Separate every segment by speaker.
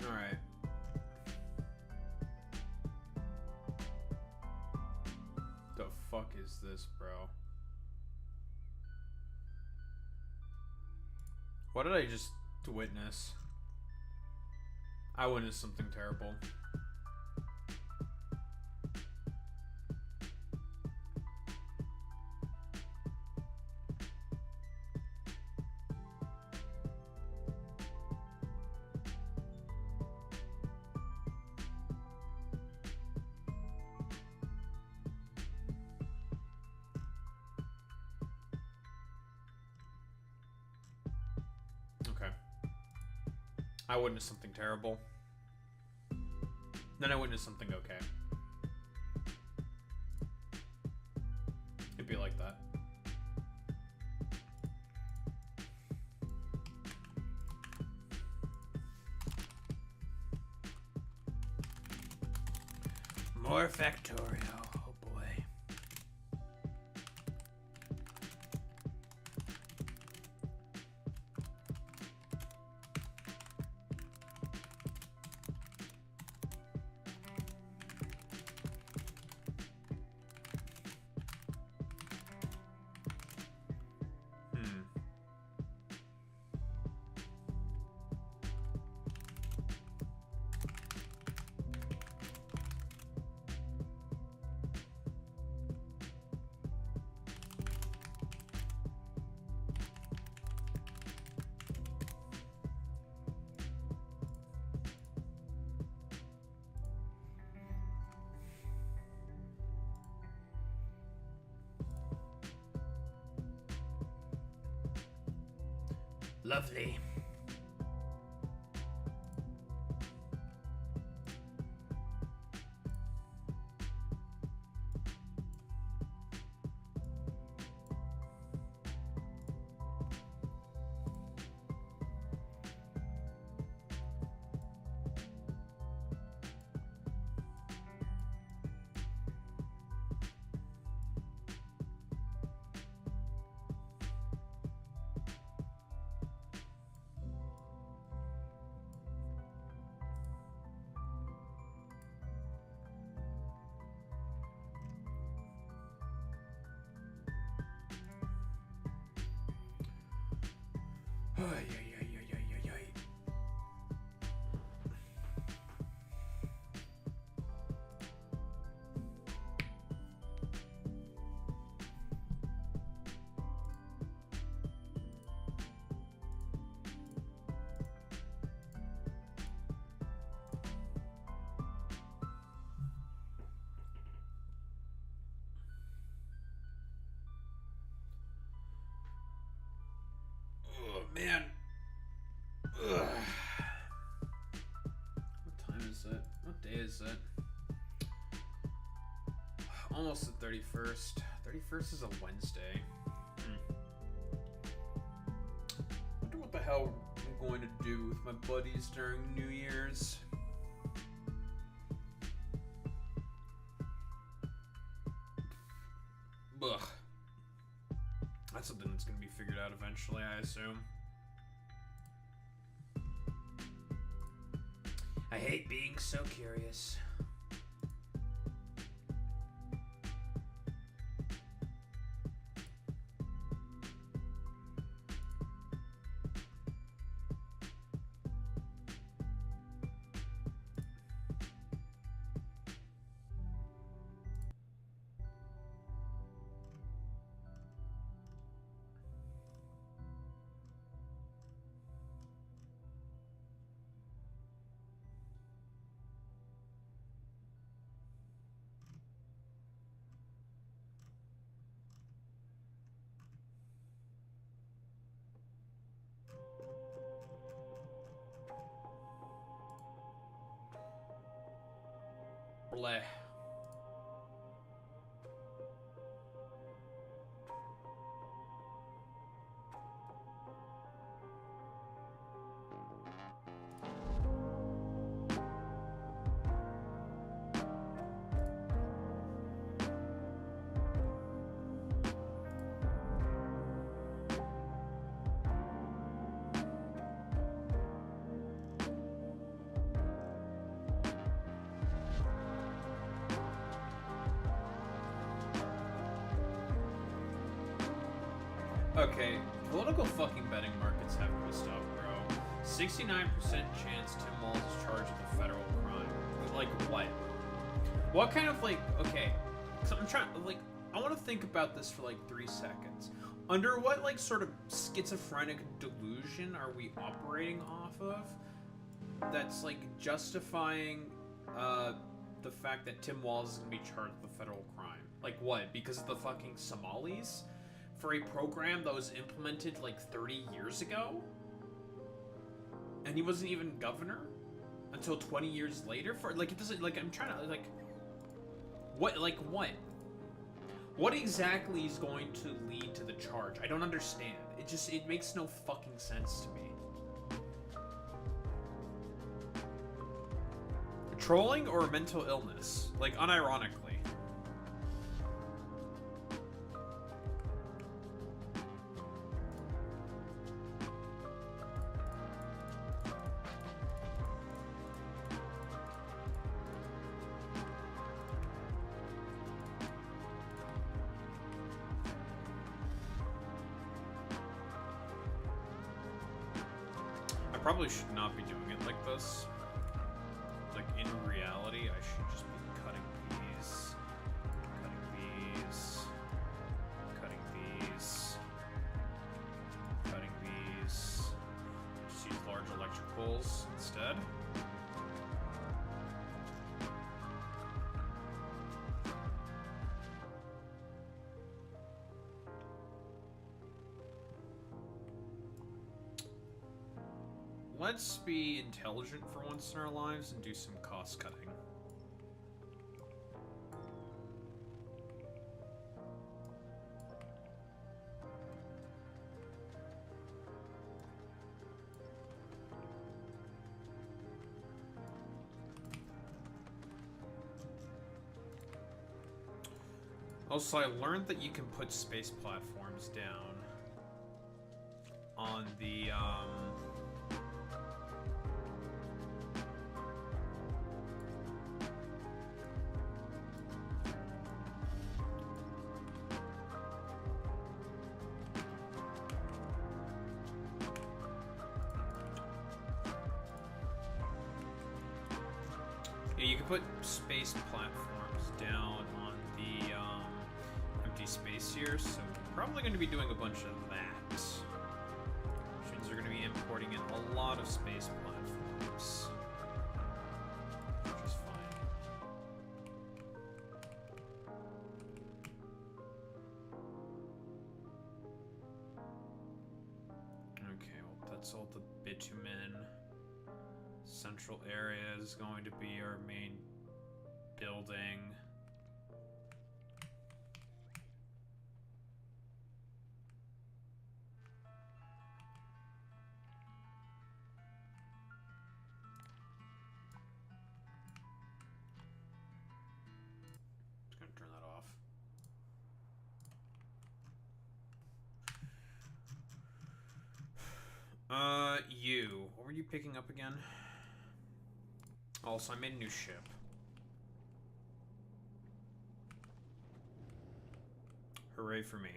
Speaker 1: Alright. The fuck is this, bro? What did I just witness? I witnessed something terrible. Okay. I witnessed something terrible. Then I witnessed something okay. It'd be like that. More Factorio. Oh boy. Lovely. Ay, ay, ay, ay, ay, ay, ay. Oh, man. Ugh. What time is it? What day is it? Almost the 31st. 31st is a Wednesday. Wonder what the hell I'm going to do with my buddies during New Year's. Ugh. That's something that's going to be figured out eventually, I assume. I hate being so curious. Bleh. Okay, political fucking betting markets have messed up, bro. 69% chance Tim Walz is charged with a federal crime. Like, what? What kind of, like, okay, so I'm trying, like, I want to think about this for, like, 3 seconds. Under what, like, sort of schizophrenic delusion are we operating off of that's, like, justifying, the fact that Tim Walz is going to be charged with a federal crime? Like, what? Because of the fucking Somalis? For a program that was implemented, like, 30 years ago? And he wasn't even governor? Until 20 years later? For, like, it doesn't, like, I'm trying to, like... What, like, what? What exactly is going to lead to the charge? I don't understand. It makes no fucking sense to me. Trolling or mental illness? Like, unironically. I probably should not be doing it like this. Like, in reality, I should just be cutting these, cutting these, cutting these, cutting these. Just use large electricals instead. Let's be intelligent for once in our lives and do some cost cutting. Also, I learned that you can put space platforms down on the, yeah, you can put space platforms down on the empty space here, so we're probably going to be doing a bunch of that. Which means we're going to be importing in a lot of space platforms. Which is fine. Okay, well, that's all the bitumen. Central area is going to be our main building. Just gonna turn that off. You. What were you picking up again? Also, I made a new ship. Hooray for me.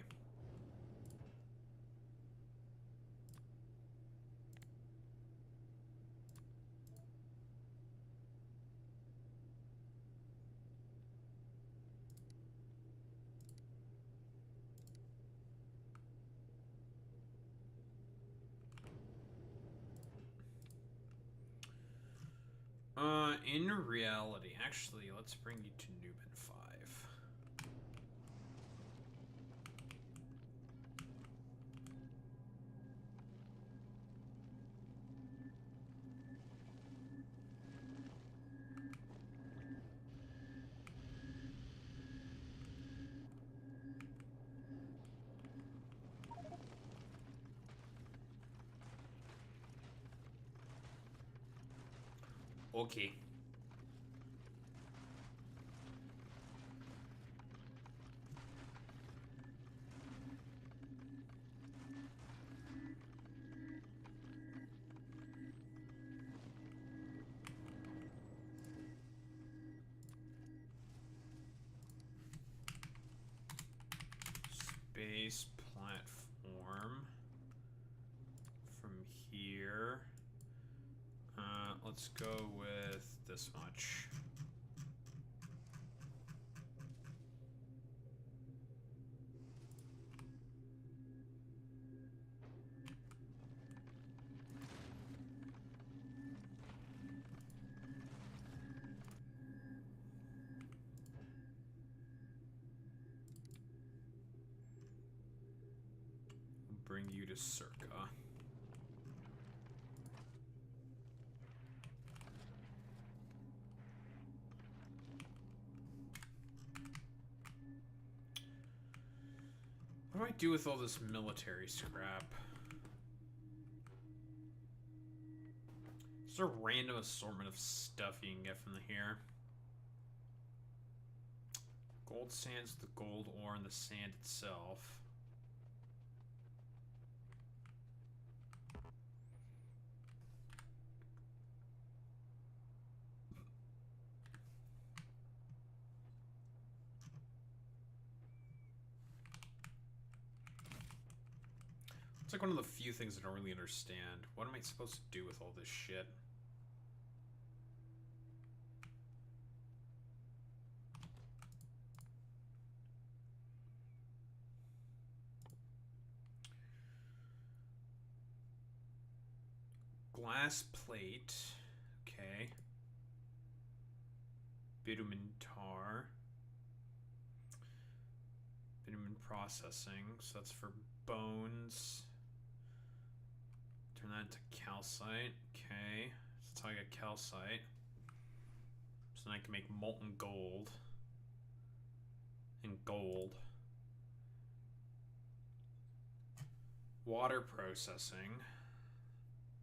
Speaker 1: In reality, actually, let's bring you to Newman 5. Okay. Space platform. let's go with this much. Bring you to Circa. What do I do with all this military scrap? It's a random assortment of stuff you can get from here. Gold sands, the gold ore, and the sand itself. It's like one of the few things I don't really understand. What am I supposed to do with all this shit? Glass plate. Okay. Bitumen tar. Bitumen processing. So that's for bones. Turn that into calcite. Okay. So that's how I get calcite. So then I can make molten gold. And gold. Water processing.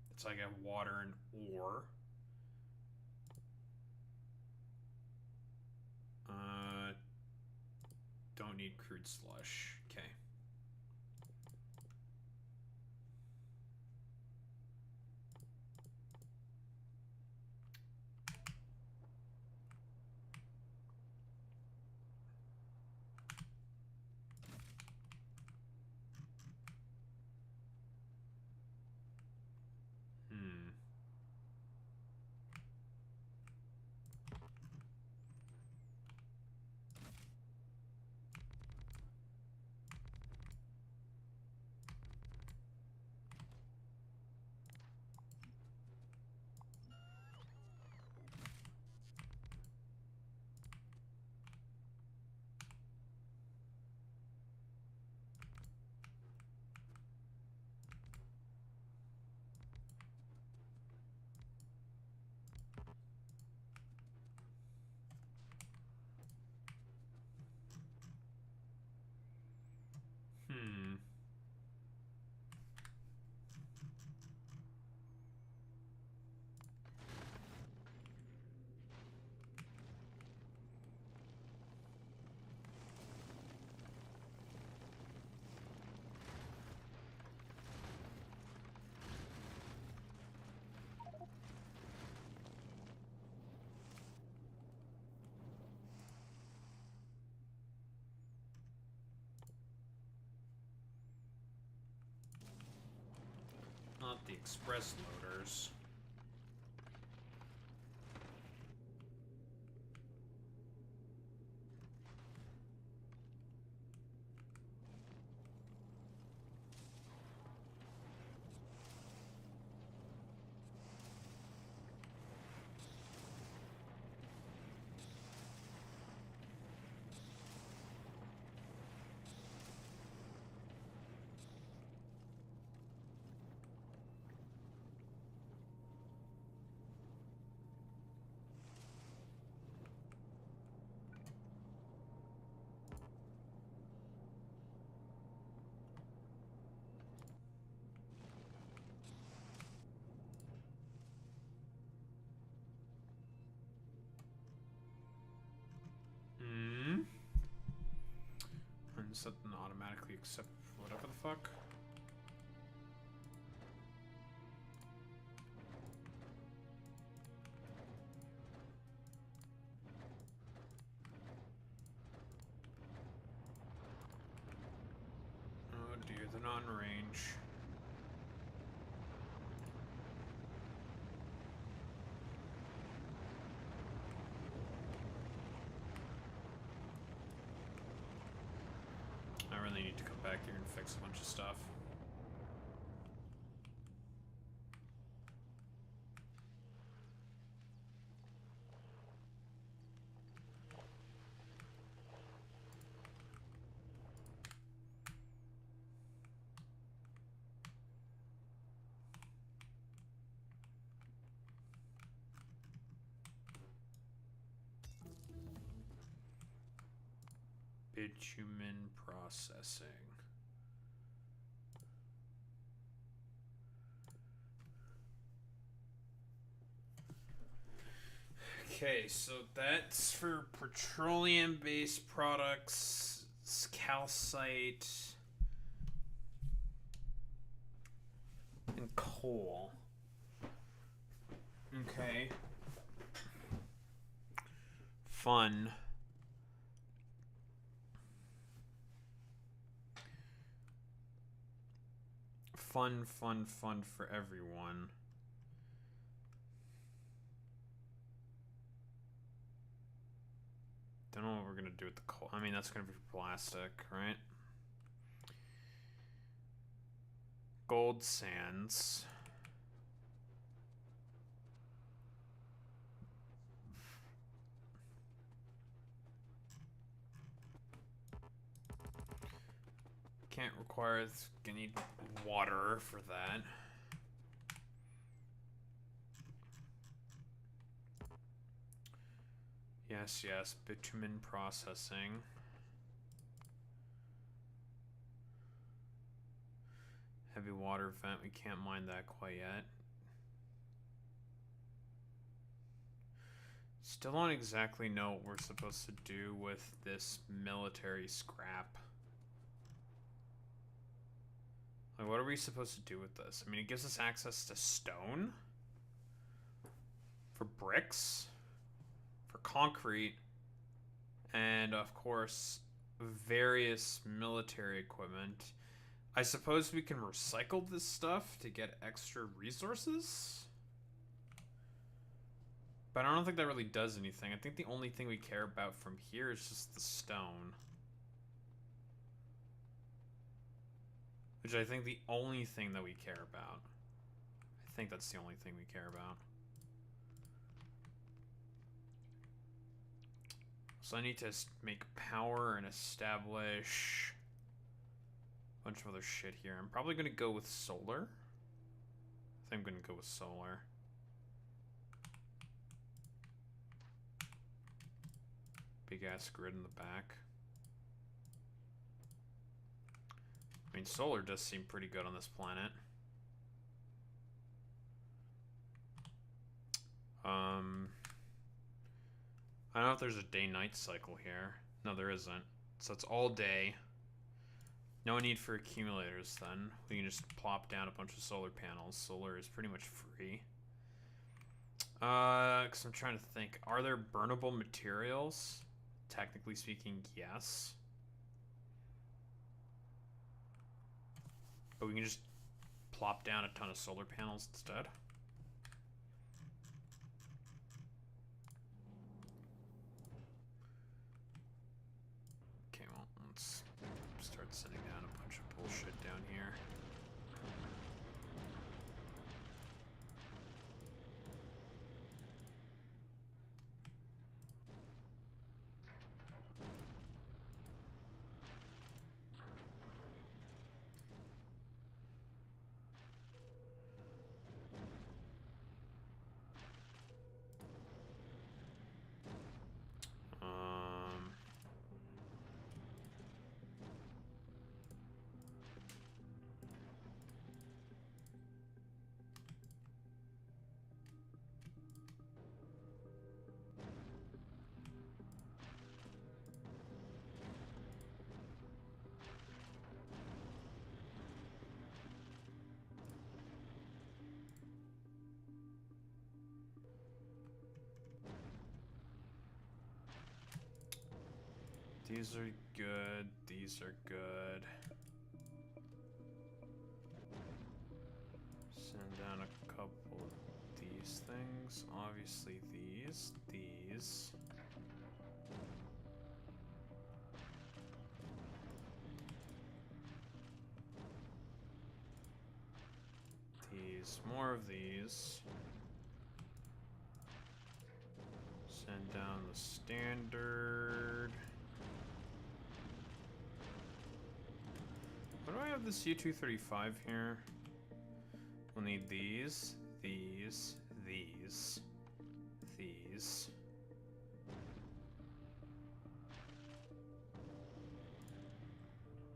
Speaker 1: That's how I get water and ore. Don't need crude slush. Okay. Not the express loaders. And something automatically accept whatever the fuck. Oh dear, they're not in range. to come back here and fix a bunch of stuff. Bitumen processing. Okay, so that's for petroleum-based products, calcite, and coal. Okay. Fun. Fun for everyone. Don't know what we're gonna do with the coal. I mean, that's gonna be plastic, right? Gold sands. Can't require. You need water for that. Yes, bitumen processing. Heavy water vent, we can't mine that quite yet. Still don't exactly know what we're supposed to do with this military scrap. Like, what are we supposed to do with this? I mean, it gives us access to stone, for bricks, for concrete, and of course, various military equipment. I suppose we can recycle this stuff to get extra resources? But I don't think that really does anything. I think the only thing we care about from here is just the stone. Which I think the only thing that we care about. I think that's the only thing we care about. So I need to make power and establish a bunch of other shit here. I'm probably going to go with solar. I think I'm going to go with solar. Big ass grid in the back. I mean, solar does seem pretty good on this planet. I don't know if there's a day-night cycle here. No, there isn't. So it's all day. No need for accumulators then. We can just plop down a bunch of solar panels. Solar is pretty much free. Because I'm trying to think. Are there burnable materials? Technically speaking, yes. But we can just plop down a ton of solar panels instead. Okay, well, let's start sending down a bunch of bullshit down here. These are good. These are good. Send down a couple of these things. Obviously these. These. these. More of these. Send down the standard. Why do I have this U-235 here? We'll need these, these, these, these.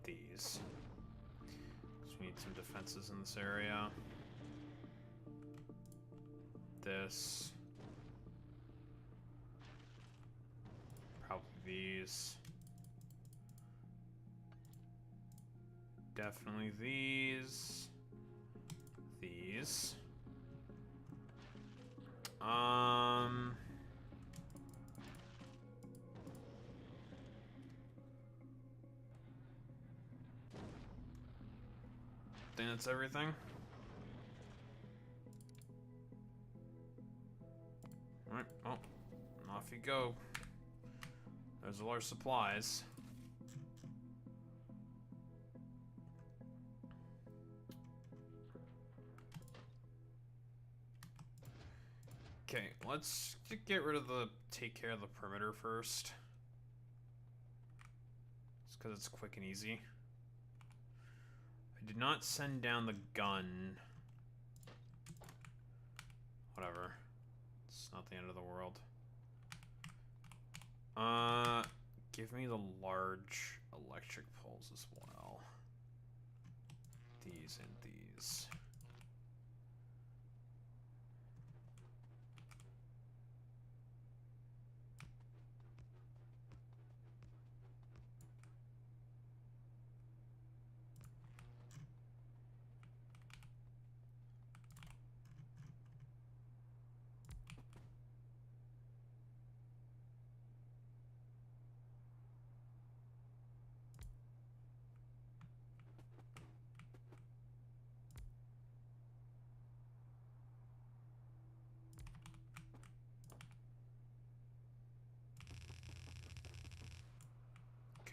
Speaker 1: These. So we need some defenses in this area. This. Probably these. Definitely these. These. I think that's everything. Alright, well, off you go. There's all our supplies. Okay, let's get rid of take care of the perimeter first. Just because it's quick and easy. I did not send down the gun. Whatever. It's not the end of the world. Give me the large electric poles as well. These and these.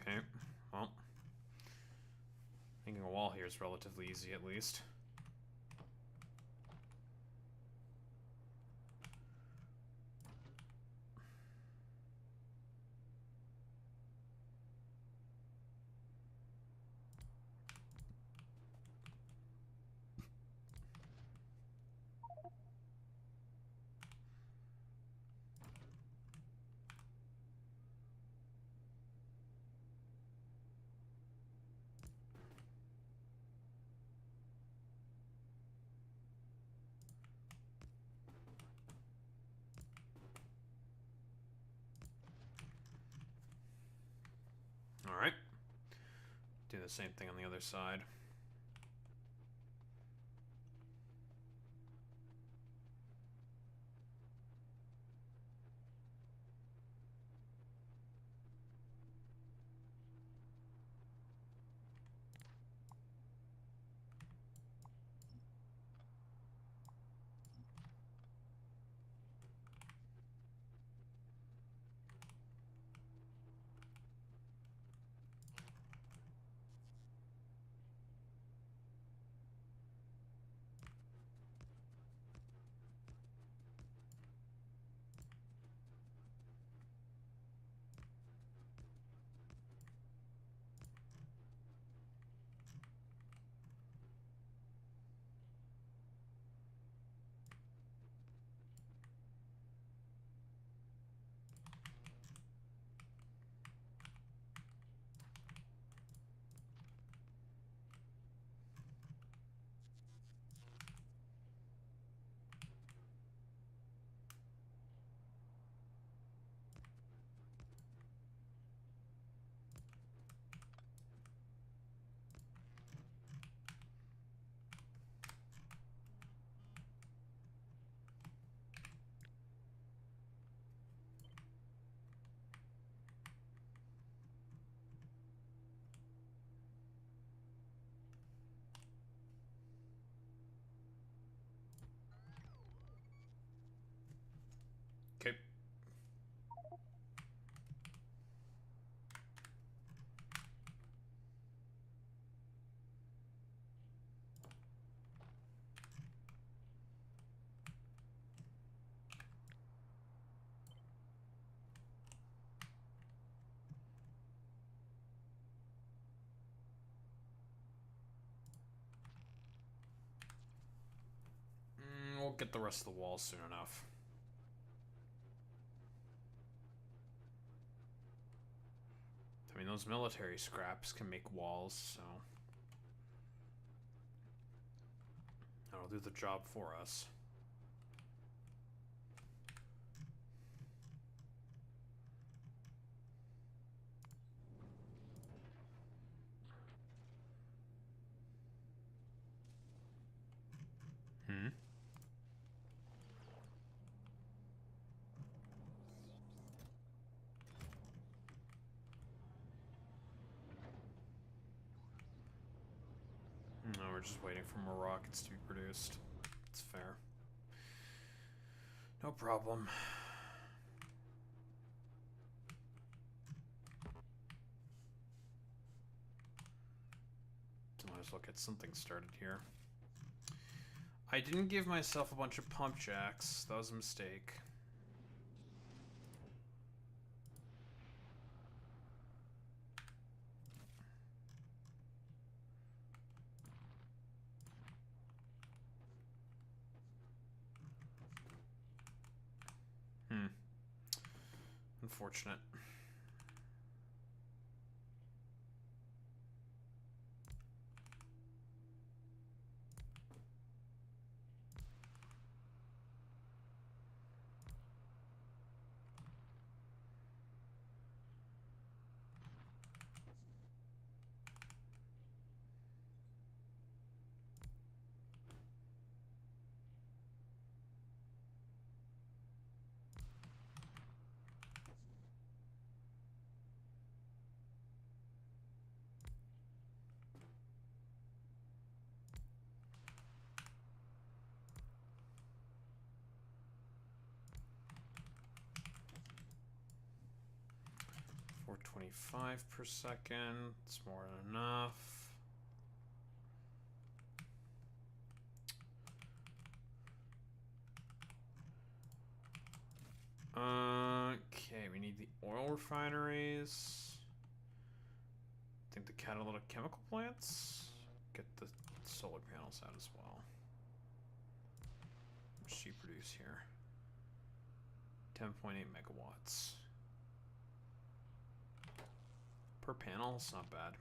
Speaker 1: Okay, well, making a wall here is relatively easy at least. Alright. Do the same thing on the other side. get the rest of the walls soon enough. I mean, those military scraps can make walls, so that'll do the job for us. No, we're just waiting for more rockets to be produced. It's fair. No problem. Might as well get something started here. I didn't give myself a bunch of pump jacks. That was a mistake. Unfortunate. .25 per second. It's more than enough. Okay, we need the oil refineries. I think the catalytic chemical plants. Get the solar panels out as well. How much do you produce here? 10.8 megawatts. Per panel, it's not bad.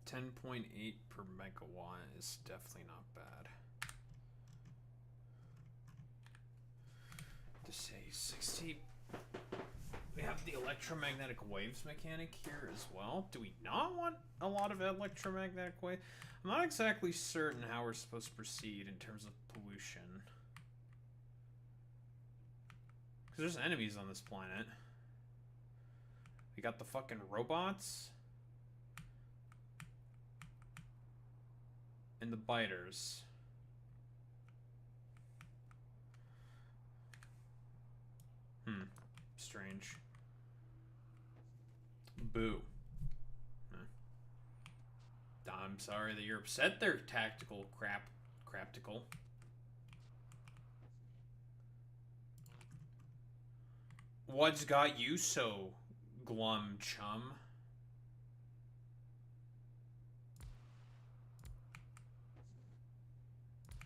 Speaker 1: $10.8 per megawatt is definitely not bad. To say 60. We have the electromagnetic waves mechanic here as well. Do we not want a lot of electromagnetic waves? I'm not exactly certain how we're supposed to proceed in terms of pollution. Because there's enemies on this planet. We got the fucking robots. And the biters. Strange. Boo. I'm sorry that you're upset there, tactical craptical. What's got you so glum, chum?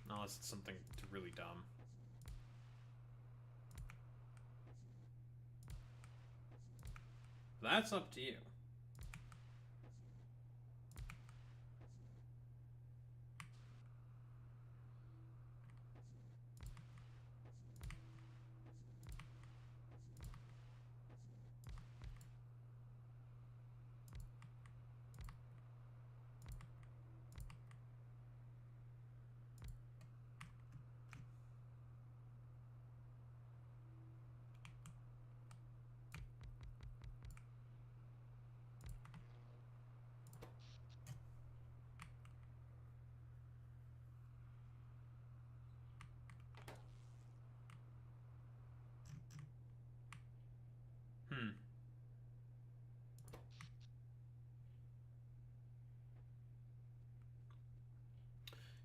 Speaker 1: Unless it's something really dumb. That's up to you.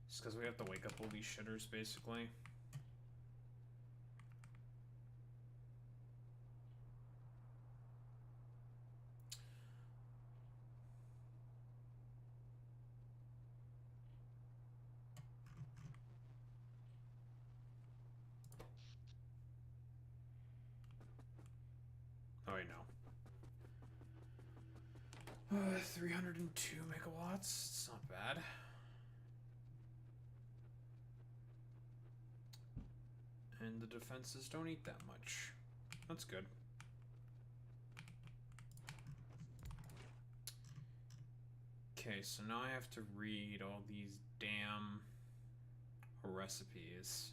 Speaker 1: Just because we have to wake up all these shitters, basically. Oh, I know. 302 megawatts. It's not bad. And the defenses don't eat that much. That's good. Okay, so now I have to read all these damn recipes.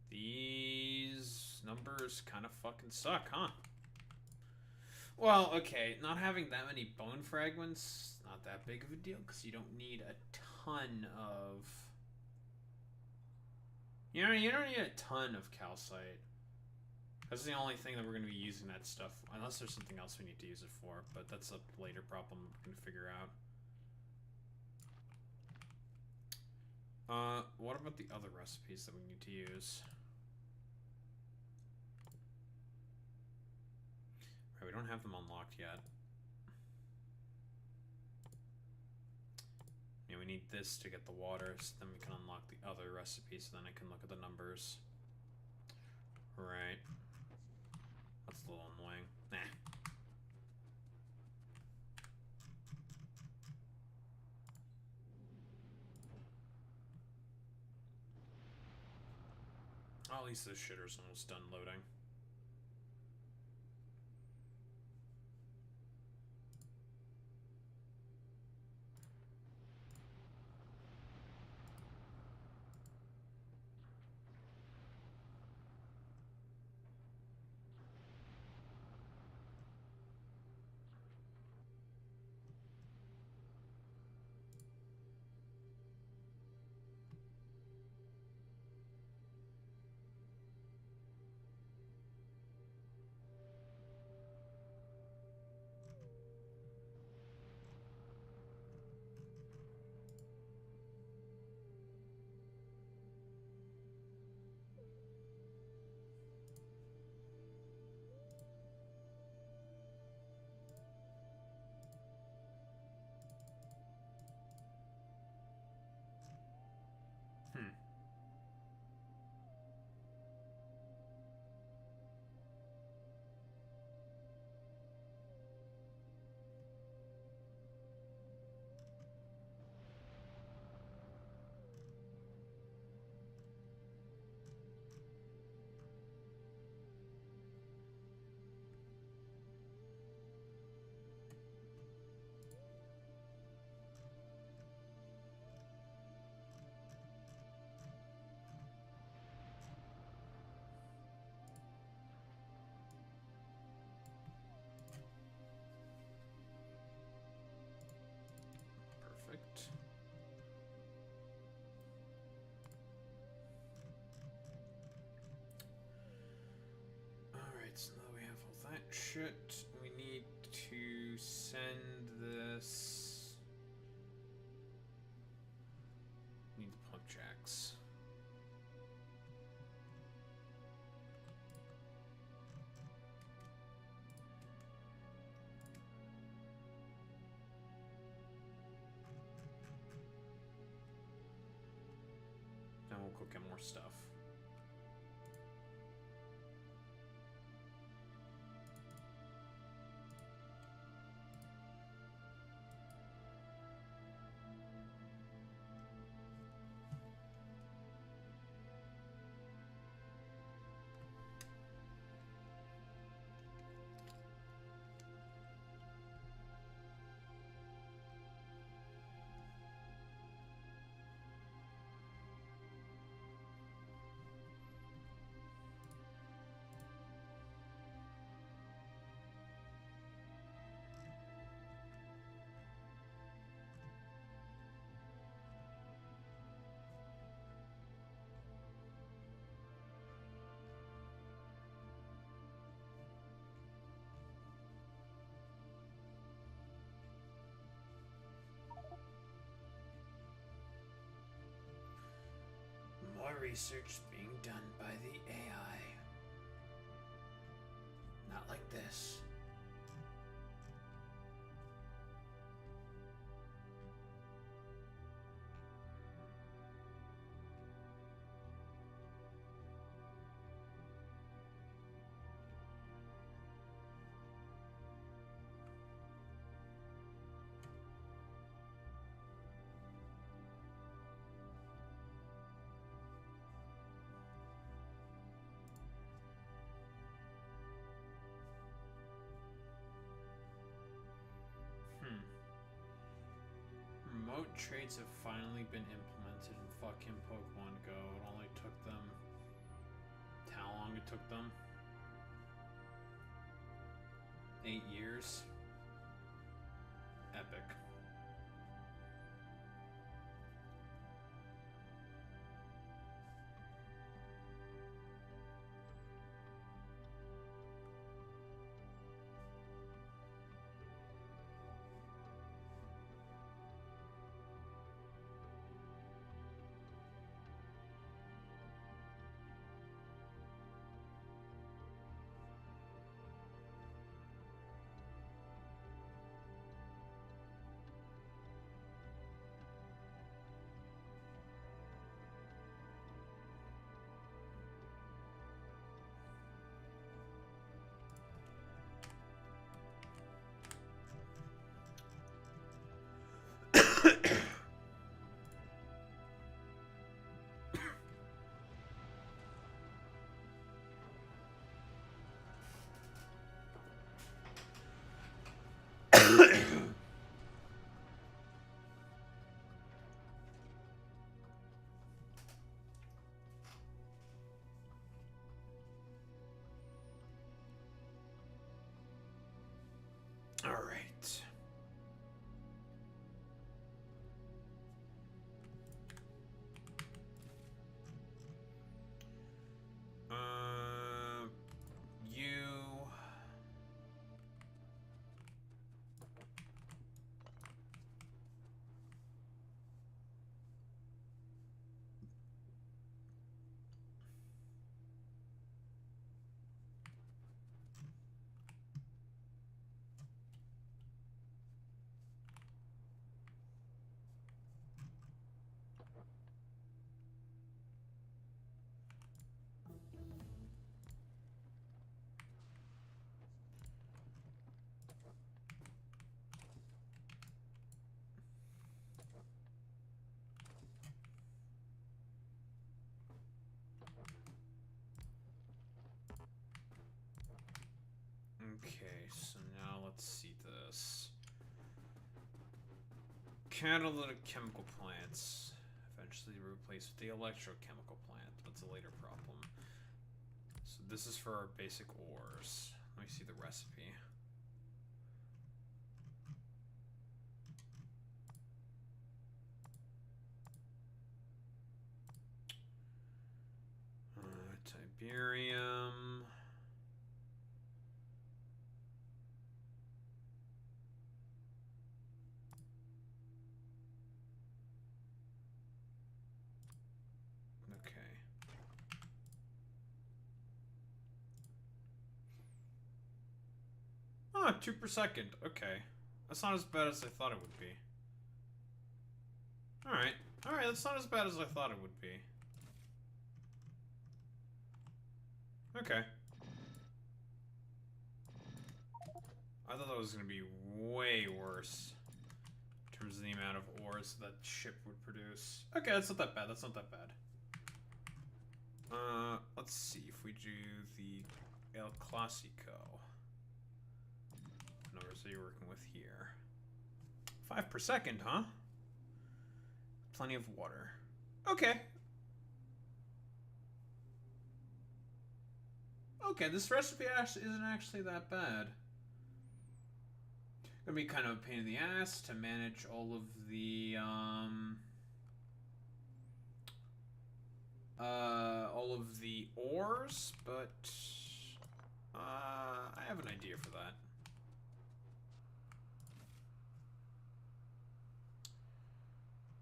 Speaker 1: These numbers kind of fucking suck, huh? Well, okay, not having that many bone fragments, not that big of a deal, because you don't need a ton of... You don't need a ton of calcite. That's the only thing that we're going to be using that stuff, unless there's something else we need to use it for, but that's a later problem we're going to figure out. What about the other recipes that we need to use? Right, we don't have them unlocked yet. Yeah, we need this to get the water, so then we can unlock the other recipes, so then I can look at the numbers. Right. That's a little annoying. Nah. Oh, at least this shitter's almost done loading. Perfect. Alright, so now we have all that shit. We need to send this... Need the pump jacks. Now we'll go get more stuff. research being done by the AI. Not like this. Remote trades have finally been implemented in fucking Pokemon Go. It only took them... How long it took them? 8 years? Epic. All right. You. Okay, so now let's see this. Catalytic chemical plants eventually replaced with the electrochemical plant. That's a later problem. So this is for our basic ores. Let me see the recipe. Tiberium. Okay. Ah, 2 per second. Okay. That's not as bad as I thought it would be. Alright. Alright, that's not as bad as I thought it would be. Okay. I thought that was going to be way worse in terms of the amount of ores that ship would produce. Okay, that's not that bad. That's not that bad. Let's see if we do the El Clasico. What numbers are you working with here? 5 per second, huh? Plenty of water. Okay. Okay, this recipe isn't actually that bad. Gonna be kind of a pain in the ass to manage all of the ores, but I have an idea for that.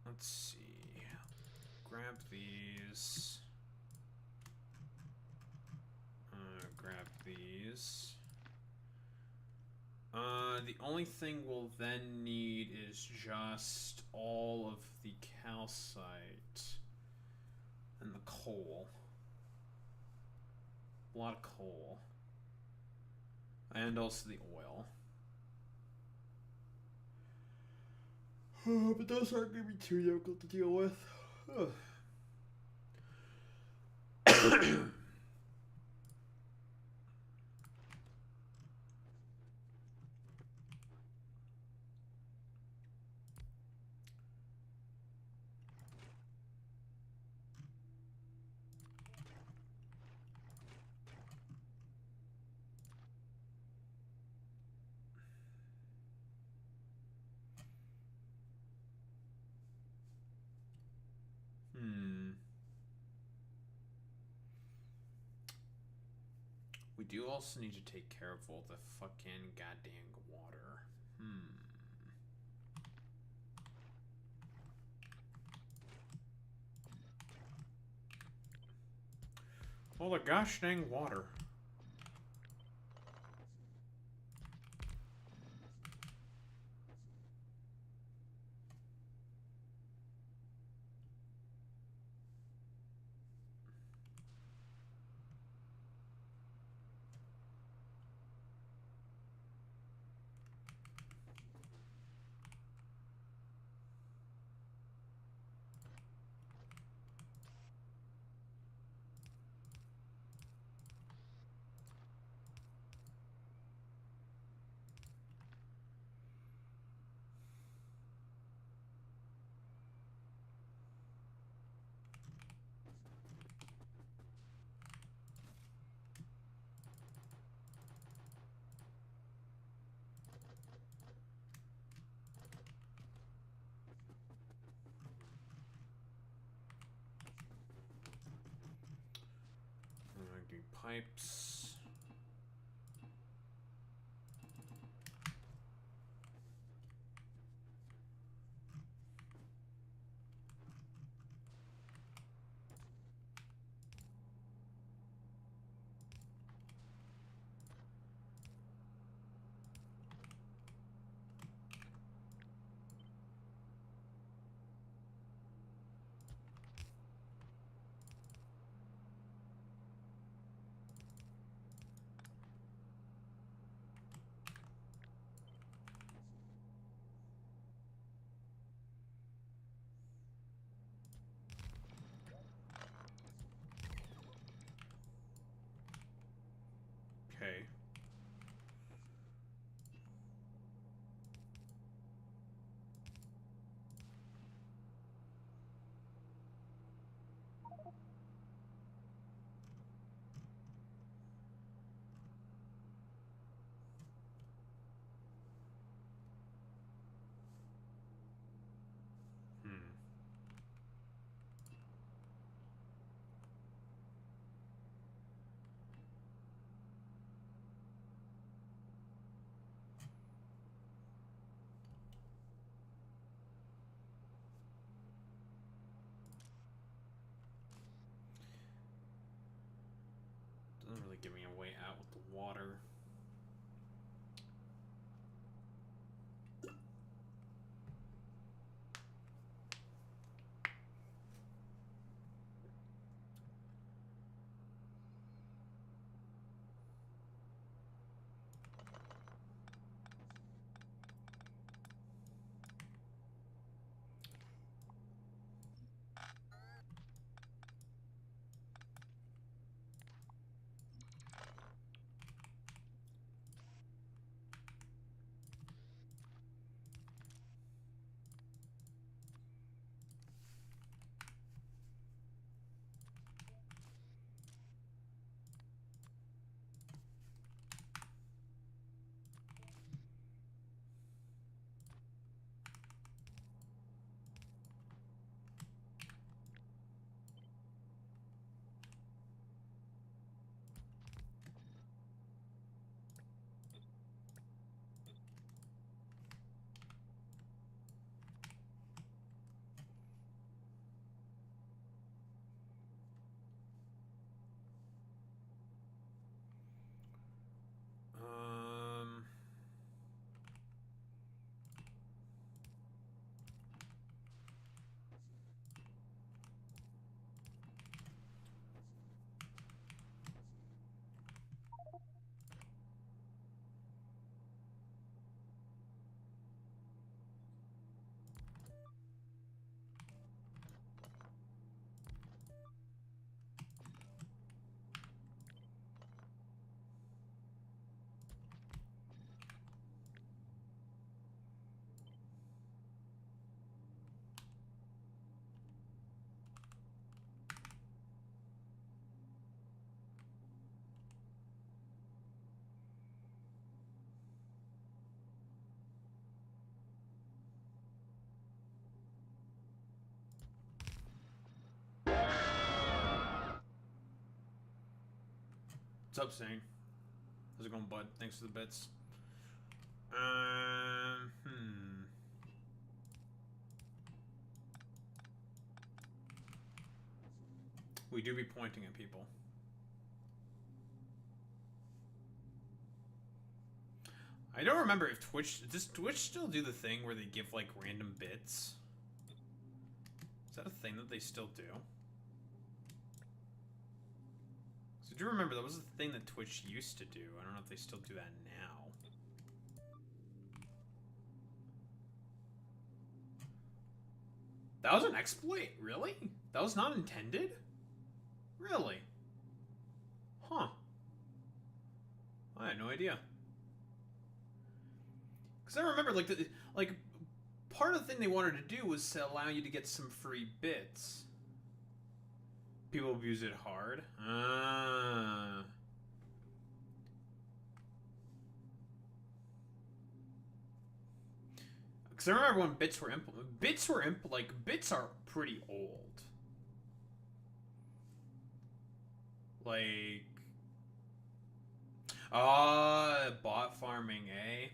Speaker 1: Let's see. Grab these. is. The only thing we'll then need is just all of the calcite and the coal. A lot of coal. And also the oil. But those aren't going to be too difficult to deal with. We do also need to take care of all the fucking goddamn water. All the gosh dang water. Do pipes. Okay. Doesn't really give me a way out with the water. What's up, Sane? How's it going, bud? Thanks for the bits. We do be pointing at people. I don't remember if does Twitch still do the thing where they give like random bits? Is that a thing that they still do? So I do remember that was a thing that Twitch used to do. I don't know if they still do that now. That was an exploit? Really? That was not intended? Really? Huh. I had no idea. Because I remember, like, part of the thing they wanted to do was to allow you to get some free bits. People abuse it hard. Because I remember when bits were implemented. Bits are pretty old. Like, bot farming, eh?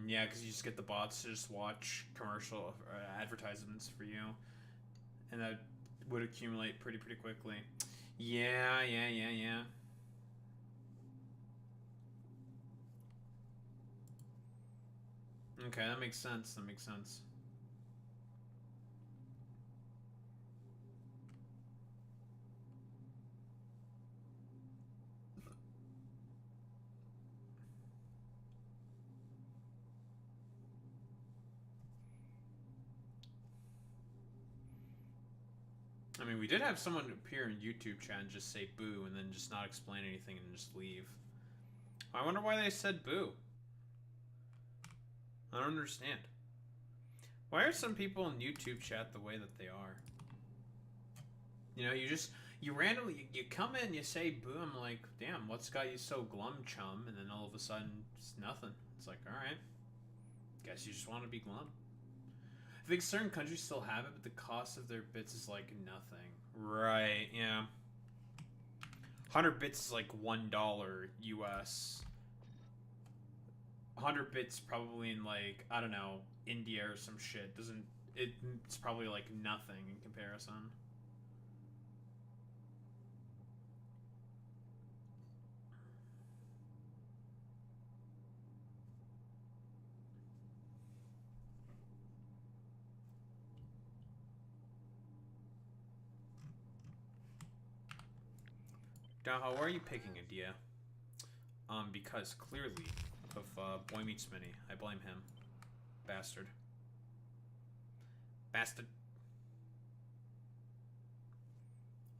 Speaker 1: Yeah, because you just get the bots to just watch commercial advertisements for you, and that would accumulate pretty quickly. Yeah. Okay, that makes sense. I mean, we did have someone appear in YouTube chat and just say boo and then just not explain anything and just leave. I wonder why they said boo. I don't understand. Why are some people in YouTube chat the way that they are? You know, you randomly, you come in, you say boo, I'm like, damn, what's got you so glum, chum? And then all of a sudden, it's nothing. It's like, alright. Guess you just want to be glum. I think certain countries still have it, but the cost of their bits is like nothing. Right, yeah. 100 bits is like $1 US. 100 bits probably in like, I don't know, India or some shit. It's probably like nothing in comparison. Daha, why are you picking India? Because clearly of Boy Meets Minnie. I blame him. Bastard.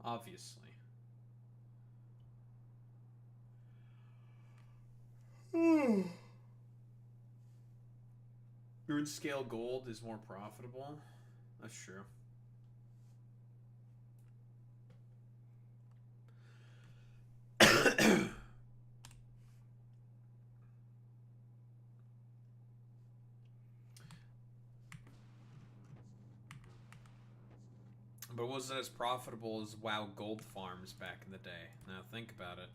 Speaker 1: Obviously. Rude scale gold is more profitable. That's true. But was it as profitable as WoW gold farms back in the day? Now think about it.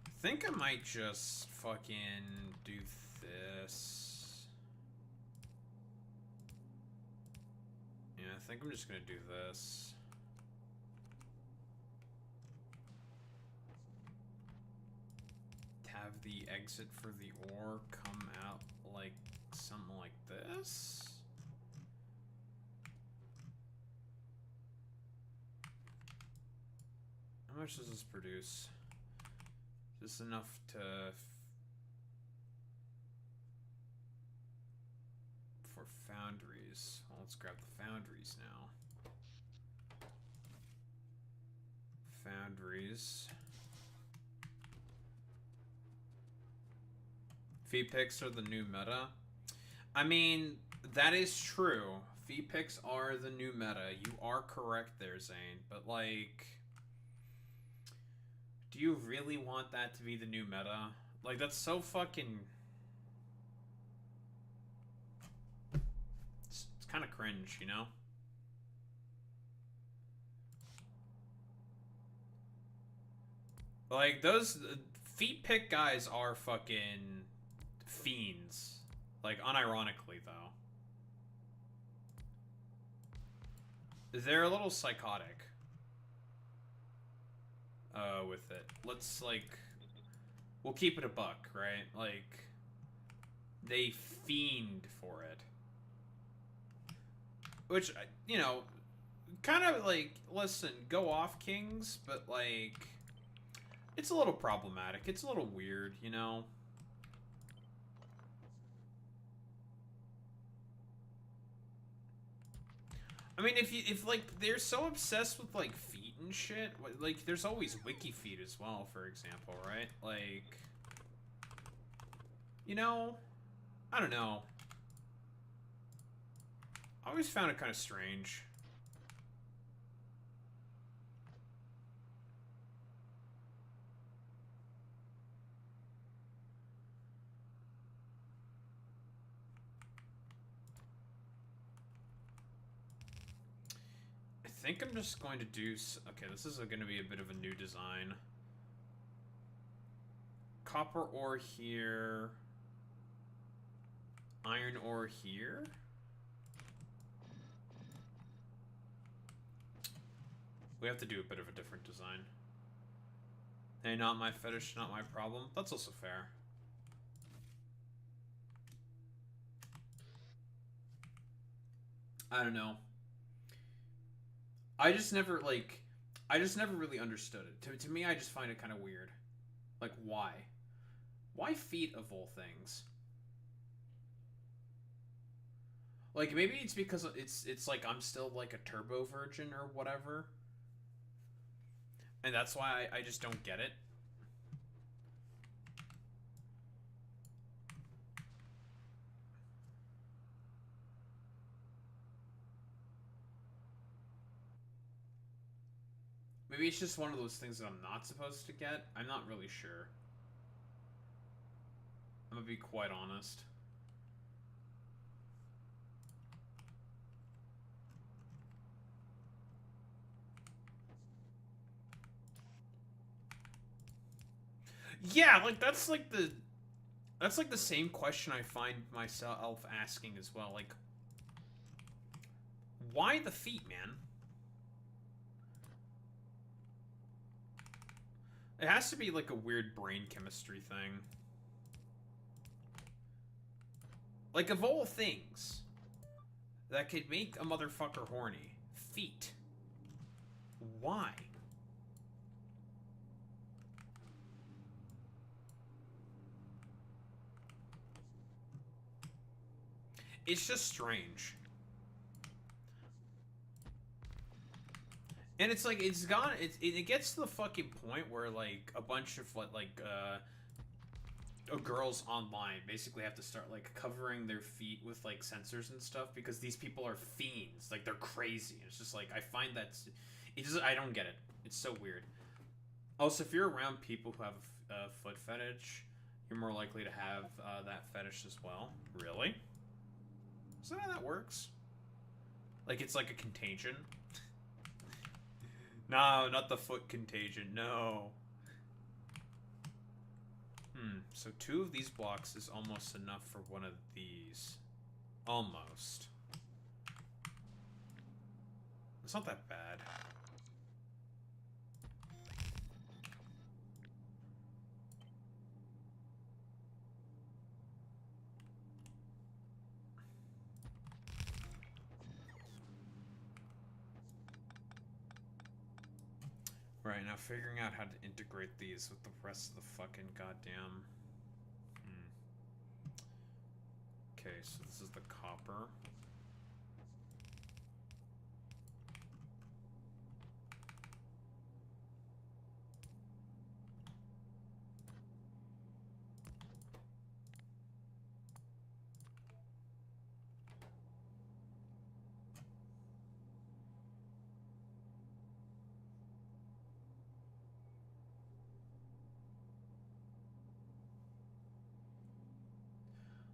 Speaker 1: I think I might just fucking do this. Yeah, I think I'm just gonna do this. Have the exit for the ore come out like something like this. How much does this produce? Is this enough to for foundries? Well, let's grab the foundries now. Foundries. Fee picks are the new meta. I mean, that is true. Fee picks are the new meta. You are correct there, Zane. But like, do you really want that to be the new meta? Like, that's so fucking... It's kind of cringe, you know? Like, those feet pick guys are fucking fiends. Like, unironically, though. They're a little psychotic. With it. Let's, like... We'll keep it a buck, right? Like... They fiend for it. Which, you know... Kind of, like... Listen, go off, kings, but, like... It's a little problematic. It's a little weird, you know? I mean, if like, they're so obsessed with, like, feet and shit, like, there's always wiki feet as well, for example, right? Like, you know, I don't know. I always found it kind of strange. I think I'm just going to do... Okay, this is going to be a bit of a new design. Copper ore here. Iron ore here. We have to do a bit of a different design. Hey, not my fetish, not my problem. That's also fair. I don't know. I just never, like... I just never really understood it. To me, I just find it kind of weird. Like, why? Why feet of all things? Like, maybe it's because it's like I'm still, like, a turbo virgin or whatever. And that's why I just don't get it. Maybe it's just one of those things that I'm not supposed to get. I'm not really sure. I'm gonna be quite honest. Yeah, like, that's like the same question I find myself asking as well. Like, why the feet, man? It has to be like a weird brain chemistry thing. Like, of all things that could make a motherfucker horny, feet. Why? It's just strange. And it's like, it's gone, it gets to the fucking point where, like, a bunch of, girls online basically have to start, like, covering their feet with, like, sensors and stuff because these people are fiends. Like, they're crazy. It's just, like, I find that, I don't get it. It's so weird. Also, if you're around people who have a foot fetish, you're more likely to have that fetish as well. Really? Is that how that works? Like, it's like a contagion? No, not the foot contagion, no. So 2 of these blocks is almost enough for 1 of these. Almost. It's not that bad. Right, now figuring out how to integrate these with the rest of the fucking goddamn... Okay, so this is the copper.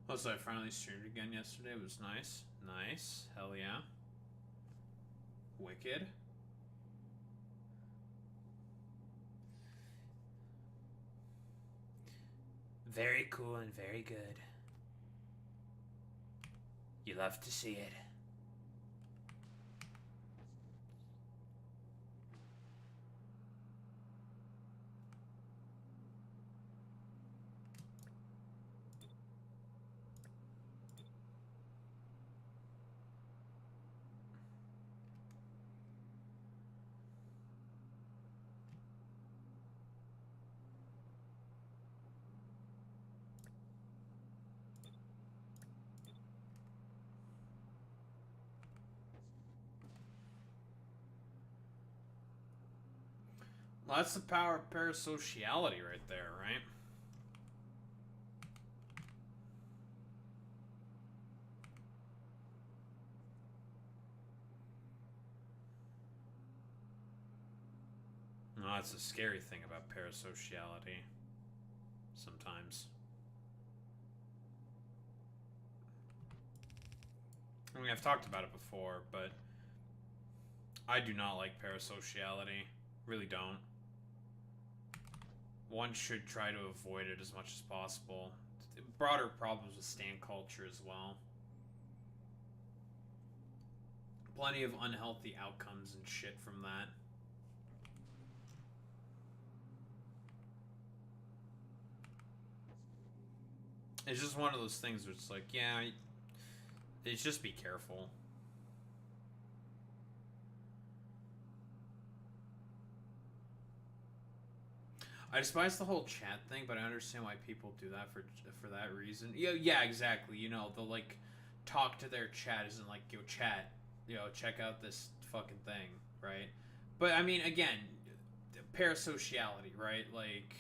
Speaker 1: Oh, so I finally streamed again yesterday. It was nice. Nice. Hell yeah. Wicked. Very cool and very good. You love to see it. Well, that's the power of parasociality right there, right? No, that's the scary thing about parasociality. Sometimes. I mean, I've talked about it before, but I do not like parasociality. Really don't. One should try to avoid it as much as possible. Broader problems with stan culture as well. Plenty of unhealthy outcomes and shit from that. It's just one of those things where it's like, yeah, it's just be careful. I despise the whole chat thing, but I understand why people do that for that reason. Yeah, exactly. You know, they'll like talk to their chat isn't like, yo, chat, check out this fucking thing, right? But I mean, again, parasociality, right? Like,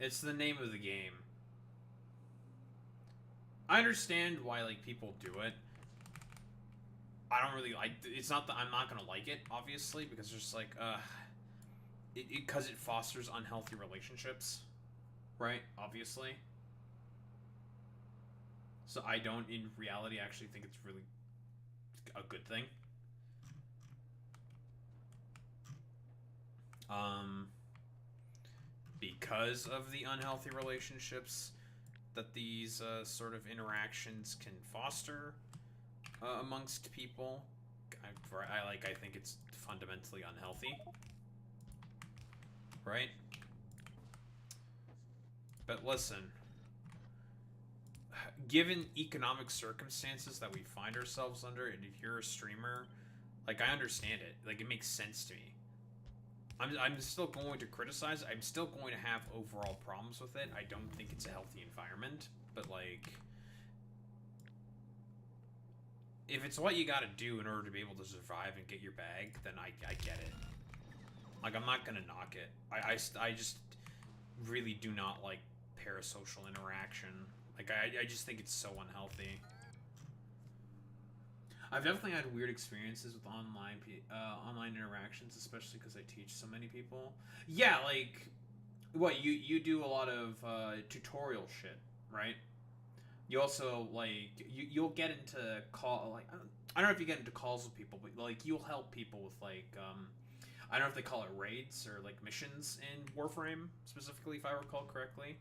Speaker 1: it's the name of the game. I understand why like people do it. I don't really like. It's not that I'm not gonna like it, obviously, because it's just like, because it fosters unhealthy relationships, right? Obviously. So I don't, in reality, actually think it's really a good thing. Because of the unhealthy relationships that these sort of interactions can foster amongst people, I think it's fundamentally unhealthy. Right? But listen, given economic circumstances that we find ourselves under, and if you're a streamer, like, I understand it. Like, it makes sense to me. I'm still going to criticize. I'm still going to have overall problems with it. I don't think it's a healthy environment. But, like, if it's what you gotta do in order to be able to survive and get your bag, then I get it. Like, I'm not gonna knock it. I just really do not like parasocial interaction. Like, I just think it's so unhealthy. I've definitely had weird experiences with online interactions, especially because I teach so many people. Yeah, like, what, you do a lot of tutorial shit, right? You also, like, you'll get into I don't know if you get into calls with people, but, like, you'll help people with, like, I don't know if they call it raids or, like, missions in Warframe, specifically, if I recall correctly.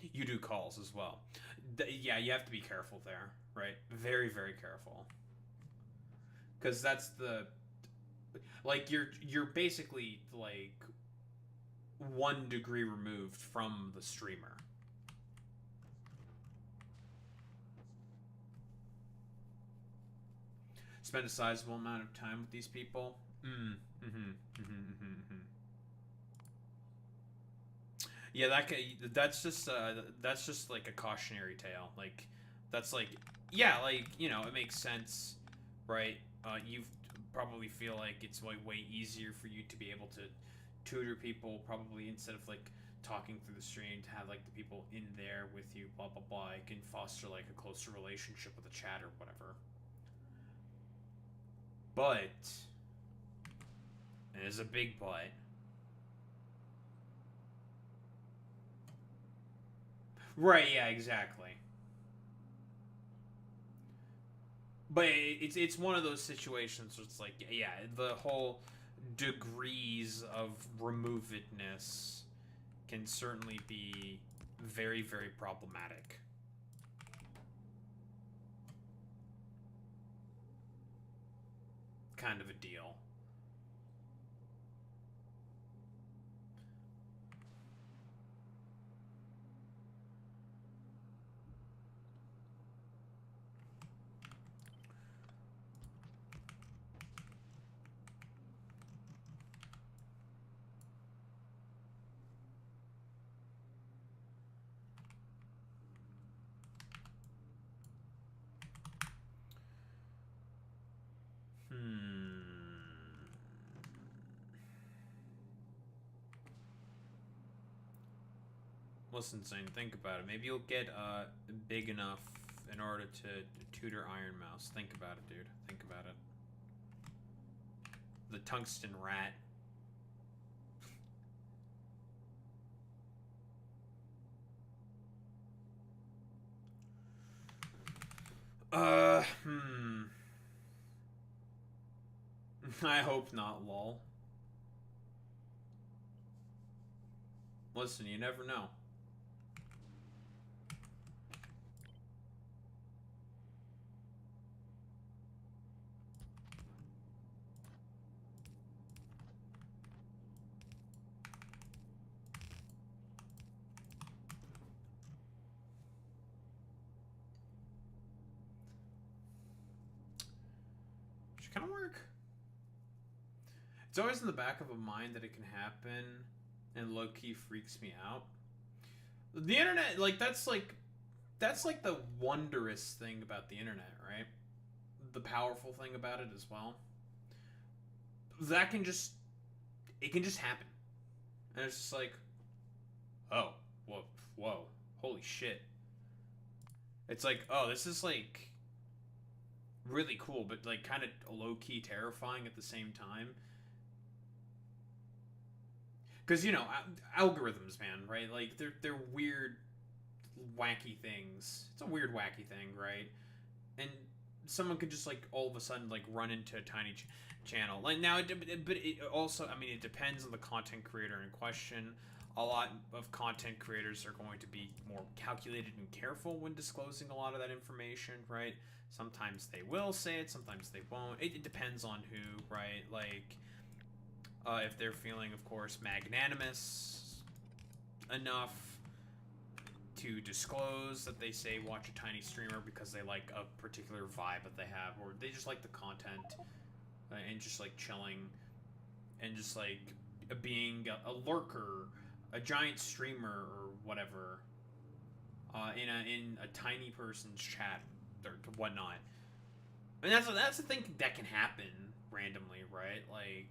Speaker 1: You do calls as well. Yeah, you have to be careful there, right? Very, very careful. Because that's the... Like, you're basically, like, 1 degree removed from the streamer. Spend a sizable amount of time with these people. Yeah, that's just like a cautionary tale. Like, that's like, yeah, like, it makes sense, right? You probably feel like it's way easier for you to be able to tutor people, probably, instead of like talking through the stream, to have like the people in there with you, blah blah blah. It can foster like a closer relationship with the chat or whatever. But there's a big but. Right, yeah, exactly. But it's one of those situations where it's like, yeah, the whole degrees of removedness can certainly be very, very problematic. Kind of a deal. Listen, Zane, think about it. Maybe you'll get big enough in order to tutor Iron Mouse. Think about it, dude. Think about it. The tungsten rat. I hope not, lol. Listen, you never know. Should kind of work. It's always in the back of a mind that it can happen, and low-key freaks me out. The internet, like, that's like the wondrous thing about the internet, right? The powerful thing about it as well. That can just, it can just happen. And it's just like, oh, whoa, holy shit. It's like, oh, this is like really cool, but like kind of low-key terrifying at the same time. Because, you know, algorithms, man, right? Like, they're weird, wacky things. It's a weird, wacky thing, right? And someone could just, like, all of a sudden, like, run into a tiny channel. Like, now, but it also, I mean, it depends on the content creator in question. A lot of content creators are going to be more calculated and careful when disclosing a lot of that information, right? Sometimes they will say it, sometimes they won't. It depends on who, right? Like... if they're feeling, of course, magnanimous enough to disclose that they say watch a tiny streamer because they like a particular vibe that they have, or they just like the content and just like chilling and just like being a lurker, a giant streamer or whatever in a tiny person's chat or whatnot. And that's the thing that can happen randomly, right? Like,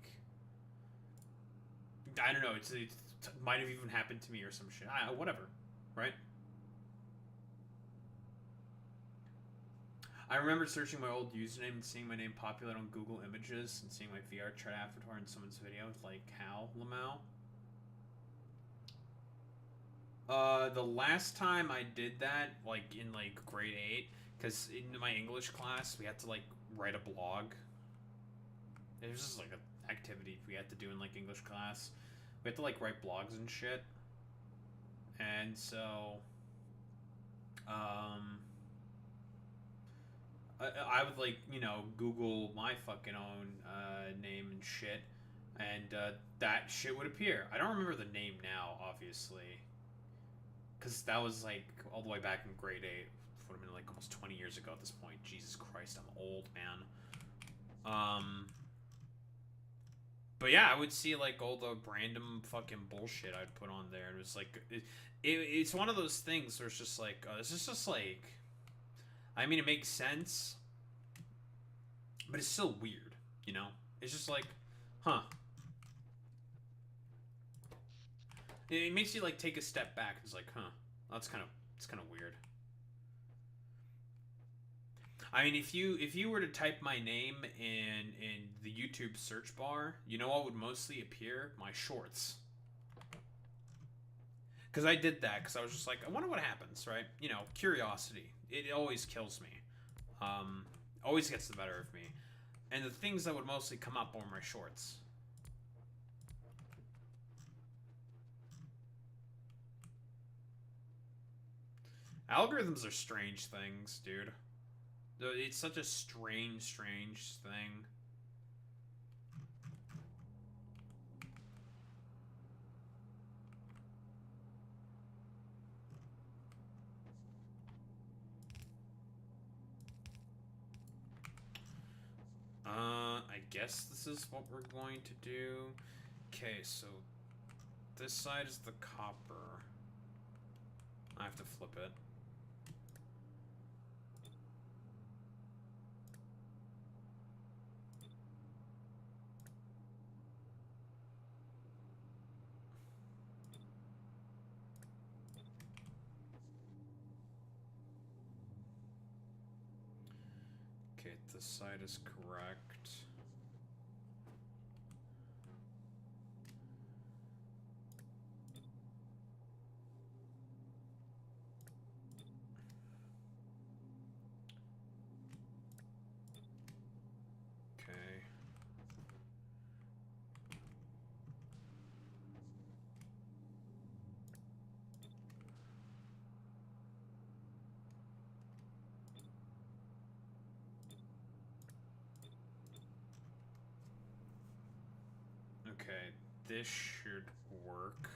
Speaker 1: I don't know. It might have even happened to me or some shit. Whatever, right? I remember searching my old username and seeing my name populate on Google Images and seeing my VR chat avatar in someone's video, like Cal Lamau. The last time I did that, like in like grade 8, because in my English class we had to like write a blog. It was just like an activity we had to do in like English class. We had to like write blogs and shit. And so I would like, you know, Google my fucking own name and shit, and that shit would appear. I don't remember the name now, obviously, because that was like all the way back in grade 8. It would have been like almost 20 years ago at this point. Jesus Christ, I'm old, man. But yeah, I would see like all the random fucking bullshit I'd put on there. It was like, it's one of those things where it's just like, this is just like, I mean, it makes sense, but it's still weird, you know? It's just like, huh. It makes you like take a step back. It's like, huh, it's kind of weird. I mean, if you were to type my name in the YouTube search bar, you know what would mostly appear? My shorts. Because I did that, because I was just like, I wonder what happens, right? You know, curiosity. It always kills me. Always gets the better of me. And the things that would mostly come up were my shorts. Algorithms are strange things, dude. It's such a strange thing. I guess this is what we're going to do. Okay, so this side is the copper. I have to flip it. Okay, this side is correct. Okay. Okay, this should work.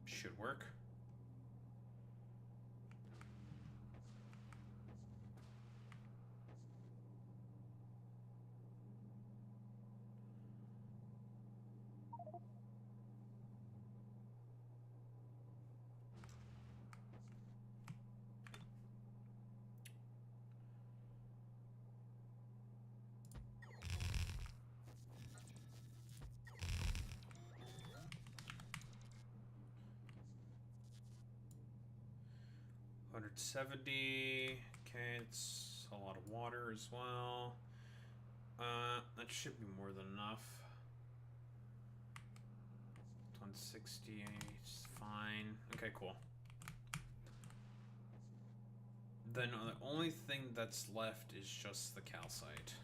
Speaker 1: Should work. $170. Okay, it's a lot of water as well. That should be more than enough. 160 is fine. Okay, cool. Then the only thing that's left is just the calcite.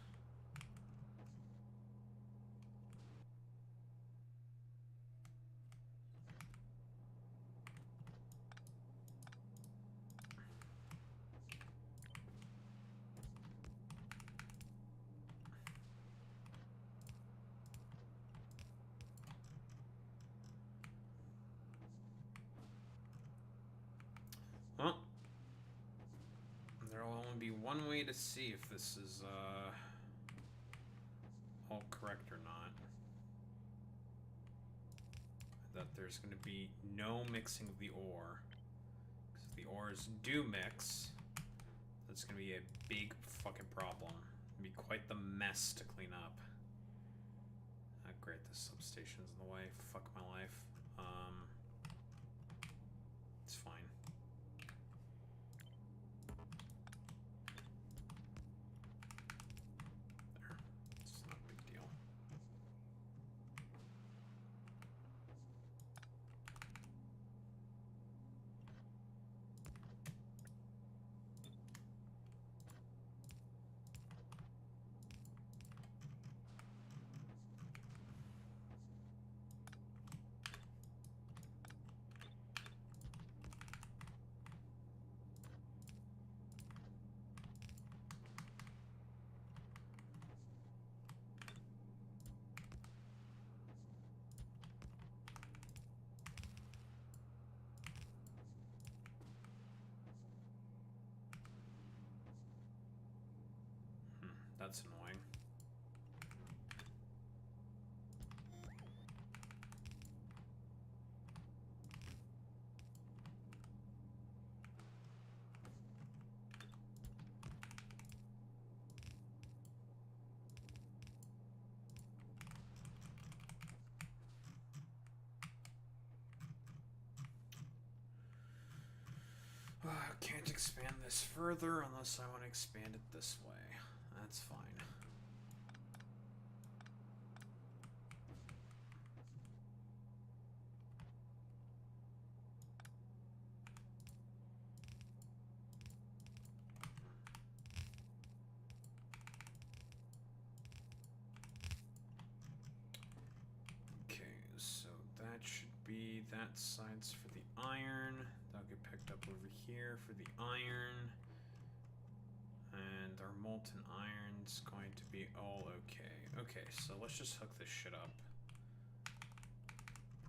Speaker 1: Well, there will only be one way to see if this is all correct or not. That there's going to be no mixing of the ore. Because if the ores do mix, that's going to be a big fucking problem. It'll be quite the mess to clean up. Ah, great, this substation's in the way. Fuck my life. It's fine. There. It's not a big deal. That's annoying. Can't expand this further unless I want to expand it this way. That's fine. that side's for the iron. That'll get picked up over here for the iron. And our molten iron's going to be all okay. Okay, so let's just hook this shit up.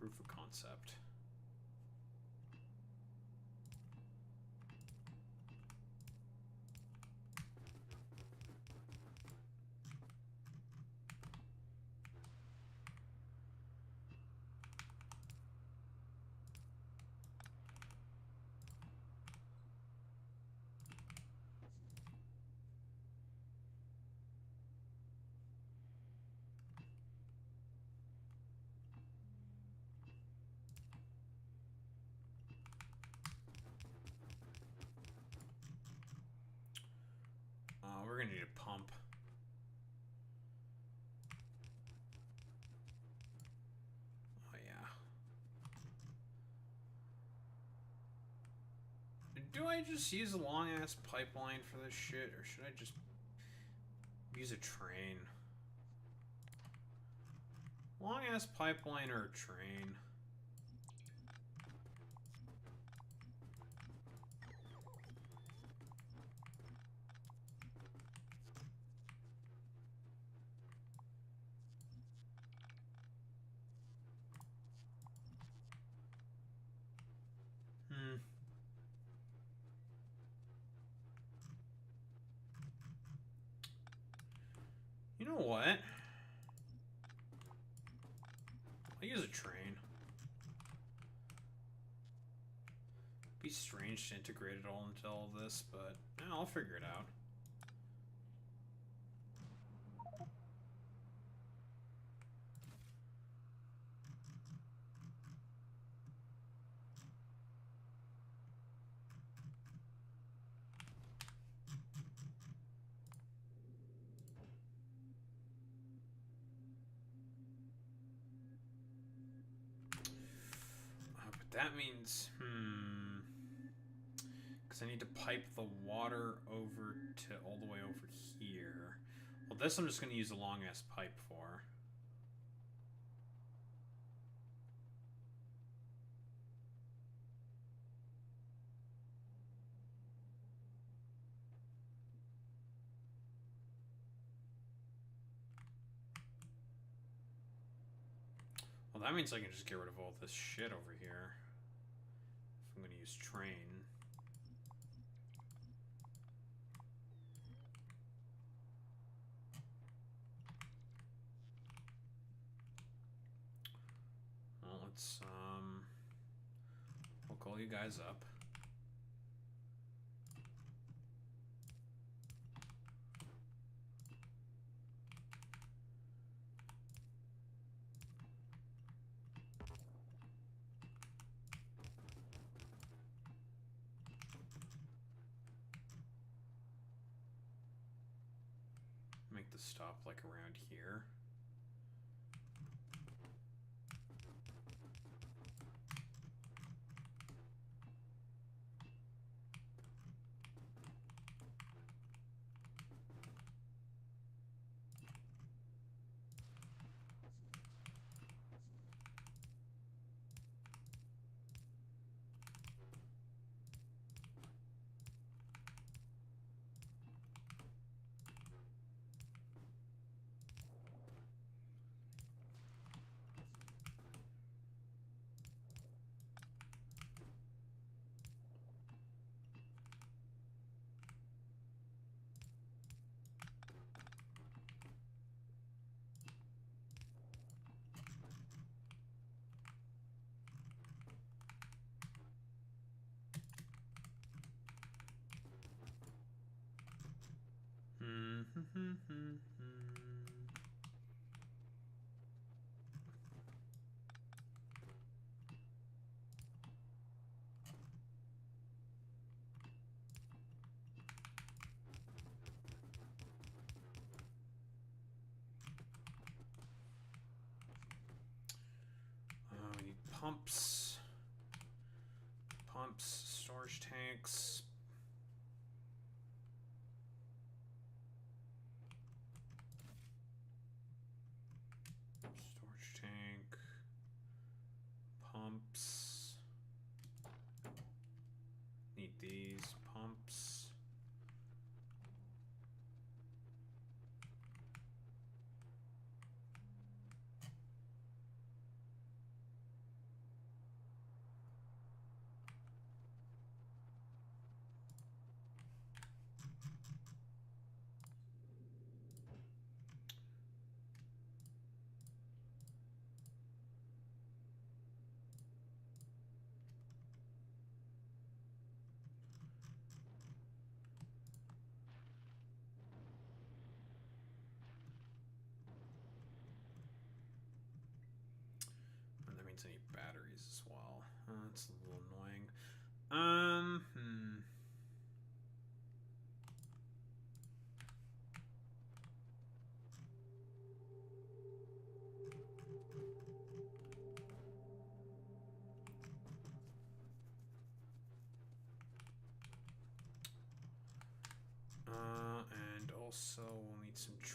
Speaker 1: Proof of concept. We're gonna need a pump. Oh yeah. Do I just use a long ass pipeline for this shit, or should I just use a train? Long ass pipeline or a train? You know what? I'll use a train. Be strange to integrate it all into all of this, but I'll figure it out. But that means, because I need to pipe the water over to all the way over here. Well, this I'm just going to use a long-ass pipe for. Well, that means I can just get rid of all this shit over here. If I'm going to use train. Well, let's, we'll call you guys up. Make the stop like around here. We need pumps, storage tanks. Storage tank, pumps.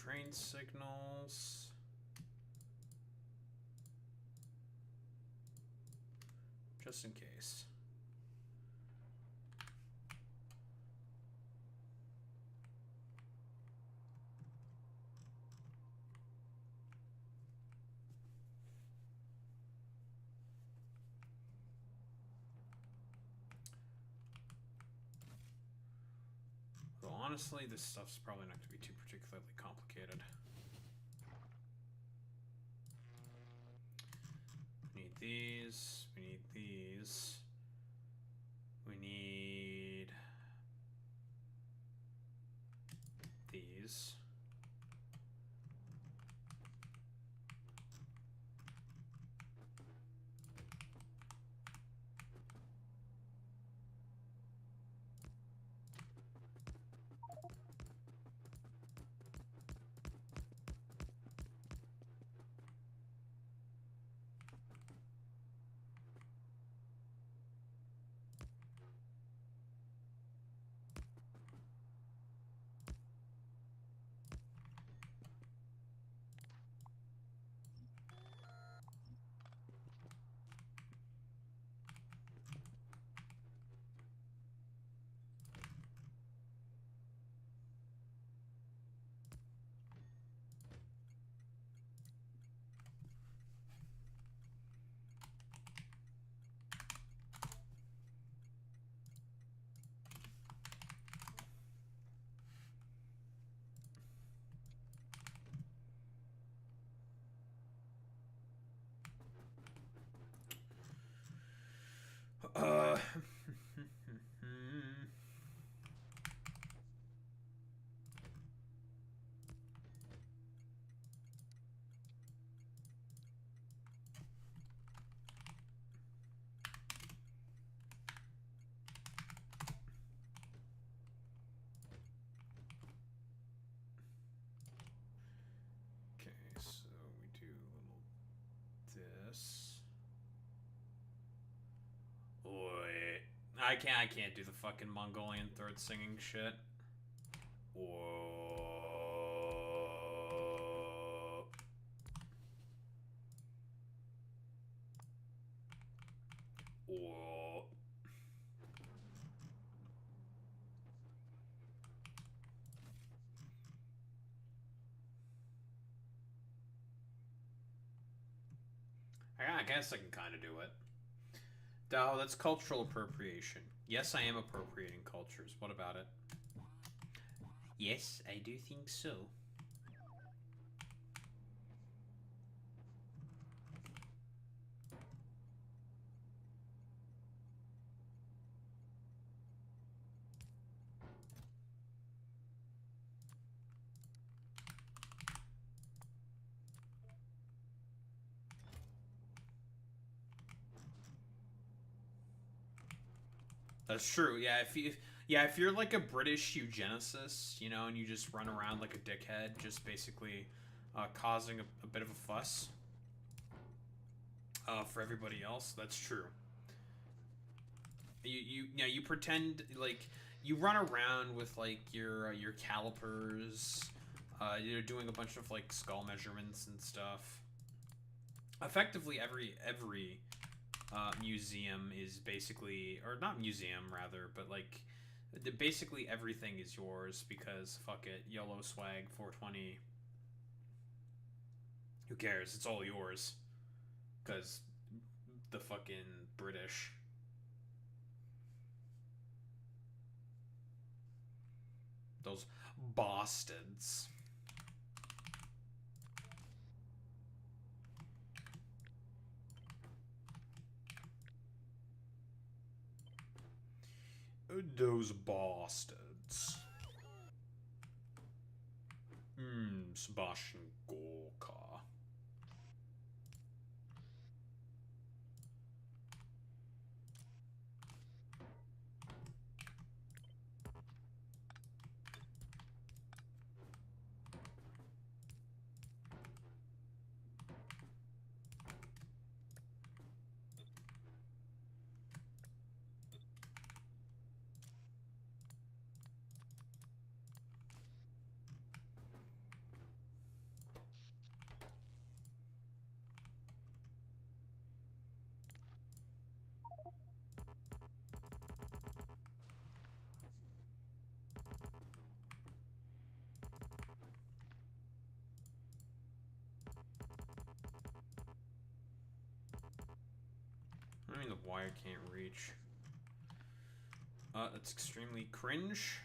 Speaker 1: train signals. Just in case. Well, honestly, this stuff's probably not going to be too particularly complicated. We need these. We need these. We need these. Okay, so we do a little this. Wait, I can't do the fucking Mongolian throat singing shit. Whoa. Whoa. I guess I can kind of do it. Dao, that's cultural appropriation. Yes, I am appropriating cultures. What about it? Yes, I do think so. That's true. Yeah, if you're like a British eugenicist, you know, and you just run around like a dickhead, just basically causing a bit of a fuss for everybody else. That's true. You pretend like you run around with like your calipers, you're doing a bunch of like skull measurements and stuff. Effectively, every museum is basically, or not museum rather, but like basically everything is yours because fuck it, YOLO swag 420. Who cares? It's all yours. Because the fucking British. Those bastards. Those bastards. Sebastian Gorka. me the why I can't reach. That's extremely cringe.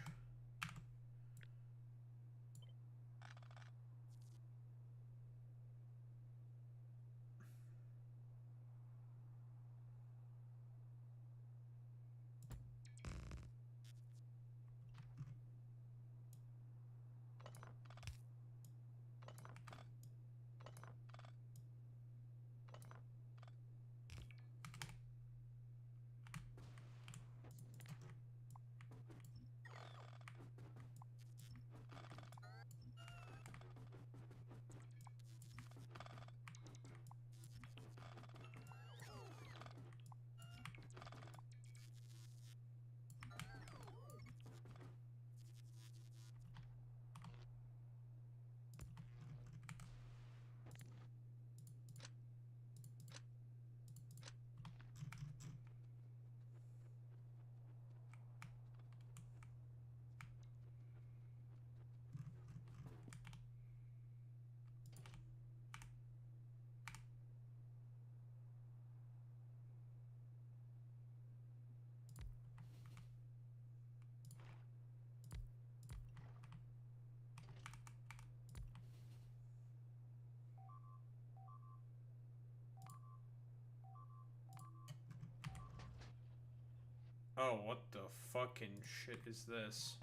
Speaker 1: Oh, what the fucking shit is this?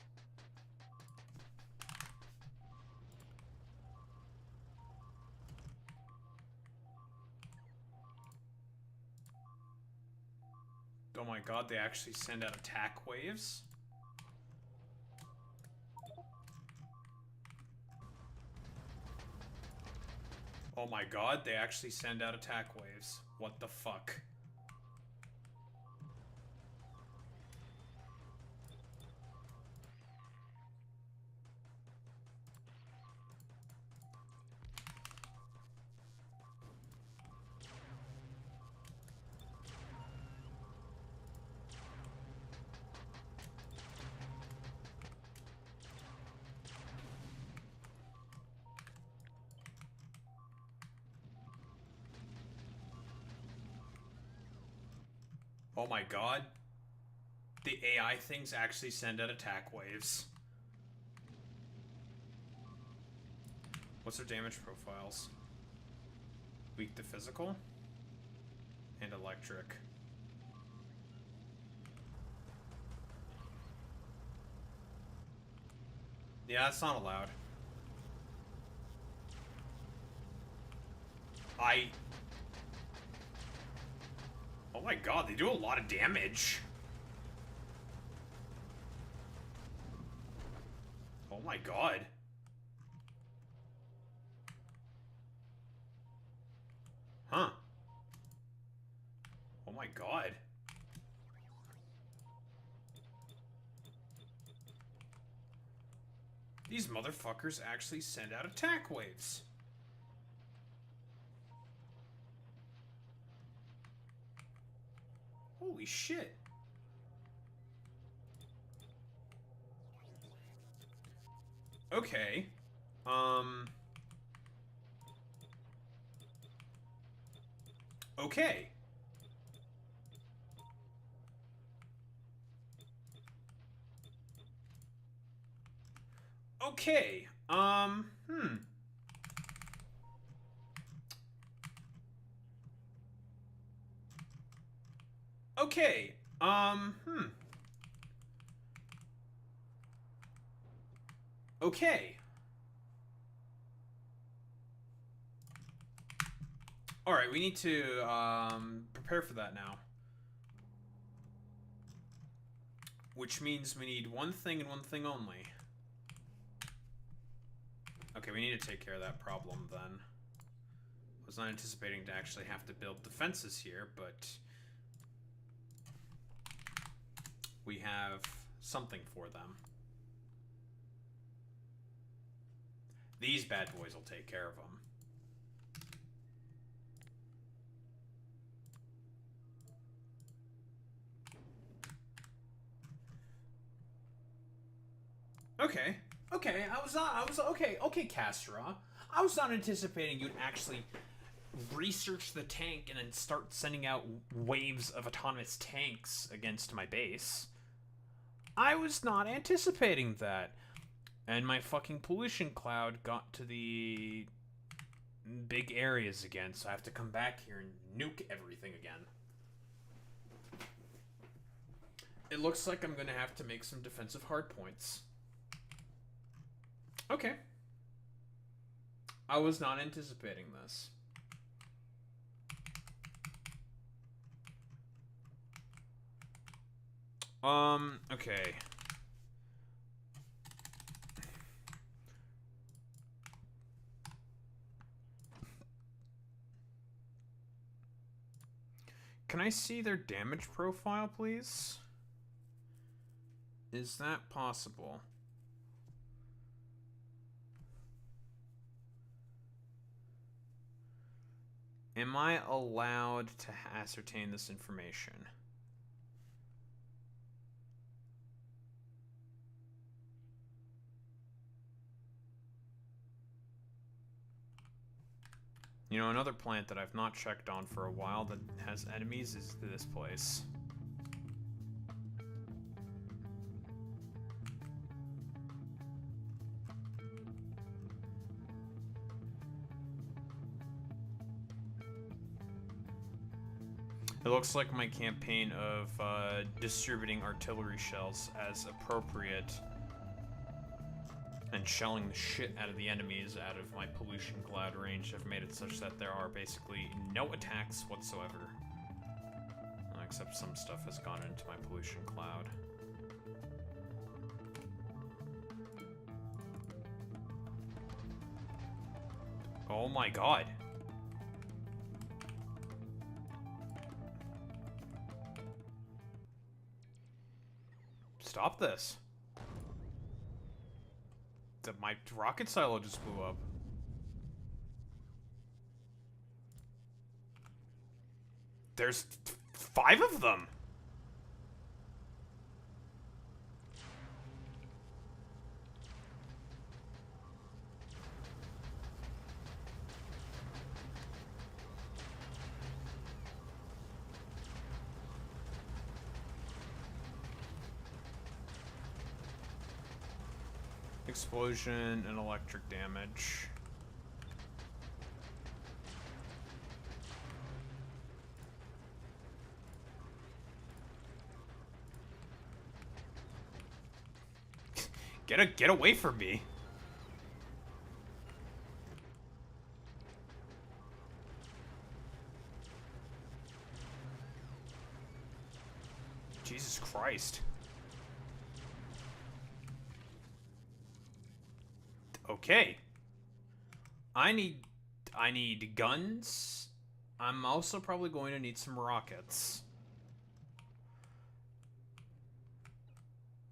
Speaker 1: Oh my god, they actually send out attack waves? Oh my god, they actually send out attack waves. What the fuck? Oh my god. The AI things actually send out attack waves. What's their damage profiles? Weak to physical and electric. Yeah, that's not allowed. Oh my god, they do a lot of damage. Oh my god. Huh. Oh my god. These motherfuckers actually send out attack waves. Holy shit. Okay. Okay. Okay. Okay. Okay. Alright, we need to, prepare for that now. Which means we need one thing and one thing only. Okay, we need to take care of that problem then. I was not anticipating to actually have to build defenses here, but we have something for them. These bad boys will take care of them. Okay. Okay, okay, Castra. I was not anticipating you'd actually research the tank and then start sending out waves of autonomous tanks against my base. I was not anticipating that. And my fucking pollution cloud got to the big areas again, so I have to come back here and nuke everything again. It looks like I'm gonna have to make some defensive hardpoints. Okay. I was not anticipating this. Okay. Can I see their damage profile, please? Is that possible? Am I allowed to ascertain this information? You know, another plant that I've not checked on for a while that has enemies is this place. It looks like my campaign of distributing artillery shells as appropriate and shelling the shit out of the enemies out of my pollution cloud range have made it such that there are basically no attacks whatsoever. Except some stuff has gone into my pollution cloud. Oh my god. Stop this. My rocket silo just blew up. There's 5 of them. Explosion and electric damage. Get away from me. Jesus Christ. Okay. I need guns. I'm also probably going to need some rockets.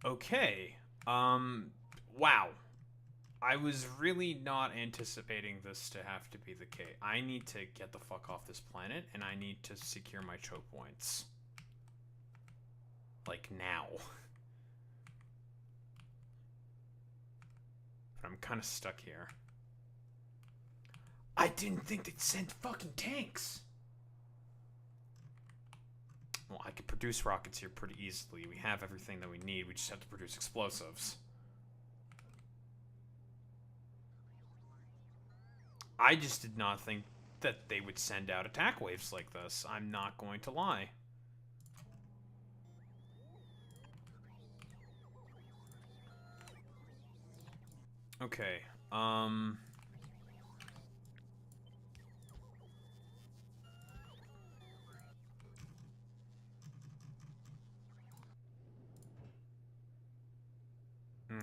Speaker 1: Okay. Wow. I was really not anticipating this to have to be the case. I need to get the fuck off this planet, and I need to secure my choke points. Like, now. But I'm kind of stuck here. I didn't think they'd send fucking tanks! Well, I could produce rockets here pretty easily. We have everything that we need. We just have to produce explosives. I just did not think that they would send out attack waves like this. I'm not going to lie. Okay,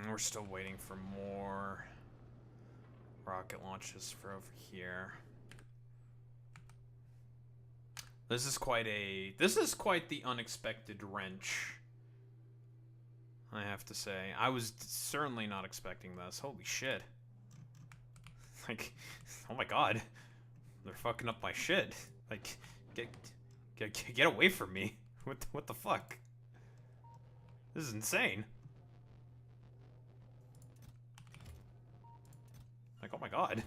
Speaker 1: we're still waiting for more rocket launches for over here. This is quite the unexpected wrench, I have to say. I was certainly not expecting this. Holy shit. Like, oh my god. They're fucking up my shit. Like, get away from me. What the fuck? This is insane. Like, oh my god.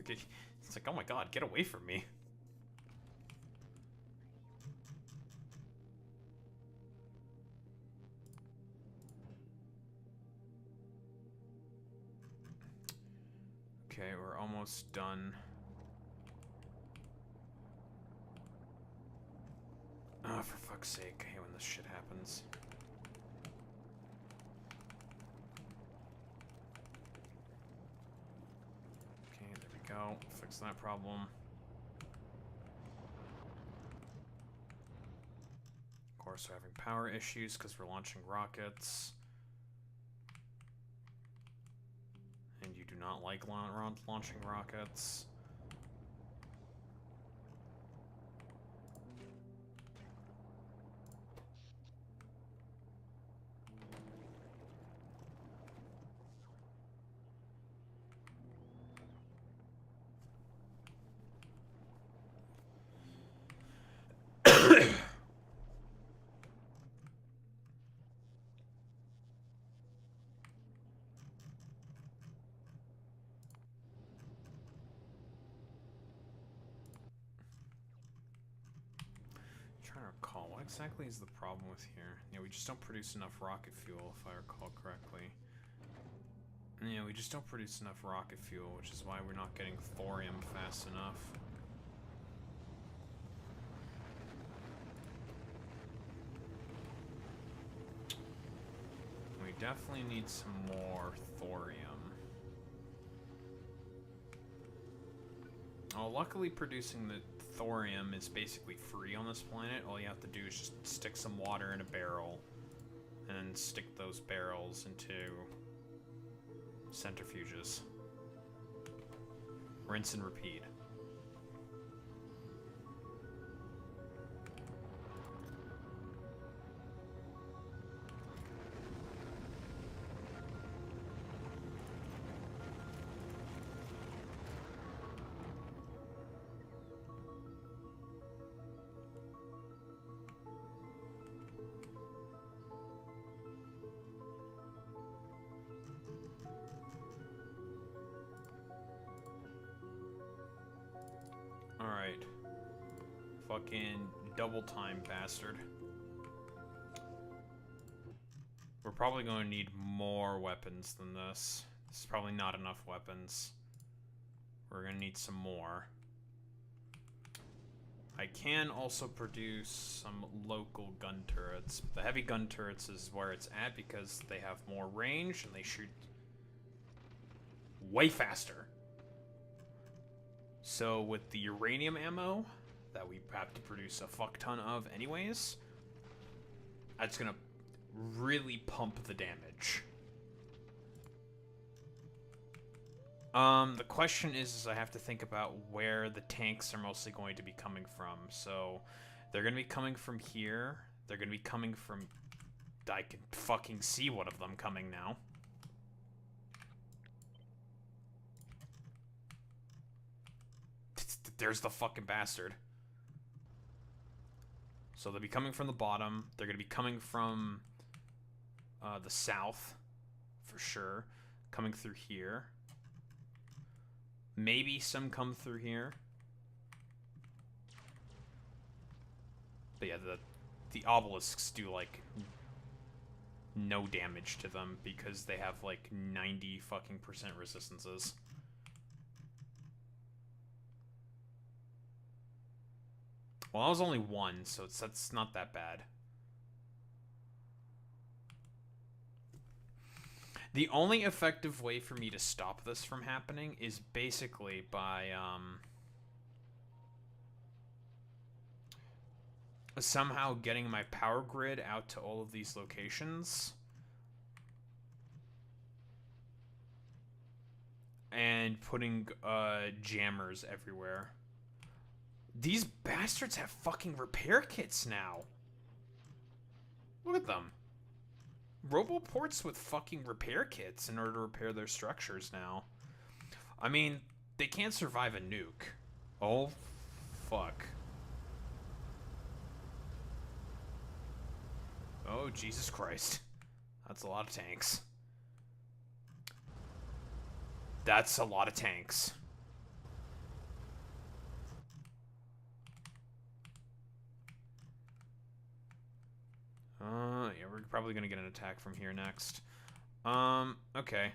Speaker 1: It's like, oh my god, get away from me. Okay, we're almost done. Oh, for fuck's sake, I hate when this shit happens. Okay, there we go. Fix that problem. Of course, we're having power issues because we're launching rockets. And you do not like launching rockets. Trying to recall, what exactly is the problem with here? Yeah, we just don't produce enough rocket fuel, if I recall correctly. Yeah, we just don't produce enough rocket fuel, which is why we're not getting thorium fast enough. We definitely need some more thorium. Oh, luckily producing the thorium is basically free on this planet. All you have to do is just stick some water in a barrel and then stick those barrels into centrifuges. Rinse and repeat. Alright. Fucking double time, bastard. We're probably going to need more weapons than this. This is probably not enough weapons. We're going to need some more. I can also produce some local gun turrets. The heavy gun turrets is where it's at because they have more range and they shoot way faster. So with the uranium ammo that we have to produce a fuck ton of anyways, that's gonna really pump the damage. The question is I have to think about where the tanks are mostly going to be coming from. So they're gonna be coming from here. They're gonna be coming from... I can fucking see one of them coming now. There's the fucking bastard. So they'll be coming from the bottom. They're going to be coming from the south, for sure. Coming through here. Maybe some come through here. But yeah, the obelisks do, like, no damage to them because they have, like, 90 fucking percent resistances. Well, that was only one, so that's not that bad. The only effective way for me to stop this from happening is basically by, somehow getting my power grid out to all of these locations. And putting, jammers everywhere. These bastards have fucking repair kits now. Look at them. Roboports with fucking repair kits in order to repair their structures now. I mean, they can't survive a nuke. Oh, fuck. Oh, Jesus Christ. That's a lot of tanks. That's a lot of tanks. Yeah, we're probably gonna get an attack from here next. Okay.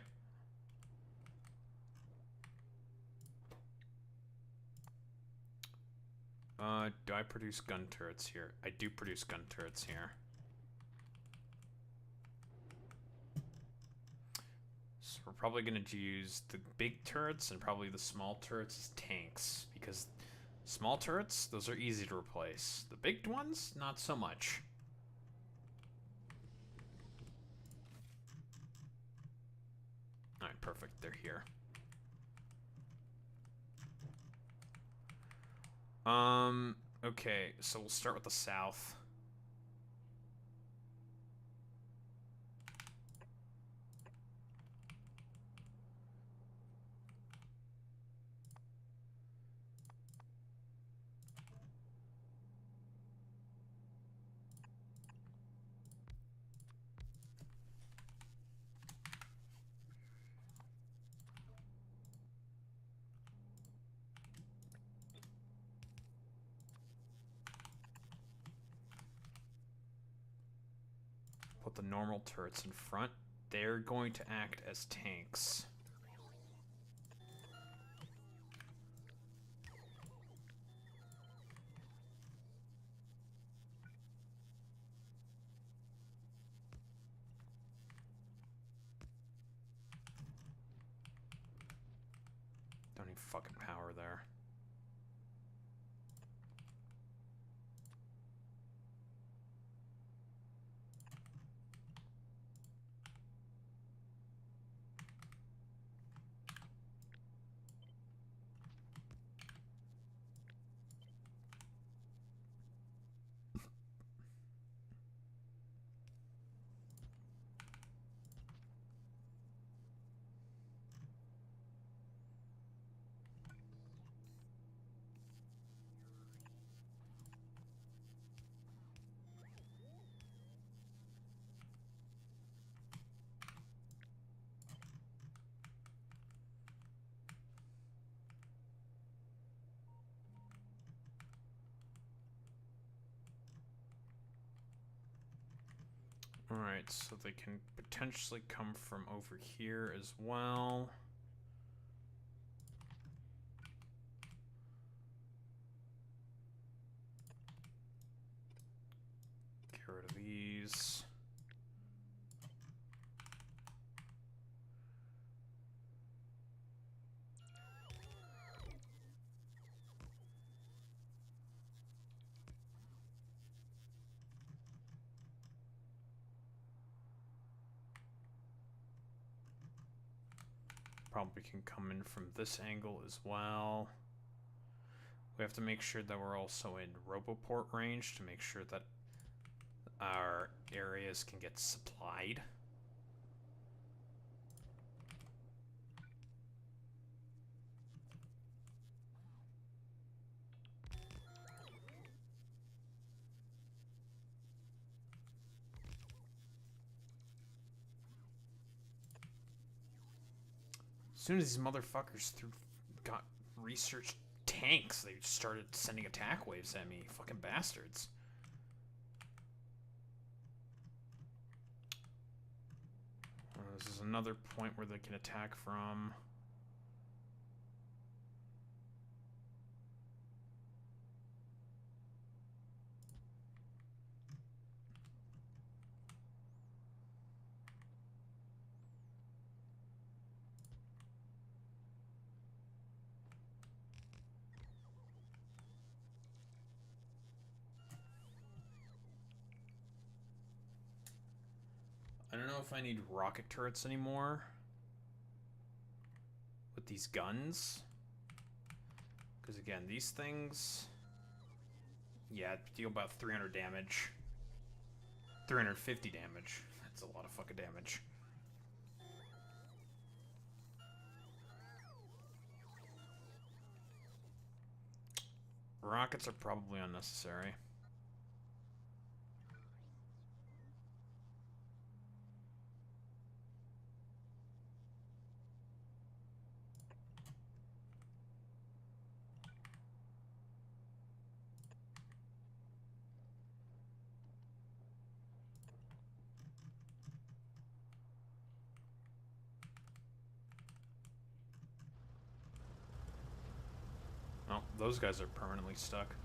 Speaker 1: Do I produce gun turrets here? I do produce gun turrets here. So we're probably going to use the big turrets and probably the small turrets as tanks. Because small turrets, those are easy to replace. The big ones, not so much. Alright, perfect. They're here. Okay, so we'll start with the south. Put the normal turrets in front. They're going to act as tanks. Don't need fucking power there. Alright, so they can potentially come from over here as well. Get rid of these. Probably can come in from this angle as well. We have to make sure that we're also in Roboport range to make sure that our areas can get supplied. As soon as these motherfuckers got researched tanks, they started sending attack waves at me. Fucking bastards. This is another point where they can attack from. I don't know if I need rocket turrets anymore with these guns. Because again, these things, yeah, deal about 300 damage. 350 damage. That's a lot of fucking damage. Rockets are probably unnecessary. those guys are permanently stuck.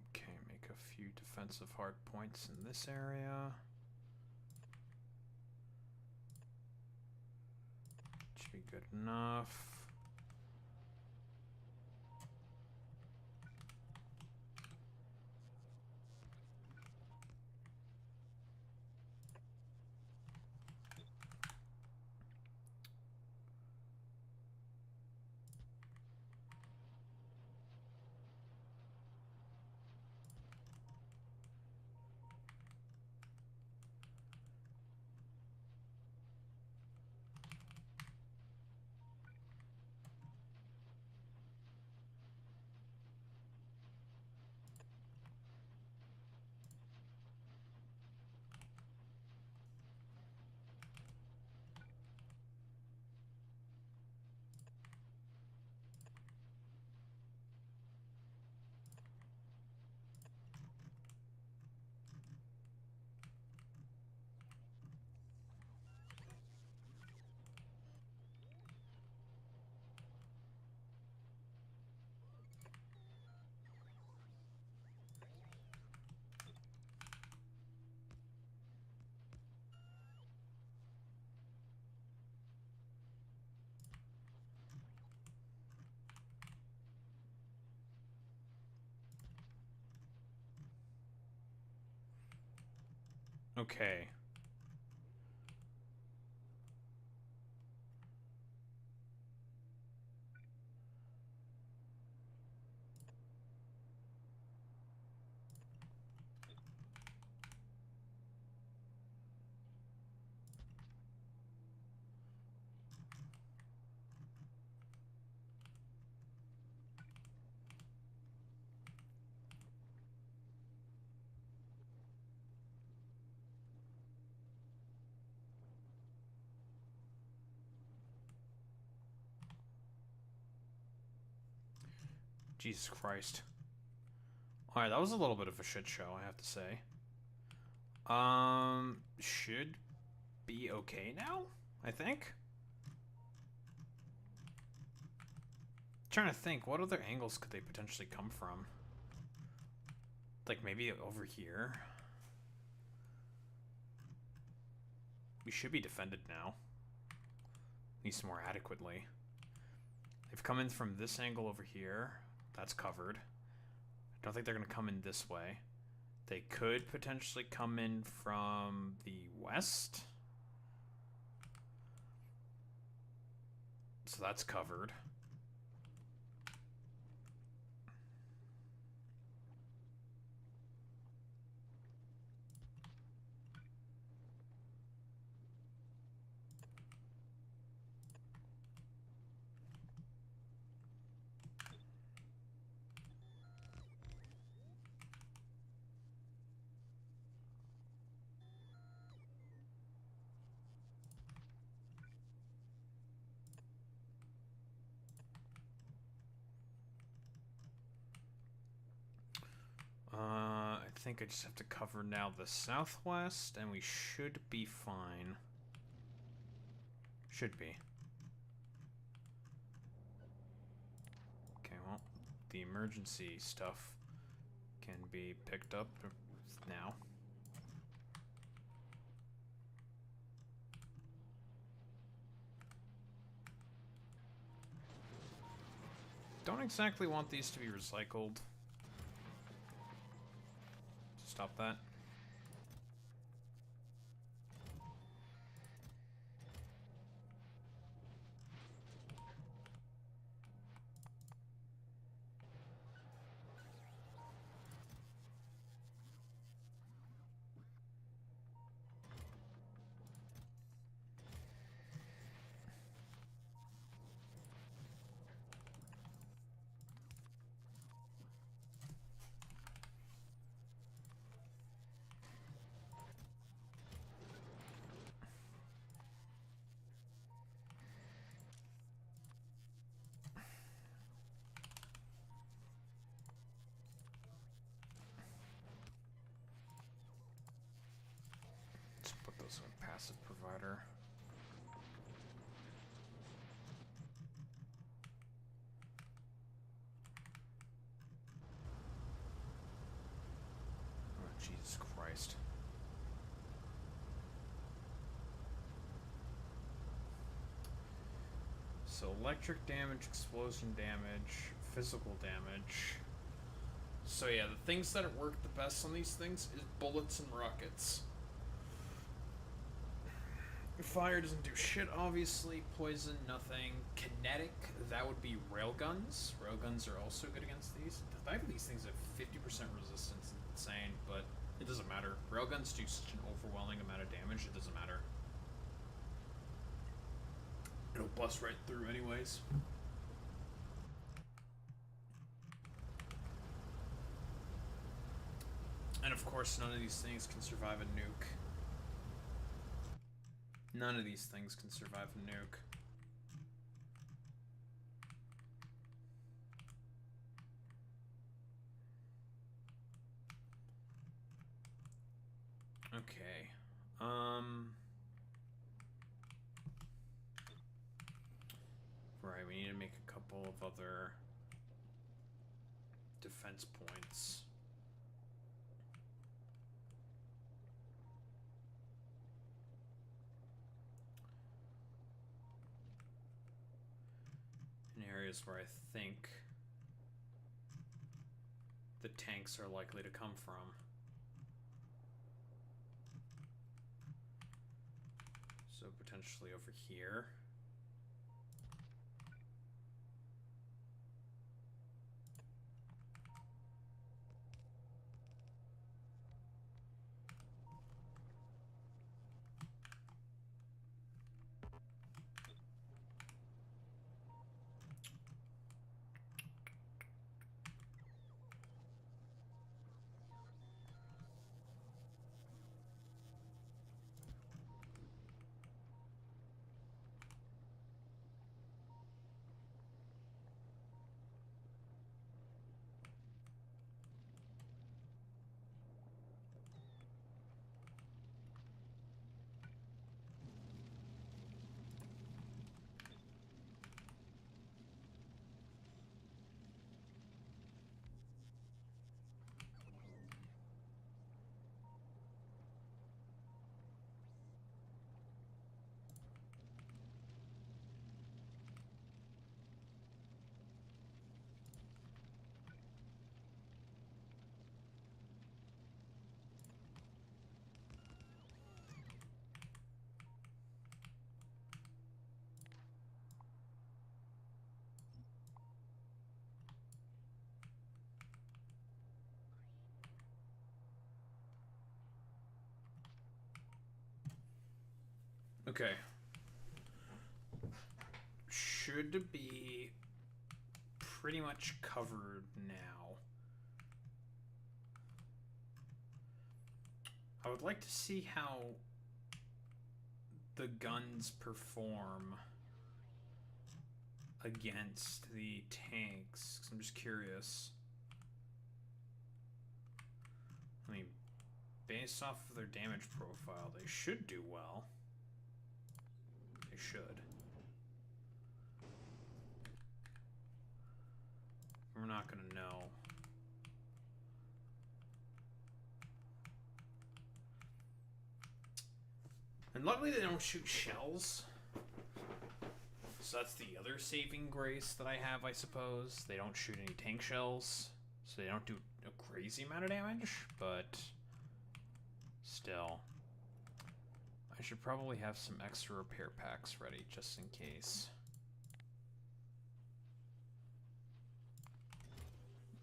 Speaker 1: Okay, make a few defensive hard points in this area. Should be good enough. Okay. Jesus Christ. Alright, that was a little bit of a shit show, I have to say. Should be okay now, I think. Trying to think, what other angles could they potentially come from? Like maybe over here. We should be defended now. At least more adequately. They've come in from this angle over here. That's covered. I don't think they're going to come in this way. They could potentially come in from the west. So that's covered. I think I just have to cover now the southwest, and we should be fine. Should be. Okay, well, the emergency stuff can be picked up now. Don't exactly want these to be recycled. Stop that. So passive provider. Oh, Jesus Christ. So electric damage, explosion damage, physical damage. So yeah, the things that work the best on these things is bullets and rockets. Fire doesn't do shit, obviously. Poison, nothing. Kinetic, that would be railguns. Railguns are also good against these. The fact that these things have 50% resistance is insane, but it doesn't matter. Railguns do such an overwhelming amount of damage, it doesn't matter. It'll bust right through anyways. And of course, none of these things can survive a nuke. None of these things can survive a nuke. Okay. Right, we need to make a couple of other defense points. In areas where I think the tanks are likely to come from. So potentially over here. Okay. Should be pretty much covered now. I would like to see how the guns perform against the tanks, 'cause I'm just curious. I mean, based off of their damage profile, they should do well. They should. We're not gonna know. And luckily they don't shoot shells. So that's the other saving grace that I have, I suppose. They don't shoot any tank shells, so they don't do a crazy amount of damage, but still. I should probably have some extra repair packs ready just in case.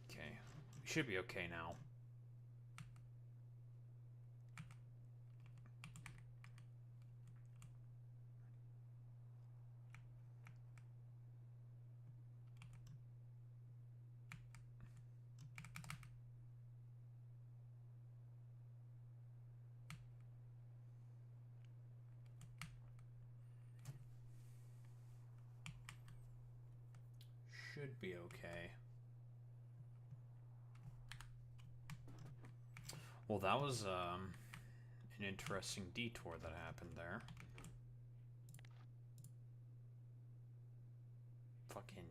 Speaker 1: Okay, we should be okay now. Should be okay. Well, that was An interesting detour that happened there. Fucking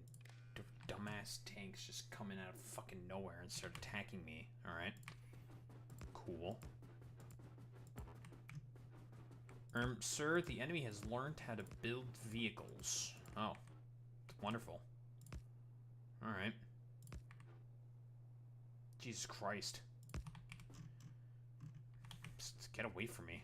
Speaker 1: dumbass tanks just coming out of fucking nowhere and start attacking me. Alright. Cool. Sir, the enemy has learned how to build vehicles. Oh. Wonderful. Alright. Jesus Christ. Just get away from me.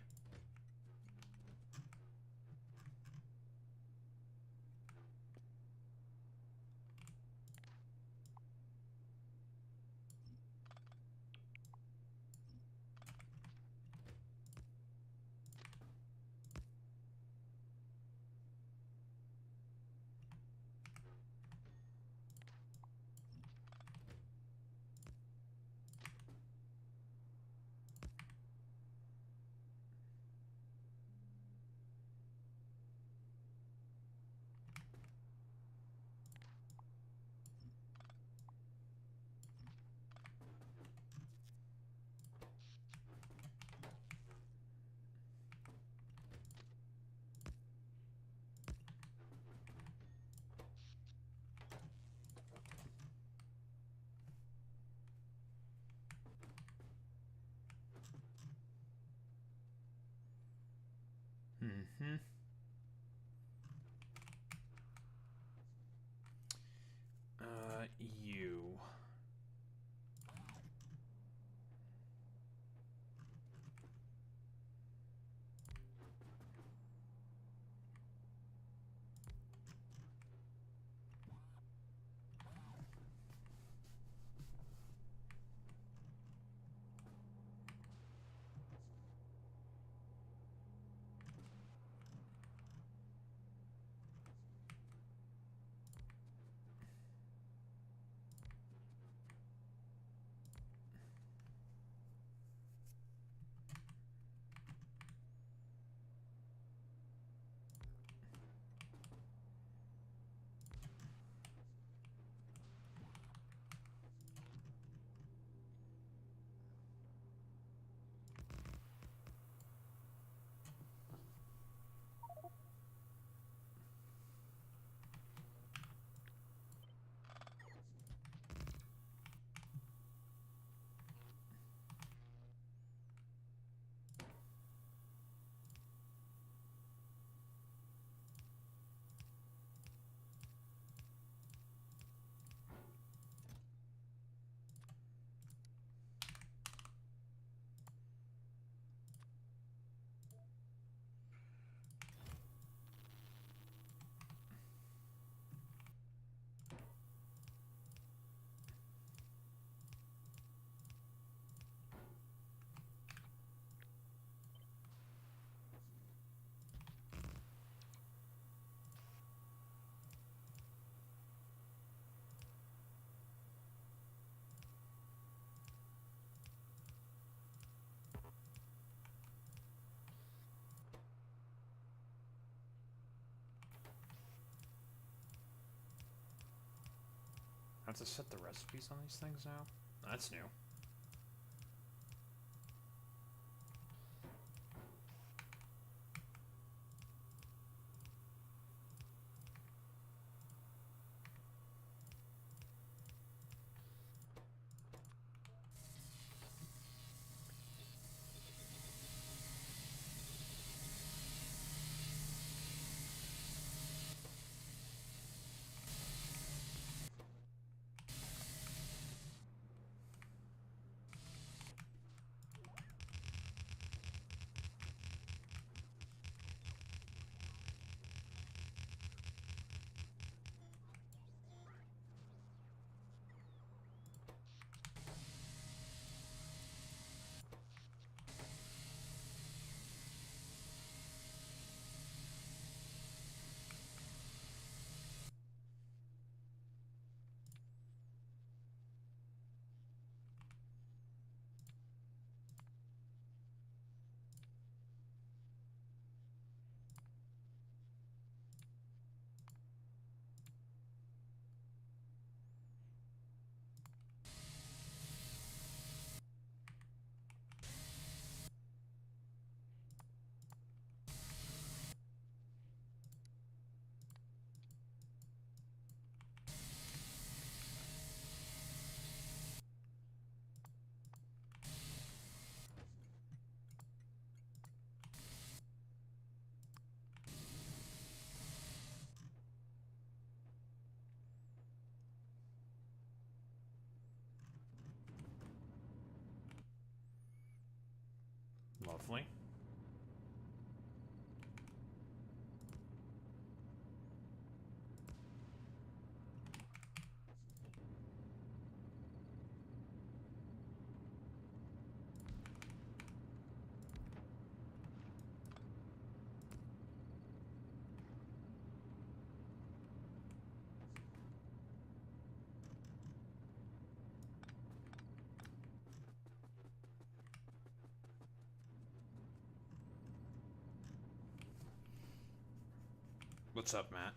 Speaker 1: Mm-hmm. You. I have to set the recipes on these things now? That's new. lovely. What's up, Matt?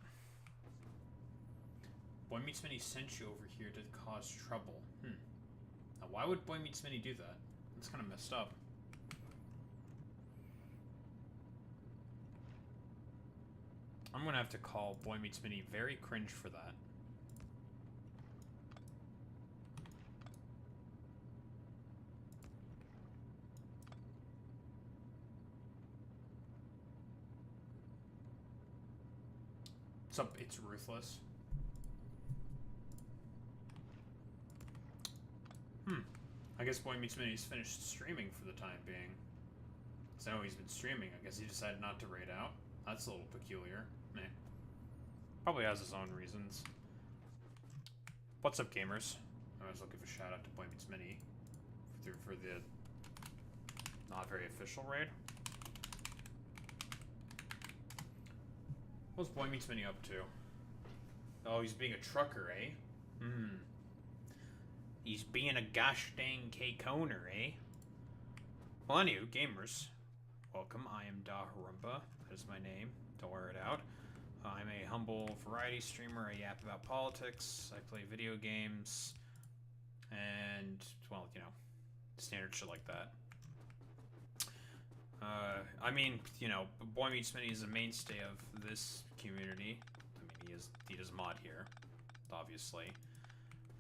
Speaker 1: Boy Meets Mini sent you over here to cause trouble. Now, why would Boy Meets Mini do that? That's kind of messed up. I'm gonna have to call Boy Meets Mini very cringe for that. What's up? It's Ruthless. I guess Boy Meets Mini's finished streaming for the time being. So I know he's been streaming. I guess he decided not to raid out. That's a little peculiar. Meh. Probably has his own reasons. What's up, gamers? I might as well give a shout out to Boy Meets Mini for the not very official raid. What's Boy Meets Mini up to? Oh, he's being a trucker, eh? He's being a gosh dang K-coner, eh? Well, anywho, gamers, welcome. I am Da Harumba. That is my name. Don't wear it out. I'm a humble variety streamer. I yap about politics. I play video games. And, well, you know, standard shit like that. I mean, you know, Boy Meets Mini is a mainstay of this community. I mean, he does mod here, obviously.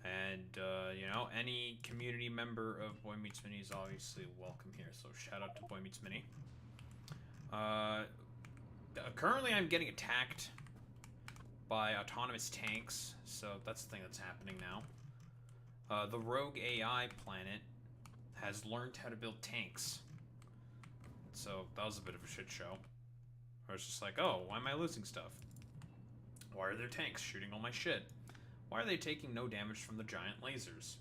Speaker 1: And, you know, any community member of Boy Meets Mini is obviously welcome here, so shout out to Boy Meets Mini. Currently I'm getting attacked by autonomous tanks, so that's the thing that's happening now. The Rogue AI planet has learned how to build tanks. So that was a bit of a shit show. I was just like, oh, why am I losing stuff? Why are there tanks shooting all my shit? Why are they taking no damage from the giant lasers?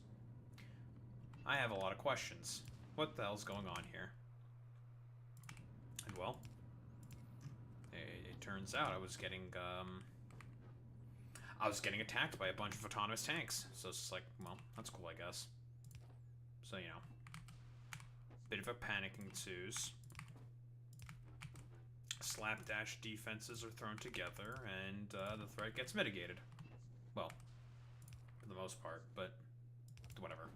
Speaker 1: I have a lot of questions. What the hell's going on here? And well, it turns out I was getting attacked by a bunch of autonomous tanks. So it's just like, well, that's cool, I guess. So, you know, bit of a panic ensues. Slapdash defenses are thrown together, and the threat gets mitigated. Well, for the most part, but whatever.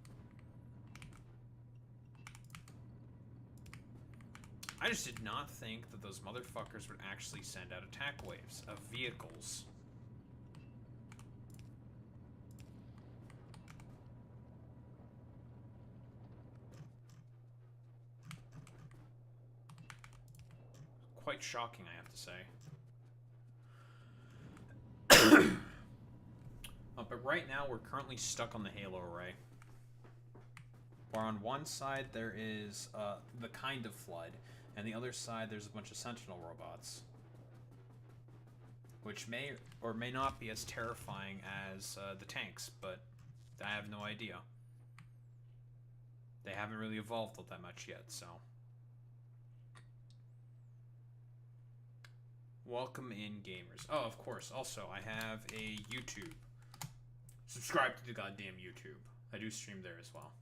Speaker 1: I just did not think that those motherfuckers would actually send out attack waves of vehicles. Quite shocking, I have to say. But right now, we're currently stuck on the Halo array. Where on one side there is the kind of flood, and the other side there's a bunch of Sentinel robots. Which may or may not be as terrifying as the tanks, but I have no idea. They haven't really evolved all that much yet, so... Welcome in, gamers. Oh, of course. Also, I have a YouTube. Subscribe to the goddamn YouTube. I do stream there as well.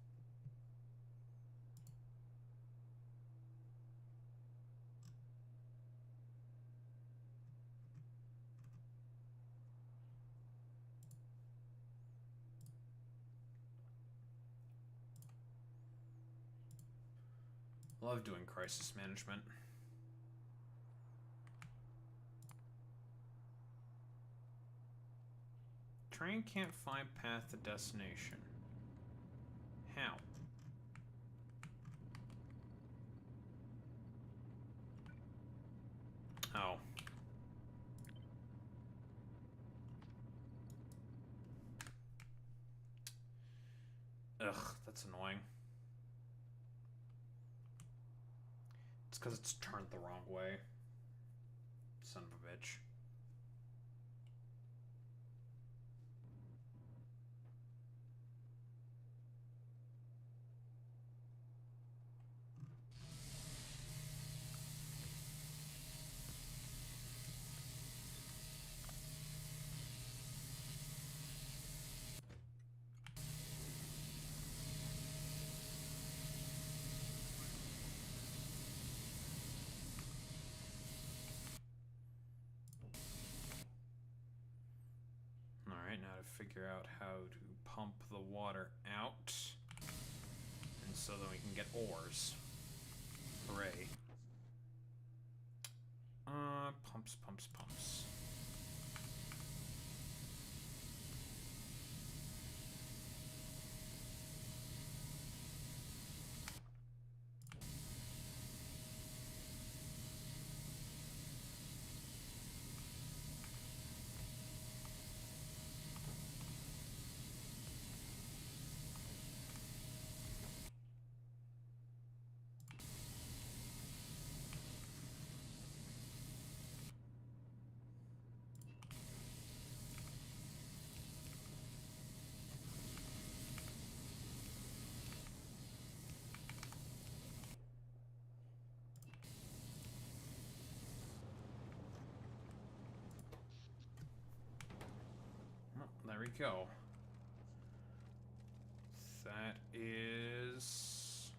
Speaker 1: Love doing crisis management. Train can't find path to destination. How? Oh. Ugh, that's annoying. It's because it's turned the wrong way. Son of a bitch. Alright, now to figure out how to pump the water out. And so that we can get ores. Hooray. Pumps, pumps, pumps. There we go. That is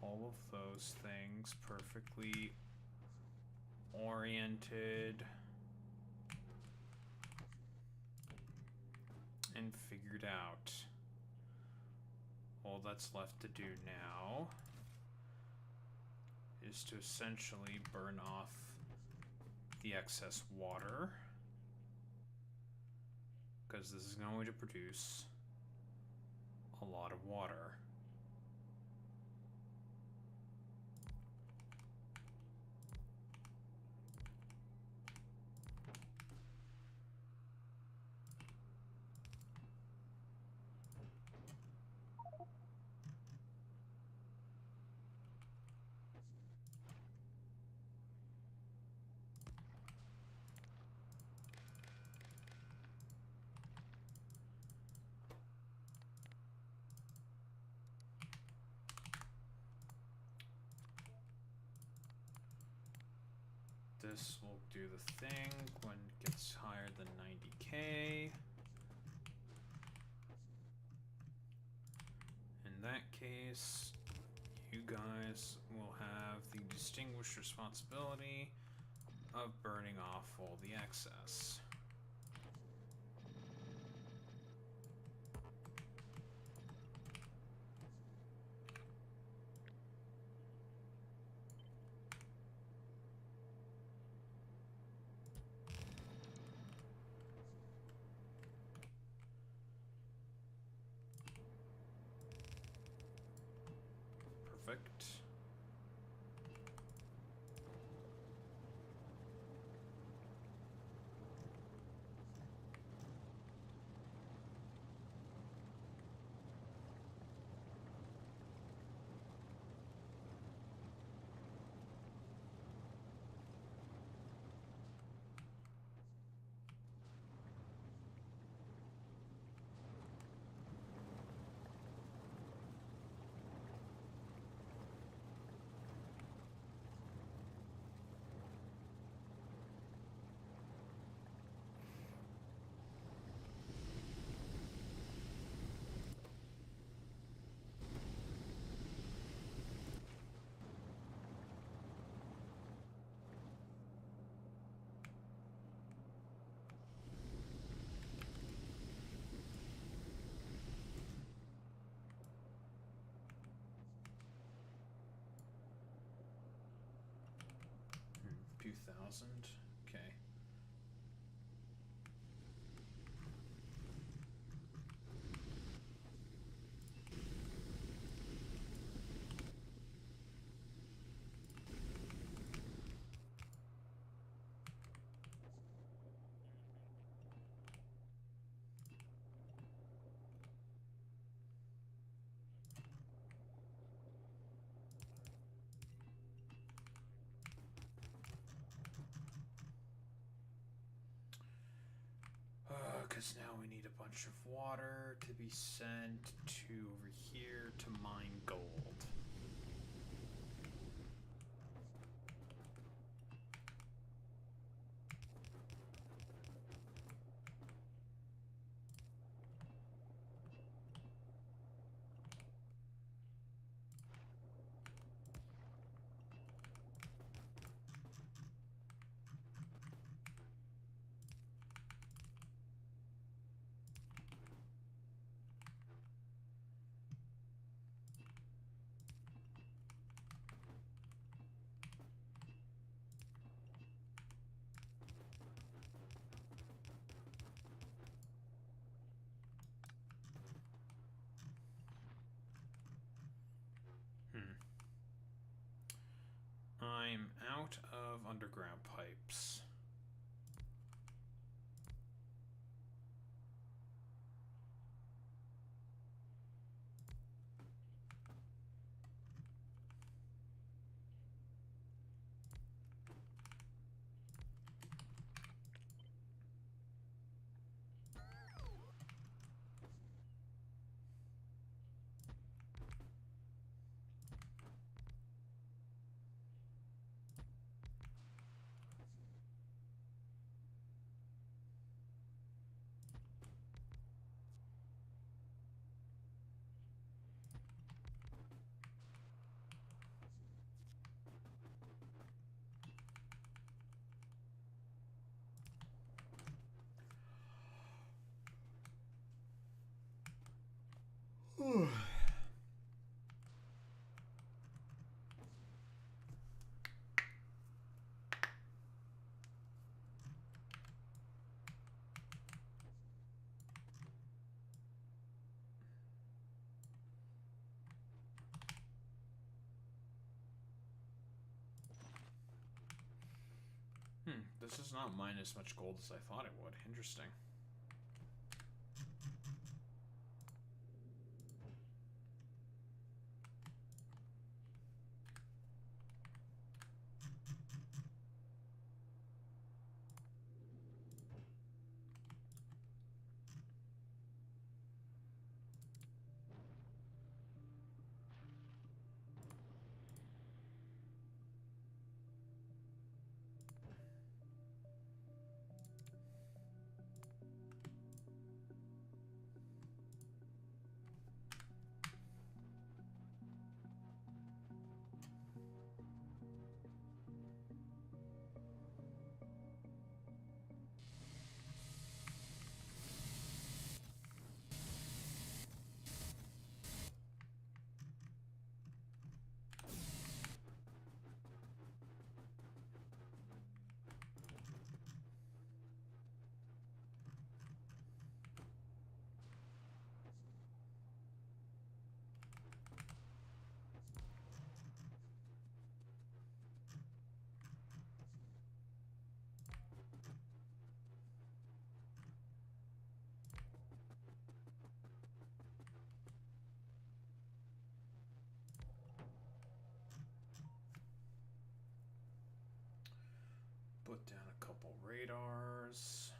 Speaker 1: all of those things perfectly oriented and figured out. All that's left to do now is to essentially burn off the excess water, because this is going to produce a lot of water. This will do the thing when it gets higher than 90k. In that case, you guys will have the distinguished responsibility of burning off all the excess. Perfect. Few thousand. Okay. bunch of water to be sent to over here to mine gold. I'm out of underground pipes. This does not mine as much gold as I thought it would. Interesting. Put down a couple radars.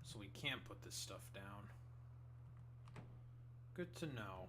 Speaker 1: So we can't put this stuff down. Good to know.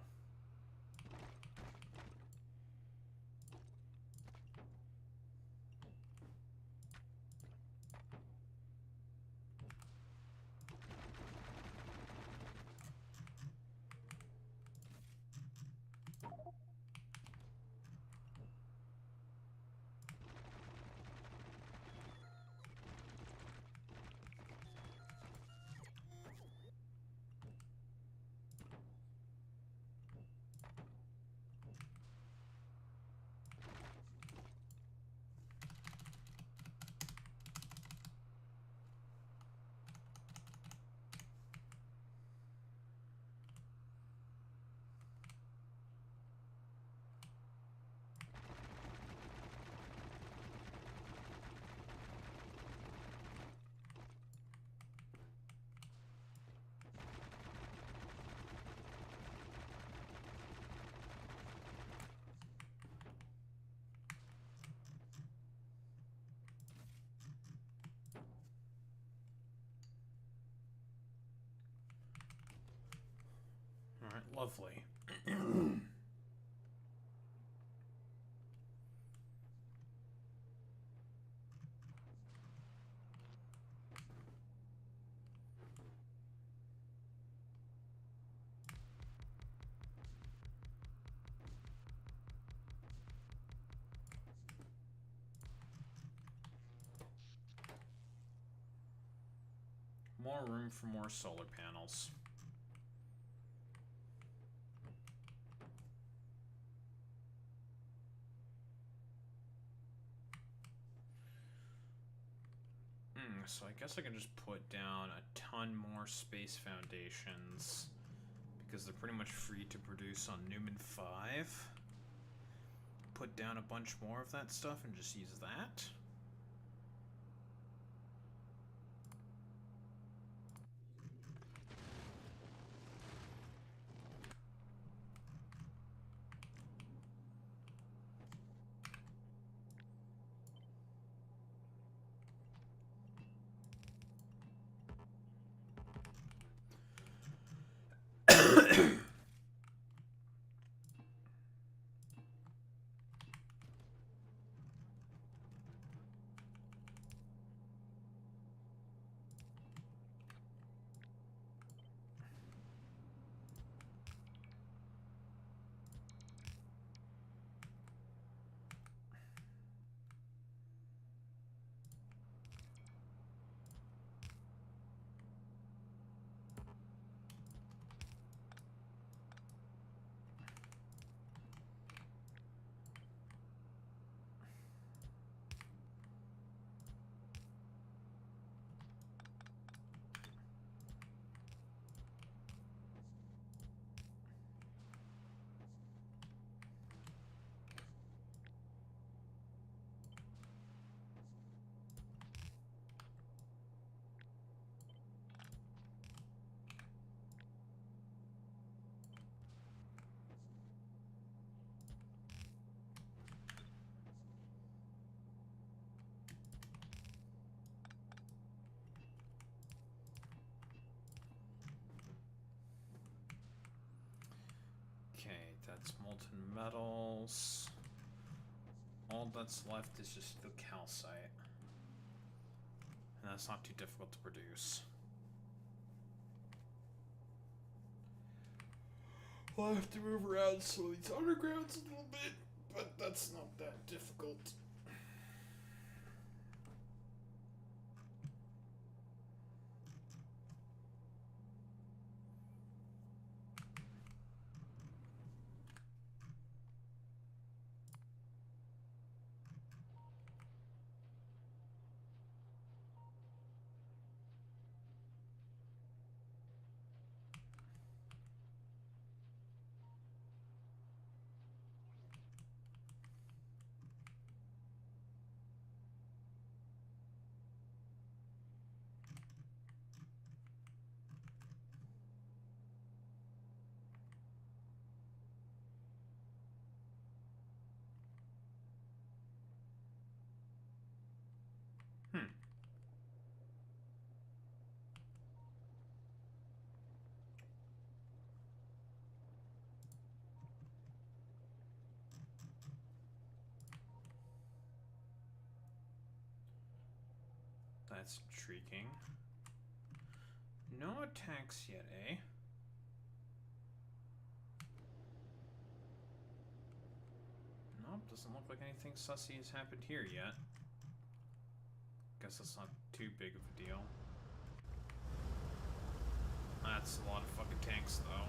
Speaker 1: Lovely. More room for more solar panels. So I guess I can just put down a ton more space foundations because they're pretty much free to produce on Newman 5. Put down a bunch more of that stuff and just use that. Okay, that's molten metals. All that's left is just the calcite. And that's not too difficult to produce. I'll have to move around some of these undergrounds a little bit, but that's not that difficult. That's intriguing. No attacks yet, eh? Nope, doesn't look like anything sussy has happened here yet. Guess that's not too big of a deal. That's a lot of fucking tanks, though.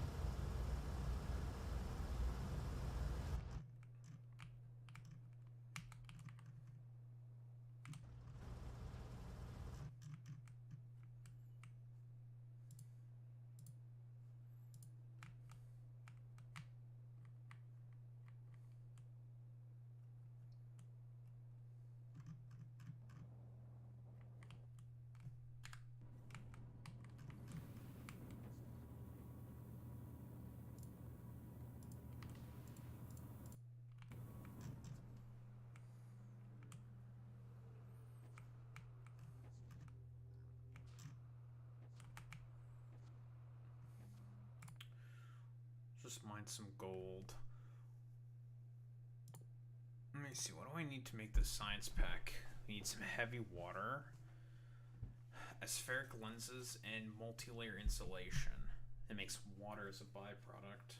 Speaker 1: just mine some gold. Let me see, what do I need to make this science pack? We need some heavy water, aspheric lenses, and multi-layer insulation. It makes water as a byproduct.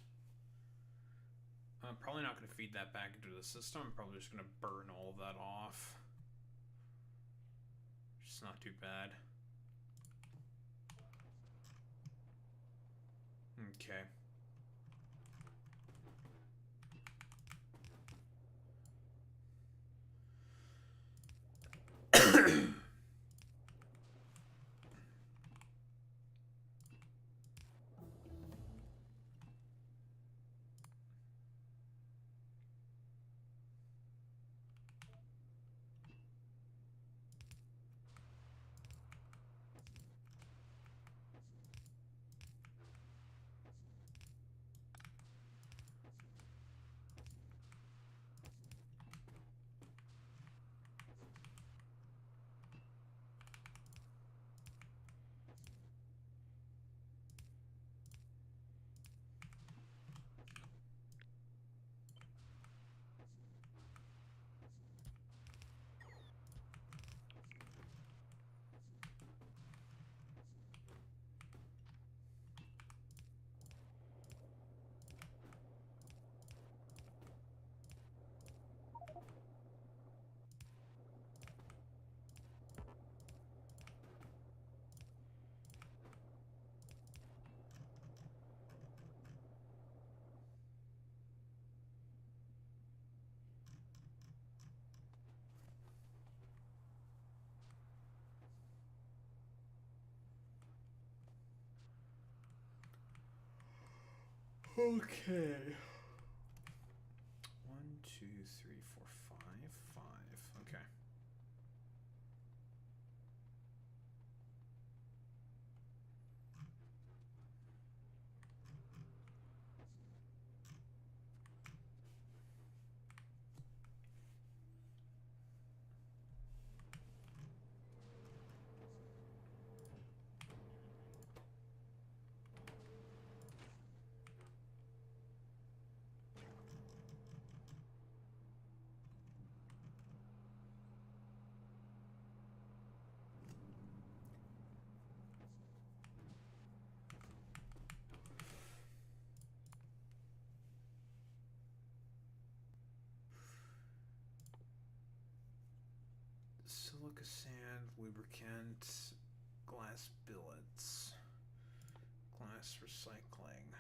Speaker 1: I'm probably not going to feed that back into the system. I'm probably just going to burn all of that off. It's not too bad. Okay. Okay. 1, 2, 3, 4, 5. Okay. Silica sand, lubricant, glass billets, glass recycling.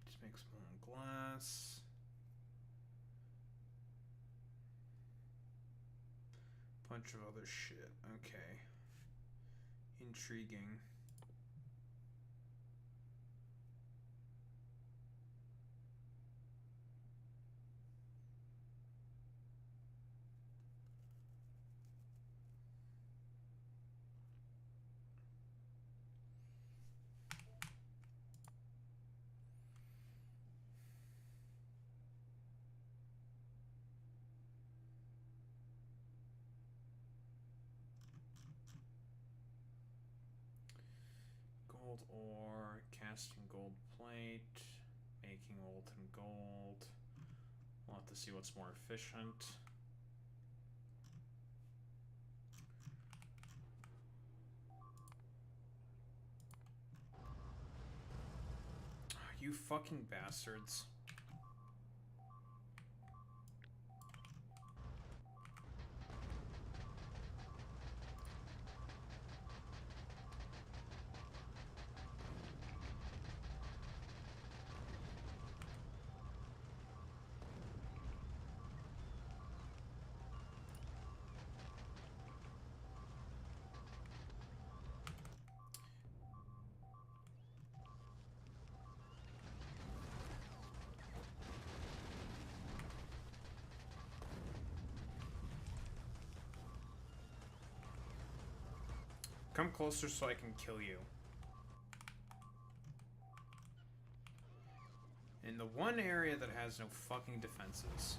Speaker 1: Just make some own glass. Bunch of other shit. Okay. Intriguing. Gold ore, casting gold plate, making molten gold. We'll have to see what's more efficient. You fucking bastards. Come closer so I can kill you. In the one area that has no fucking defenses.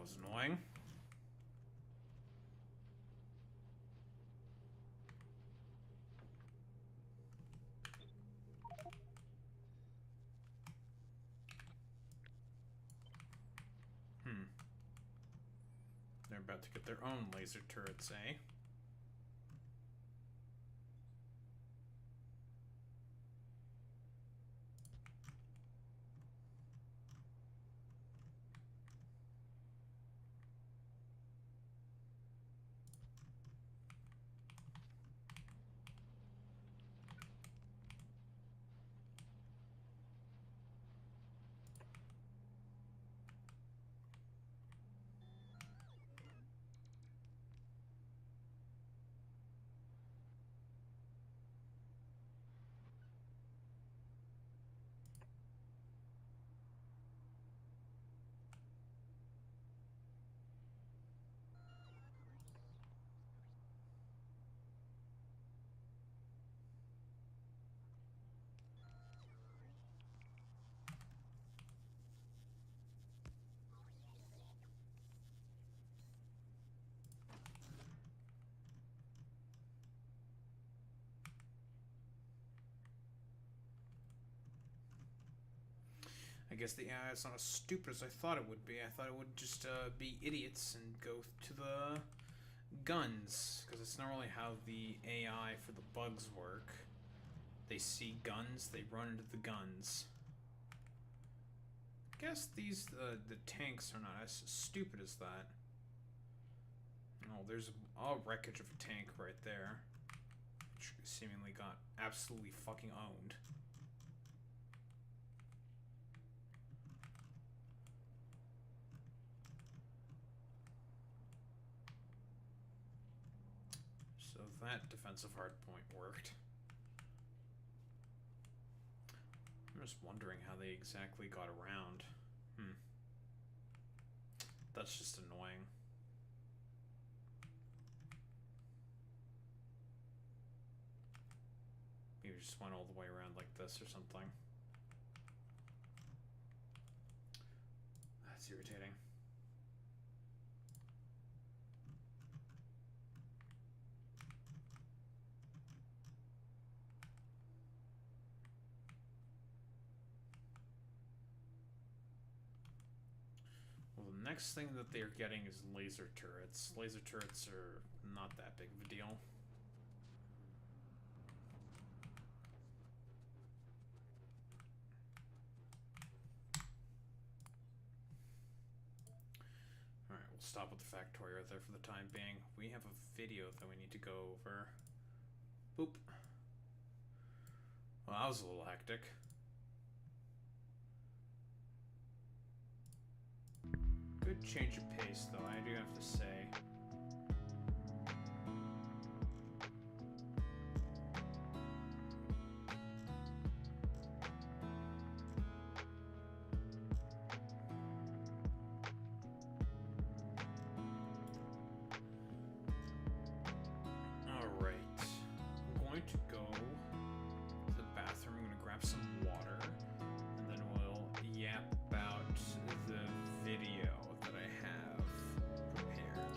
Speaker 1: was annoying. They're about to get their own laser turrets, eh? I guess the AI is not as stupid as I thought it would be. I thought it would just be idiots and go to the guns, because it's normally how the AI for the bugs work. They see guns, they run into the guns. I guess these the tanks are not as stupid as that. Oh, there's a wreckage of a tank right there, which seemingly got absolutely fucking owned. So that defensive hardpoint worked. I'm just wondering how they exactly got around. That's just annoying. Maybe just went all the way around like this or something. That's irritating. Well, the next thing that they're getting is laser turrets. Laser turrets are not that big of a deal. Alright, we'll stop with the Factorio there for the time being. We have a video that we need to go over. Boop. Well, that was a little hectic. Good change of pace, though, I do have to say. Alright. I'm going to go to the bathroom. I'm going to grab some water, and then we'll yap about the video that I have prepared.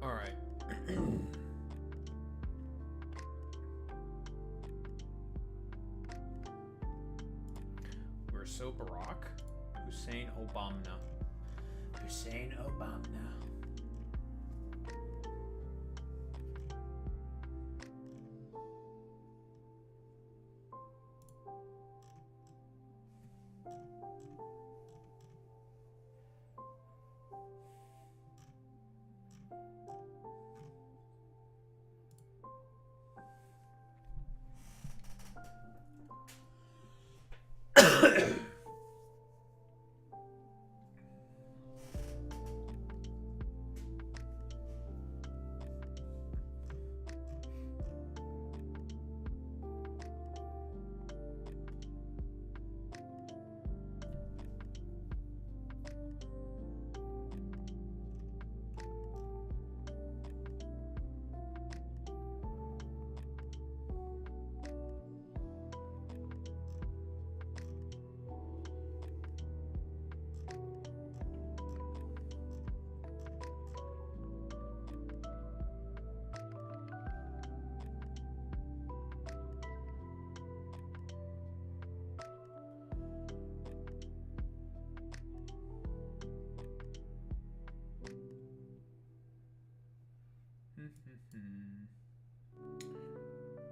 Speaker 1: All right. We're so Barack Hussein Obama. Hussein Obama.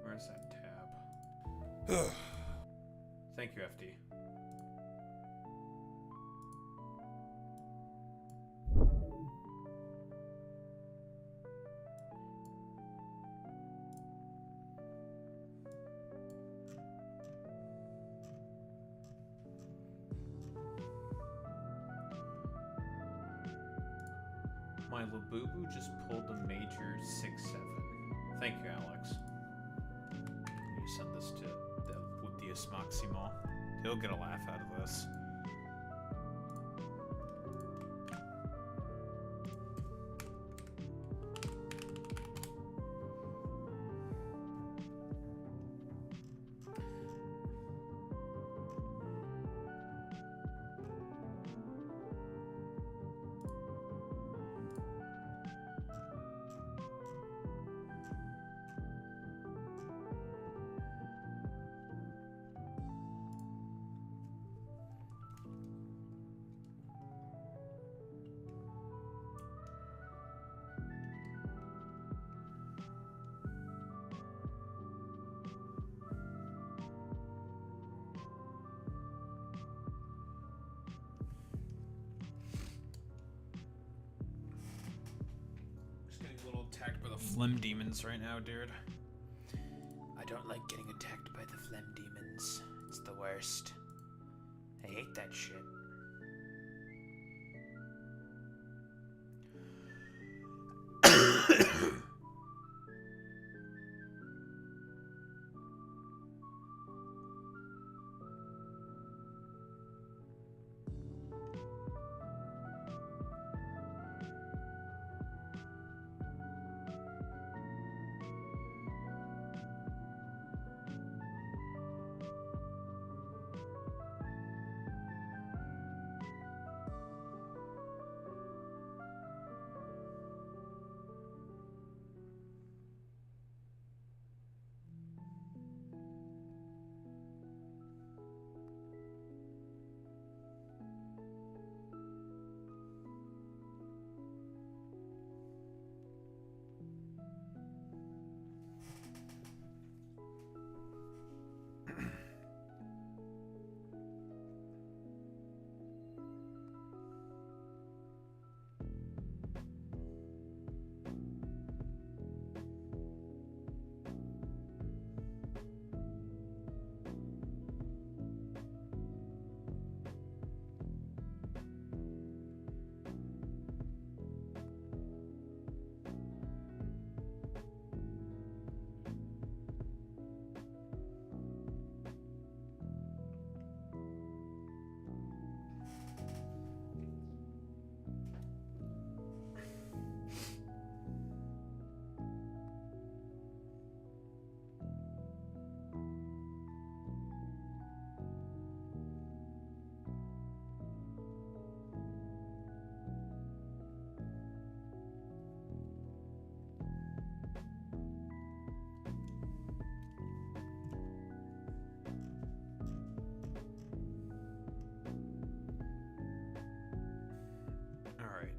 Speaker 1: Where's that tab? Thank you, FD. My Labubu just pulled a major 6-7. Thank you, Alex. You send this to the Wudius Maximo. He'll get a laugh out of this. Attacked by the phlegm demons right now, dude. I don't like getting attacked by the phlegm demons. It's the worst. I hate that shit.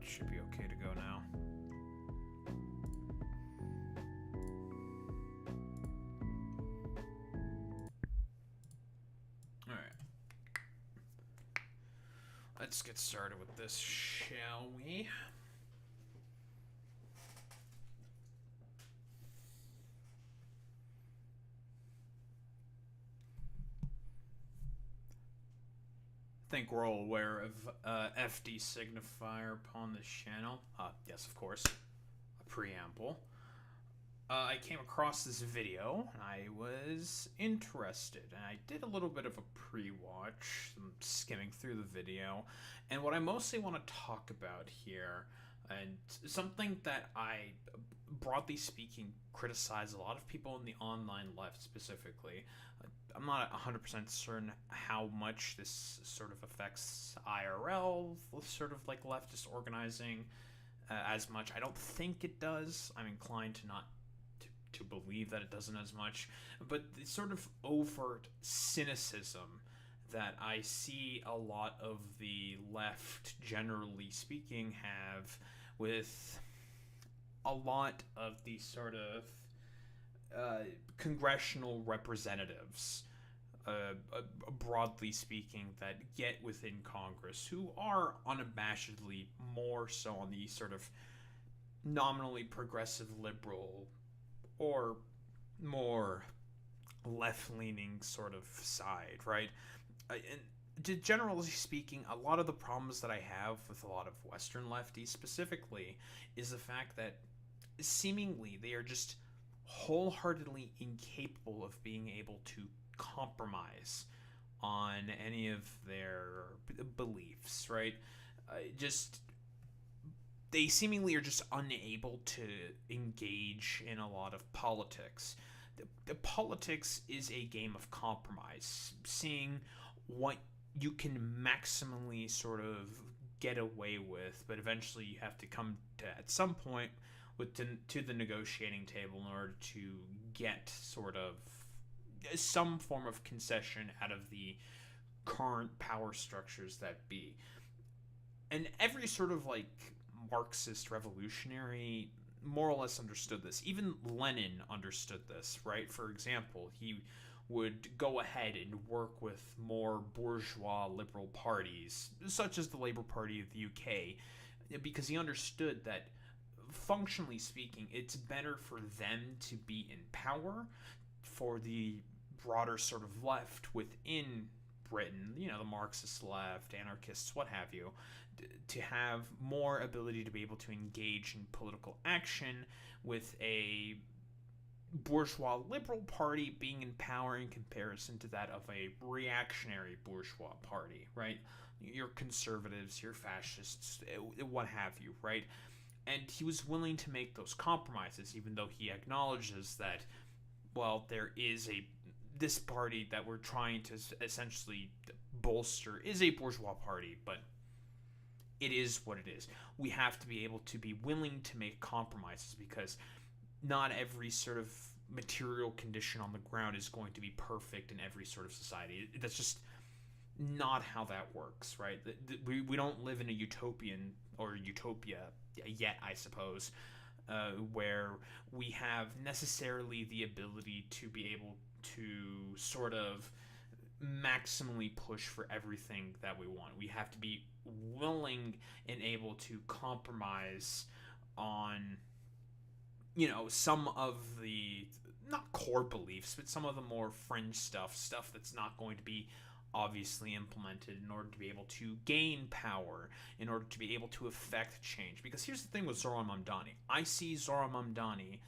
Speaker 1: Should be okay to go now. Alright. Let's get started with this, shall we? think we're all aware of FD Signifier upon this channel. Yes, of course. A preamble. I came across this video and I was interested, and I did a little bit of a pre-watch, skimming through the video, and what I mostly want to talk about here, and something that I, broadly speaking, criticize a lot of people in the online left specifically. I'm not 100% certain how much this sort of affects IRL, sort of like leftist organizing, as much. I don't think it does. I'm inclined to not to believe that it doesn't as much, but the sort of overt cynicism that I see a lot of the left, generally speaking, have with a lot of these sort of congressional representatives, broadly speaking, that get within Congress, who are unabashedly more so on the sort of nominally progressive liberal or more left-leaning sort of side, right? And generally speaking, a lot of the problems that I have with a lot of Western lefties specifically is the fact that seemingly they are just wholeheartedly incapable of being able to compromise on any of their beliefs, right? Just they seemingly are just unable to engage in a lot of politics. The politics is a game of compromise, seeing what you can maximally sort of get away with, but eventually you have to come to, at some point, to the negotiating table in order to get sort of some form of concession out of the current power structures that be. And every sort of like Marxist revolutionary more or less understood this. Even Lenin understood this, right? For example, he would go ahead and work with more bourgeois liberal parties, such as the Labour Party of the UK, because he understood that, functionally speaking, it's better for them to be in power, for the broader sort of left within Britain, you know, the Marxist left, anarchists, what have you, to have more ability to be able to engage in political action with a bourgeois liberal party being in power in comparison to that of a reactionary bourgeois party, right? Your conservatives, your fascists, what have you, right? And he was willing to make those compromises, even though he acknowledges that, well, there is this party that we're trying to essentially bolster is a bourgeois party, but it is what it is. We have to be able to be willing to make compromises, because not every sort of material condition on the ground is going to be perfect in every sort of society. That's just not how that works, right? We don't live in a utopia yet, I suppose, where we have necessarily the ability to be able to sort of maximally push for everything that we want. We have to be willing and able to compromise on, you know, some of the, not core beliefs, but some of the more fringe stuff that's not going to be obviously implemented in order to be able to gain power, in order to be able to affect change. Because here's the thing with Zohran Mamdani. I see Zohran Mamdani,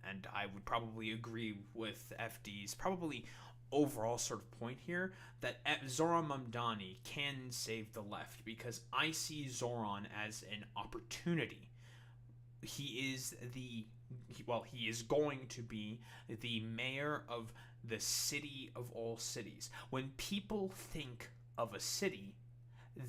Speaker 1: and I would probably agree with FD's probably overall sort of point here, that Zohran Mamdani can save the left, because I see Zohran as an opportunity. He is he is going to be the mayor of the city of all cities. When people think of a city,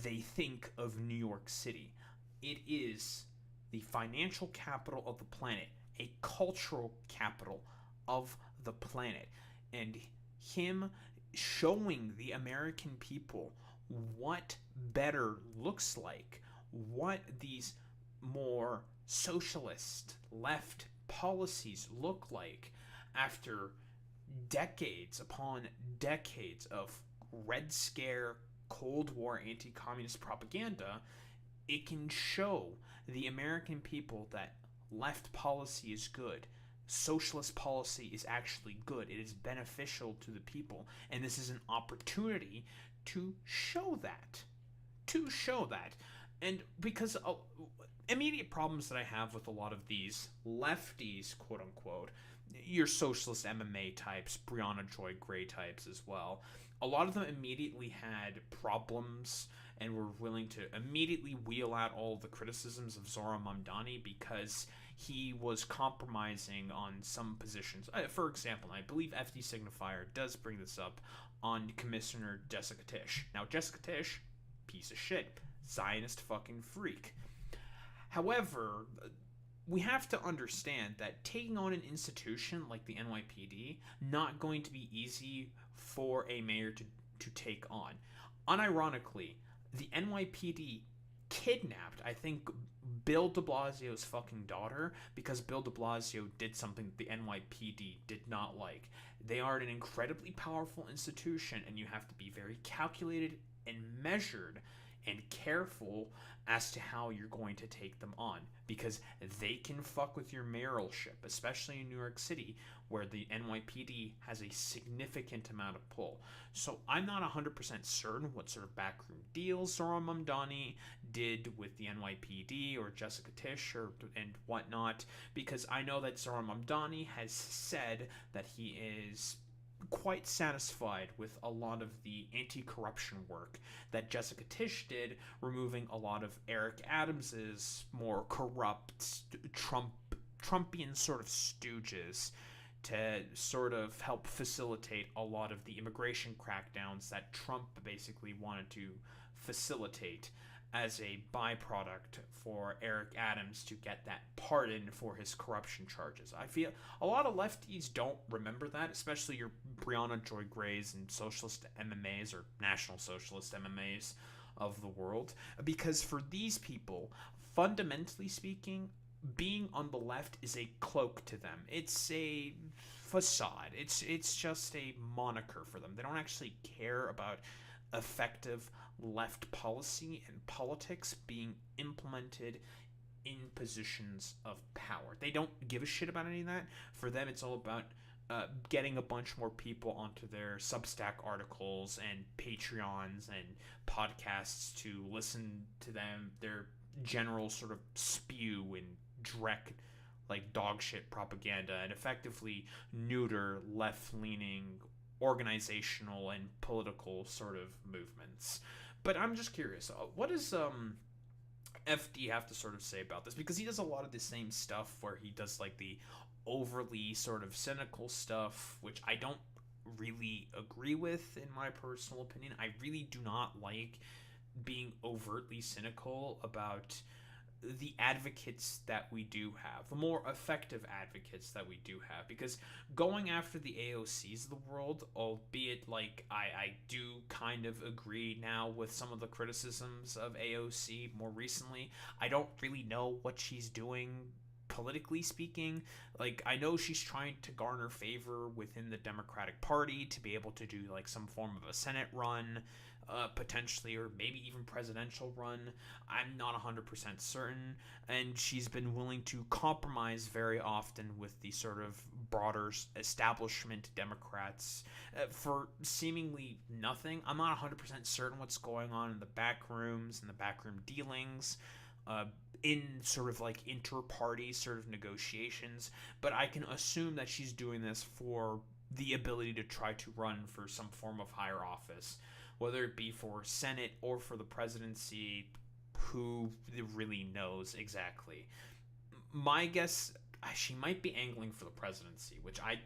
Speaker 1: they think of New York City. It is the financial capital of the planet, a cultural capital of the planet. And him showing the American people what better looks like, what these more socialist left policies look like after decades upon decades of Red Scare, Cold War, anti-communist propaganda, it can show the American people that left policy is good. Socialist policy is actually good. It is beneficial to the people. And this is an opportunity
Speaker 2: to show that. And because immediate problems that I have with a lot of these lefties, quote unquote, your socialist MMA types, Brianna Joy Gray types as well, a lot of them immediately had problems and were willing to immediately wheel out all the criticisms of Zohran Mamdani because he was compromising on some positions. For example, I believe FD Signifier does bring this up on Commissioner Jessica Tisch. Now, Jessica Tisch, piece of shit, Zionist fucking freak. However, we have to understand that taking on an institution like the NYPD not going to be easy for a mayor to take on. Unironically, the NYPD kidnapped, I think, Bill de Blasio's fucking daughter because Bill de Blasio did something that the NYPD did not like. They are an incredibly powerful institution, and you have to be very calculated and measured and careful as to how you're going to take them on, because they can fuck with your mayoralship, especially in New York City, where the NYPD has a significant amount of pull. So I'm not 100% certain what sort of backroom deals Zohran Mamdani did with the NYPD or Jessica Tisch and whatnot, because I know that Zohran Mamdani has said that he is quite satisfied with a lot of the anti-corruption work that Jessica Tisch did, removing a lot of Eric Adams's more corrupt Trumpian sort of stooges to sort of help facilitate a lot of the immigration crackdowns that Trump basically wanted to facilitate as a byproduct for Eric Adams to get that pardon for his corruption charges. I feel a lot of lefties don't remember that, especially your Brianna Joy Grays and socialist MMAs or national socialist MMAs of the world, because for these people, fundamentally speaking, being on the left is a cloak to them. It's a facade. It's just a moniker for them. They don't actually care about effective left policy and politics being implemented in positions of power. They don't give a shit about any of that. For them, it's all about getting a bunch more people onto their Substack articles and Patreons and podcasts to listen to them, their general sort of spew and dreck like dog shit propaganda, and effectively neuter left-leaning organizational and political sort of movements. But I'm just curious, what does FD have to sort of say about this? Because he does a lot of the same stuff where he does like the overly sort of cynical stuff, which I don't really agree with in my personal opinion. I really do not like being overtly cynical about the advocates that we do have, the more effective advocates that we do have, because going after the AOCs of the world, albeit like I do kind of agree now with some of the criticisms of AOC more recently, I don't really know what she's doing politically speaking. Like, I know she's trying to garner favor within the Democratic Party to be able to do like some form of a Senate run, potentially, or maybe even presidential run. I'm not 100% certain, and she's been willing to compromise very often with the sort of broader establishment Democrats for seemingly nothing. I'm not 100% certain what's going on in the back rooms and the backroom dealings in sort of like inter-party sort of negotiations, but I can assume that she's doing this for the ability to try to run for some form of higher office, whether it be for Senate or for the presidency. Who really knows exactly? My guess, she might be angling for the presidency, which I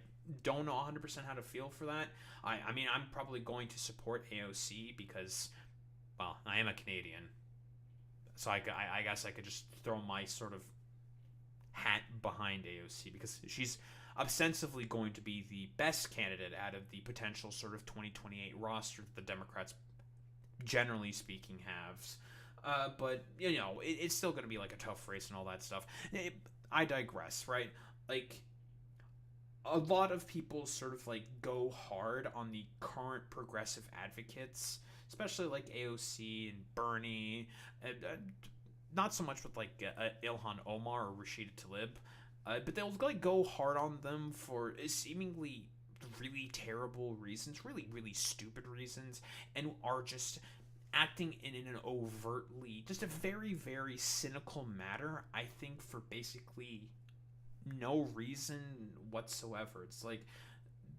Speaker 2: don't know 100% how to feel for that. I mean, I'm probably going to support AOC because, well, I am a Canadian. So I guess I could just throw my sort of hat behind AOC because she's ostensibly going to be the best candidate out of the potential sort of 2028 roster that the Democrats, generally speaking, have. But, you know, it's still going to be like a tough race and all that stuff. I digress, right? Like, a lot of people sort of like go hard on the current progressive advocates, especially like AOC and Bernie, not so much with like Ilhan Omar or Rashida Tlaib, but they'll like go hard on them for seemingly really terrible reasons, really, really stupid reasons, and are just acting in an overtly, just a very, very cynical manner, I think, for basically no reason whatsoever. It's like,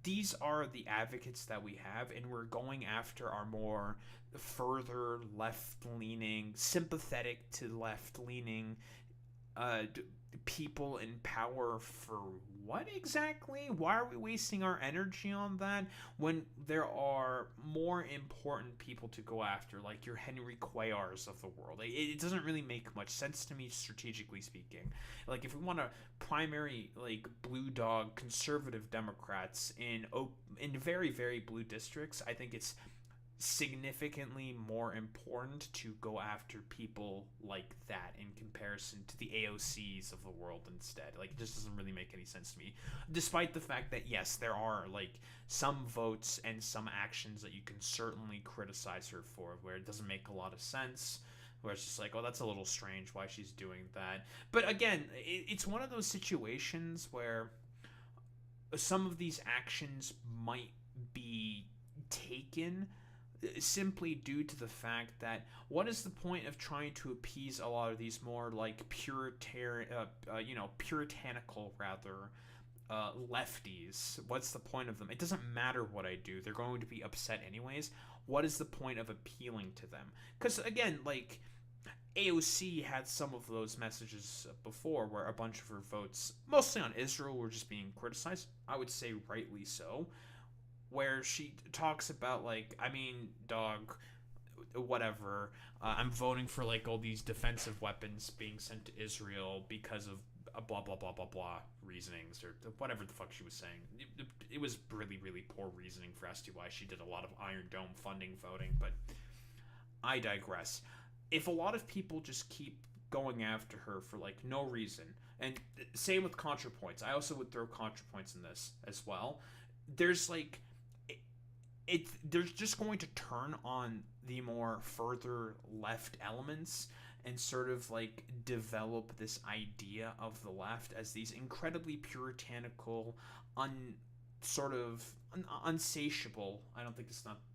Speaker 2: these are the advocates that we have, and we're going after our more further left-leaning, sympathetic to left-leaning people in power. For what exactly? Why are we wasting our energy on that when there are more important people to go after, like your Henry Cuellars of the world? It doesn't really make much sense to me, strategically speaking. Like, if we want to primary, like, blue dog conservative Democrats in very, very blue districts, I think it's significantly more important to go after people like that in comparison to the AOCs of the world instead. Like, it just doesn't really make any sense to me. Despite the fact that, yes, there are, like, some votes and some actions that you can certainly criticize her for, where it doesn't make a lot of sense, where it's just like, oh, that's a little strange why she's doing that. But again, it's one of those situations where some of these actions might be taken simply due to the fact that, what is the point of trying to appease a lot of these more like puritanical rather lefties? What's the point of them? It doesn't matter what I do, they're going to be upset anyways. What is the point of appealing to them? Because again, like, AOC had some of those messages before where a bunch of her votes, mostly on Israel, were just being criticized. I would say rightly so, where she talks about, like, I mean, dog, whatever, I'm voting for, like, all these defensive weapons being sent to Israel because of blah, blah, blah, blah, blah reasonings, or whatever the fuck she was saying. It was really, really poor reasoning for as to why she did a lot of Iron Dome funding voting, but I digress. If a lot of people just keep going after her for, like, no reason, and same with ContraPoints, I also would throw ContraPoints in this as well, there's, like, they're just going to turn on the more further left elements and sort of, like, develop this idea of the left as these incredibly puritanical, unsatiable, I don't think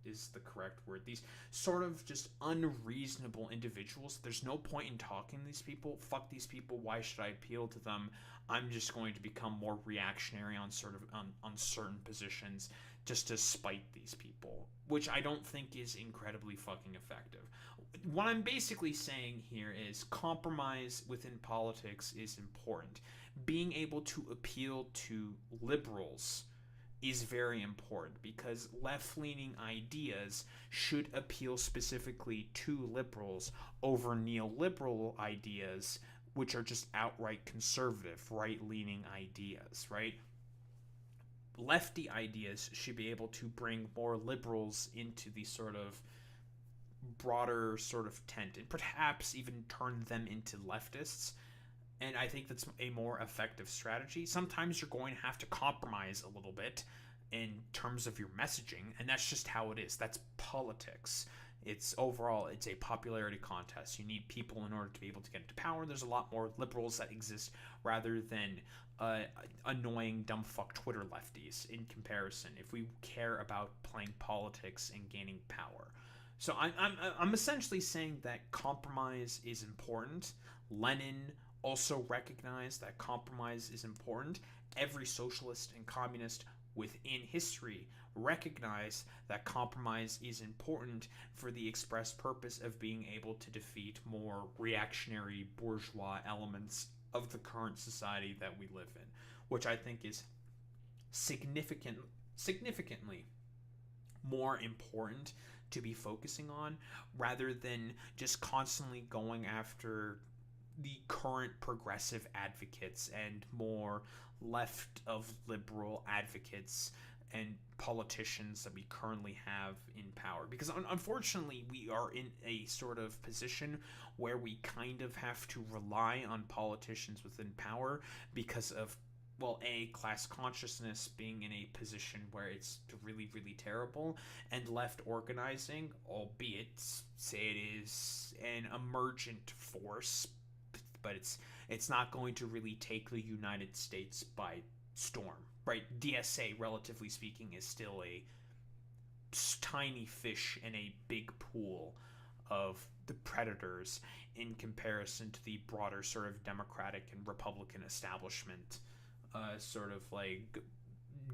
Speaker 2: is the correct word, these sort of just unreasonable individuals. There's no point in talking to these people. Fuck these people. Why should I appeal to them? I'm just going to become more reactionary on certain positions just to spite these people, which I don't think is incredibly fucking effective. What I'm basically saying here is compromise within politics is important. Being able to appeal to liberals is very important, because left-leaning ideas should appeal specifically to liberals over neoliberal ideas, which are just outright conservative, right-leaning ideas, right? Lefty ideas should be able to bring more liberals into the sort of broader sort of tent, and perhaps even turn them into leftists. And I think that's a more effective strategy. Sometimes you're going to have to compromise a little bit in terms of your messaging, and that's just how it is. That's politics. It's a popularity contest. You need people in order to be able to get into power. There's a lot more liberals that exist rather than annoying dumb fuck Twitter lefties in comparison, if we care about playing politics and gaining power. So I'm essentially saying that compromise is important. Lenin also recognized that compromise is important. Every socialist and communist within history recognize that compromise is important for the express purpose of being able to defeat more reactionary bourgeois elements of the current society that we live in, which I think is significantly more important to be focusing on, rather than just constantly going after the current progressive advocates and more left of liberal advocates and politicians that we currently have in power. Because unfortunately, we are in a sort of position where we kind of have to rely on politicians within power because of, well, class consciousness being in a position where it's really, really terrible, and left organizing, albeit say it is an emergent force, but it's not going to really take the United States by storm. right? DSA, relatively speaking, is still a tiny fish in a big pool of the predators in comparison to the broader sort of Democratic and Republican establishment, sort of like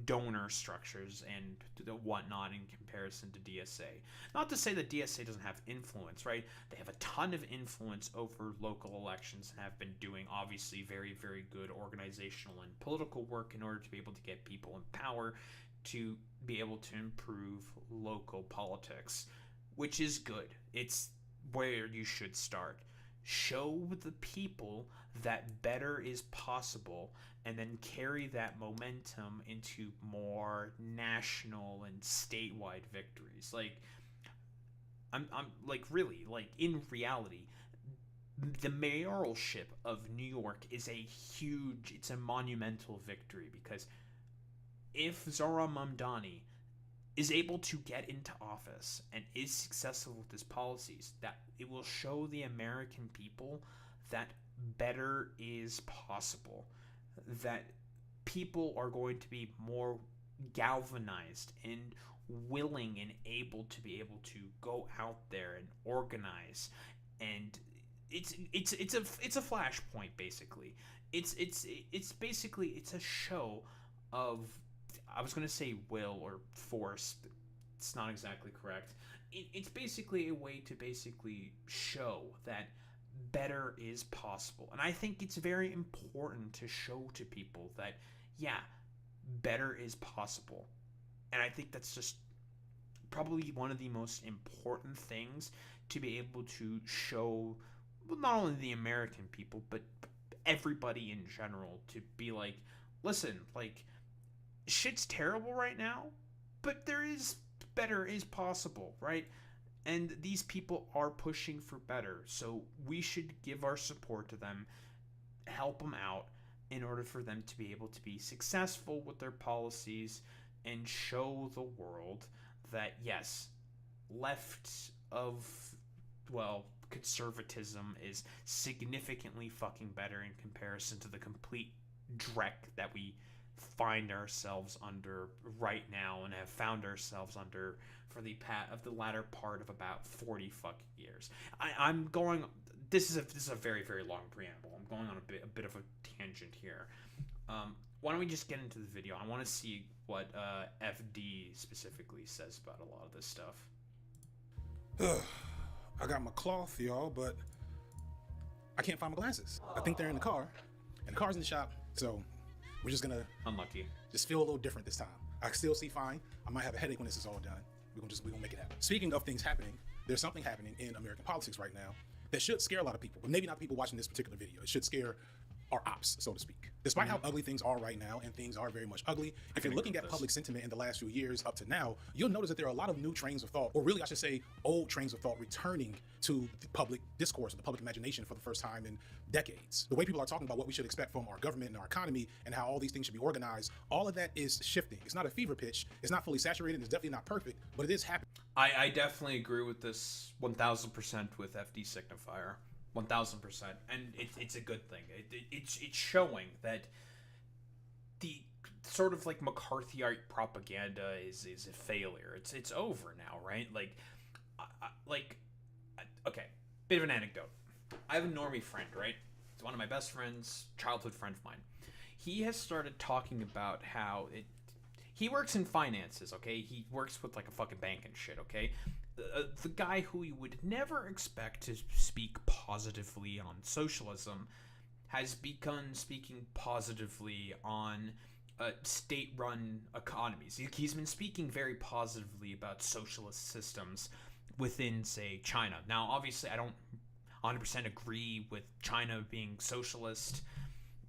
Speaker 2: donor structures and the whatnot in comparison to DSA. Not to say that DSA doesn't have influence, right? They have a ton of influence over local elections and have been doing obviously very, very good organizational and political work in order to be able to get people in power to be able to improve local politics, which is good. It's where you should start. Show the people that better is possible, and then carry that momentum into more national and statewide victories. Like, I'm like, really, like, in reality, the mayoralship of New York is it's a monumental victory, because if Zohran Mamdani is able to get into office and is successful with his policies, that it will show the American people that better is possible, that people are going to be more galvanized and willing and able to be able to go out there and organize. And it's a flashpoint, basically. It's basically, it's a show of, I was going to say will or force. It's not exactly correct. It's basically a way to basically show that better is possible. And I think it's very important to show to people that, yeah, better is possible. And I think that's just probably one of the most important things to be able to show, well, not only the American people, but everybody in general, to be like, listen, like, shit's terrible right now, but better is possible, right? And these people are pushing for better, so we should give our support to them, help them out in order for them to be able to be successful with their policies and show the world that, yes, left of, well, conservatism is significantly fucking better in comparison to the complete dreck that we find ourselves under right now and have found ourselves under for the latter part of about 40 fucking years. I'm going. This is a very, very long preamble. I'm going on a bit of a tangent here. Why don't we just get into the video? I want to see what FD specifically says about a lot of this stuff.
Speaker 3: I got my cloth, y'all, but I can't find my glasses. I think they're in the car, and the car's in the shop, so we're just gonna
Speaker 2: unlucky.
Speaker 3: Just feel a little different this time. I can still see fine. I might have a headache when this is all done. We're gonna make it happen. Speaking of things happening, there's something happening in American politics right now that should scare a lot of people, but maybe not people watching this particular video. It should scare our ops, so to speak. Despite how ugly things are right now, and things are very much ugly, if you're looking at public sentiment in the last few years up to now, you'll notice that there are a lot of new trains of thought, or really I should say old trains of thought, returning to the public discourse, or the public imagination for the first time in decades. The way people are talking about what we should expect from our government and our economy and how all these things should be organized, all of that is shifting. It's not a fever pitch, it's not fully saturated, it's definitely not perfect, but it is happening.
Speaker 2: I definitely agree with this 1000% with FD Signifier. 1000%, and it's a good thing. It's showing that the sort of like McCarthyite propaganda is a failure. It's over now, right? Okay, bit of an anecdote. I have a normie friend, right? It's one of my best friends, childhood friend of mine. He has started talking about how he works in finances, okay? He works with like a fucking bank and shit, okay? The guy who you would never expect to speak positively on socialism has begun speaking positively on state-run economies. He's been speaking very positively about socialist systems within, say, China. Now, obviously, I don't 100% agree with China being socialist.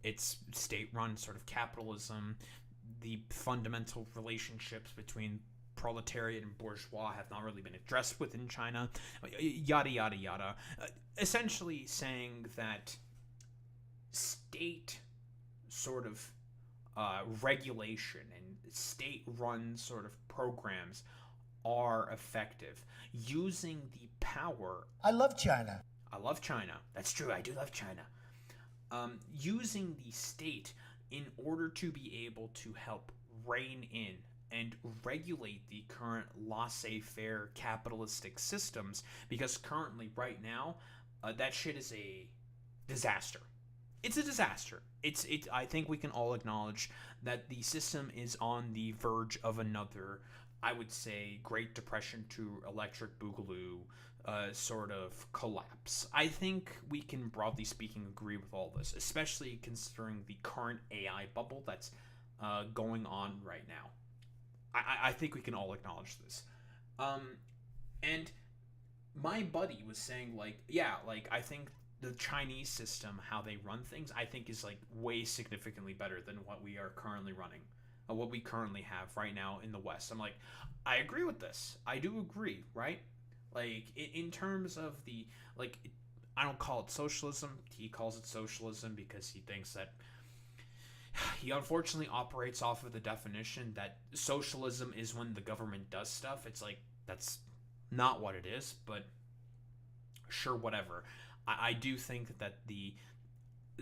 Speaker 2: It's state-run sort of capitalism. The fundamental relationships between proletariat and bourgeois have not really been addressed within China, yada yada yada. Essentially saying that state sort of regulation and state-run sort of programs are effective. Using the power.
Speaker 4: I love China.
Speaker 2: I love China. That's true. I do love China. Using the state in order to be able to help rein in and regulate the current laissez-faire capitalistic systems, because currently, right now, that shit is a disaster. It's a disaster. I think we can all acknowledge that the system is on the verge of another, I would say, Great Depression to Electric Boogaloo sort of collapse. I think we can, broadly speaking, agree with all this, especially considering the current AI bubble that's going on right now. I think we can all acknowledge this. And my buddy was saying, like, yeah, like, I think the Chinese system, how they run things, I think is, like, way significantly better than what we are currently running, what we currently have right now in the West. I'm like, I agree with this. I do agree, right? Like, in terms of the, like, I don't call it socialism. He calls it socialism because he thinks that he unfortunately operates off of the definition that socialism is when the government does stuff. It's like, that's not what it is, but sure, whatever. I do think that the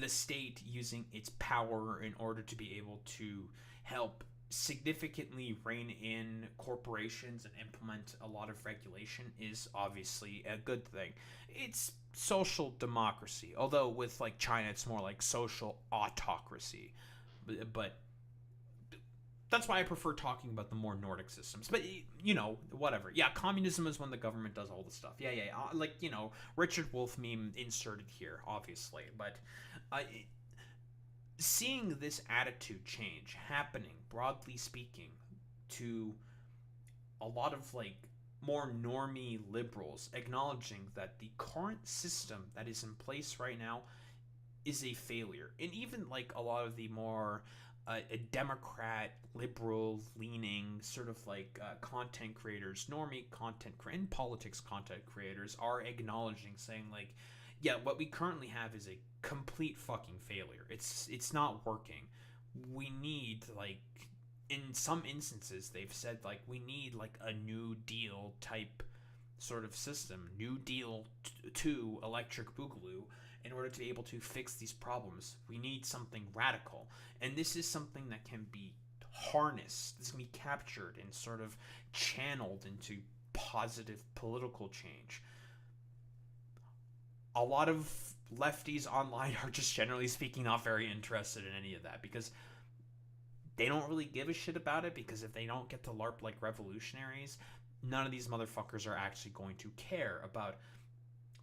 Speaker 2: state using its power in order to be able to help significantly rein in corporations and implement a lot of regulation is obviously a good thing. It's social democracy, although with, like, China, it's more like social autocracy. But that's why I prefer talking about the more Nordic systems. But, you know, whatever. Yeah, communism is when the government does all the stuff. Yeah. Like, you know, Richard Wolff meme inserted here, obviously. But seeing this attitude change happening, broadly speaking, to a lot of, like, more normie liberals acknowledging that the current system that is in place right now is a failure. And even, like, a lot of the more Democrat, liberal leaning sort of, like, content creators, normie content and politics content creators are acknowledging, saying, like, yeah, what we currently have is a complete fucking failure. It's not working. We need, like, in some instances they've said, like, we need, like, a New Deal type sort of system, New Deal 2 Electric Boogaloo, in order to be able to fix these problems. We need something radical. And this is something that can be harnessed, this can be captured and sort of channeled into positive political change. A lot of lefties online are just, generally speaking, not very interested in any of that, because they don't really give a shit about it, because if they don't get to LARP like revolutionaries, none of these motherfuckers are actually going to care about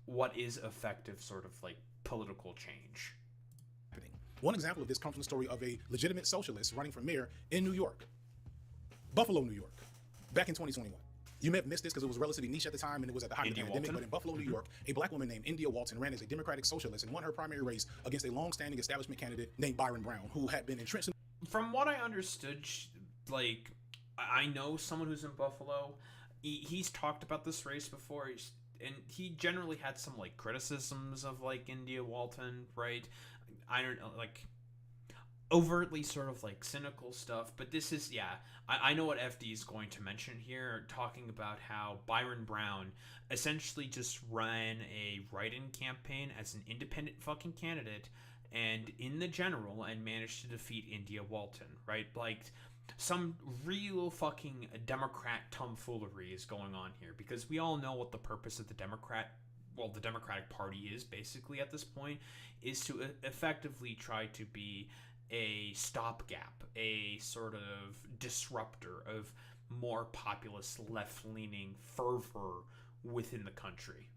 Speaker 2: what is effective sort of, like, political change.
Speaker 3: One example of this comes from the story of a legitimate socialist running for mayor in New York, Buffalo, New York, back in 2021. You may have missed this because it was relatively niche at the time and it was at the height of the pandemic, but in Buffalo, New York, a black woman named India Walton ran as a Democratic socialist and won her primary race against a long-standing establishment candidate named Byron Brown, who had been entrenched in...
Speaker 2: From what I understood, like, I know someone who's in Buffalo. He's talked about this race before, and he generally had some, like, criticisms of, like, India Walton, right? I don't know, like, overtly sort of, like, cynical stuff, but this is, yeah, I know what FD is going to mention here, talking about how Byron Brown essentially just ran a write-in campaign as an independent fucking candidate, and in the general, and managed to defeat India Walton, right? Like, some real fucking Democrat tomfoolery is going on here, because we all know what the purpose of the Democratic Party is, basically, at this point, is to effectively try to be a stopgap, a sort of disruptor of more populist, left-leaning fervor within the country.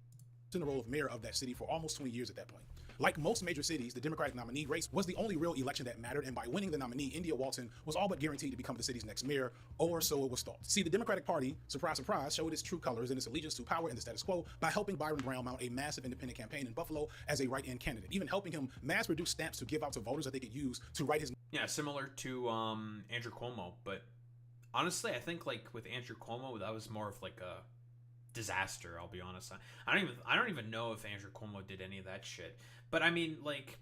Speaker 3: In the role of mayor of that city for almost 20 years at that point. Like most major cities, the Democratic nominee race was the only real election that mattered, and by winning the nominee, India Walton was all but guaranteed to become the city's next mayor, or so it was thought. See, the Democratic Party, surprise, surprise, showed its true colors and its allegiance to power and the status quo by helping Byron Brown mount a massive independent campaign in Buffalo as a write-in candidate, even helping him mass-produce stamps to give out to voters that they could use to write his...
Speaker 2: Yeah, similar to Andrew Cuomo, but honestly, I think, like, with Andrew Cuomo, that was more of, like, a disaster, I'll be honest. I don't even know if Andrew Cuomo did any of that shit. But I mean, like,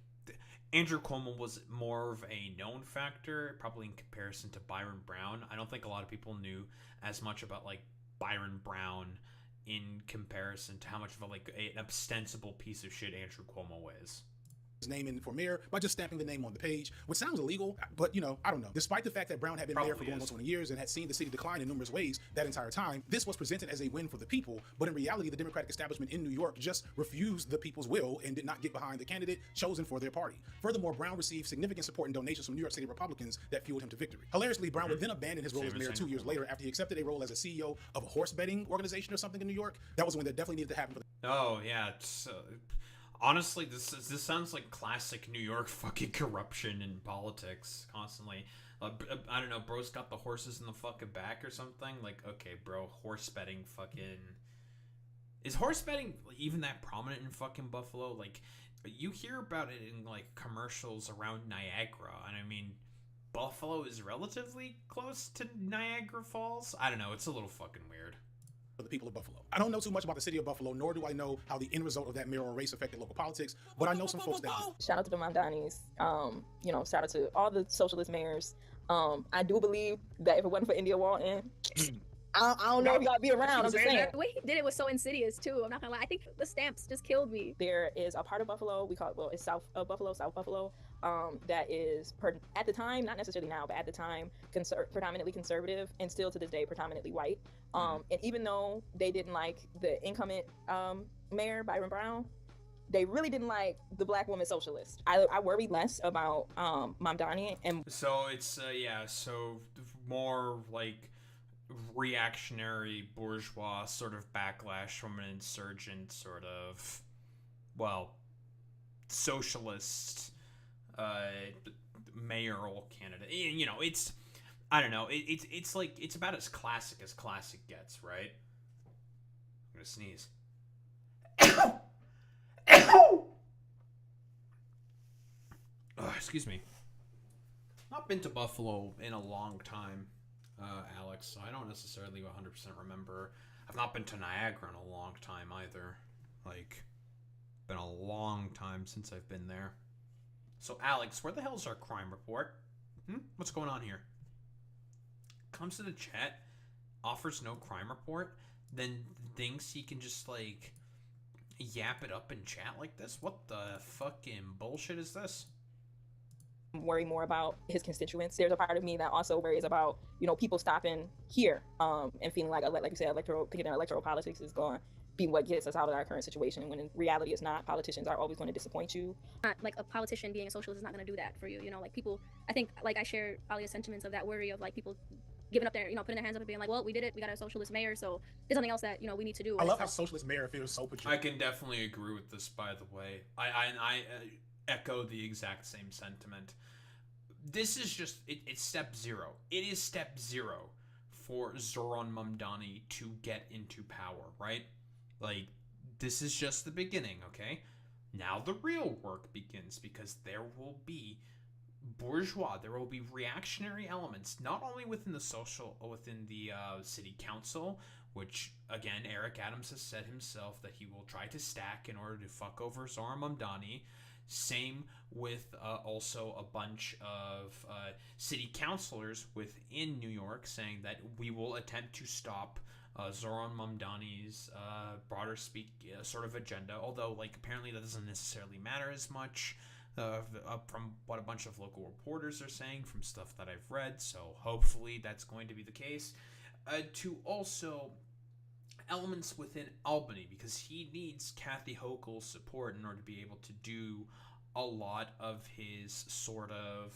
Speaker 2: Andrew Cuomo was more of a known factor, probably in comparison to Byron Brown. I don't think a lot of people knew as much about, like, Byron Brown in comparison to how much of a, like, an ostensible piece of shit Andrew Cuomo is.
Speaker 3: name in for mayor by just stamping the name on the page, which sounds illegal, but I don't know. Despite the fact that Brown had been mayor for going on 20 years and had seen the city decline in numerous ways that entire time, this was presented as a win for the people, but in reality, the Democratic establishment in New York just refused the people's will and did not get behind the candidate chosen for their party. Furthermore, Brown received significant support and donations from New York City Republicans that fueled him to victory. Hilariously, Brown would then abandon his role as mayor 2 years later after he accepted a role as a CEO of a horse betting organization or something in New York. That was when that definitely needed to happen for the
Speaker 2: Oh yeah, honestly, this sounds like classic New York fucking corruption in politics constantly. I don't know, bro's got the horses in the fucking back or something. Like, okay, bro, horse betting fucking... Is horse betting even that prominent in fucking Buffalo? Like, you hear about it in, like, commercials around Niagara, and I mean, Buffalo is relatively close to Niagara Falls? I don't know, it's a little fucking weird.
Speaker 3: For the people of Buffalo. I don't know too much about the city of Buffalo, nor do I know how the end result of that mayoral race affected local politics, but I know some folks that do.
Speaker 4: Shout out to the Mamdanis. Shout out to all the socialist mayors. I do believe that if it wasn't for India Walton, I don't know if y'all be around. I'm just saying.
Speaker 5: The way he did it was so insidious too. I'm not gonna lie. I think the stamps just killed me.
Speaker 4: There is a part of Buffalo, we call it, it's South Buffalo, that is, at the time, not necessarily now, but at the time, predominantly conservative, and still to this day, predominantly white. And even though they didn't like the incumbent mayor, Byron Brown, they really didn't like the black woman socialist. I worry less about Mamdani and...
Speaker 2: So it's, so more like reactionary bourgeois sort of backlash from an insurgent sort of, socialist mayoral candidate. It's, I don't know, it's like, it's about as classic gets, right? I'm gonna sneeze. Excuse me. Not been to Buffalo in a long time, Alex, so I don't necessarily 100% remember. I've not been to Niagara in a long time either. Like, been a long time since I've been there. So, Alex, where the hell's our crime report? What's going on here? Comes to the chat, offers no crime report, then thinks he can just, like, yap it up in chat like this? What the fucking bullshit is this?
Speaker 4: Worry more about his constituents. There's a part of me that also worries about, people stopping here and feeling like you said, electoral politics is going to be what gets us out of our current situation, when in reality it's not. Politicians are always going to disappoint you.
Speaker 5: Not like a politician being a socialist is not going to do that for you. Like people, I think, like I share Alia's sentiments of that worry of like people giving up their, putting their hands up and being like, well, we did it, we got a socialist mayor, so there's something else that, we need to do.
Speaker 3: I love how socialist mayor feels so pejorative.
Speaker 2: I can definitely agree with this, by the way. I echo the exact same sentiment. This is just, it's step zero. It is step zero for Zohran Mamdani to get into power, right? Like, this is just the beginning, okay? Now the real work begins, because there will be bourgeois, there will be reactionary elements, not only within the city council, which, again, Eric Adams has said himself that he will try to stack in order to fuck over Zohran Mamdani. Same with also a bunch of city councilors within New York saying that we will attempt to stop Zohran Mamdani's broader sort of agenda, although like apparently that doesn't necessarily matter as much from what a bunch of local reporters are saying from stuff that I've read, so hopefully that's going to be the case. To also elements within Albany, because he needs Kathy Hochul's support in order to be able to do a lot of his sort of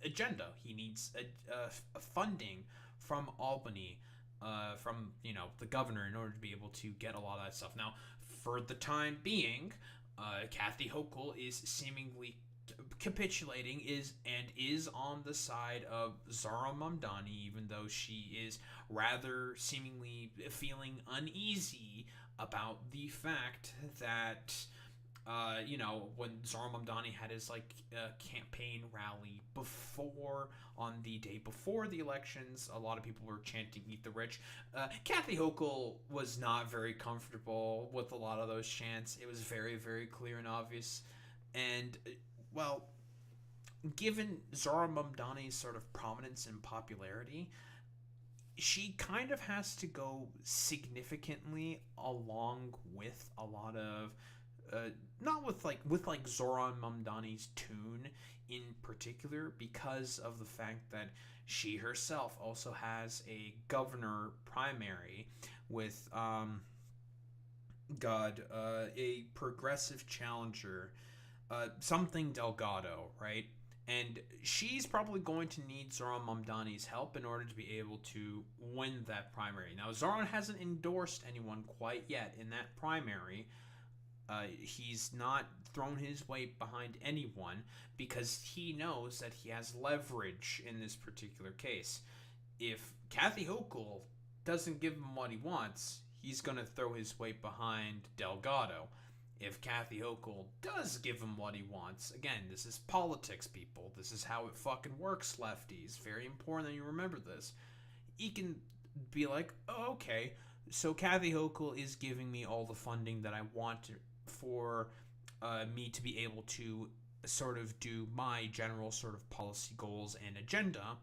Speaker 2: agenda. He needs a funding from Albany, from the governor, in order to be able to get a lot of that stuff. Now, for the time being, Kathy Hochul is seemingly capitulating is on the side of Zohran Mamdani, even though she is rather seemingly feeling uneasy about the fact that when Zohran Mamdani had his campaign rally on the day before the elections, a lot of people were chanting "Eat the Rich." Kathy Hochul was not very comfortable with a lot of those chants. It was very, very clear and obvious, and given Zohran Mamdani's sort of prominence and popularity, she kind of has to go significantly along with a lot of not with like Zohran Mamdani's tune in particular, because of the fact that she herself also has a governor primary with a progressive challenger, something Delgado, right? And she's probably going to need Zohran Mamdani's help in order to be able to win that primary. Now, Zohran hasn't endorsed anyone quite yet in that primary. He's not thrown his weight behind anyone because he knows that he has leverage in this particular case. If Kathy Hochul doesn't give him what he wants, he's going to throw his weight behind Delgado. If Kathy Hochul does give him what he wants, again, this is politics, people. This is how it fucking works, lefties. Very important that you remember this. He can be like, oh, okay, so Kathy Hochul is giving me all the funding that I want for me to be able to sort of do my general sort of policy goals and agenda,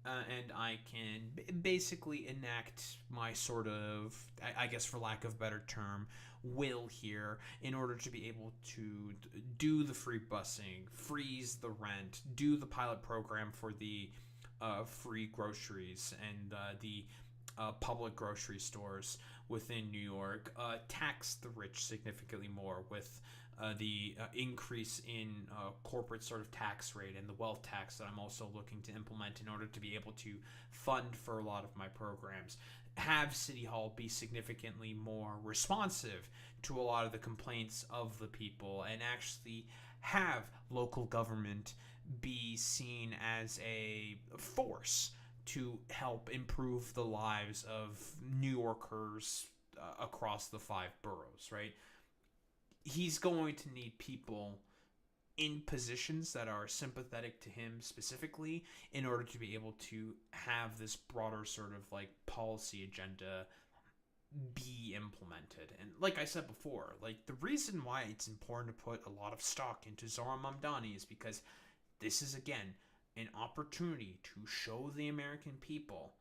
Speaker 2: and I can basically enact my sort of, I guess for lack of a better term, will here in order to be able to do the free busing, freeze the rent, do the pilot program for the free groceries and the public grocery stores within New York, tax the rich significantly more with the increase in corporate sort of tax rate and the wealth tax that I'm also looking to implement in order to be able to fund for a lot of my programs. Have City Hall be significantly more responsive to a lot of the complaints of the people, and actually have local government be seen as a force to help improve the lives of New Yorkers across the 5 boroughs, right? He's going to need people in positions that are sympathetic to him specifically in order to be able to have this broader sort of like policy agenda be implemented. And like I said before, like the reason why it's important to put a lot of stock into Zohran Mamdani is because this is, again, an opportunity to show the American people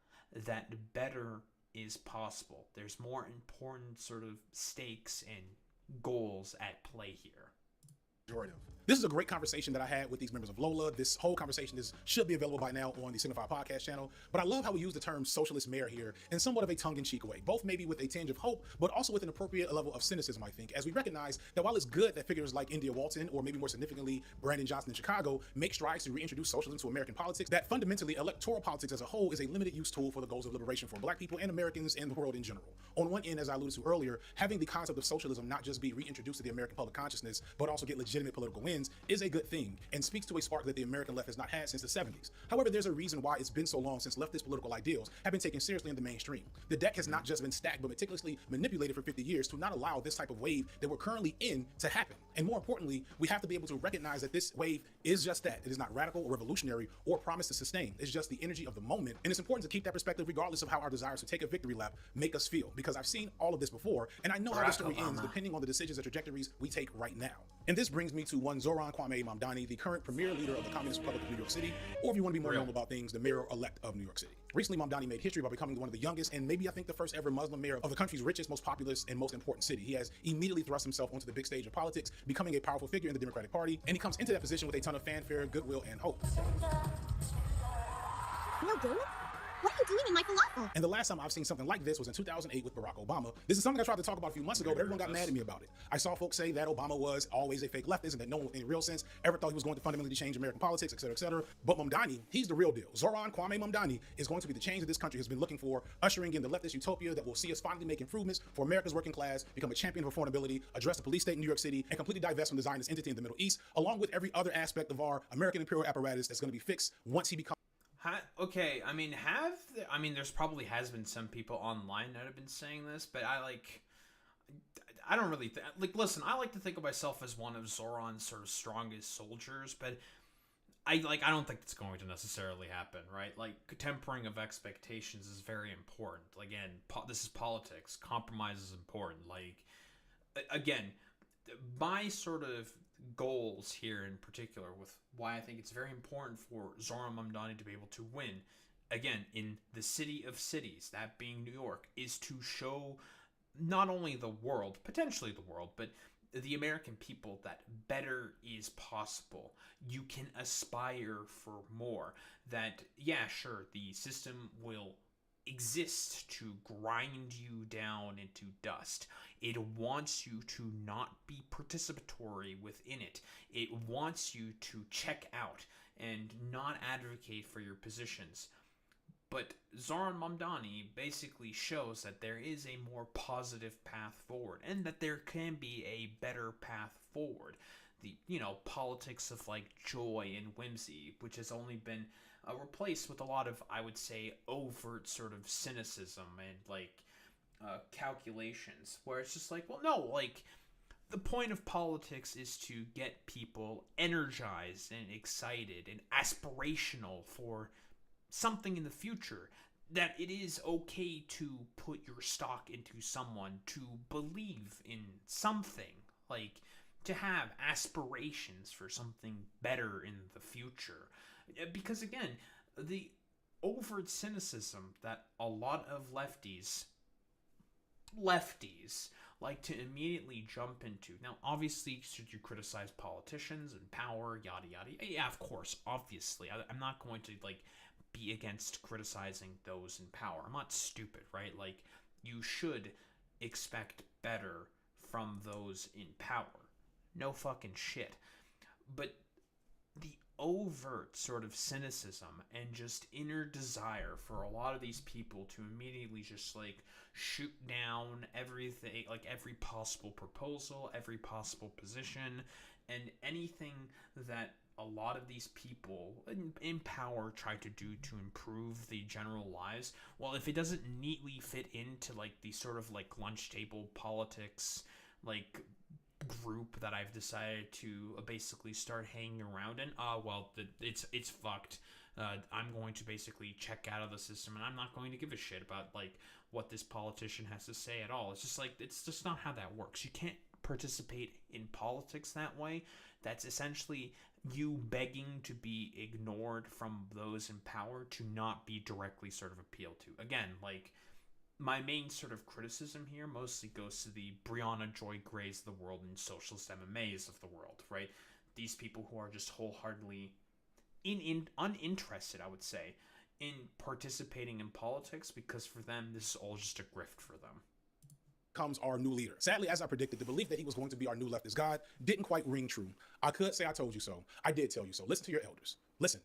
Speaker 2: that better is possible. There's more important sort of stakes and goals at play here.
Speaker 3: This is a great conversation that I had with these members of Lola. This whole conversation should be available by now on the Signifier podcast channel. But I love how we use the term socialist mayor here in somewhat of a tongue-in-cheek way, both maybe with a tinge of hope, but also with an appropriate level of cynicism, I think, as we recognize that while it's good that figures like India Walton, or maybe more significantly Brandon Johnson in Chicago, make strides to reintroduce socialism to American politics, that fundamentally electoral politics as a whole is a limited use tool for the goals of liberation for Black people and Americans and the world in general. On one end, as I alluded to earlier, having the concept of socialism not just be reintroduced to the American public consciousness, but also get legitimate political wins is a good thing, and speaks to a spark that the American left has not had since the 70s. However, there's a reason why it's been so long since leftist political ideals have been taken seriously in the mainstream. The deck has not just been stacked, but meticulously manipulated for 50 years to not allow this type of wave that we're currently in to happen. And more importantly, we have to be able to recognize that this wave is just that. It is not radical or revolutionary or promised to sustain. It's just the energy of the moment. And it's important to keep that perspective regardless of how our desires to take a victory lap make us feel, because I've seen all of this before, and I know how the story ends depending on the decisions and trajectories we take right now. And this brings me to one Zohran Mamdani, the current premier leader of the Communist Republic of New York City, or if you want to be more normal about things, the mayor-elect of New York City. Recently, Mamdani made history by becoming one of the youngest and maybe I think the first ever Muslim mayor of the country's richest, most populous, and most important city. He has immediately thrust himself onto the big stage of politics, becoming a powerful figure in the Democratic Party, and he comes into that position with a ton of fanfare, goodwill, and hope.
Speaker 6: No good? What are you doing in my falafel?
Speaker 3: And the last time I've seen something like this was in 2008 with Barack Obama. This is something I tried to talk about a few months ago, but everyone got mad at me about it. I saw folks say that Obama was always a fake leftist and that no one in real sense ever thought he was going to fundamentally change American politics, et cetera, et cetera. But Mamdani, he's the real deal. Zohran Mamdani is going to be the change that this country has been looking for, ushering in the leftist utopia that will see us finally make improvements for America's working class, become a champion of affordability, address the police state in New York City, and completely divest from the Zionist entity in the Middle East, along with every other aspect of our American imperial apparatus that's going to be fixed once he becomes.
Speaker 2: Okay, I mean, there's probably has been some people online that have been saying this, but I don't really listen, I like to think of myself as one of Zohran's sort of strongest soldiers, but I don't think it's going to necessarily happen, right? Like, tempering of expectations is very important. Again, this is politics. Compromise is important. Like, again, my sort of goals here in particular with why I think it's very important for Zohran Mamdani to be able to win, again, in the city of cities, that being New York, is to show not only the world, potentially the world, but the American people that better is possible. You can aspire for more. That, yeah, sure, the system will exist to grind you down into dust. It wants you to not be participatory within it. It wants you to check out and not advocate for your positions. But Zohran Mamdani basically shows that there is a more positive path forward, and that there can be a better path forward. The, politics of like joy and whimsy, which has only been replaced with a lot of, I would say, overt sort of cynicism and like calculations, where it's just like, well, no, like, the point of politics is to get people energized and excited and aspirational for something in the future, that it is okay to put your stock into someone, to believe in something, like to have aspirations for something better in the future. Because again, the overt cynicism that a lot of lefties like to immediately jump into. Now, obviously, should you criticize politicians and power, yada yada? Yeah, of course, obviously. I'm not going to like be against criticizing those in power. I'm not stupid, right? Like, you should expect better from those in power. No fucking shit. But the overt sort of cynicism and just inner desire for a lot of these people to immediately just like shoot down everything, like every possible proposal, every possible position, and anything that a lot of these people in power try to do to improve the general lives. Well, if it doesn't neatly fit into like the sort of like lunch table politics like group that I've decided to basically start hanging around in, it's fucked. I'm going to basically check out of the system, and I'm not going to give a shit about like what this politician has to say at all. It's just like, it's just not how that works. You can't participate in politics that way. That's essentially you begging to be ignored from those in power to not be directly sort of appealed to. Again, like, my main sort of criticism here mostly goes to the Brianna Joy Grays of the world and socialist MMAs of the world, right? These people who are just wholeheartedly uninterested, I would say, in participating in politics, because for them, this is all just a grift for them.
Speaker 3: Comes our new leader. Sadly, as I predicted, the belief that he was going to be our new leftist god didn't quite ring true. I could say I told you so. I did tell you so. Listen to your elders. Listen.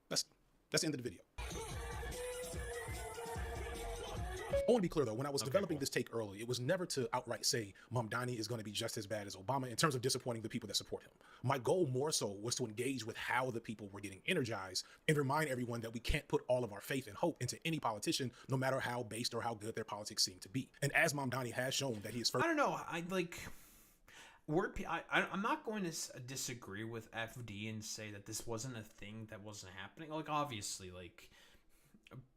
Speaker 3: That's the end of the video. I want to be clear, though, when I was developing this take early, it was never to outright say Mamdani is going to be just as bad as Obama in terms of disappointing the people that support him. My goal more so was to engage with how the people were getting energized and remind everyone that we can't put all of our faith and hope into any politician, no matter how based or how good their politics seem to be. And as Mamdani has shown that he is first.
Speaker 2: I don't know. I'm not going to disagree with FD and say that this wasn't a thing that wasn't happening. Like, obviously, like,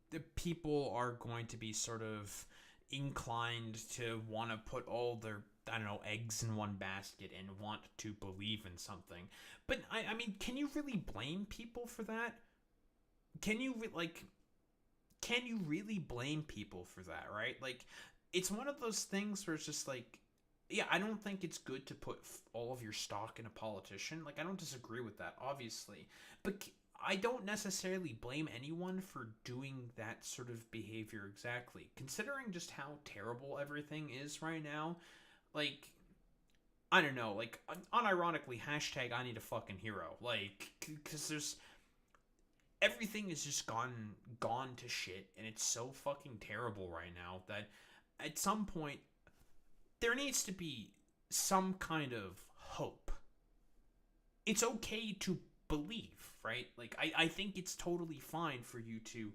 Speaker 2: the people are going to be sort of inclined to want to put all their, I don't know, eggs in one basket and want to believe in something. But, I mean, can you really blame people for that? Can you really blame people for that, right? Like, it's one of those things where it's just like, yeah, I don't think it's good to put all of your stock in a politician. Like, I don't disagree with that, obviously. But I don't necessarily blame anyone for doing that sort of behavior exactly. Considering just how terrible everything is right now, like, I don't know, like, unironically, hashtag I need a fucking hero. Like, because there's, everything is just gone to shit, and it's so fucking terrible right now that at some point, there needs to be some kind of hope. It's okay to believe, right? Like, I think it's totally fine for you to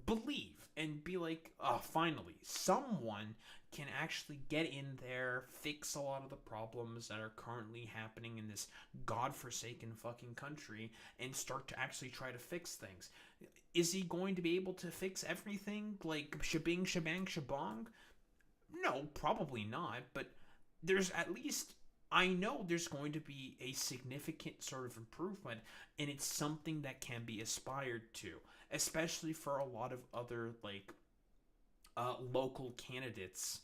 Speaker 2: believe and be like, oh, finally, someone can actually get in there, fix a lot of the problems that are currently happening in this godforsaken fucking country, and start to actually try to fix things. Is he going to be able to fix everything, like, shebang, shabong? No, probably not, but there's at least, I know there's going to be a significant sort of improvement, and it's something that can be aspired to, especially for a lot of other, like, local candidates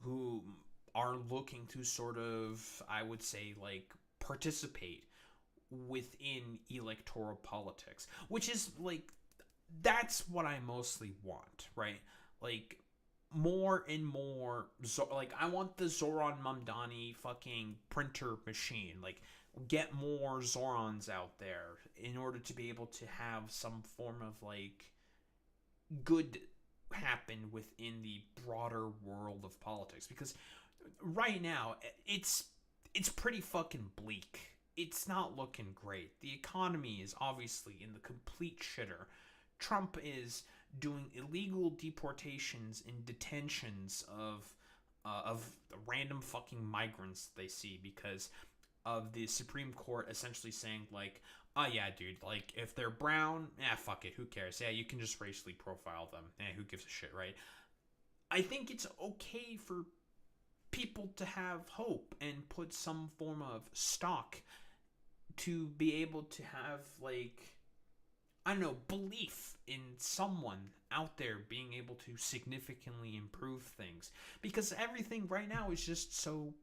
Speaker 2: who are looking to sort of, I would say, like, participate within electoral politics, which is, like, that's what I mostly want, right? Like, more and more, like, I want the Zohran Mamdani fucking printer machine. Like, get more Zorans out there in order to be able to have some form of, like, good happen within the broader world of politics. Because right now, it's pretty fucking bleak. It's not looking great. The economy is obviously in the complete shitter. Trump is doing illegal deportations and detentions of random fucking migrants they see because of the Supreme Court essentially saying, like, oh yeah, dude, like, if they're brown, fuck it, who cares? Yeah, you can just racially profile them. Who gives a shit, right? I think it's okay for people to have hope and put some form of stock to be able to have, like, I don't know, belief in someone out there being able to significantly improve things. Because everything right now is just so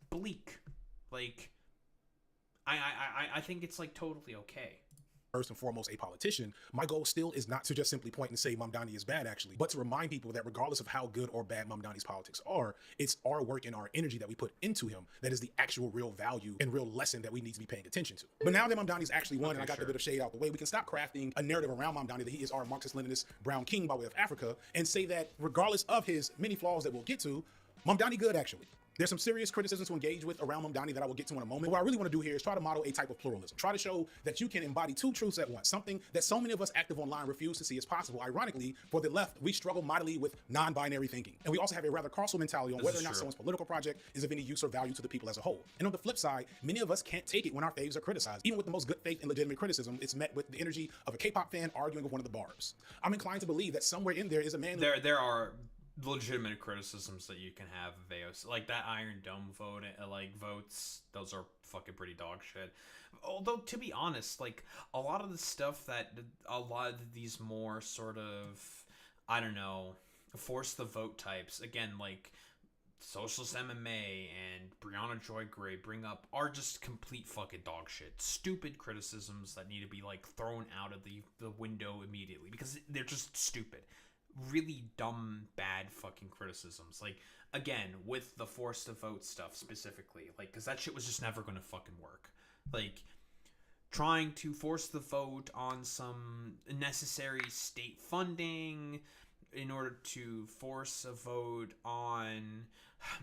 Speaker 2: bleak. Like, I think it's, like, totally okay.
Speaker 3: First and foremost, a politician, my goal still is not to just simply point and say Mamdani is bad, actually, but to remind people that regardless of how good or bad Mamdani's politics are, it's our work and our energy that we put into him that is the actual real value and real lesson that we need to be paying attention to. But now that Mamdani's actually won and I got the bit of shade out the way, we can stop crafting a narrative around Mamdani that he is our Marxist-Leninist brown king by way of Africa and say that regardless of his many flaws that we'll get to, Mamdani good, actually. There's some serious criticisms to engage with around Mamdani that I will get to in a moment. But what I really want to do here is try to model a type of pluralism. Try to show that you can embody two truths at once, something that so many of us active online refuse to see as possible. Ironically, for the left, we struggle mightily with non-binary thinking. And we also have a rather causal mentality on whether or not someone's political project is of any use or value to the people as a whole. And on the flip side, many of us can't take it when our faves are criticized. Even with the most good faith and legitimate criticism, it's met with the energy of a K-pop fan arguing with one of the barbs. I'm inclined to believe that somewhere in there is a man...
Speaker 2: There are legitimate criticisms that you can have of AOC, like that Iron Dome vote, like votes, those are fucking pretty dog shit. Although, to be honest, like, a lot of the stuff that a lot of these more sort of, I don't know, force the vote types, again, like Socialist MMA and Brianna Joy Gray bring up, are just complete fucking dog shit. Stupid criticisms that need to be, like, thrown out of the window immediately because they're just stupid. Really dumb, bad fucking criticisms. Like, again, with the force to vote stuff specifically, like, because that shit was just never gonna fucking work. Like, trying to force the vote on some necessary state funding in order to force a vote on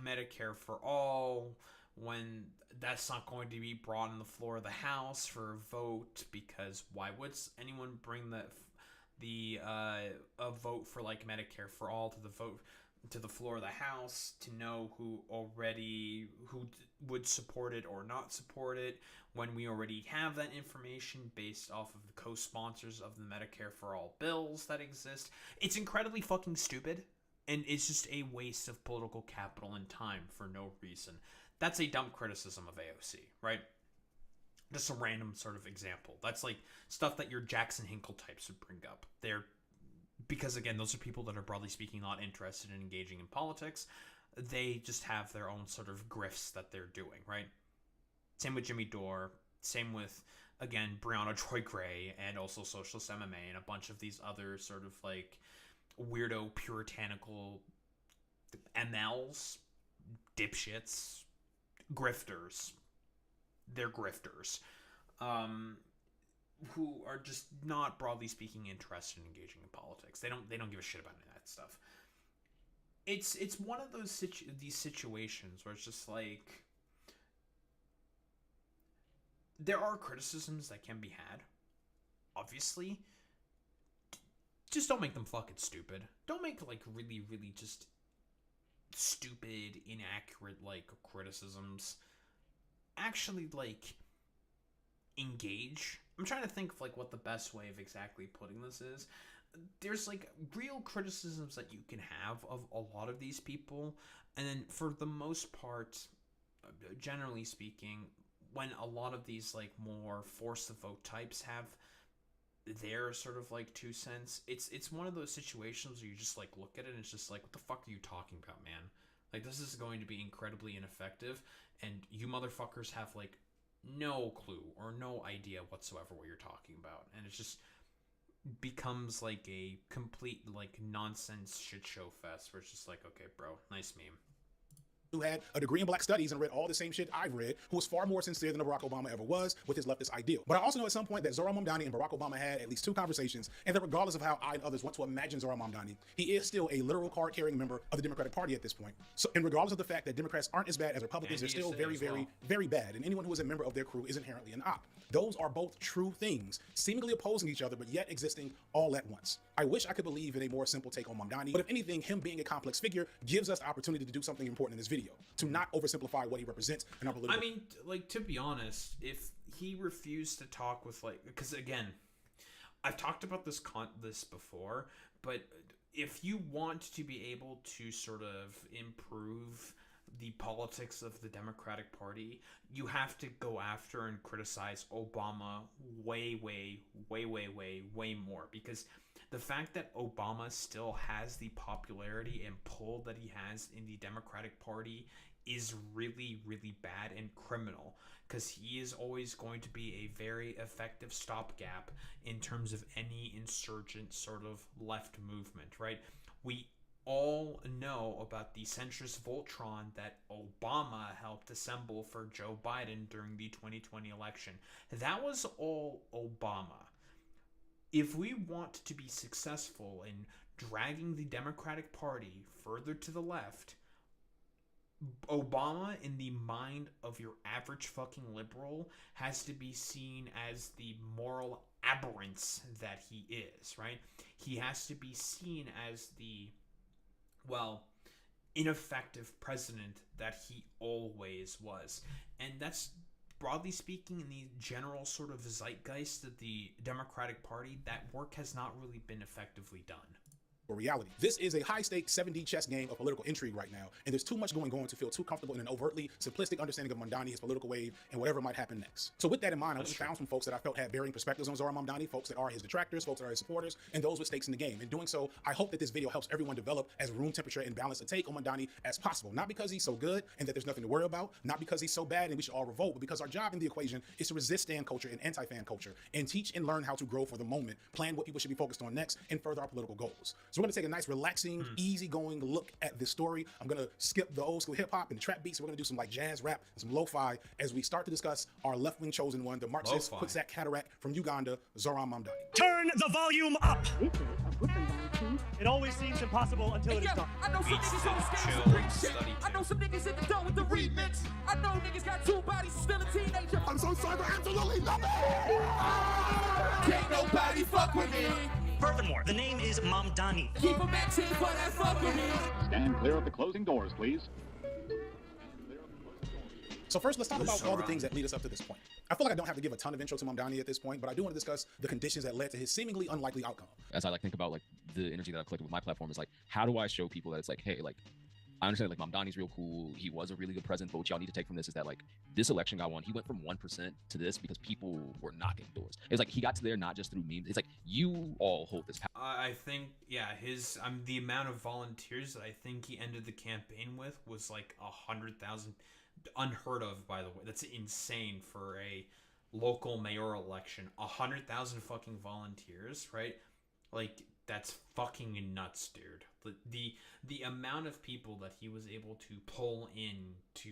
Speaker 2: Medicare for all when that's not going to be brought on the floor of the House for a vote, because why would anyone bring a vote for, like, Medicare for all to the floor of the House to know who would support it or not support it when we already have that information based off of the co-sponsors of the Medicare for all bills that exist. It's incredibly fucking stupid, and it's just a waste of political capital and time for no reason. That's a dumb criticism of AOC, right? Just a random sort of example. That's like stuff that your Jackson Hinkle types would bring up. Because again, those are people that are broadly speaking not interested in engaging in politics. They just have their own sort of grifts that they're doing, right? Same with Jimmy Dore. Same with, again, Brianna Joy Gray and also Socialist MMA and a bunch of these other sort of, like, weirdo puritanical MLs, dipshits, grifters. They're grifters, who are just not, broadly speaking, interested in engaging in politics. They don't give a shit about any of that stuff. It's one of these situations where it's just like, there are criticisms that can be had, obviously. Just don't make them fucking stupid. Don't make, like, really, really just stupid, inaccurate, like, criticisms. Actually, like, engage. I'm trying to think of, like, what the best way of exactly putting this is. There's, like, real criticisms that you can have of a lot of these people, and then for the most part, generally speaking, when a lot of these, like, more force the vote types have their sort of, like, 2 cents, it's one of those situations where you just, like, look at it and it's just like, what the fuck are you talking about, man? Like, this is going to be incredibly ineffective, and you motherfuckers have, like, no clue or no idea whatsoever what you're talking about. And it just becomes, like, a complete, like, nonsense shit show fest where it's just like, okay, bro, nice meme.
Speaker 3: Who had a degree in black studies and read all the same shit I've read, who was far more sincere than Barack Obama ever was with his leftist ideal. But I also know at some point that Zohran Mamdani and Barack Obama had at least 2 conversations, and that regardless of how I and others want to imagine Zohran Mamdani, he is still a literal card-carrying member of the Democratic Party at this point. So, and regardless of the fact that Democrats aren't as bad as Republicans, they're still very, very bad, and anyone who is a member of their crew is inherently an op. Those are both true things, seemingly opposing each other, but yet existing all at once. I wish I could believe in a more simple take on Mamdani, but if anything, him being a complex figure gives us the opportunity to do something important in this video, to not oversimplify what he represents in our political.
Speaker 2: I mean, like, to be honest, if he refused to talk with, like, because again, I've talked about this before, but if you want to be able to sort of improve the politics of the Democratic Party, you have to go after and criticize Obama way more, because the fact that Obama still has the popularity and pull that he has in the Democratic Party is really bad and criminal, because he is always going to be a very effective stopgap in terms of any insurgent sort of left movement, right? We all know about the centrist Voltron that Obama helped assemble for Joe Biden during the 2020 election. That was all Obama. If we want to be successful in dragging the Democratic Party further to the left, Obama, in the mind of your average fucking liberal, has to be seen as the moral aberrance that he is, right? He has to be seen as the, well, ineffective president that he always was. And that's, broadly speaking, in the general sort of zeitgeist of the Democratic Party, that work has not really been effectively done.
Speaker 3: For reality. This is a high-stakes 7D chess game of political intrigue right now, and there's too much going on to feel too comfortable in an overtly simplistic understanding of Mamdani, his political wave, and whatever might happen next. So with that in mind, I found some folks that I felt had varying perspectives on Zohran Mamdani, folks that are his detractors, folks that are his supporters, and those with stakes in the game. In doing so, I hope that this video helps everyone develop as room temperature and balance a take on Mamdani as possible. Not because he's so good and that there's nothing to worry about, not because he's so bad and we should all revolt, but because our job in the equation is to resist stan culture and anti-fan culture, and teach and learn how to grow for the moment, plan what people should be focused on next, and further our political goals. So we're gonna take a nice, relaxing, easygoing look at this story. I'm gonna skip the old school hip hop and trap beats. We're gonna do some like jazz rap and some lo-fi as we start to discuss our left-wing chosen one, the Marxist Kwikset Cataract from Uganda, Zohran Mamdani.
Speaker 7: Turn the volume up! It always seems impossible until it is done.
Speaker 8: I know some niggas on the stage with shit. I know some niggas in the door with the remix. I know niggas got 2 bodies, still a teenager. I'm so sorry for absolutely nothing. Can't nobody fuck with me.
Speaker 7: Furthermore, the name is Mamdani.
Speaker 8: Keep a match in for that fuck with me.
Speaker 9: Stand clear of the closing doors, please.
Speaker 3: So first, let's talk about all the things that lead us up to this point. I feel like I don't have to give a ton of intro to Mamdani at this point, but I do want to discuss the conditions that led to his seemingly unlikely outcome.
Speaker 10: As I like think about like the energy that I've collected with my platform is like, how do I show people that it's like, hey, like, I understand like Mamdani's real cool. He was a really good president, but what y'all need to take from this is that like this election got won. He went from 1% to this because people were knocking doors. It's like he got to there not just through memes. It's like you all hold this power.
Speaker 2: I think, yeah, the amount of volunteers that I think he ended the campaign with was like 100,000. Unheard of, by the way. That's insane for a local mayoral election. 100,000 fucking volunteers, right? Like, that's fucking nuts, dude. The amount of people that he was able to pull in to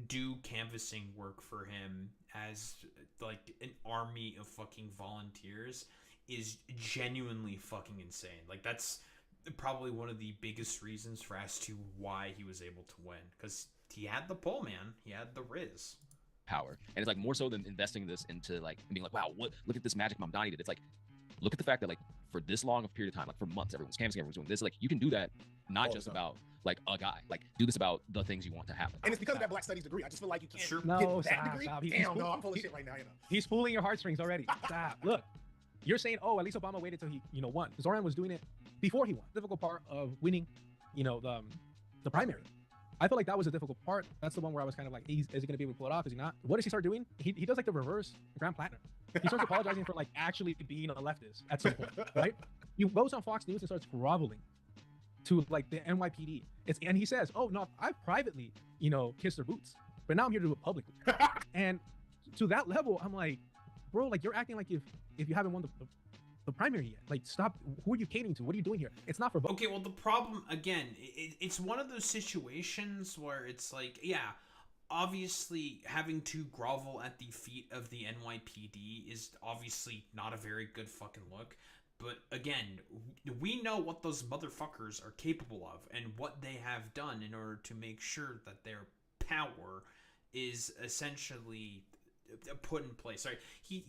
Speaker 2: do canvassing work for him as like an army of fucking volunteers is genuinely fucking insane. Like, that's probably one of the biggest reasons for as to why he was able to win, because he had the pull, man. He had the Riz.
Speaker 10: Power. And it's like more so than investing this into like being like, wow, look at this magic Mamdani did. It's like, look at the fact that like for this long of a period of time, like for months, everyone's canvassing, everyone's doing this. Like you can do that, not just about like a guy. Like do this about the things you want to happen.
Speaker 3: And it's because of that black studies degree. I just feel like you can't
Speaker 11: No,
Speaker 3: get that
Speaker 11: stop,
Speaker 3: degree.
Speaker 11: stop.
Speaker 3: Damn, no, I'm full of shit right now, you know.
Speaker 11: He's pulling your heartstrings already. Stop. Look, you're saying, oh, at least Obama waited till he, won. Zohran was doing it before he won. The difficult part of winning, the primary. I feel like that was a difficult part. That's the one where I was kind of like, is he going to be able to pull it off? Is he not? What does he start doing? He does like the reverse Grand Platinum. He starts apologizing for like actually being a leftist at some point, right? He goes on Fox News and starts groveling to like the NYPD. And he says, "Oh no, I privately, kissed their boots, but now I'm here to do it publicly." And to that level, I'm like, bro, like you're acting like if you haven't won the primary yet. Like, stop. Who are you catering to? What are you doing here? It's not for vote.
Speaker 2: Okay, well, the problem again, it's one of those situations where it's like, yeah, obviously having to grovel at the feet of the NYPD is obviously not a very good fucking look. But again, we know what those motherfuckers are capable of and what they have done in order to make sure that their power is essentially put in place. Right? He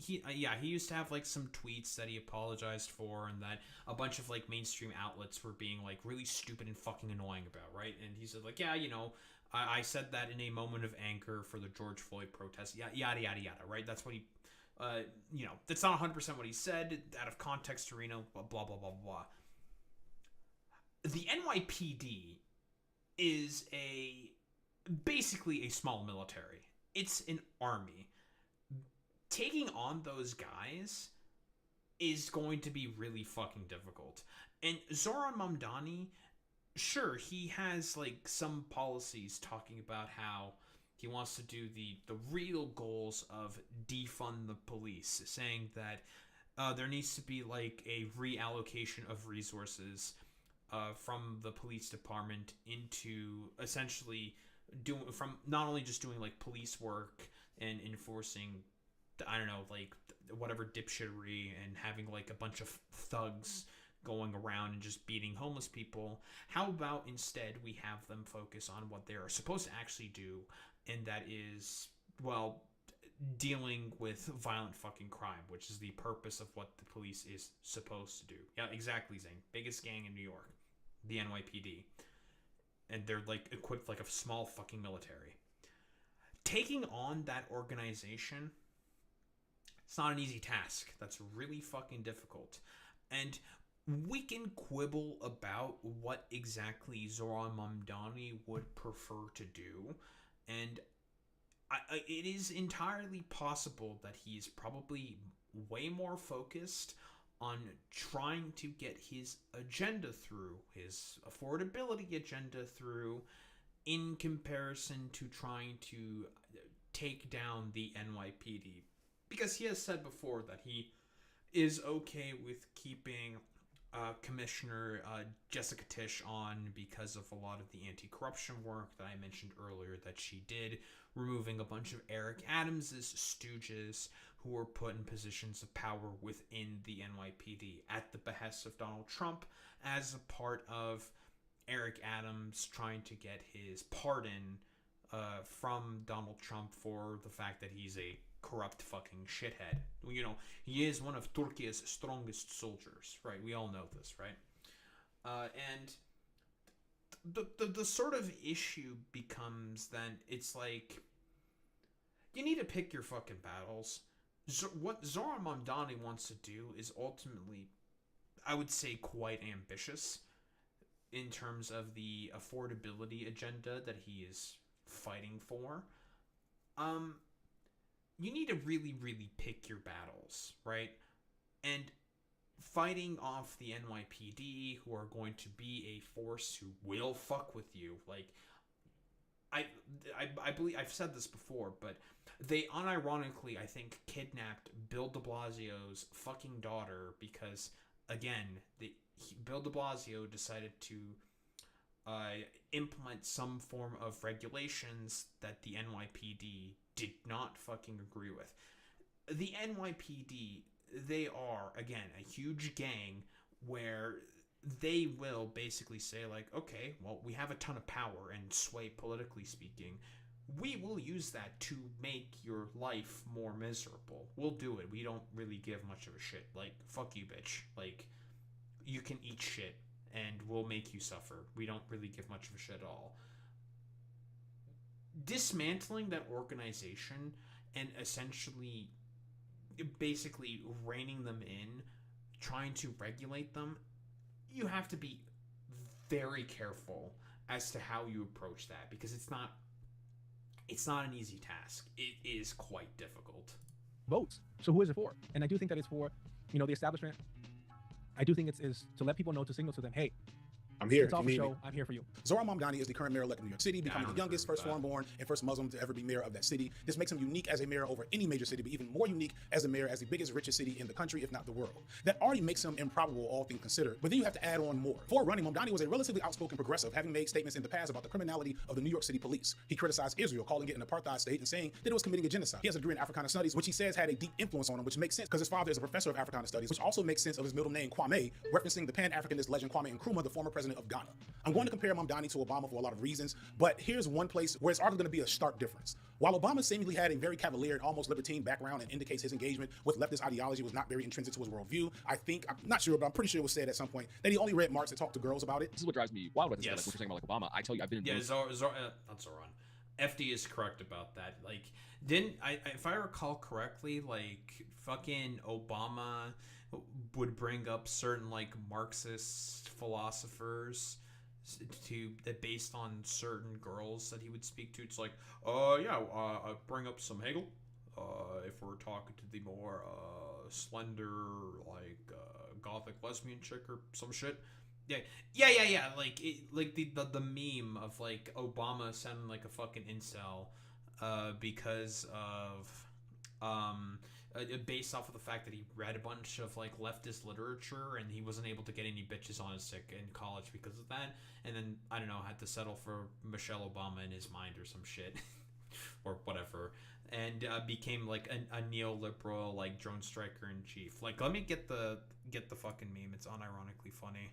Speaker 2: used to have like some tweets that he apologized for, and that a bunch of like mainstream outlets were being like really stupid and fucking annoying about. Right? And he said like, yeah, I said that in a moment of anger for the George Floyd protest. Yada yada yada. Right? That's what he. That's not 100% what he said, out of context arena, blah, blah, blah, blah, blah. The NYPD is basically a small military. It's an army. Taking on those guys is going to be really fucking difficult. And Zohran Mamdani, sure, he has like some policies talking about how he wants to do the real goals of defund the police, saying that there needs to be like a reallocation of resources from the police department into essentially from not only just doing like police work and enforcing, I don't know, like whatever dipshittery and having like a bunch of thugs going around and just beating homeless people. How about instead we have them focus on what they're supposed to actually do, and that is, well, dealing with violent fucking crime, which is the purpose of what the police is supposed to do. Yeah, exactly, Zane. Biggest gang in New York, the NYPD. And they're like equipped like a small fucking military. Taking on that organization, it's not an easy task. That's really fucking difficult. And we can quibble about what exactly Zohran Mamdani would prefer to do. And it is entirely possible that he's probably way more focused on trying to get his agenda through, his affordability agenda through, in comparison to trying to take down the NYPD. Because he has said before that he is okay with keeping Commissioner Jessica Tisch on because of a lot of the anti-corruption work that I mentioned earlier that she did, removing a bunch of Eric Adams's stooges who were put in positions of power within the NYPD at the behest of Donald Trump, as a part of Eric Adams trying to get his pardon from Donald Trump for the fact that he's a corrupt fucking shithead. He is one of Turkey's strongest soldiers, right? We all know this, right? And the sort of issue becomes then, it's like, you need to pick your fucking battles. What Zohran Mamdani wants to do is ultimately, I would say, quite ambitious in terms of the affordability agenda that he is fighting for. You need to really, really pick your battles, right? And fighting off the NYPD, who are going to be a force who will fuck with you. Like, I believe I've said this before, but they unironically, I think, kidnapped Bill de Blasio's fucking daughter because, again, Bill de Blasio decided to implement some form of regulations that the NYPD did not fucking agree with. The NYPD, they are, again, a huge gang where they will basically say, like, okay, well, we have a ton of power and sway politically speaking. We will use that to make your life more miserable. We'll do it. We don't really give much of a shit. Like, fuck you, bitch. Like, you can eat shit and we'll make you suffer. We don't really give much of a shit at all. Dismantling that organization and essentially basically reining them in, trying to regulate them, you have to be very careful as to how you approach that, because it's not an easy task. It is quite difficult.
Speaker 11: Votes. So who is it for? And I do think that it's for, the establishment. I do think it's to let people know, to signal to them, hey,
Speaker 3: I'm here.
Speaker 11: It's
Speaker 3: if
Speaker 11: all
Speaker 3: you
Speaker 11: for
Speaker 3: need
Speaker 11: show.
Speaker 3: me.
Speaker 11: I'm here for you.
Speaker 3: Zohran Mamdani is the current mayor-elect of New York City, becoming
Speaker 1: I
Speaker 3: the
Speaker 1: don't
Speaker 3: youngest,
Speaker 1: agree
Speaker 3: first
Speaker 1: with that.
Speaker 3: foreign-born, and first Muslim to ever be mayor of that city. This makes him unique as a mayor over any major city, but even more unique as a mayor as the biggest, richest city in the country, if not the world. That already makes him improbable, all things considered. But then you have to add on more. Before running, Mamdani was a relatively outspoken progressive, having made statements in the past about the criminality of the New York City police. He criticized Israel, calling it an apartheid state and saying that it was committing a genocide. He has a degree in Africana Studies, which he says had a deep influence on him, which makes sense because his father is a professor of Africana Studies, which also makes sense of his middle name, Kwame, referencing the Pan-Africanist legend Kwame Nkrumah, the former president of Ghana. I'm going to compare Mamdani to Obama for a lot of reasons, but here's one place where it's arguably going to be a stark difference. While Obama seemingly had a very cavalier and almost libertine background and indicates his engagement with leftist ideology was not very intrinsic to his worldview, I'm not sure, but I'm pretty sure it was said at some point that he only read Marx and talked to girls about it.
Speaker 10: This is what drives me wild about this.
Speaker 1: Yes.
Speaker 10: Like what you're saying about like Obama. I tell you, I've been in
Speaker 1: Yeah,
Speaker 10: rooms-
Speaker 1: not Zoran. FD is correct about that. Like, didn't I? If I recall correctly, like fucking Obama would bring up certain like Marxist philosophers to that based on certain girls that he would speak to. It's like, I bring up some Hegel. If we're talking to the more slender, like gothic lesbian chick or some shit. Yeah. Like the meme of like Obama sounding like a fucking incel, because of based off of the fact that he read a bunch of like leftist literature and he wasn't able to get any bitches on his dick in college because of that, and then I don't know, had to settle for Michelle Obama in his mind or some shit, or whatever, and became like a neoliberal like drone striker in chief. Like, let me get the fucking meme. It's unironically funny.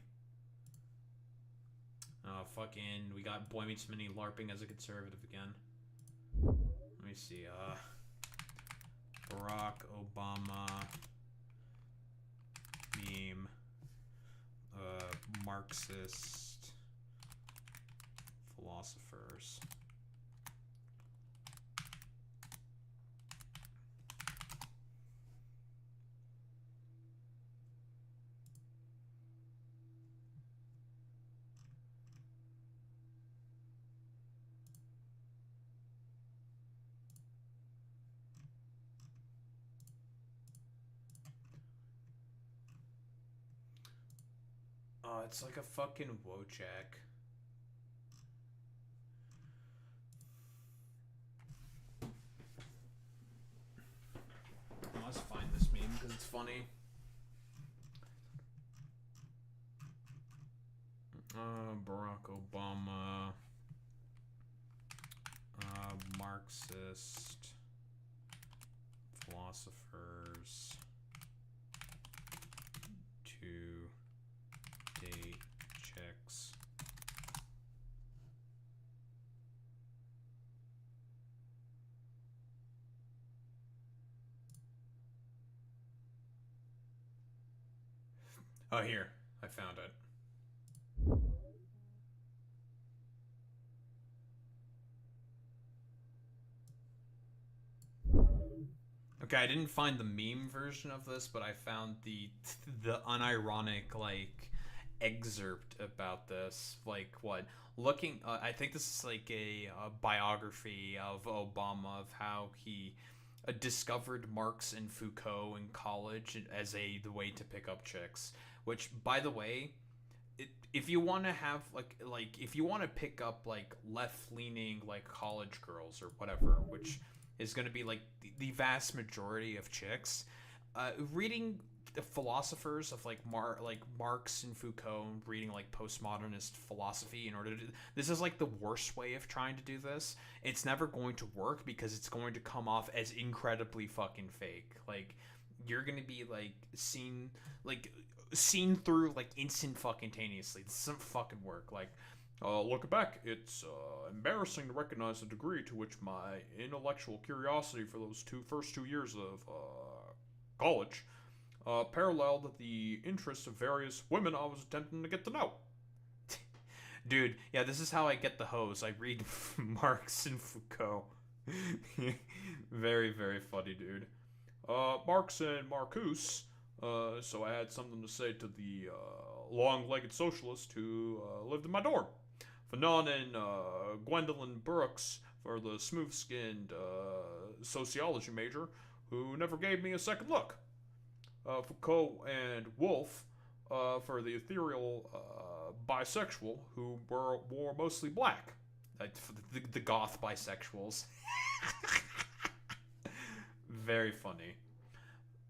Speaker 1: Fucking, we got Boy Meets Mini LARPing as a conservative again. Let me see, Barack Obama meme, Marxist philosophers. It's like a fucking Wojak. Let's find this meme because it's funny. Barack Obama, Marxist philosophers to date checks. Oh, here. I found it. Okay, I didn't find the meme version of this, but I found the unironic like excerpt about this. Like what? Looking, I think this is like a biography of Obama, of how he discovered Marx and Foucault in college as the way to pick up chicks. Which, by the way, if you want to have like if you want to pick up like left-leaning like college girls or whatever, which is going to be like the vast majority of chicks, reading the philosophers of like Marx and Foucault, and reading like postmodernist philosophy in order to this is like the worst way of trying to do this. It's never going to work because it's going to come off as incredibly fucking fake. Like, you're going to be like seen through like instant fucking taneously. This doesn't fucking work. Like, looking back, it's embarrassing to recognize the degree to which my intellectual curiosity for those first 2 years of college paralleled the interests of various women I was attempting to get to know. Dude, yeah, this is how I get the hose. I read Marx and Foucault. Very, very funny, dude. Marx and Marcuse. So I had something to say to the long-legged socialist who lived in my dorm. Fanon and Gwendolyn Brooks for the smooth-skinned sociology major who never gave me a second look. Foucault and Wolfe
Speaker 2: for the ethereal bisexual who wore mostly black. For the goth bisexuals. Very funny.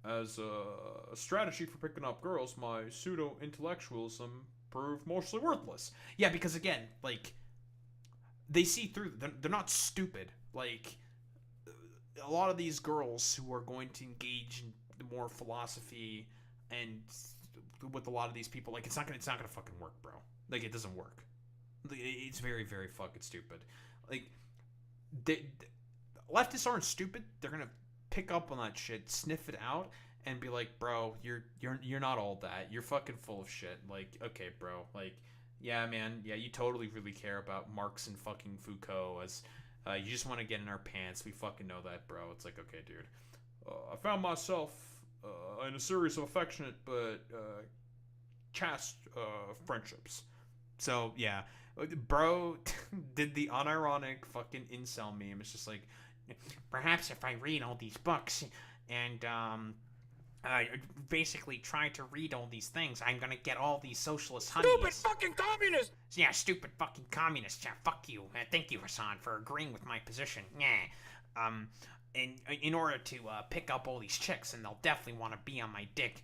Speaker 2: As a strategy for picking up girls, my pseudo-intellectualism proved mostly worthless. Yeah, because again, like, they see through. They're not stupid. Like, a lot of these girls who are going to engage in more philosophy and with a lot of these people, like, it's not gonna fucking work, bro. Like, it doesn't work. It's very, very fucking stupid. Like, leftists aren't stupid. They're gonna pick up on that shit, sniff it out, and be like, bro, you're not all that. You're fucking full of shit. Like, okay, bro. Like, yeah, man. Yeah, you totally really care about Marx and fucking Foucault as you just want to get in our pants. We fucking know that, bro. It's like, okay, dude. I found myself in a series of affectionate but chaste friendships. So, yeah. Bro did the unironic fucking incel meme. It's just like, perhaps if I read all these books and basically try to read all these things, I'm gonna get all these socialist honeys.
Speaker 8: Stupid fucking communists!
Speaker 2: Yeah, stupid fucking communists. Yeah, fuck you. Thank you, Hassan, for agreeing with my position. Yeah. In order to pick up all these chicks, and they'll definitely want to be on my dick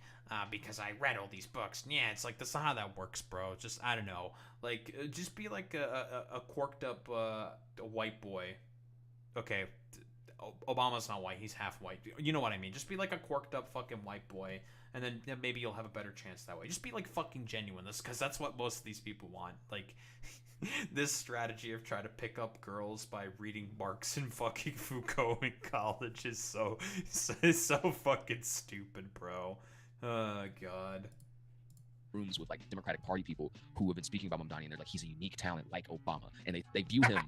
Speaker 2: because I read all these books. Yeah, it's like, that's not how that works, bro. Just, I don't know. Like, just be like a quirked up white boy. Okay, Obama's not white, he's half white. You know what I mean? Just be like a quirked up fucking white boy, and then maybe you'll have a better chance that way. Just be like fucking genuine, because that's what most of these people want. Like, this strategy of trying to pick up girls by reading Marx and fucking Foucault in college is so fucking stupid, bro. Oh, God.
Speaker 10: Rooms with like Democratic Party people who have been speaking about Mamdani, and they're like, he's a unique talent like Obama, and they view him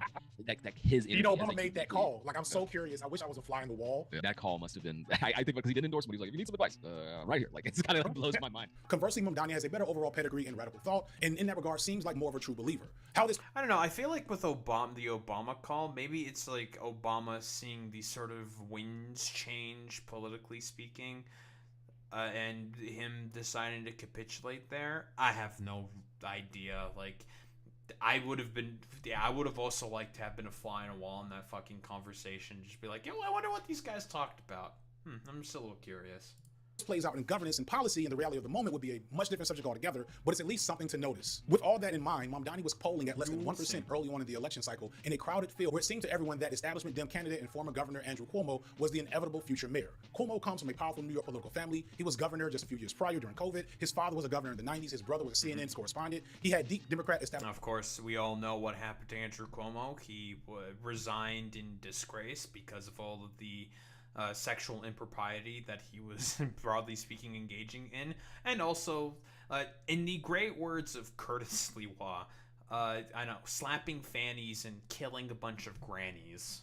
Speaker 10: like his energy.
Speaker 3: You know, Obama made that call. Like, I'm so curious. I wish I was a fly on the wall.
Speaker 10: Yeah, that call must have been, I think, because he didn't endorse him, but he's like, if you need some advice, right here. Like, it's kind of like blows my mind.
Speaker 3: Conversely, Mamdani has a better overall pedigree in radical thought, and in that regard seems like more of a true believer. How this
Speaker 2: I don't know, I feel like with the Obama call, maybe it's like Obama seeing these sort of winds change, politically speaking, and him deciding to capitulate there. I have no idea. Like, I would have also liked to have been a fly on a wall in that fucking conversation. Just be like, yo, I wonder what these guys talked about. I'm just a little curious.
Speaker 3: plays out in governance and policy and the reality of the moment would be a much different subject altogether, but it's at least something to notice. With all that in mind, Mamdani was polling at less than 1% early on in the election cycle in a crowded field where it seemed to everyone that establishment Dem candidate and former Governor Andrew Cuomo was the inevitable future mayor. Cuomo comes from a powerful New York political family. He was governor just a few years prior during COVID. His father was a governor in the 90s. His brother was a CNN correspondent. He had deep Democrat establishment.
Speaker 2: Of course, we all know what happened to Andrew Cuomo. He resigned in disgrace because of all of the sexual impropriety that he was, broadly speaking, engaging in. And also, in the great words of Curtis Lewa, I know, slapping fannies and killing a bunch of grannies.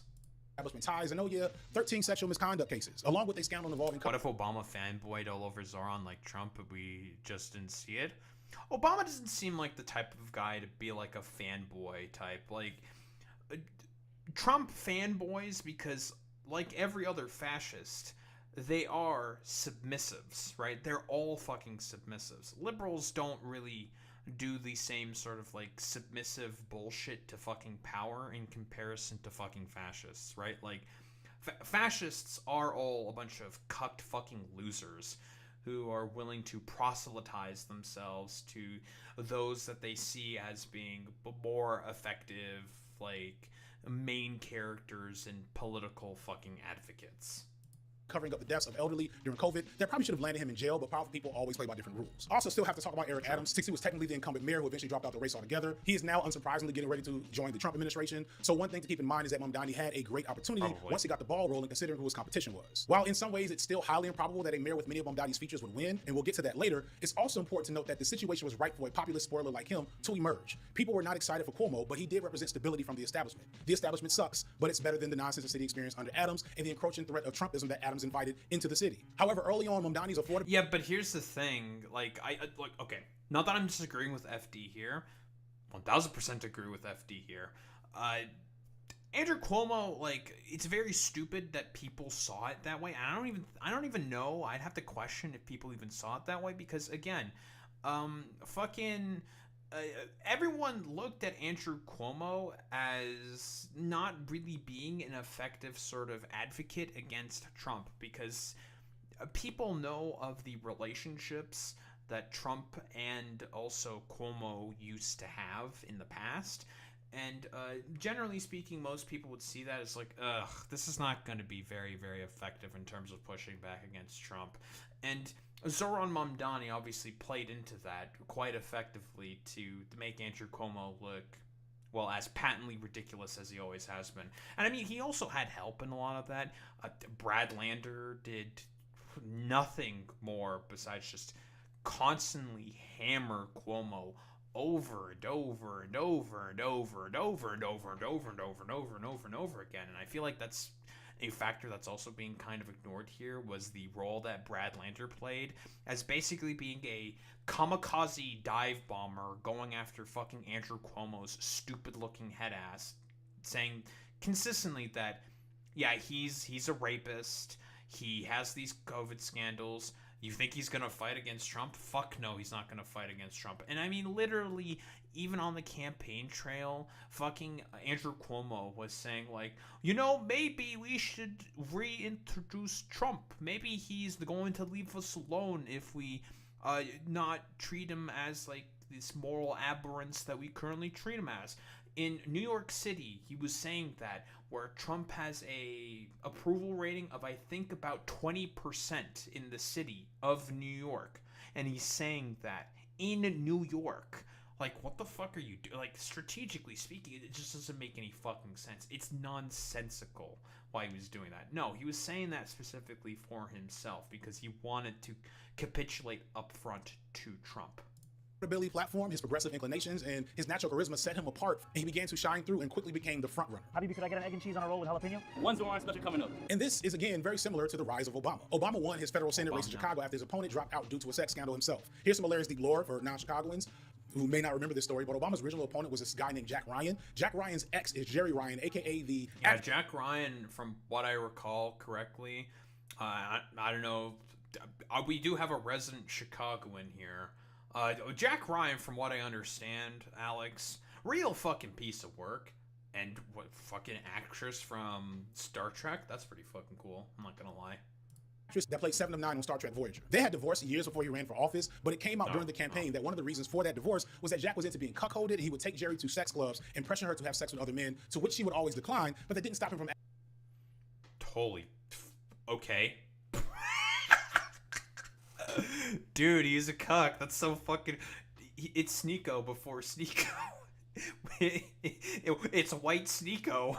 Speaker 3: Establishment ties and 13 sexual misconduct cases, along with a scandal involving.
Speaker 2: What if Obama fanboyed all over Zohran like Trump, but we just didn't see it? Obama doesn't seem like the type of guy to be like a fanboy type. Like, Trump fanboys because, like every other fascist, they are submissives, right? They're all fucking submissives. Liberals don't really do the same sort of like submissive bullshit to fucking power in comparison to fucking fascists, right? Like, fascists are all a bunch of cucked fucking losers who are willing to proselytize themselves to those that they see as being more effective, like, main characters and political fucking advocates.
Speaker 3: Covering up the deaths of elderly during COVID, that probably should have landed him in jail, but powerful people always play by different rules. Also, still have to talk about Eric Adams, since he was technically the incumbent mayor who eventually dropped out the race altogether. He is now, unsurprisingly, getting ready to join the Trump administration. So one thing to keep in mind is that Mamdani had a great opportunity once he got the ball rolling, considering who his competition was. While in some ways it's still highly improbable that a mayor with many of Mamdani's features would win, and we'll get to that later, it's also important to note that the situation was ripe for a populist spoiler like him to emerge. People were not excited for Cuomo, but he did represent stability from the establishment. The establishment sucks, but it's better than the nonsense the city experienced under Adams and the encroaching threat of Trumpism that Adams invited into the city. However, early on, Mamdani's affordable.
Speaker 2: Yeah, but here's the thing. Like, okay, not that I'm disagreeing with FD here. 1000% agree with FD here. Andrew Cuomo, like, it's very stupid that people saw it that way. I don't even know. I'd have to question if people even saw it that way because, again, fucking everyone looked at Andrew Cuomo as not really being an effective sort of advocate against Trump, because people know of the relationships that Trump and also Cuomo used to have in the past. And generally speaking, most people would see that as like, ugh, this is not going to be very, very effective in terms of pushing back against Trump. And Zohran Mamdani obviously played into that quite effectively to make Andrew Cuomo look, well, as patently ridiculous as he always has been. And I mean, he also had help in a lot of that. Brad Lander did nothing more besides just constantly hammer Cuomo over and over and over and over and over and over and over and over and over and over and over again. And I feel like that's a factor that's also being kind of ignored here, was the role that Brad Lander played as basically being a kamikaze dive bomber going after fucking Andrew Cuomo's stupid looking head ass, saying consistently that, yeah, he's a rapist, he has these COVID scandals. You think he's going to fight against Trump? Fuck no, he's not going to fight against Trump. And I mean, literally, even on the campaign trail, fucking Andrew Cuomo was saying, like, you know, maybe we should reintroduce Trump. Maybe he's going to leave us alone if we not treat him as, like, this moral aberrance that we currently treat him as. In New York City, he was saying that, where Trump has a approval rating of, I think, about 20% in the city of New York. And he's saying that in New York. Like, what the fuck are you doing? Like, strategically speaking, it just doesn't make any fucking sense. It's nonsensical why he was doing that. No, he was saying that specifically for himself because he wanted to capitulate up front to Trump.
Speaker 3: Ability platform, his progressive inclinations, and his natural charisma set him apart, and he began to shine through and quickly became the front runner.
Speaker 7: Habibi, could I get an egg and cheese on a roll with jalapeno?
Speaker 8: When's the Zohran special coming up?
Speaker 3: And this is, again, very similar to the rise of Obama. Obama won his federal Senate race in Chicago after his opponent dropped out due to a sex scandal himself. Here's some hilarious deep lore for non-Chicagoans who may not remember this story, but Obama's original opponent was this guy named Jack Ryan. Jack Ryan's ex is Jerry Ryan, aka the...
Speaker 2: Yeah, Jack Ryan, from what I recall correctly, I don't know, we do have a resident Chicagoan here. Jack Ryan, from what I understand, Alex, real fucking piece of work. And what fucking actress from Star Trek? That's pretty fucking cool. I'm not gonna lie.
Speaker 3: Actress that played 7 of 9 on Star Trek Voyager. They had divorced years before he ran for office, but it came out during the campaign that one of the reasons for that divorce was that Jack was into being cuckolded, and he would take Jerry to sex clubs and pressure her to have sex with other men, to which she would always decline, but that didn't stop him from...
Speaker 2: Totally. Okay. Dude, he's a cuck. That's so fucking... It's Sneeko before Sneeko. It's white Sneeko.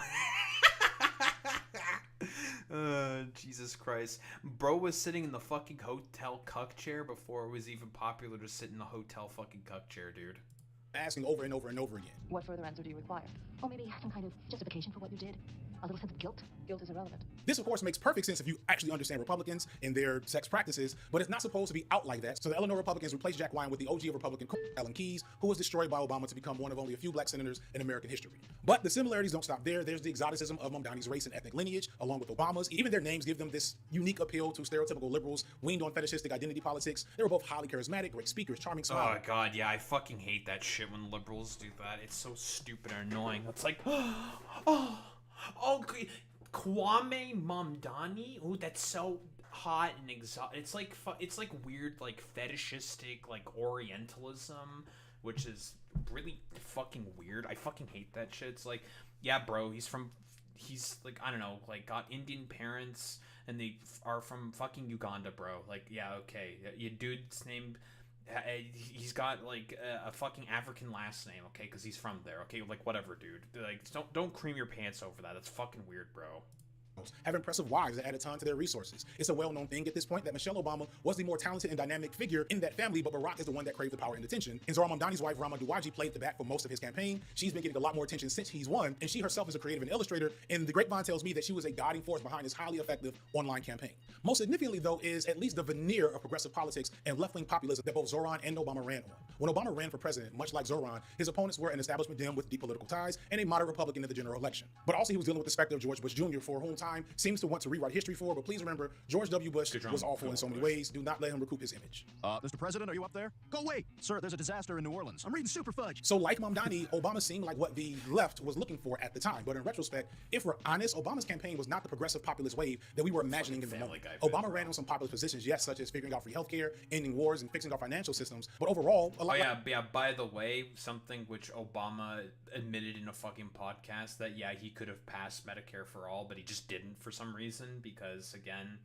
Speaker 2: Jesus Christ. Bro was sitting in the fucking hotel cuck chair before it was even popular to sit in the hotel fucking cuck chair, dude.
Speaker 3: Asking over and over and over again.
Speaker 12: What further answer do you require? Or maybe some kind of justification for what you did? A little sense of guilt? Guilt is irrelevant.
Speaker 3: This, of course, makes perfect sense if you actually understand Republicans and their sex practices, but it's not supposed to be out like that. So the Illinois Republicans replaced Jack Ryan with the OG of Republican Alan Keyes, who was destroyed by Obama to become one of only a few black senators in American history. But the similarities don't stop there. There's the exoticism of Mamdani's race and ethnic lineage, along with Obama's. Even their names give them this unique appeal to stereotypical liberals weaned on fetishistic identity politics. They were both highly charismatic, great speakers, charming smile.
Speaker 2: Oh god, yeah, I fucking hate that shit when liberals do that. It's so stupid and annoying. It's like, Kwame Mamdani? Ooh, that's so hot and exotic. It's like weird, like fetishistic, like Orientalism, which is really fucking weird. I fucking hate that shit. It's like, yeah, bro, he's like, I don't know, like got Indian parents and they are from fucking Uganda, bro. Like, yeah, okay, your dude's named. He's got like a fucking African last name, okay, because he's from there, okay, like whatever, dude. Like, don't cream your pants over that. That's fucking weird, bro.
Speaker 3: Have impressive wives that add a ton to their resources. It's a well-known thing at this point that Michelle Obama was the more talented and dynamic figure in that family, but Barack is the one that craved the power and attention. And Zohran Mamdani's wife, Rama Duwaji, played the back for most of his campaign. She's been getting a lot more attention since he's won, and she herself is a creative and illustrator, and the grapevine tells me that she was a guiding force behind his highly effective online campaign. Most significantly, though, is at least the veneer of progressive politics and left-wing populism that both Zohran and Obama ran on. When Obama ran for president, much like Zohran, his opponents were an establishment Dem with deep political ties and a moderate Republican in the general election. But also he was dealing with the specter of George Bush Jr., for whom time time seems to want to rewrite history for. But please remember, George W. Bush was awful in so many ways. Do not let him recoup his image.
Speaker 13: Mr. President, are you up there? Go wait. Sir, there's a disaster in New Orleans. I'm reading Super Fudge.
Speaker 3: So like Mamdani, Obama seemed like what the left was looking for at the time. But in retrospect, if we're honest, Obama's campaign was not the progressive populist wave that we were imagining in the moment. Obama ran on some populist positions, yes, such as figuring out free healthcare, ending wars, and fixing our financial systems. But overall, a lot.
Speaker 2: Yeah. By the way, something which Obama admitted in a fucking podcast that he could have passed Medicare for all, but he just didn't for some reason because again,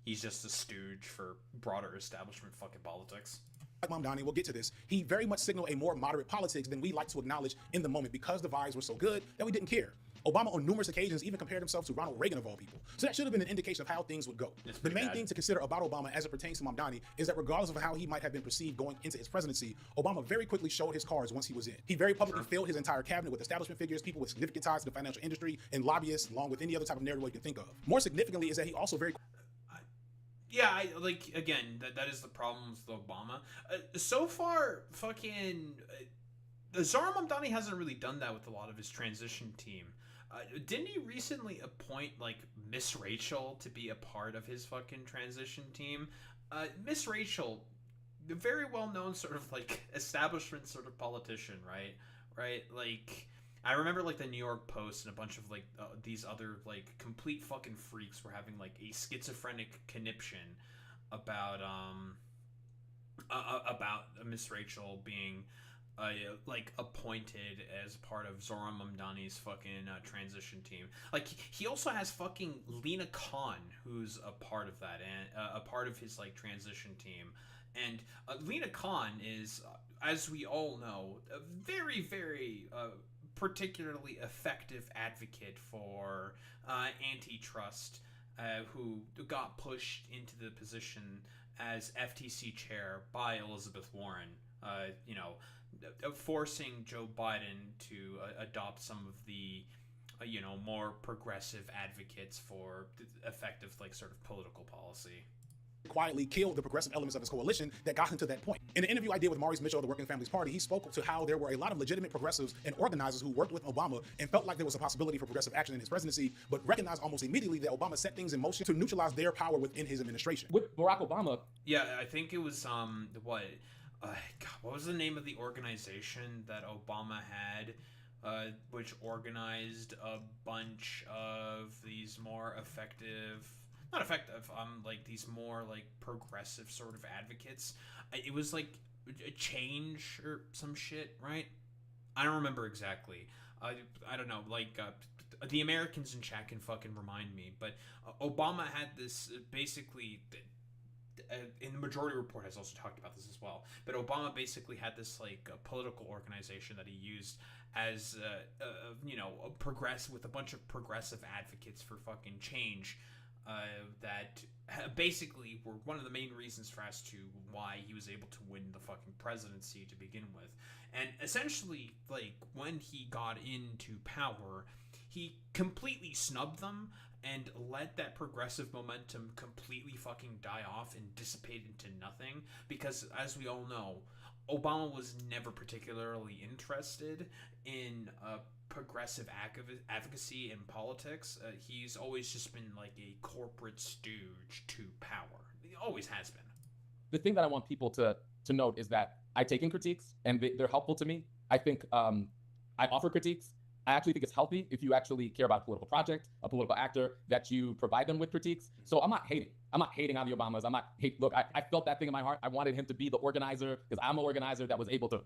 Speaker 2: he's just a stooge for broader establishment fucking politics.
Speaker 3: Mamdani, we'll get to this. He very much signaled a more moderate politics than we like to acknowledge in the moment because the vibes were so good that we didn't care. Obama on numerous occasions even compared himself to Ronald Reagan of all people. So that should have been an indication of how things would go. The main thing to consider about Obama as it pertains to Mamdani is that regardless of how he might have been perceived going into his presidency, Obama very quickly showed his cards once he was in. He very publicly filled his entire cabinet with establishment figures, people with significant ties to the financial industry, and lobbyists, along with any other type of narrative you can think of. More significantly is that he also very
Speaker 2: that is the problem with Obama. So far, fucking Zohran Mamdani hasn't really done that with a lot of his transition team. Didn't he recently appoint like Miss Rachel to be a part of his fucking transition team? Miss Rachel, a very well known sort of like establishment sort of politician, right? Like I remember like the New York Post and a bunch of like these other like complete fucking freaks were having like a schizophrenic conniption about Miss Rachel being like appointed as part of Zohran Mamdani's fucking transition team. Like he also has fucking Lena Khan, who's a part of that and a part of his like transition team. And Lena Khan is, as we all know, a very, very particularly effective advocate for antitrust, who got pushed into the position as FTC chair by Elizabeth Warren. Forcing Joe Biden to adopt some of the, more progressive advocates for effective, like, sort of political policy.
Speaker 3: Quietly killed the progressive elements of his coalition that got him to that point. In an interview I did with Maurice Mitchell of the Working Families Party, he spoke to how there were a lot of legitimate progressives and organizers who worked with Obama and felt like there was a possibility for progressive action in his presidency, but recognized almost immediately that Obama set things in motion to neutralize their power within his administration.
Speaker 11: With Barack Obama,
Speaker 2: I think it was what was the name of the organization that Obama had, which organized a bunch of these more like these more like progressive sort of advocates. It was like a change or some shit, right? I don't remember exactly. I don't know, like the Americans in chat can fucking remind me, but Obama had this basically, in the Majority Report has also talked about this as well, but Obama basically had this like political organization that he used as with a bunch of progressive advocates for fucking change, that basically were one of the main reasons as to why he was able to win the fucking presidency to begin with. And essentially, like, when he got into power, he completely snubbed them and let that progressive momentum completely fucking die off and dissipate into nothing, because as we all know, Obama was never particularly interested in progressive advocacy in politics. He's always just been like a corporate stooge to power. He always has been.
Speaker 14: The thing that I want people to note is that I take in critiques and they're helpful to me. I think I offer critiques. I actually think it's healthy if you actually care about a political project, a political actor, that you provide them with critiques. So I'm not hating. I'm not hating on the Obamas. Look, I felt that thing in my heart. I wanted him to be the organizer because I'm an organizer that was able to,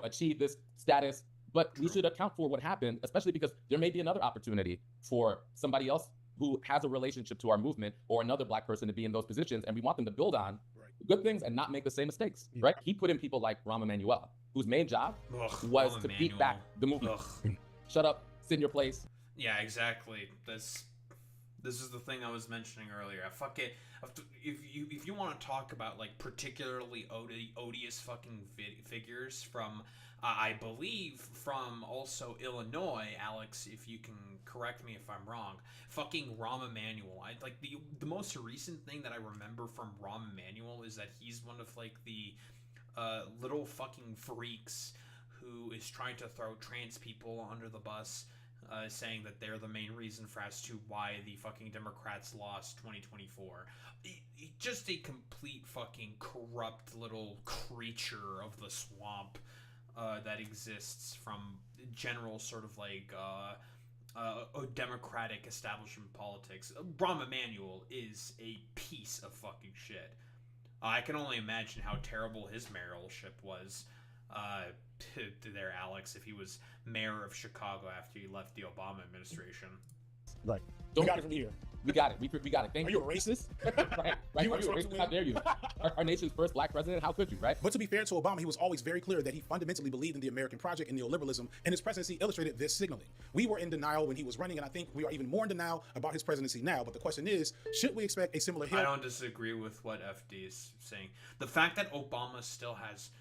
Speaker 14: achieve this status. But we should account for what happened, especially because there may be another opportunity for somebody else who has a relationship to our movement or another Black person to be in those positions, and we want them to build on good things and not make the same mistakes, right? He put in people like Rahm Emanuel, whose main job was to beat back the movement. Shut up, sit in your place.
Speaker 2: Yeah, exactly. This is the thing I was mentioning earlier. Fuck it. If you want to talk about like particularly odious fucking figures from, I believe from also Illinois, Alex, if you can correct me if I'm wrong, fucking Rahm Emanuel. I like the most recent thing that I remember from Rahm Emanuel is that he's one of like the little fucking freaks who is trying to throw trans people under the bus, saying that they're the main reason for as to why the fucking Democrats lost 2024. Just a complete fucking corrupt little creature of the swamp that exists from general sort of like democratic establishment politics. Rahm Emanuel is a piece of fucking shit. I can only imagine how terrible his mayoralship was there, Alex, if he was mayor of Chicago after he left the Obama administration.
Speaker 3: Right.
Speaker 14: Don't
Speaker 3: We got it from here.
Speaker 14: We got it. We got it. Thank
Speaker 3: Are you a racist?
Speaker 14: right.
Speaker 3: You
Speaker 14: Are you a racist? How dare you? Our nation's first black president. How could you, right?
Speaker 3: But to be fair to Obama, he was always very clear that he fundamentally believed in the American project and neoliberalism, and his presidency illustrated this signaling. We were in denial when he was running, and I think we are even more in denial about his presidency now. But the question is, should we expect a similar hill?
Speaker 2: I don't disagree with what FD is saying. The fact that Obama still has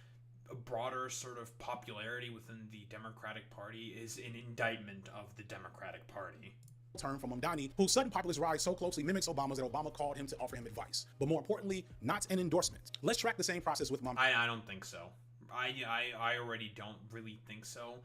Speaker 2: a broader sort of popularity within the Democratic Party is an indictment of the Democratic Party.
Speaker 3: Term from Mamdani, whose sudden populist rise so closely mimics Obama's that Obama called him to offer him advice. But more importantly, not an endorsement. Let's track the same process with Mamdani.
Speaker 2: I don't think so. I already don't really think so.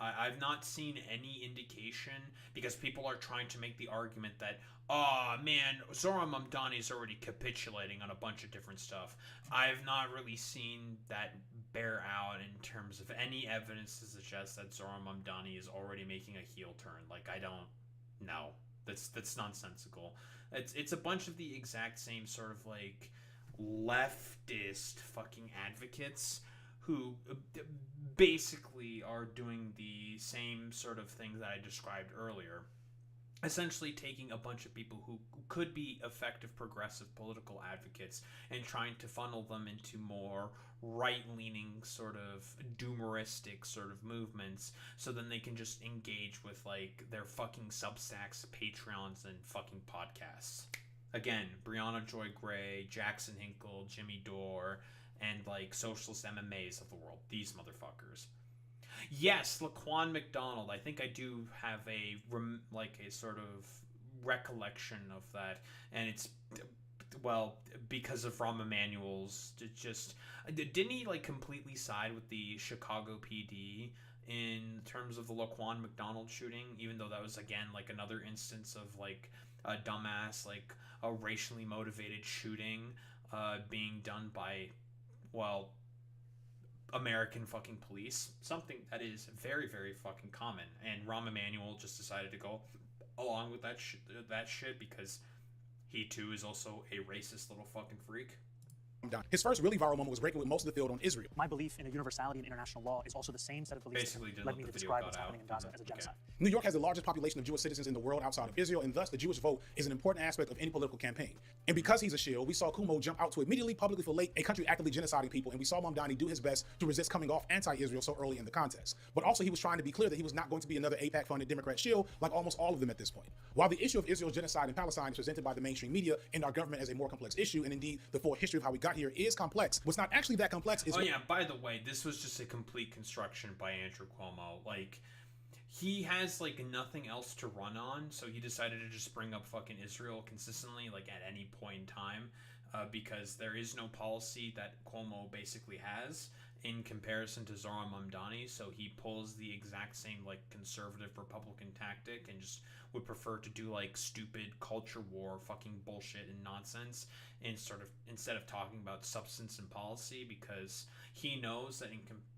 Speaker 2: I've not seen any indication, because people are trying to make the argument that, oh man, Zohran Mamdani is already capitulating on a bunch of different stuff. I've not really seen that bear out in terms of any evidence to suggest that Zohran Mamdani is already making a heel turn. Like, I don't know. That's nonsensical. It's a bunch of the exact same sort of like leftist fucking advocates who basically are doing the same sort of thing that I described earlier. Essentially taking a bunch of people who could be effective progressive political advocates and trying to funnel them into more right-leaning sort of doomeristic sort of movements, so then they can just engage with like their fucking Substacks, Patreons, and fucking podcasts. Again, Brianna Joy Gray, Jackson Hinkle, Jimmy Dore, and like socialist MMAs of the world. These motherfuckers. Yes, Laquan McDonald. I think I do have a sort of recollection of that, and it's, well, because of Rahm Emanuel's just didn't he like completely side with the Chicago PD in terms of the Laquan McDonald shooting, even though that was again like another instance of like a dumbass, like a racially motivated shooting being done by, well, American fucking police, something that is very, very fucking common. And Rahm Emanuel just decided to go along with that shit because he too is also a racist little fucking freak.
Speaker 3: His first really viral moment was breaking with most of the field on Israel.
Speaker 7: My belief in a universality in international law is also the same set of beliefs
Speaker 2: Basically
Speaker 7: that led me to describe what's happening in Gaza as a genocide.
Speaker 3: New York has the largest population of Jewish citizens in the world outside of Israel, and thus the Jewish vote is an important aspect of any political campaign. And because he's a shield, we saw Kumo jump out to immediately publicly fillet a country actively genociding people, and we saw Mamdani do his best to resist coming off anti-Israel so early in the contest. But also he was trying to be clear that he was not going to be another AIPAC-funded Democrat shield like almost all of them at this point. While the issue of Israel's genocide in Palestine is presented by the mainstream media and our government as a more complex issue, and indeed the full history of how we got here is complex, what's not actually that complex is—
Speaker 2: Oh yeah, by the way, this was just a complete construction by Andrew Cuomo. Like, he has like nothing else to run on, so he decided to just bring up fucking Israel consistently, like at any point in time, because there is no policy that Cuomo basically has in comparison to Zohran Mamdani, so he pulls the exact same like conservative Republican tactic and just would prefer to do like stupid culture war fucking bullshit and nonsense, and sort of instead of talking about substance and policy, because he knows that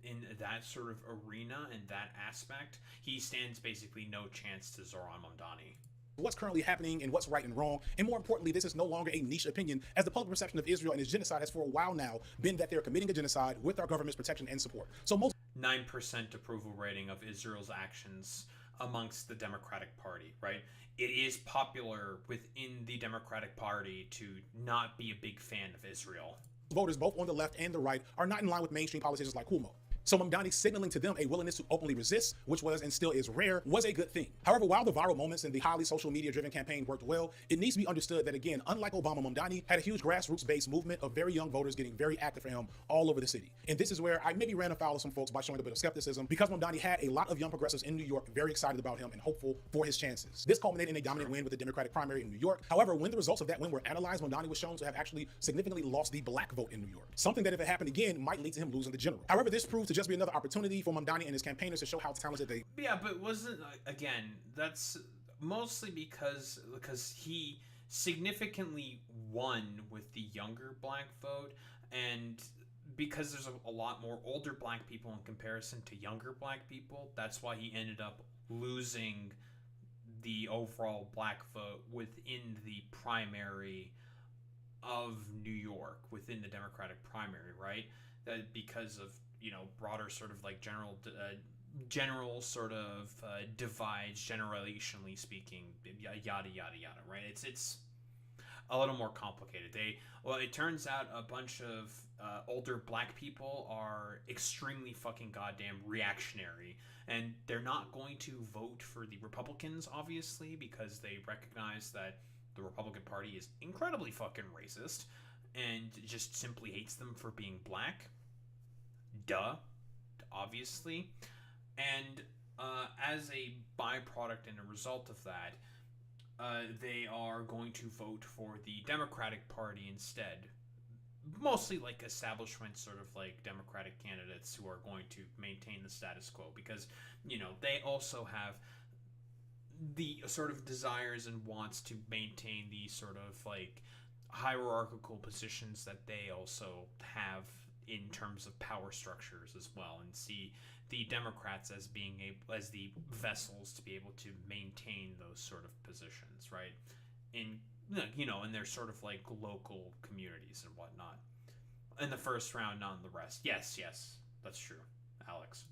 Speaker 2: in that sort of arena and that aspect, he stands basically no chance to Zohran Mamdani.
Speaker 3: What's currently happening and what's right and wrong. And more importantly, this is no longer a niche opinion, as the public perception of Israel and its genocide has for a while now been that they're committing a genocide with our government's protection and support. So most
Speaker 2: 9% approval rating of Israel's actions amongst the Democratic Party, right? It is popular within the Democratic Party to not be a big fan of Israel.
Speaker 3: Voters both on the left and the right are not in line with mainstream politicians like Cuomo. So Mamdani signaling to them a willingness to openly resist, which was and still is rare, was a good thing. However, while the viral moments and the highly social media driven campaign worked well, it needs to be understood that, again, unlike Obama, Mamdani had a huge grassroots based movement of very young voters getting very active for him all over the city. And this is where I maybe ran afoul of some folks by showing a bit of skepticism, because Mamdani had a lot of young progressives in New York very excited about him and hopeful for his chances. This culminated in a dominant win with the Democratic primary in New York. However, when the results of that win were analyzed, Mamdani was shown to have actually significantly lost the black vote in New York. Something that if it happened again might lead to him losing the general. However, this proved to just be another opportunity for Mamdani and his campaigners to show how talented they.
Speaker 2: Yeah, but wasn't again? That's mostly because he significantly won with the younger black vote, and because there's a lot more older black people in comparison to younger black people. That's why he ended up losing the overall black vote within the primary of New York, within the Democratic primary, right? That because of, you know, broader sort of like general sort of divides, generationally speaking, yada yada yada, right? It's a little more complicated. It turns out a bunch of older black people are extremely fucking goddamn reactionary, and they're not going to vote for the Republicans, obviously, because they recognize that the Republican Party is incredibly fucking racist and just simply hates them for being black. Duh, obviously. And as a byproduct and a result of that, they are going to vote for the Democratic Party instead. Mostly like establishment sort of like Democratic candidates who are going to maintain the status quo, because, you know, they also have the sort of desires and wants to maintain the sort of like hierarchical positions that they also have in terms of power structures as well, and see the Democrats as being as the vessels to be able to maintain those sort of positions, right? In, you know, in their sort of like local communities and whatnot. In the first round, not in the rest. Yes, that's true, Alex.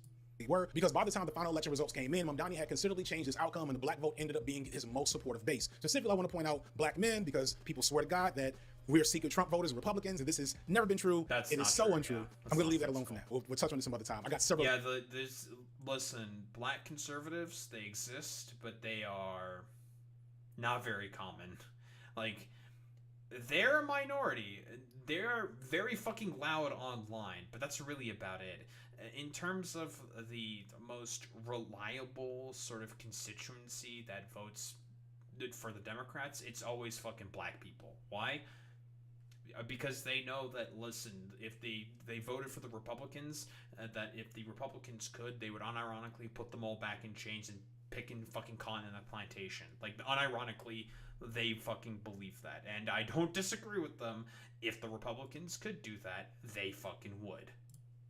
Speaker 3: Were, because by the time the final election results came in, Mamdani had considerably changed his outcome, and the black vote ended up being his most supportive base. Specifically, I want to point out black men, because people swear to God that we're secret Trump voters and Republicans, and this has never been true. It is so untrue. Yeah, I'm going to leave that alone for now. We'll touch on this some other time. I got several.
Speaker 2: Yeah, listen, black conservatives, they exist, but they are not very common. Like, they're a minority. They're very fucking loud online, but that's really about it. In terms of the most reliable sort of constituency that votes for the Democrats, it's always fucking black people. Why? Because they know that, listen, if they voted for the Republicans, that if the Republicans could, they would unironically put them all back in chains and pick in fucking cotton in a plantation. Like, unironically, they fucking believe that. And I don't disagree with them. If the Republicans could do that, they fucking would.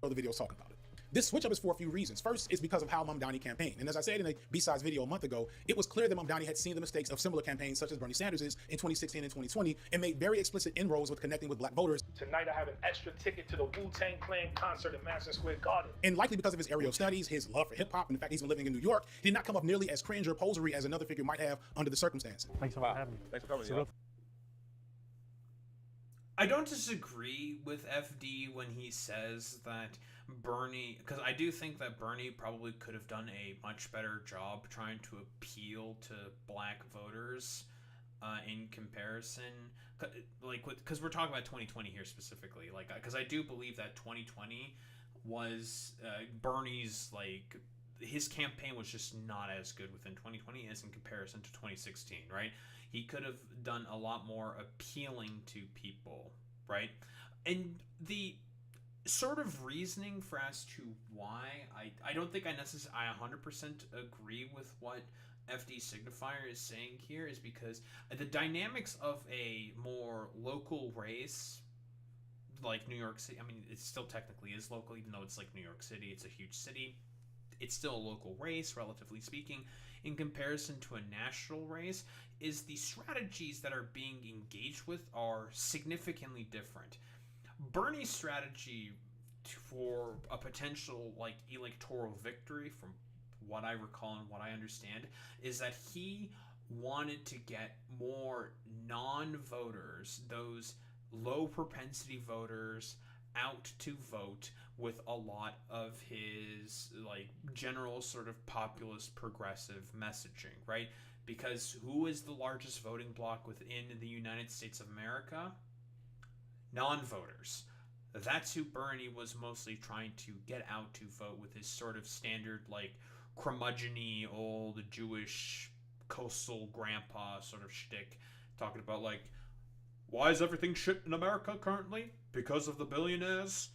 Speaker 3: The video's talking about it. This switch up is for a few reasons. First, it's because of how Mamdani campaigned. And as I said in a B-Sides video a month ago, it was clear that Mamdani had seen the mistakes of similar campaigns such as Bernie Sanders's in 2016 and 2020, and made very explicit inroads with connecting with black voters.
Speaker 15: Tonight I have an extra ticket to the Wu-Tang Clan concert at Madison Square Garden.
Speaker 3: And likely because of his aerial studies, his love for hip-hop, and the fact he's been living in New York, he did not come off nearly as cringe or posery as another figure might have under the circumstances.
Speaker 11: Thanks for having me.
Speaker 15: Thanks for coming.
Speaker 2: I don't disagree with FD when he says that Bernie, because I do think that Bernie probably could have done a much better job trying to appeal to black voters in comparison, like, because we're talking about 2020 here specifically, like, because I do believe that 2020 was Bernie's, like, his campaign was just not as good within 2020 as in comparison to 2016, right? He could have done a lot more appealing to people, right? And the sort of reasoning for as to why, I don't think I 100% agree with what FD Signifier is saying here, is because the dynamics of a more local race like New York City, I mean, it still technically is local, even though it's like New York City, it's a huge city. It's still a local race, relatively speaking, in comparison to a national race, is the strategies that are being engaged with are significantly different. Bernie's strategy for a potential, like, electoral victory, from what I recall and what I understand, is that he wanted to get more non-voters, those low propensity voters, out to vote with a lot of his, like, general sort of populist progressive messaging, right? Because who is the largest voting bloc within the United States of America? Non-voters. That's who Bernie was mostly trying to get out to vote with his sort of standard, like, curmudgeon-y old Jewish coastal grandpa sort of shtick, talking about, like, why is everything shit in America currently? Because of the billionaires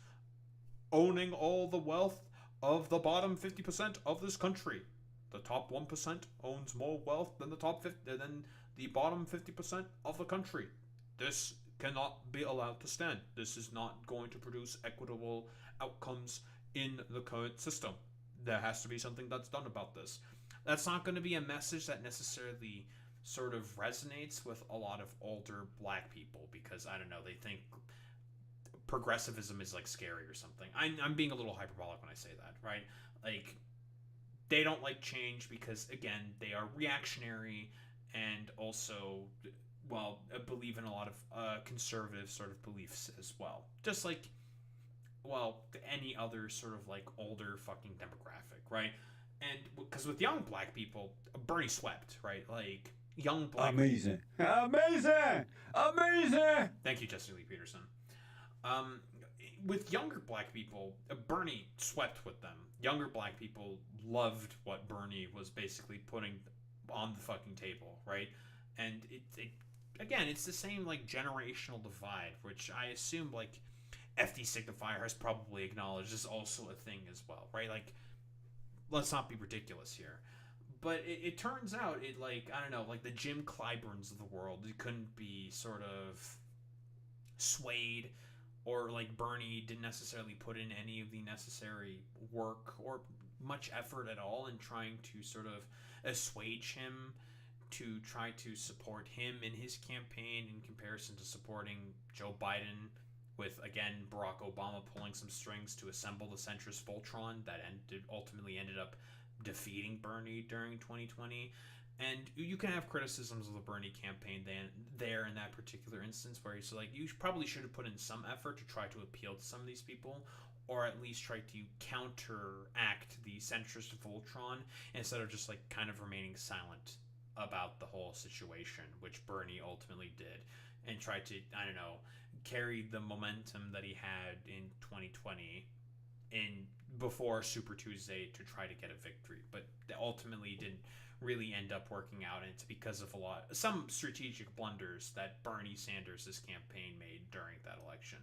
Speaker 2: owning all the wealth of the bottom 50% of this country. The top 1% owns more wealth than the bottom 50% of the country. This cannot be allowed to stand. This is not going to produce equitable outcomes in the current system. There has to be something that's done about this. That's not going to be a message that necessarily sort of resonates with a lot of older black people, because, I don't know, they think progressivism is like scary or something. I'm being a little hyperbolic when I say that, right? Like, they don't like change because, again, they are reactionary and also, well, believe in a lot of conservative sort of beliefs as well. Just like, well, any other sort of like older fucking demographic, right? And because with young black people, Bernie swept, right? Like, young black
Speaker 16: Amazing. Amazing. Amazing.
Speaker 2: Thank you, Jesse Lee Peterson. With younger black people, Bernie swept with them. Younger black people loved what Bernie was basically putting on the fucking table, right? And again, it's the same like generational divide, which I assume like FD Signifier has probably acknowledged is also a thing as well, right? Like, let's not be ridiculous here. But it turns out like, I don't know, like the Jim Clyburns of the world, it couldn't be sort of swayed, or like Bernie didn't necessarily put in any of the necessary work or much effort at all in trying to sort of assuage him, to try to support him in his campaign in comparison to supporting Joe Biden, with, again, Barack Obama pulling some strings to assemble the centrist Voltron that ultimately ended up defeating Bernie during 2020. And you can have criticisms of the Bernie campaign there in that particular instance, where he's like, you probably should have put in some effort to try to appeal to some of these people, or at least try to counteract the centrist Voltron instead of just like kind of remaining silent about the whole situation, which Bernie ultimately did, and tried to, I don't know, carry the momentum that he had in 2020 in before Super Tuesday to try to get a victory, but ultimately didn't really end up working out, and it's because of some strategic blunders that Bernie Sanders' campaign made during that election.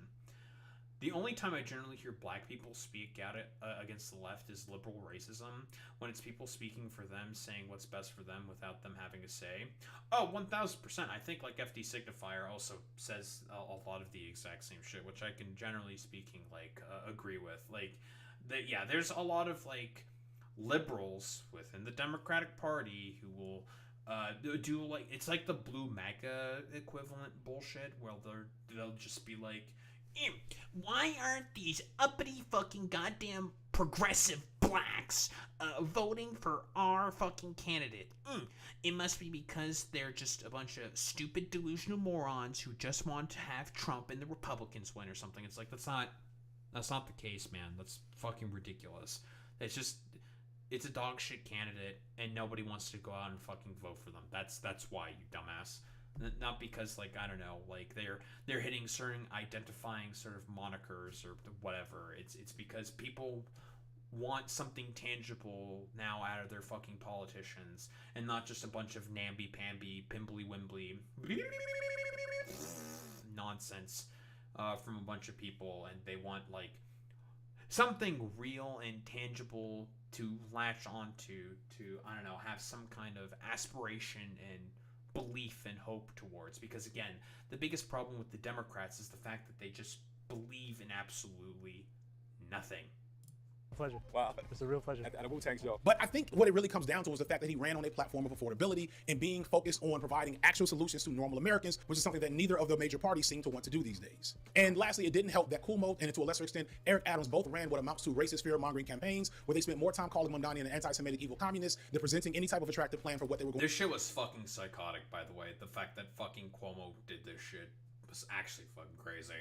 Speaker 2: The only time I generally hear black people speak out against the left is liberal racism, when it's people speaking for them, saying what's best for them without them having a say. Oh, 1000%. I think like FD Signifier also says a lot of the exact same shit, which I can generally speaking like agree with. Like, yeah, there's a lot of like liberals within the Democratic Party who will do like, it's like the blue MAGA equivalent bullshit, where they'll just be like, why aren't these uppity fucking goddamn progressive blacks voting for our fucking candidate? It must be because they're just a bunch of stupid delusional morons who just want to have Trump and the Republicans win or something. It's like, that's not the case, man. That's fucking ridiculous. It's a dog shit candidate, and nobody wants to go out and fucking vote for them. That's why, you dumbass. Not because, like, I don't know, like they're hitting certain identifying sort of monikers or whatever. It's because people want something tangible now out of their fucking politicians, and not just a bunch of namby-pamby, pimbly-wimbly nonsense from a bunch of people, and they want, like, something real and tangible to latch onto, to, I don't know, have some kind of aspiration and belief and hope towards. Because again, the biggest problem with the Democrats is the fact that they just believe in absolutely nothing.
Speaker 11: Pleasure.
Speaker 3: Wow.
Speaker 11: It's a real pleasure.
Speaker 3: At a Wu-Tang show. But I think what it really comes down to is the fact that he ran on a platform of affordability and being focused on providing actual solutions to normal Americans, which is something that neither of the major parties seem to want to do these days. And lastly, it didn't help that Kumo and to a lesser extent, Eric Adams both ran what amounts to racist fear-mongering campaigns, where they spent more time calling Mamdani an anti-Semitic evil communist than presenting any type of attractive plan for what they were going to do.
Speaker 2: This shit was fucking psychotic, by the way. The fact that fucking Cuomo did this shit was actually fucking crazy.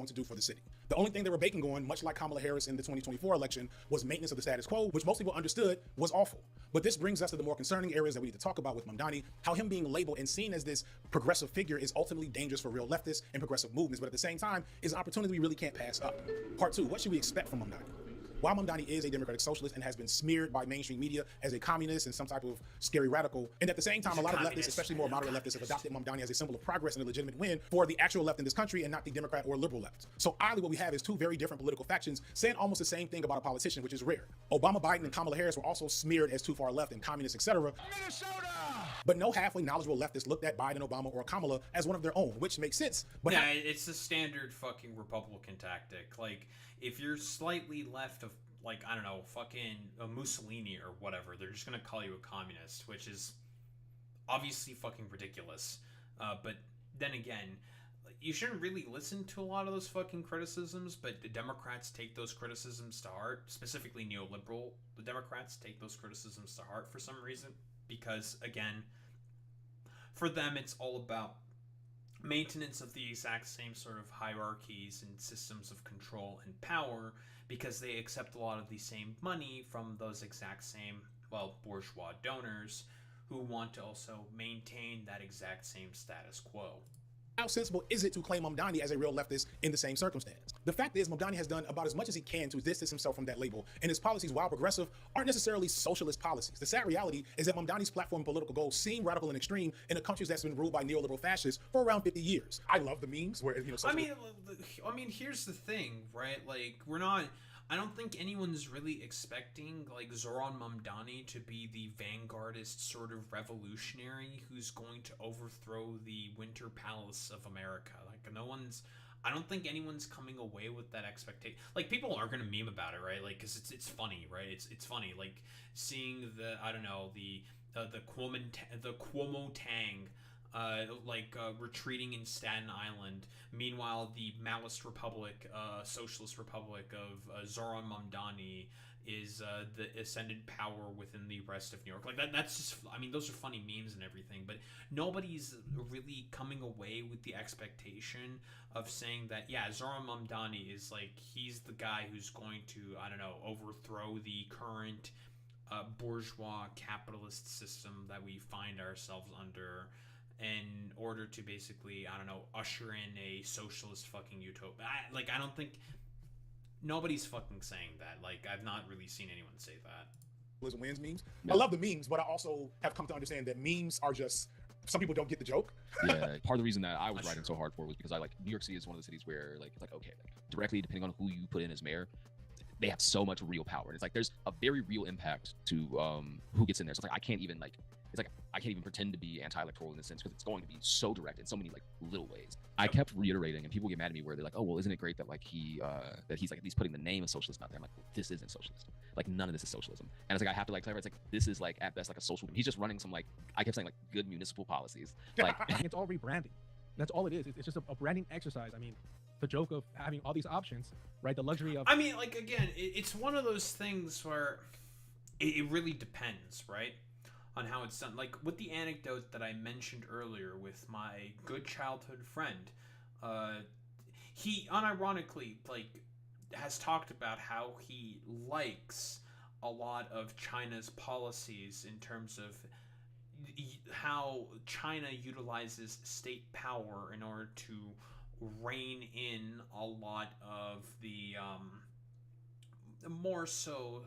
Speaker 3: To do for the city. The only thing they were banking on, much like Kamala Harris in the 2024 election, was maintenance of the status quo, which most people understood was awful. But this brings us to the more concerning areas that we need to talk about with Mamdani, how him being labeled and seen as this progressive figure is ultimately dangerous for real leftists and progressive movements, but at the same time is an opportunity we really can't pass up. Part 2, what should we expect from Mamdani? while Mamdani is a democratic socialist and has been smeared by mainstream media as a communist and some type of scary radical, and at the same time, a lot of leftists, especially more moderate leftists, have adopted Mamdani as a symbol of progress and a legitimate win for the actual left in this country and not the Democrat or liberal left. So oddly, what we have is two very different political factions saying almost the same thing about a politician, which is rare. Obama, Biden, and Kamala Harris were also smeared as too far left and communists, etc. But no halfway knowledgeable leftists looked at Biden, Obama, or Kamala as one of their own, which makes sense. But
Speaker 2: yeah, it's the standard fucking Republican tactic. Like, if you're slightly left of, like, I don't know, fucking Mussolini or whatever, they're just gonna call you a communist, which is obviously fucking ridiculous. But then again, you shouldn't really listen to a lot of those fucking criticisms, but the Democrats take those criticisms to heart, specifically neoliberal. The Democrats take those criticisms to heart for some reason, because, again, for them, it's all about maintenance of the exact same sort of hierarchies and systems of control and power, because they accept a lot of the same money from those exact same, well, bourgeois donors who want to also maintain that exact same status quo.
Speaker 3: How sensible is it to claim Mamdani as a real leftist in the same circumstance? The fact is, Mamdani has done about as much as he can to distance himself from that label, and his policies, while progressive, aren't necessarily socialist policies. The sad reality is that Mamdani's platform and political goals seem radical and extreme in a country that's been ruled by neoliberal fascists for around 50 years. I love the memes where, you know,
Speaker 2: I mean, here's the thing, right? Like, I don't think anyone's really expecting, like, Zohran Mamdani to be the vanguardist sort of revolutionary who's going to overthrow the Winter Palace of America. Like, I don't think anyone's coming away with that expectation. Like, people are gonna meme about it, right? Like, because it's funny, right? It's funny, like, seeing the, I don't know, the Kuomintang, retreating in Staten Island. Meanwhile, the Maoist Republic, Socialist Republic of Zohran Mamdani is the ascendant power within the rest of New York. Like, that's just, I mean, those are funny memes and everything, but nobody's really coming away with the expectation of saying that, yeah, Zohran Mamdani is, like, he's the guy who's going to, I don't know, overthrow the current bourgeois capitalist system that we find ourselves under, in order to basically, I don't know, usher in a socialist fucking utopia. I don't think nobody's fucking saying that. Like, I've not really seen anyone say that.
Speaker 3: Wins memes. Yeah. I love the memes, but I also have come to understand that memes are just, some people don't get the joke.
Speaker 10: Yeah, part of the reason that I was writing so hard for was because New York City is one of the cities where, like, it's like, okay, like, directly depending on who you put in as mayor, they have so much real power. And it's like, there's a very real impact to who gets in there. So it's like, I can't even pretend to be anti-electoral in this sense, because it's going to be so direct in so many, like, little ways. I kept reiterating, and people get mad at me where they're like, oh, well, isn't it great that, like, he's like at least putting the name of socialism out there? I'm like, well, this isn't socialism. Like, none of this is socialism. And it's like, I have to, like, clarify, it's like, this is, like, at best, like, a social, he's just running some, like, I kept saying, like, good municipal policies. Like,
Speaker 11: it's all rebranding. That's all it is. It's just a branding exercise. I mean, the joke of having all these options, right? The luxury of,
Speaker 2: I mean, like, again, it's one of those things where it really depends, right, on how it's done. Like, with the anecdote that I mentioned earlier with my good childhood friend, he unironically, like, has talked about how he likes a lot of China's policies in terms of how China utilizes state power in order to rein in a lot of the more so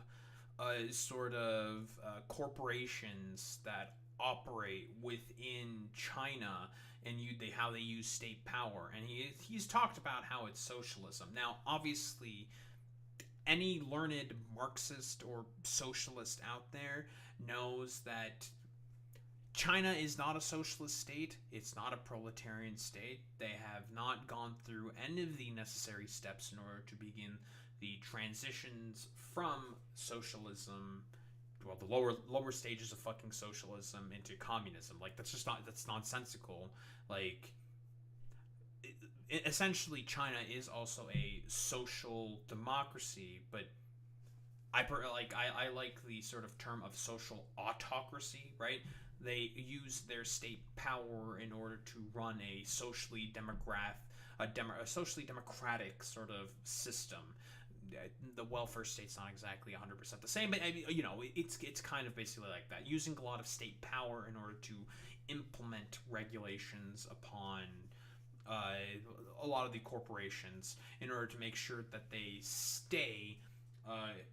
Speaker 2: corporations that operate within China, and how they use state power. And he's talked about how it's socialism. Now, obviously, any learned Marxist or socialist out there knows that China is not a socialist state. It's not a proletarian state. They have not gone through any of the necessary steps in order to begin the transitions from socialism, well, the lower stages of fucking socialism, into communism. Like, that's nonsensical. Like, essentially, China is also a social democracy, but I like the sort of term of social autocracy, right? They use their state power in order to run a socially democratic sort of system. The welfare state's not exactly 100% the same, but you know, it's kind of basically like that, using a lot of state power in order to implement regulations upon a lot of the corporations in order to make sure that they stay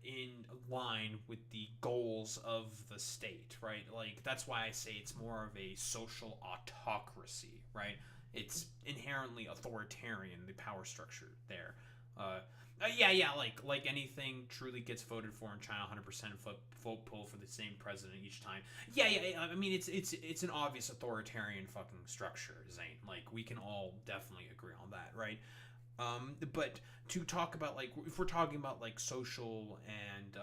Speaker 2: in line with the goals of the state, right? Like, that's why I say it's more of a social autocracy, right? It's inherently authoritarian, the power structure there. Like anything truly gets voted for in China, 100% vote poll for the same president each time. I mean, it's an obvious authoritarian fucking structure, Zane. Like, we can all definitely agree on that, right? But to talk about, like, if we're talking about, like, social and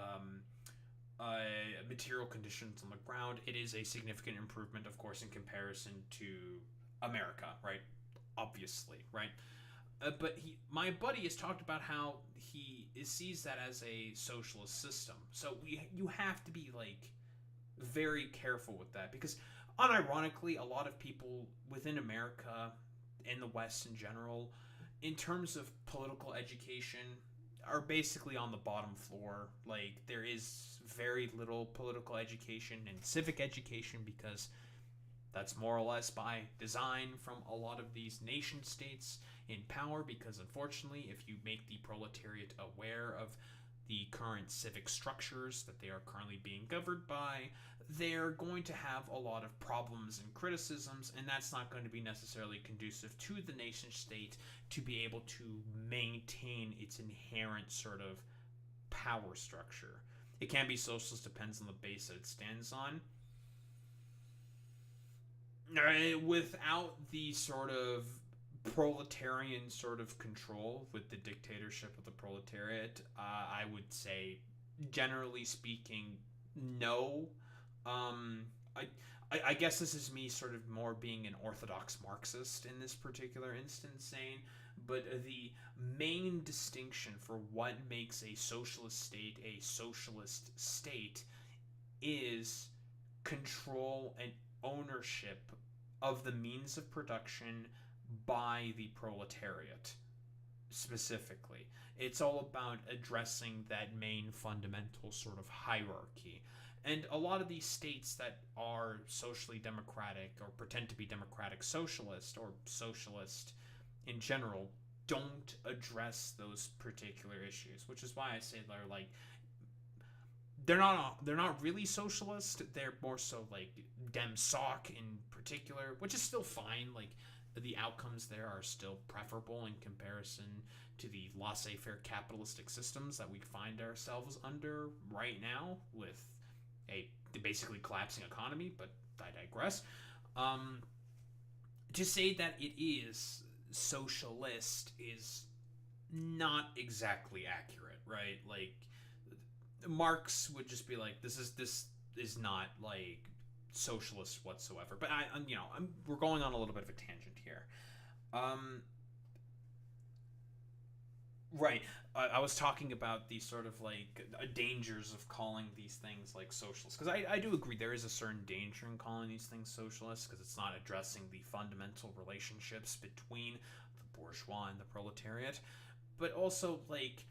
Speaker 2: material conditions on the ground, it is a significant improvement, of course, in comparison to America, right? Obviously, right? But my buddy has talked about how he sees that as a socialist system. So you have to be, like, very careful with that, because unironically, a lot of people within America and the West in general, in terms of political education, are basically on the bottom floor. Like, there is very little political education and civic education, because that's more or less by design from a lot of these nation states in power, because unfortunately, if you make the proletariat aware of the current civic structures that they are currently being governed by, they're going to have a lot of problems and criticisms, and that's not going to be necessarily conducive to the nation state to be able to maintain its inherent sort of power structure. It can be socialist, depends on the base that it stands on. Without the sort of proletarian sort of control with the dictatorship of the proletariat, I would say, generally speaking, no. I guess this is me sort of more being an orthodox Marxist in this particular instance, saying, but the main distinction for what makes a socialist state is control and ownership of the means of production by the proletariat, specifically. It's all about addressing that main fundamental sort of hierarchy. And a lot of these states that are socially democratic or pretend to be democratic socialist or socialist in general don't address those particular issues, which is why I say they're like, they're not really socialist. They're more so like Dem-Soc in particular, which is still fine. Like, the outcomes there are still preferable in comparison to the laissez-faire capitalistic systems that we find ourselves under right now, with a basically collapsing economy, but I digress. To say that it is socialist is not exactly accurate, right? Like, Marx would just be like, this is not like socialist whatsoever. But we're going on a little bit of a tangent here. Right. I was talking about the sort of like dangers of calling these things like socialist, because I do agree there is a certain danger in calling these things socialist, because it's not addressing the fundamental relationships between the bourgeois and the proletariat, but also like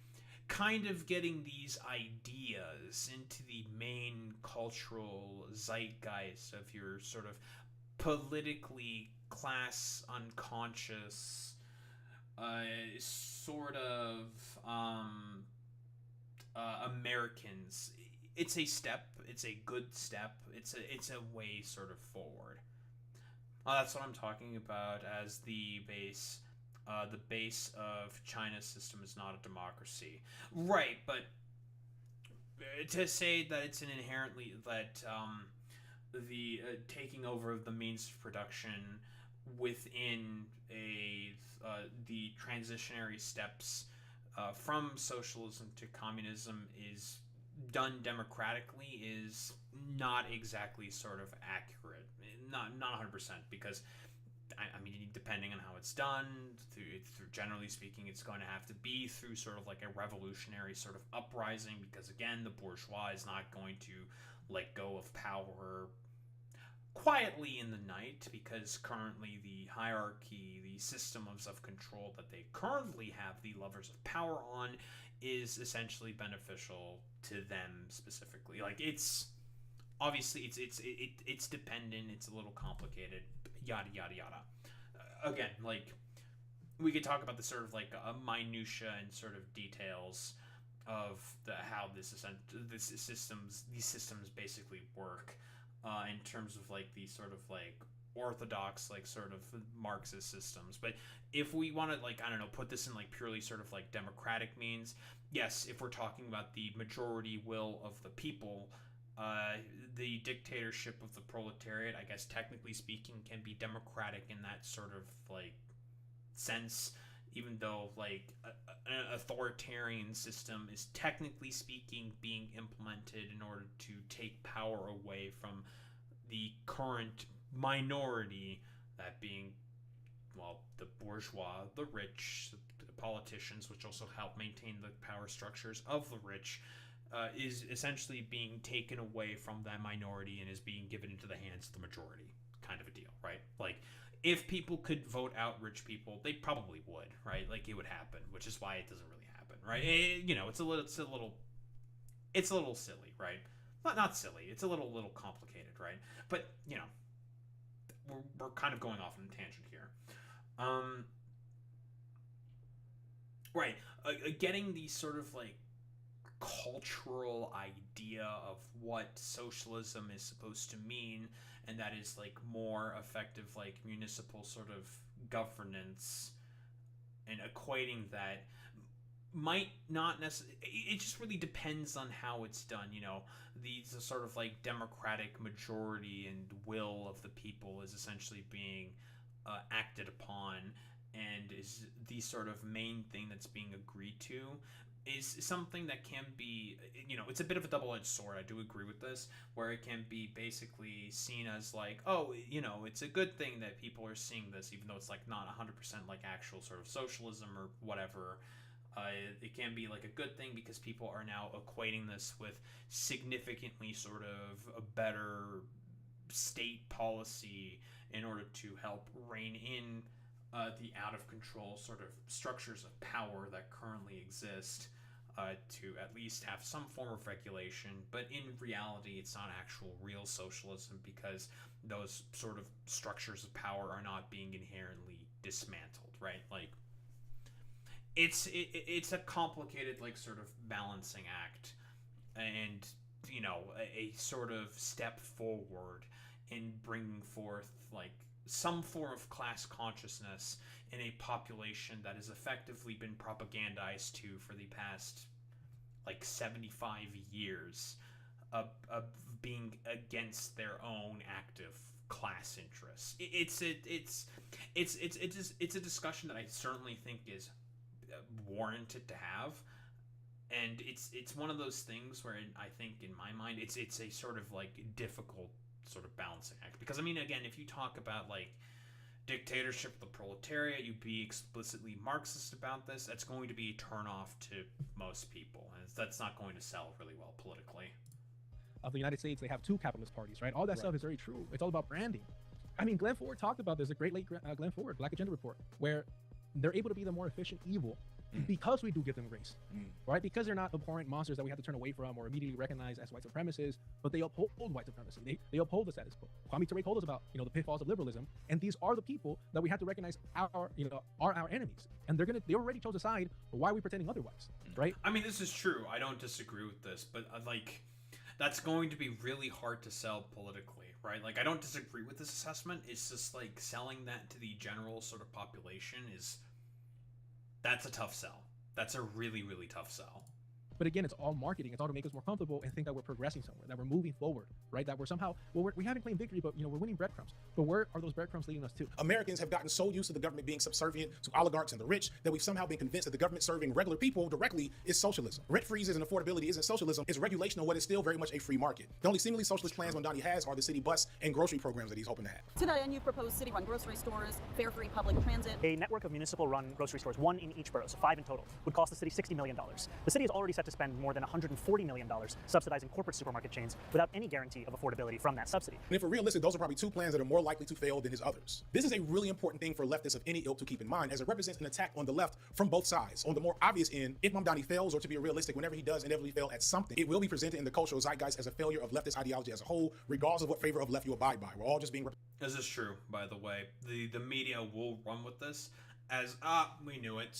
Speaker 2: kind of getting these ideas into the main cultural zeitgeist of your sort of politically class unconscious sort of Americans. It's a step. It's a good step. It's a way sort of forward. That's what I'm talking about as the base. The base of China's system is not a democracy, right? But to say that it's an inherently that the taking over of the means of production within the transitionary steps from socialism to communism is done democratically is not exactly sort of accurate. Not 100%, because I mean, depending on how it's done, through generally speaking, it's going to have to be through sort of like a revolutionary sort of uprising, because again, the bourgeois is not going to let go of power quietly in the night, because currently the hierarchy, the system of self-control that they currently have the levers of power on, is essentially beneficial to them specifically. Like, it's obviously it's dependent, it's a little complicated, yada yada yada. Again, like, we could talk about the sort of like minutia and sort of details how these systems basically work, in terms of like these sort of like orthodox like sort of Marxist systems. But if we want to like, I don't know, put this in like purely sort of like democratic means, yes, if we're talking about the majority will of the people, the dictatorship of the proletariat, I guess technically speaking, can be democratic in that sort of like sense, even though like an authoritarian system is technically speaking being implemented in order to take power away from the current minority, that being, well, the bourgeois, the rich, the politicians, which also help maintain the power structures of the rich, is essentially being taken away from that minority and is being given into the hands of the majority, kind of a deal, right? Like, if people could vote out rich people, they probably would, right? Like, it would happen, which is why it doesn't really happen, right? It's a little silly, right? Not silly. It's a little complicated, right? But we're kind of going off on a tangent here. Right. Getting these sort of like cultural idea of what socialism is supposed to mean, and that is like more effective like municipal sort of governance, and equating that might not necessarily, it just really depends on how it's done. These sort of like democratic majority and will of the people is essentially being acted upon, and is the sort of main thing that's being agreed to, is something that can be, it's a bit of a double-edged sword. I do agree with this, where it can be basically seen as like, oh, it's a good thing that people are seeing this, even though it's like not 100% like actual sort of socialism or whatever. It can be like a good thing because people are now equating this with significantly sort of a better state policy in order to help rein in the out-of-control sort of structures of power that currently exist, to at least have some form of regulation. But in reality, it's not actual real socialism, because those sort of structures of power are not being inherently dismantled, right? Like, it's a complicated like sort of balancing act, and a sort of step forward in bringing forth like some form of class consciousness in a population that has effectively been propagandized to for the past like 75 years of being against their own active class interests. It's a discussion that I certainly think is warranted to have, and it's one of those things where I think in my mind it's a sort of like difficult sort of balancing act, because I mean, again, if you talk about like dictatorship of the proletariat, you be explicitly Marxist about this, that's going to be a turn off to most people, and that's not going to sell really well politically.
Speaker 11: Of the United States, they have two capitalist parties, right? All that stuff is very true. It's all about branding. I mean, Glenn Ford talked about this, the great late Glenn Ford, Black Agenda Report, where they're able to be the more efficient evil because we do give them grace, right? Because they're not abhorrent monsters that we have to turn away from or immediately recognize as white supremacists, but they uphold white supremacy. They uphold the status quo. Kwame Ture told us about, the pitfalls of liberalism, and these are the people that we have to recognize are our enemies, and they already chose a side. But why are we pretending otherwise, right?
Speaker 2: I mean, this is true. I don't disagree with this, but like, that's going to be really hard to sell politically, right? Like, I don't disagree with this assessment. It's just like selling that to the general sort of population that's a tough sell. That's a really, really tough sell.
Speaker 11: But again, it's all marketing. It's all to make us more comfortable and think that we're progressing somewhere, that we're moving forward, right? That we're somehow, we haven't claimed victory, but we're winning breadcrumbs. But where are those breadcrumbs leading us to?
Speaker 3: Americans have gotten so used to the government being subservient to oligarchs and the rich that we've somehow been convinced that the government serving regular people directly is socialism. Rent freezes and affordability isn't socialism. It's regulation of what is still very much a free market. The only seemingly socialist plans Mamdani has are the city bus and grocery programs that he's hoping to have.
Speaker 17: To that end, you've proposed city-run grocery stores, fare-free public transit.
Speaker 7: A network of municipal-run grocery stores, one in each borough, so 5 in total, would cost the city $60 million. The city is already set to spend more than $140 million subsidizing corporate supermarket chains without any guarantee of affordability from that subsidy.
Speaker 3: And if we're realistic, those are probably two plans that are more likely to fail than his others. This is a really important thing for leftists of any ilk to keep in mind, as it represents an attack on the left from both sides. On the more obvious end, if Mamdani fails, or to be realistic, whenever he does inevitably fail at something, it will be presented in the cultural zeitgeist as a failure of leftist ideology as a whole, regardless of what favor of left you abide by. We're all just being...
Speaker 2: This is true, by the way. The media will run with this as, we knew it,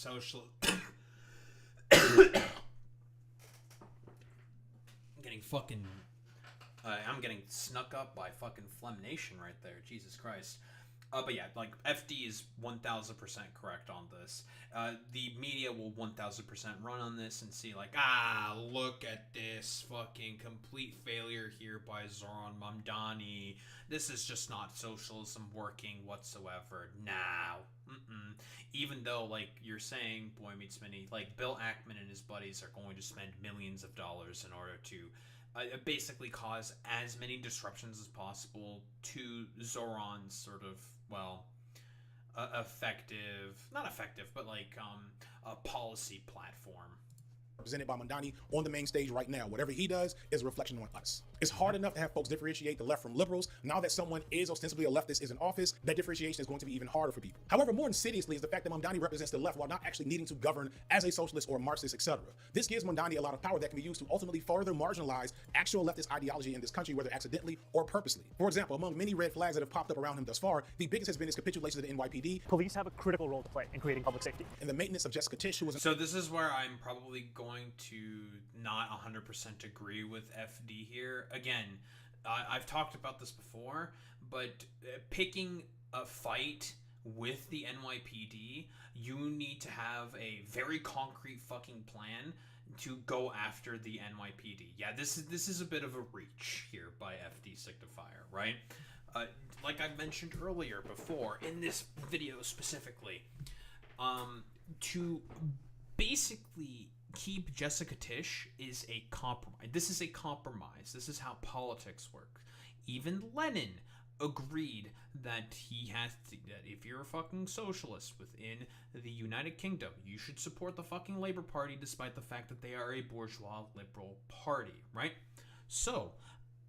Speaker 1: getting fucking... I'm getting snuck up by fucking Phlegm Nation right there. Jesus Christ. But yeah, like, FD is 1000% correct on this. The media will 1000% run on this and see, like, look at this fucking complete failure here by Zohran Mamdani. This is just not socialism working whatsoever. Now, even though, like you're saying, Boy Meets Mini, like, Bill Ackman and his buddies are going to spend millions of dollars in order to basically cause as many disruptions as possible to Zoran's sort of, well, not effective, but like a policy platform.
Speaker 3: Presented by Mamdani on the main stage right now. Whatever he does is a reflection on us. It's hard enough to have folks differentiate the left from liberals. Now that someone is ostensibly a leftist is in office, that differentiation is going to be even harder for people. However, more insidiously is the fact that Mamdani represents the left while not actually needing to govern as a socialist or a Marxist, etc. This gives Mamdani a lot of power that can be used to ultimately further marginalize actual leftist ideology in this country, whether accidentally or purposely. For example, among many red flags that have popped up around him thus far, the biggest has been his capitulation to the NYPD.
Speaker 7: Police have a critical role to play in creating public safety.
Speaker 3: And the maintenance of Jessica Tisch, who was...
Speaker 1: So this is where I'm probably going to not 100% agree with FD here. Again, I've talked about this before, but picking a fight with the NYPD, you need to have a very concrete fucking plan to go after the NYPD. Yeah, this is a bit of a reach here by FD Signifier, right? Like I mentioned earlier before, in this video specifically, to basically keep Jessica Tisch is a compromise. This is a compromise. This is how politics work. Even Lenin agreed that that if you're a fucking socialist within the United Kingdom, you should support the fucking Labour Party despite the fact that they are a bourgeois liberal party, right? So,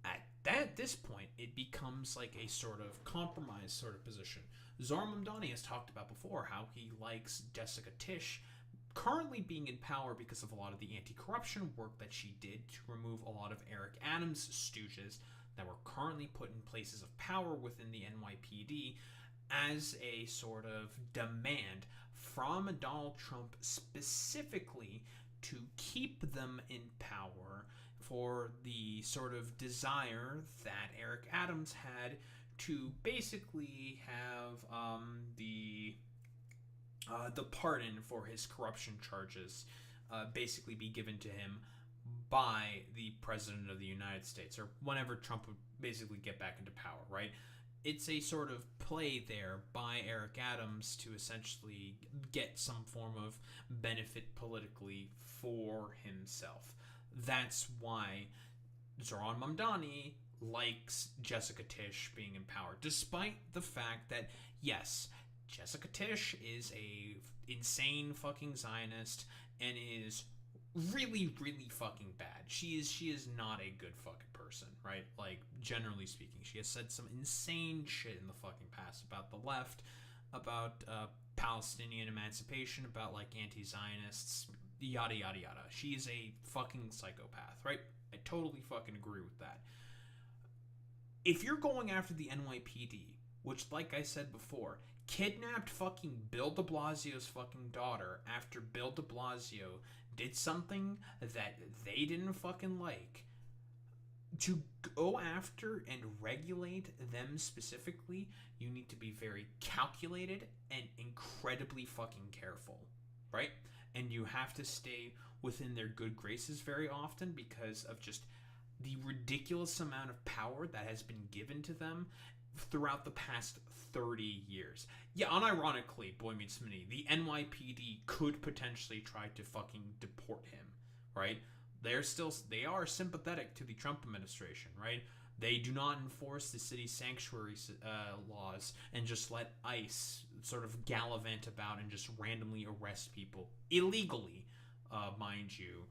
Speaker 1: at this point, it becomes like a sort of compromise sort of position. Zohran Mamdani has talked about before how he likes Jessica Tisch currently being in power because of a lot of the anti-corruption work that she did to remove a lot of Eric Adams' stooges that were currently put in places of power within the NYPD as a sort of demand from Donald Trump specifically to keep them in power for the sort of desire that Eric Adams had to basically have the pardon for his corruption charges basically be given to him by the President of the United States, or whenever Trump would basically get back into power, right? It's a sort of play there by Eric Adams to essentially get some form of benefit politically for himself. That's why Zohran Mamdani likes Jessica Tisch being in power, despite the fact that, yes, Jessica Tisch is a insane fucking Zionist and is really, really fucking bad. She is not a good fucking person, right? Like, generally speaking, she has said some insane shit in the fucking past about the left, about Palestinian emancipation, about like anti-Zionists, yada yada yada. She is a fucking psychopath, right? I totally fucking agree with that. If you're going after the NYPD, which, like I said before, kidnapped fucking Bill de Blasio's fucking daughter after Bill de Blasio did something that they didn't fucking like, to go after and regulate them specifically, you need to be very calculated and incredibly fucking careful, right? And you have to stay within their good graces very often because of just the ridiculous amount of power that has been given to them throughout the past 30 years. Yeah, unironically, Boy Meets Mini, the NYPD could potentially try to fucking deport him, right? They are sympathetic to the Trump administration, right? They do not enforce the city sanctuary laws and just let ICE sort of gallivant about and just randomly arrest people illegally, mind you,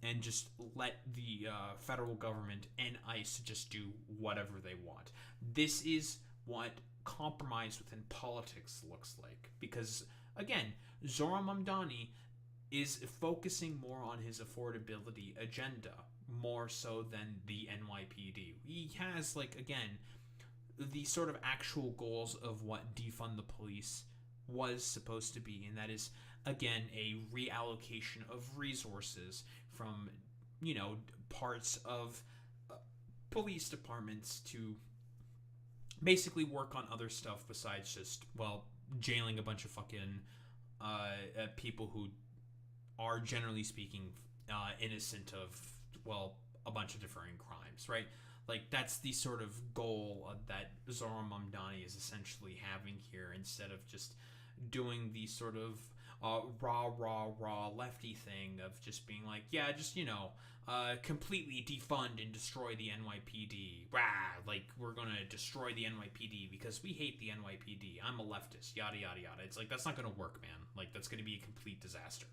Speaker 1: and just let the federal government and ICE just do whatever they want. This is what compromise within politics looks like. Because, again, Zohran Mamdani is focusing more on his affordability agenda, more so than the NYPD. He has, like, again, the sort of actual goals of what defund the police was supposed to be, and that is, again, a reallocation of resources from,
Speaker 2: parts of police departments to basically work on other stuff besides just, well, jailing a bunch of fucking people who are, generally speaking, innocent of, well, a bunch of differing crimes, right? Like, that's the sort of goal that Zohran Mamdani is essentially having here, instead of just doing the sort of raw lefty thing of just being like, yeah, just, you know, completely defund and destroy the NYPD. Like, we're gonna destroy the NYPD because we hate the NYPD. I'm a leftist, yada, yada, yada. It's like, that's not gonna work, man. Like, that's gonna be a complete disaster.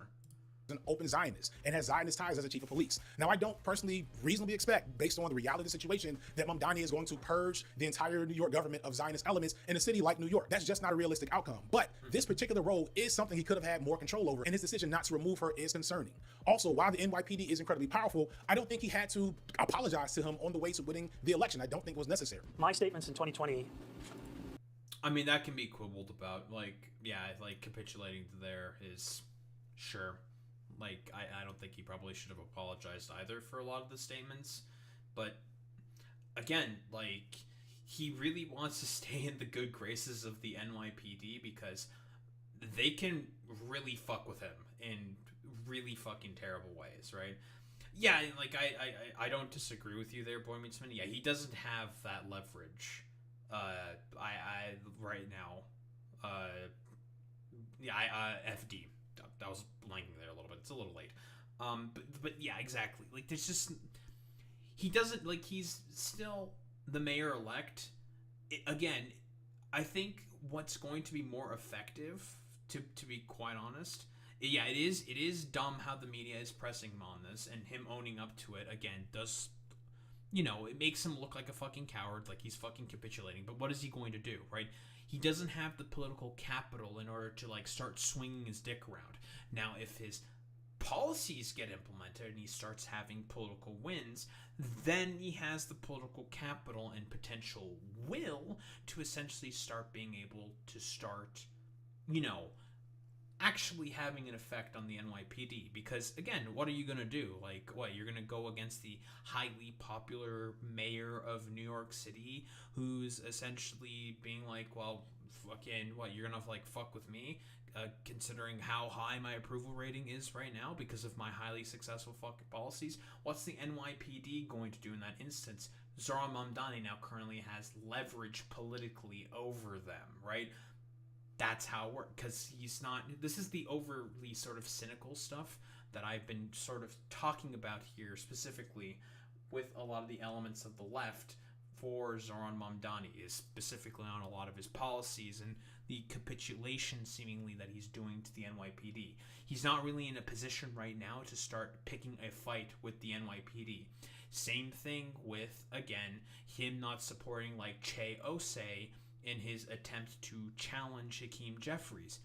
Speaker 3: An open Zionist and has Zionist ties as a chief of police. Now, I don't personally reasonably expect, based on the reality of the situation, that Mamdani is going to purge the entire New York government of Zionist elements in a city like New York. That's just not a realistic outcome. But this particular role is something he could have had more control over, and his decision not to remove her is concerning. Also, while the NYPD is incredibly powerful, I don't think he had to apologize to him on the way to winning the election. I don't think it was necessary.
Speaker 7: My statements in 2020.
Speaker 2: I mean, that can be quibbled about. Like, yeah, like, capitulating there is, sure. Like, I don't think he probably should have apologized either for a lot of the statements. But, again, like, he really wants to stay in the good graces of the NYPD because they can really fuck with him in really fucking terrible ways, right? Yeah, like, I don't disagree with you there, Boy Meets Man. Yeah, he doesn't have that leverage right now. FD. I was blanking there a little bit. It's a little late. But yeah, exactly. Like, there's just, he doesn't, like, he's still the mayor-elect. Again, I think what's going to be more effective, to be quite honest, yeah, it is dumb how the media is pressing him on this, and him owning up to it, again, does, you know, it makes him look like a fucking coward, like he's fucking capitulating. But what is he going to do, right? He doesn't have the political capital in order to, like, start swinging his dick around. Now, if his policies get implemented and he starts having political wins, then he has the political capital and potential will to essentially start being able to start, you know, actually having an effect on the NYPD. Because, again, what are you going to do? Like, what, you're going to go against the highly popular mayor of New York City who's essentially being like, well, fucking, what, you're going to, like, fuck with me? Considering how high my approval rating is right now because of my highly successful fucking policies, what's the NYPD going to do in that instance? Zohran Mamdani now currently has leverage politically over them, right? That's how it works, because he's not, this is the overly sort of cynical stuff that I've been sort of talking about here, specifically with a lot of the elements of the left for Zohran Mamdani, is specifically on a lot of his policies and the capitulation seemingly that he's doing to the NYPD. He's not really in a position right now to start picking a fight with the NYPD. Same thing with, again, him not supporting, like, Che Osei in his attempt to challenge Hakeem Jeffries.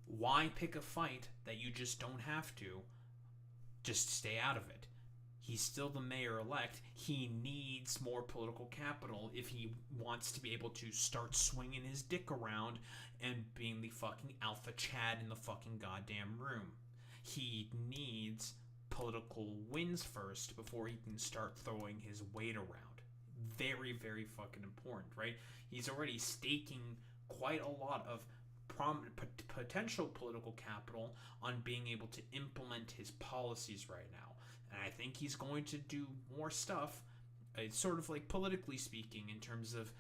Speaker 2: Why pick a fight that you just don't have to? Just stay out of it. He's still the mayor-elect. He needs more political capital if he wants to be able to start swinging his dick around and being the fucking alpha Chad in the fucking goddamn room. He needs political wins first before he can start throwing his weight around. Very, very fucking important, right? He's already staking quite a lot of potential political capital on being able to implement his policies right now. And I think he's going to do more stuff, sort of like politically speaking, in terms of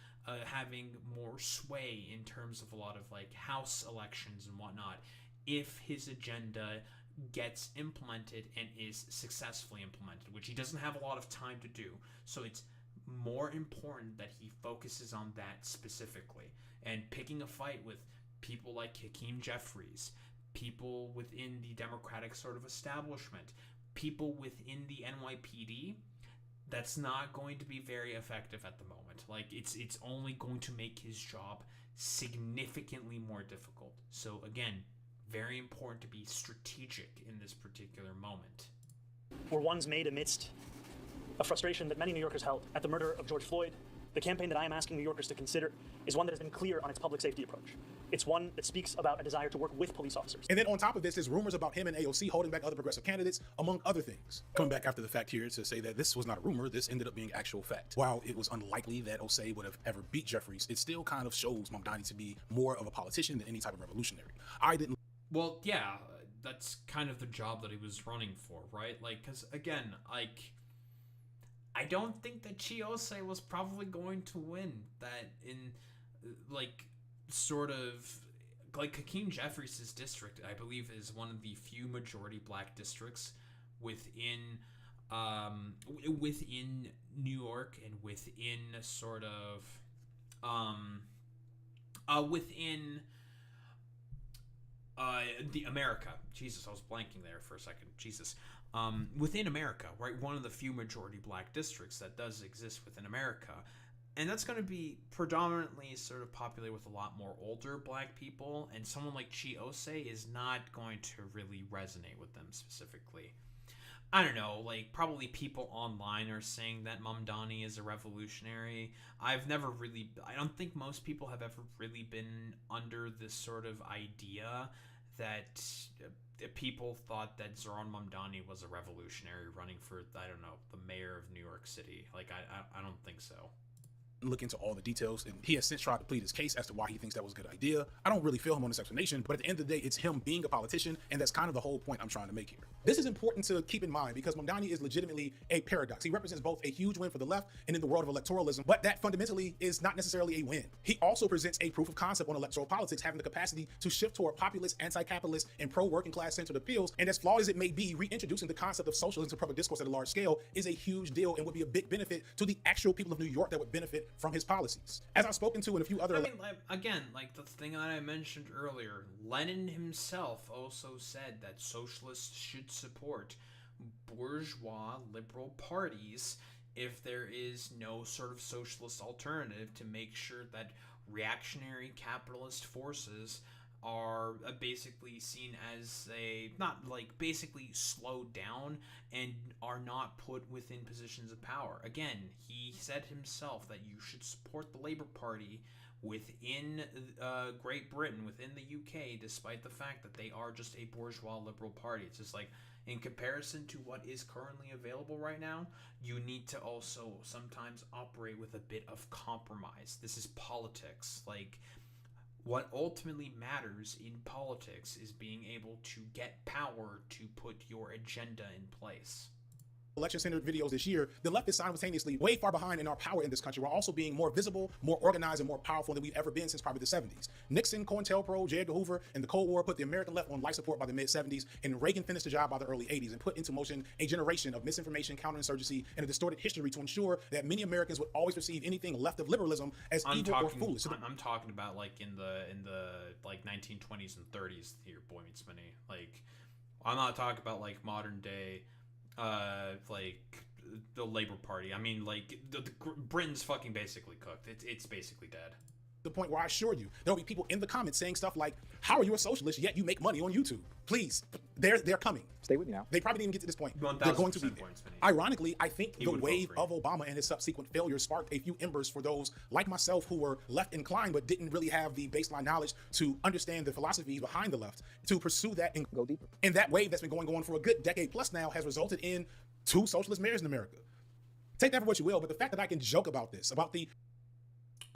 Speaker 2: having more sway in terms of a lot of, like, House elections and whatnot, if his agenda gets implemented and is successfully implemented, which he doesn't have a lot of time to do. So it's more important that he focuses on that specifically, and picking a fight with people like Hakeem Jeffries, people within the Democratic sort of establishment, people within the NYPD, that's not going to be very effective at the moment. Like, it's only going to make his job significantly more difficult. So again, very important to be strategic in this particular moment.
Speaker 7: Were ones made amidst a frustration that many New Yorkers held at the murder of George Floyd The campaign that I am asking New Yorkers to consider is one that has been clear on its public safety approach. It's one that speaks about a desire to work with police officers.
Speaker 3: And then on top of this, there's rumors about him and AOC holding back other progressive candidates, among other things. Coming back after the fact here to say that this was not a rumor, this ended up being actual fact. While it was unlikely that Osei would have ever beat Jeffries, it still kind of shows Mamdani to be more of a politician than any type of revolutionary.
Speaker 2: Well, yeah, that's kind of the job that he was running for, right? Like, because again, like, I don't think that Chiose was probably going to win that in, like, sort of, like, Hakeem Jeffries' district, I believe, is one of the few majority black districts within within New York and within sort of within the America. Jesus, I was blanking there for a second. Jesus. Within America, right? One of the few majority black districts that does exist within America. And that's going to be predominantly sort of populated with a lot more older black people. And someone like Chiose is not going to really resonate with them specifically. I don't know, like, probably people online are saying that Mamdani is a revolutionary. I don't think most people have ever really been under this sort of idea that people thought that Zohran Mamdani was a revolutionary running for, I don't know, the mayor of New York City. Like, I don't think so.
Speaker 3: Look into all the details, and he has since tried to plead his case as to why he thinks that was a good idea. I don't really feel him on this explanation, but at the end of the day, it's him being a politician, and that's kind of the whole point I'm trying to make here. This is important to keep in mind because Mamdani is legitimately a paradox. He represents both a huge win for the left and in the world of electoralism, but that fundamentally is not necessarily a win. He also presents a proof of concept on electoral politics, having the capacity to shift toward populist, anti-capitalist, and pro-working class centered appeals, and as flawed as it may be, reintroducing the concept of socialism to public discourse at a large scale is a huge deal and would be a big benefit to the actual people of New York that would benefit from his policies. As I've spoken to in a few other...
Speaker 2: I mean, again, like the thing that I mentioned earlier, Lenin himself also said that socialists should support bourgeois liberal parties if there is no sort of socialist alternative to make sure that reactionary capitalist forces are basically seen as basically slowed down and are not put within positions of power. Again, he said himself that you should support the Labour Party within Great Britain, within the UK, despite the fact that they are just a bourgeois liberal party. It's just like, in comparison to what is currently available right now, you need to also sometimes operate with a bit of compromise. This is politics. Like, what ultimately matters in politics is being able to get power to put your agenda in place.
Speaker 3: Election-centered videos this year, the left is simultaneously way far behind in our power in this country while also being more visible, more organized, and more powerful than we've ever been since probably the 70s. Nixon, COINTELPRO, J. Edgar Hoover, and the Cold War put the American left on life support by the mid-70s, and Reagan finished the job by the early 80s and put into motion a generation of misinformation, counterinsurgency, and a distorted history to ensure that many Americans would always perceive anything left of liberalism as evil or foolish.
Speaker 2: I'm talking about like in the like 1920s and 30s here, boy meets many. Like, I'm not talking about like modern day like the Labour Party. I mean, like the Britain's fucking basically cooked. It's basically dead.
Speaker 3: The point where I assure you there'll be people in the comments saying stuff like, how are you a socialist yet you make money on YouTube? Please, they're coming.
Speaker 18: Stay with me now.
Speaker 3: They probably didn't even get to this point. They're going to be there. Ironically, I think the wave of Obama and his subsequent failures sparked a few embers for those like myself who were left inclined but didn't really have the baseline knowledge to understand the philosophies behind the left, to pursue that and
Speaker 18: go deeper.
Speaker 3: And that wave that's been going on for a good decade plus now has resulted in 2 socialist mayors in America. Take that for what you will, but the fact that I can joke about this, about the...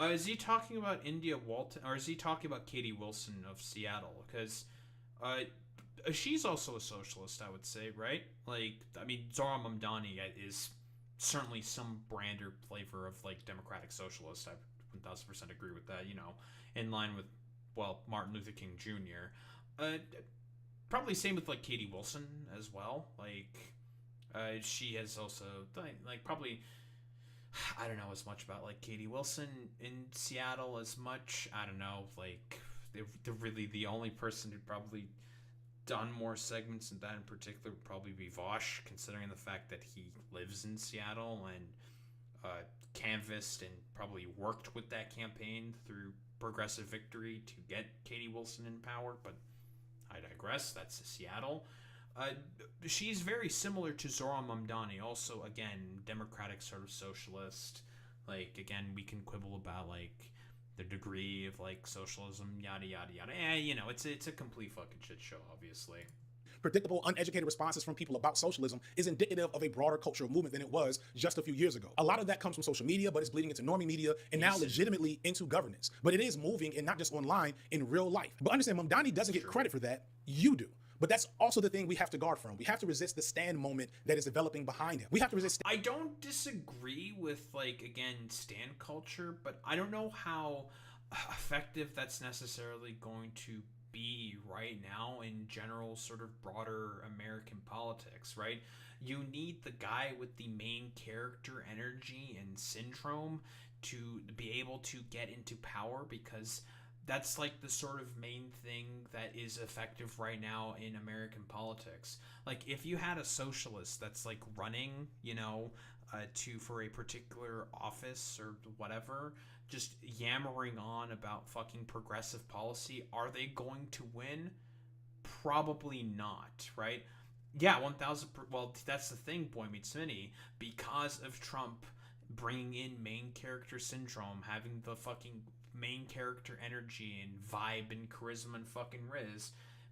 Speaker 2: is he talking about India Walton, or is he talking about Katie Wilson of Seattle? Because she's also a socialist, I would say, right? Like, I mean, Zohran Mamdani is certainly some brand or flavor of, like, democratic socialist. I 1000% agree with that, you know, in line with, well, Martin Luther King Jr. Probably same with, like, Katie Wilson as well. Like, she has also, like, probably... I don't know as much about, like, Katie Wilson in Seattle as much. I don't know, like, they're really the only person who'd probably done more segments in that in particular would probably be Vosh, considering the fact that he lives in Seattle and canvassed and probably worked with that campaign through Progressive Victory to get Katie Wilson in power, but I digress. That's Seattle. She's very similar to Zohran Mamdani, also, again, democratic sort of socialist, Like, again, we can quibble about like the degree of like socialism, yada yada yada. It's a complete fucking shit show, obviously.
Speaker 3: Predictable, uneducated responses from people about socialism is indicative of a broader cultural movement than it was just a few years ago. A lot of that comes from social media, but it's bleeding into normie media and now legitimately into governance. But it is moving, and not just online, in real life. But understand, Mamdani doesn't get credit for that. You do. But that's also the thing we have to guard from. We have to resist the stand moment that is developing behind him. We have to resist.
Speaker 2: I don't disagree with, like, again, stand culture, but I don't know how effective that's necessarily going to be right now in general sort of broader American politics, right? You need the guy with the main character energy and syndrome to be able to get into power, because that's like the sort of main thing that is effective right now in American politics. Like, if you had a socialist that's like running, for a particular office or whatever, just yammering on about fucking progressive policy, are they going to win? Probably not, right? Yeah, 1,000. Well, that's the thing, Boy Meets Mini. Because of Trump bringing in main character syndrome, having the fucking main character energy and vibe and charisma and fucking riz,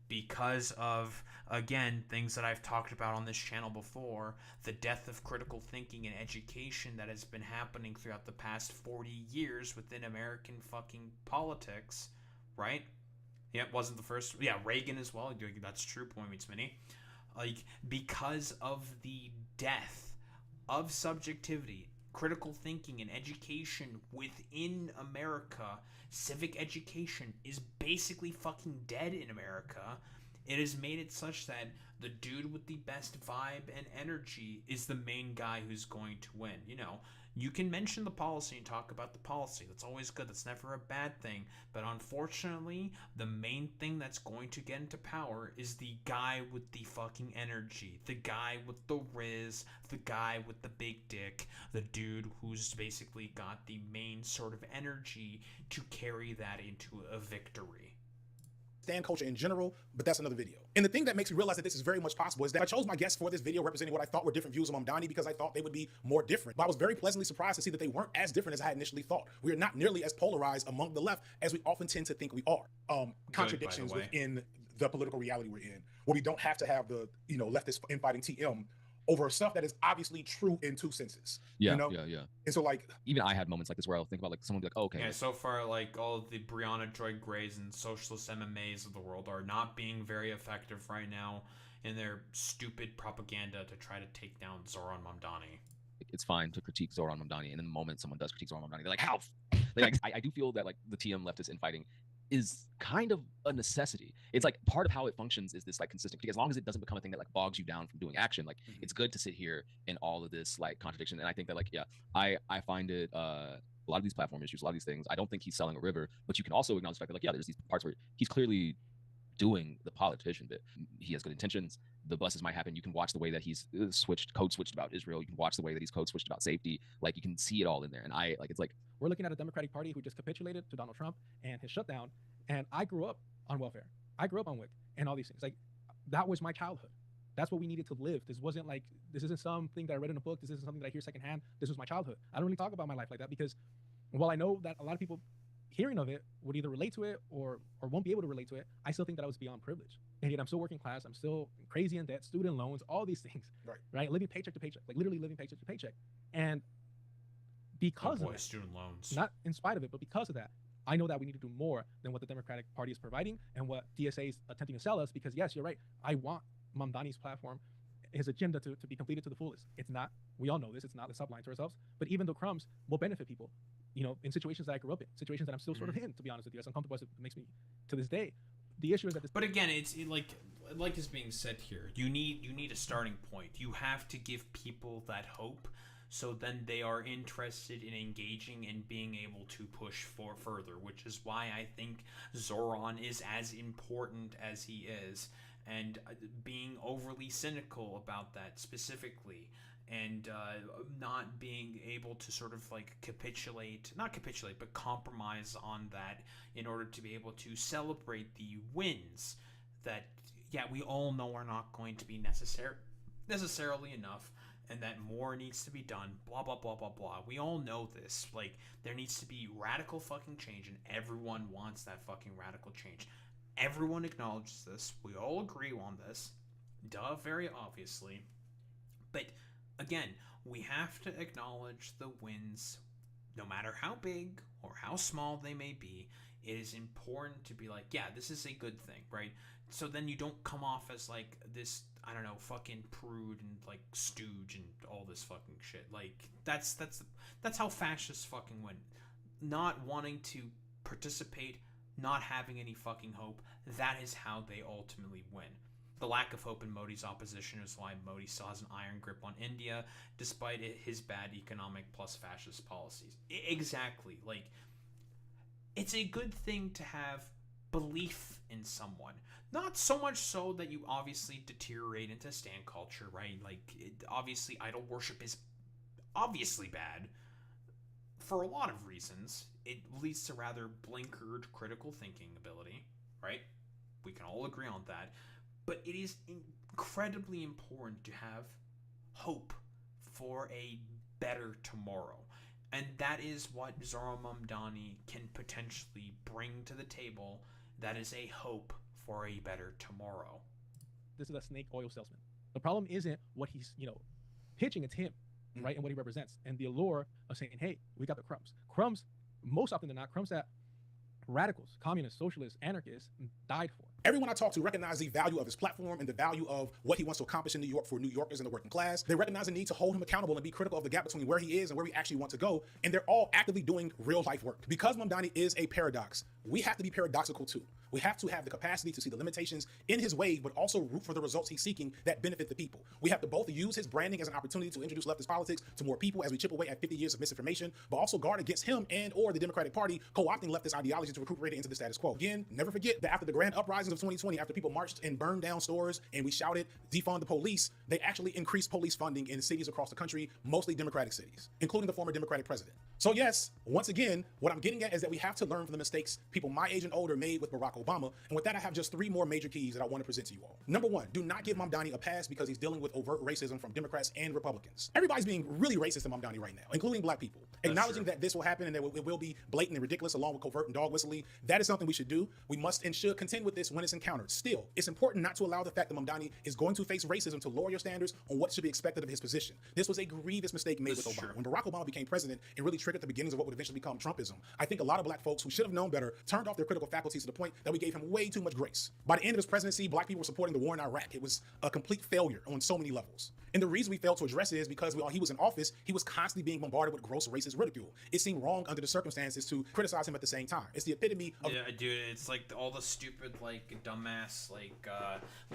Speaker 2: because of, again, things that I've talked about on this channel before, the death of critical thinking and education that has been happening throughout the past 40 years within American fucking politics, right? Yeah, it wasn't the first. Yeah, Reagan as well. That's true. Point meets mini. Like, because of the death of subjectivity, critical thinking, and education within America, civic education is basically fucking dead in America. It has made it such that the dude with the best vibe and energy is the main guy who's going to win. You can mention the policy and talk about the policy. That's always good. That's never a bad thing. But unfortunately, the main thing that's going to get into power is the guy with the fucking energy, the guy with the riz, the guy with the big dick, the dude who's basically got the main sort of energy to carry that into a victory.
Speaker 3: Stand culture in general, but that's another video. And the thing that makes me realize that this is very much possible is that I chose my guests for this video representing what I thought were different views of Mamdani because I thought they would be more different. But I was very pleasantly surprised to see that they weren't as different as I had initially thought. We are not nearly as polarized among the left as we often tend to think we are. Contradictions within the political reality we're in, where we don't have to have the leftist infighting TM over stuff that is obviously true in two senses.
Speaker 10: Yeah.
Speaker 3: And so, like,
Speaker 10: even I had moments like this where I'll think about, like, someone be like, oh, okay.
Speaker 2: Yeah, so far, like, all of the Brianna Joy Grays and socialist MMAs of the world are not being very effective right now in their stupid propaganda to try to take down Zohran Mamdani.
Speaker 10: It's fine to critique Zohran Mamdani, and in the moment someone does critique Zohran Mamdani, they're like, how? Like, I do feel that, like, the TM leftist infighting is kind of a necessity. It's like part of how it functions is this, like, consistent, because as long as it doesn't become a thing that, like, bogs you down from doing action, like, it's good to sit here in all of this, like, contradiction. And I think that, like, yeah, I find it a lot of these platform issues, a lot of these things, I don't think he's selling a river, but you can also acknowledge the fact that, like, yeah, there's these parts where he's clearly doing the politician bit. He has good intentions. The buses might happen. You can watch the way that he's code switched about Israel. You can watch the way that he's code switched about safety. Like, you can see it all in there. And it's like,
Speaker 11: we're looking at a Democratic Party who just capitulated to Donald Trump and his shutdown. And I grew up on welfare. I grew up on WIC and all these things. Like, that was my childhood. That's what we needed to live. This isn't something that I read in a book. This isn't something that I hear secondhand. This was my childhood. I don't really talk about my life like that because while I know that a lot of people hearing of it would either relate to it or won't be able to relate to it, I still think that I was beyond privilege. And yet I'm still working class. I'm still crazy in debt, student loans, all these things, right? Living paycheck to paycheck, like literally living paycheck to paycheck. And because of that,
Speaker 2: student loans,
Speaker 11: not in spite of it, but because of that, I know that we need to do more than what the Democratic Party is providing and what DSA is attempting to sell us, because yes, you're right. I want Mamdani's platform, his agenda to be completed to the fullest. It's not, we all know this, it's not, let's stop lying to ourselves, but even the crumbs will benefit people, in situations that I grew up in, situations that I'm still sort of in, to be honest with you, as uncomfortable as it makes me to this day. The issue is that
Speaker 2: But again, it's like is being said here, you need a starting point. You have to give people that hope, so then they are interested in engaging and being able to push for further, which is why I think Zohran is as important as he is, and being overly cynical about that specifically, and not being able to sort of like not capitulate, but compromise on that in order to be able to celebrate the wins that, yeah, we all know are not going to be necessarily enough and that more needs to be done, blah, blah, blah, blah, blah. We all know this. Like, there needs to be radical fucking change, and everyone wants that fucking radical change. Everyone acknowledges this. We all agree on this. Duh, very obviously. But, again, we have to acknowledge the wins, no matter how big or how small they may be. It is important to be like, yeah, this is a good thing, right? So then you don't come off as like this, I don't know, fucking prude and like stooge and all this fucking shit. Like that's how fascists fucking win. Not wanting to participate, not having any fucking hope. That is how they ultimately win. The lack of hope in Modi's opposition is why Modi still has an iron grip on India, despite his bad economic plus fascist policies. Exactly. Like, it's a good thing to have belief in someone. Not so much so that you obviously deteriorate into stand culture, right? Like, obviously, idol worship is obviously bad for a lot of reasons. It leads to rather blinkered critical thinking ability, right? We can all agree on that. But it is incredibly important to have hope for a better tomorrow. And that is what Zohran Mamdani can potentially bring to the table. That is a hope for a better tomorrow.
Speaker 11: This is a snake oil salesman. The problem isn't what he's, pitching, it's him, right? And what he represents. And the allure of saying, hey, we got the crumbs. Crumbs, most often than not, crumbs that radicals, communists, socialists, anarchists died for.
Speaker 3: Everyone I talk to recognizes the value of his platform and the value of what he wants to accomplish in New York for New Yorkers and the working class. They recognize the need to hold him accountable and be critical of the gap between where he is and where we actually want to go. And they're all actively doing real life work. Because Mamdani is a paradox, we have to be paradoxical too. We have to have the capacity to see the limitations in his wave, but also root for the results he's seeking that benefit the people. We have to both use his branding as an opportunity to introduce leftist politics to more people as we chip away at 50 years of misinformation, but also guard against him and or the Democratic Party co-opting leftist ideology to recuperate it into the status quo. Again, never forget that after the grand uprisings of 2020, after people marched and burned down stores and we shouted, defund the police, they actually increased police funding in cities across the country, mostly Democratic cities, including the former Democratic president. So yes, once again, what I'm getting at is that we have to learn from the mistakes people my age and older made with Barack Obama. And with that, I have just 3 more major keys that I want to present to you all. Number 1, do not give Mamdani a pass because he's dealing with overt racism from Democrats and Republicans. Everybody's being really racist to Mamdani right now, including black people. Acknowledging that this will happen and that it will be blatant and ridiculous along with covert and dog whistling, that is something we should do. We must and should contend with this when it's encountered. Still, it's important not to allow the fact that Mamdani is going to face racism to lower your standards on what should be expected of his position. This was a grievous mistake made with Obama. When Barack Obama became president, it really triggered the beginnings of what would eventually become Trumpism. I think a lot of black folks who should have known better turned off their critical faculties to the point that we gave him way too much grace. By the end of his presidency, black people were supporting the war in Iraq. It was a complete failure on so many levels. And the reason we failed to address it is because while he was in office, he was constantly being bombarded with gross racist ridicule. It seemed wrong under the circumstances to criticize him at the same time. It's the epitome of—
Speaker 2: Yeah, dude, it's like all the stupid, like, dumbass, like,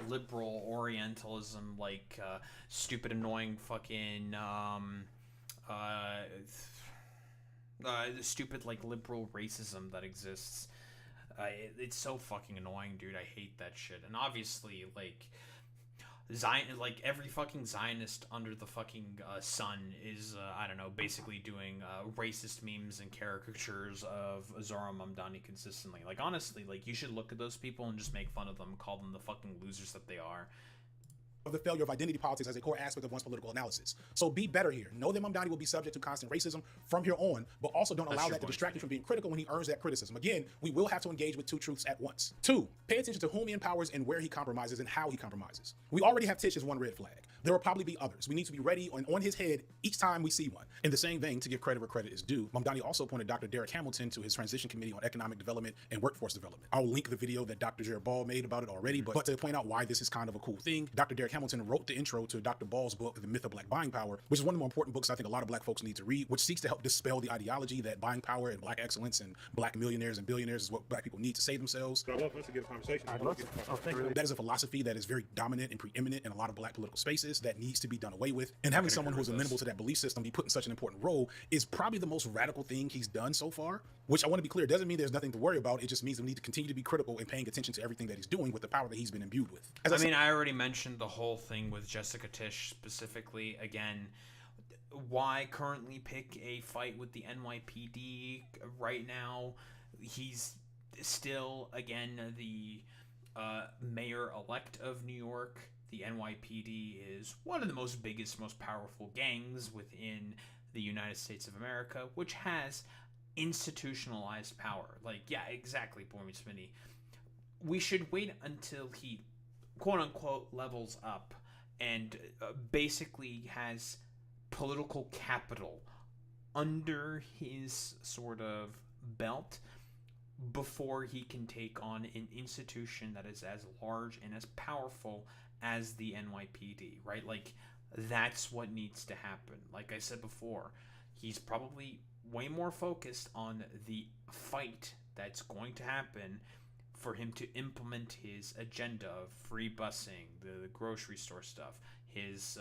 Speaker 2: liberal Orientalism, like, stupid, annoying fucking, stupid, like, liberal racism that exists. It's so fucking annoying, dude. I hate that shit. And obviously, like, every fucking Zionist under the fucking sun is, I don't know, basically doing racist memes and caricatures of Zohran Mamdani consistently. Like, honestly, like, you should look at those people and just make fun of them, call them the fucking losers that they are.
Speaker 3: Of the failure of identity politics as a core aspect of one's political analysis. So be better here. Know that Mamdani will be subject to constant racism from here on, but also don't allow that to distract you from being critical when he earns that criticism. Again, we will have to engage with 2 truths at once. 2, pay attention to whom he empowers and where he compromises and how he compromises. We already have Tish as one red flag. There will probably be others. We need to be ready on his head each time we see one. In the same vein, to give credit where credit is due, Mamdani also appointed Dr. Derek Hamilton to his Transition Committee on Economic Development and Workforce Development. I'll link the video that Dr. Jared Ball made about it already, but to point out why this is kind of a cool thing, Dr. Derek Hamilton wrote the intro to Dr. Ball's book, The Myth of Black Buying Power, which is one of the more important books I think a lot of black folks need to read, which seeks to help dispel the ideology that buying power and black excellence and black millionaires and billionaires is what black people need to save themselves.
Speaker 15: But I love us to get a conversation.
Speaker 3: That is a philosophy that is very dominant and preeminent in a lot of black political spaces that needs to be done away with. And having someone who is amenable to that belief system be put in such an important role is probably the most radical thing he's done so far, which I want to be clear, doesn't mean there's nothing to worry about. It just means that we need to continue to be critical and paying attention to everything that he's doing with the power that he's been imbued with.
Speaker 2: I already mentioned the whole thing with Jessica Tisch specifically. Again, why currently pick a fight with the NYPD right now? He's still, again, the mayor-elect of New York. the NYPD is one of the most biggest, most powerful gangs within the United States of America, which has institutionalized power. Like, yeah, exactly, Boy Meets Smitty. We should wait until he, quote unquote, levels up and basically has political capital under his sort of belt before he can take on an institution that is as large and as powerful as the NYPD, right? Like, that's what needs to happen. Like I said before, he's probably way more focused on the fight that's going to happen for him to implement his agenda of free busing, the grocery store stuff, his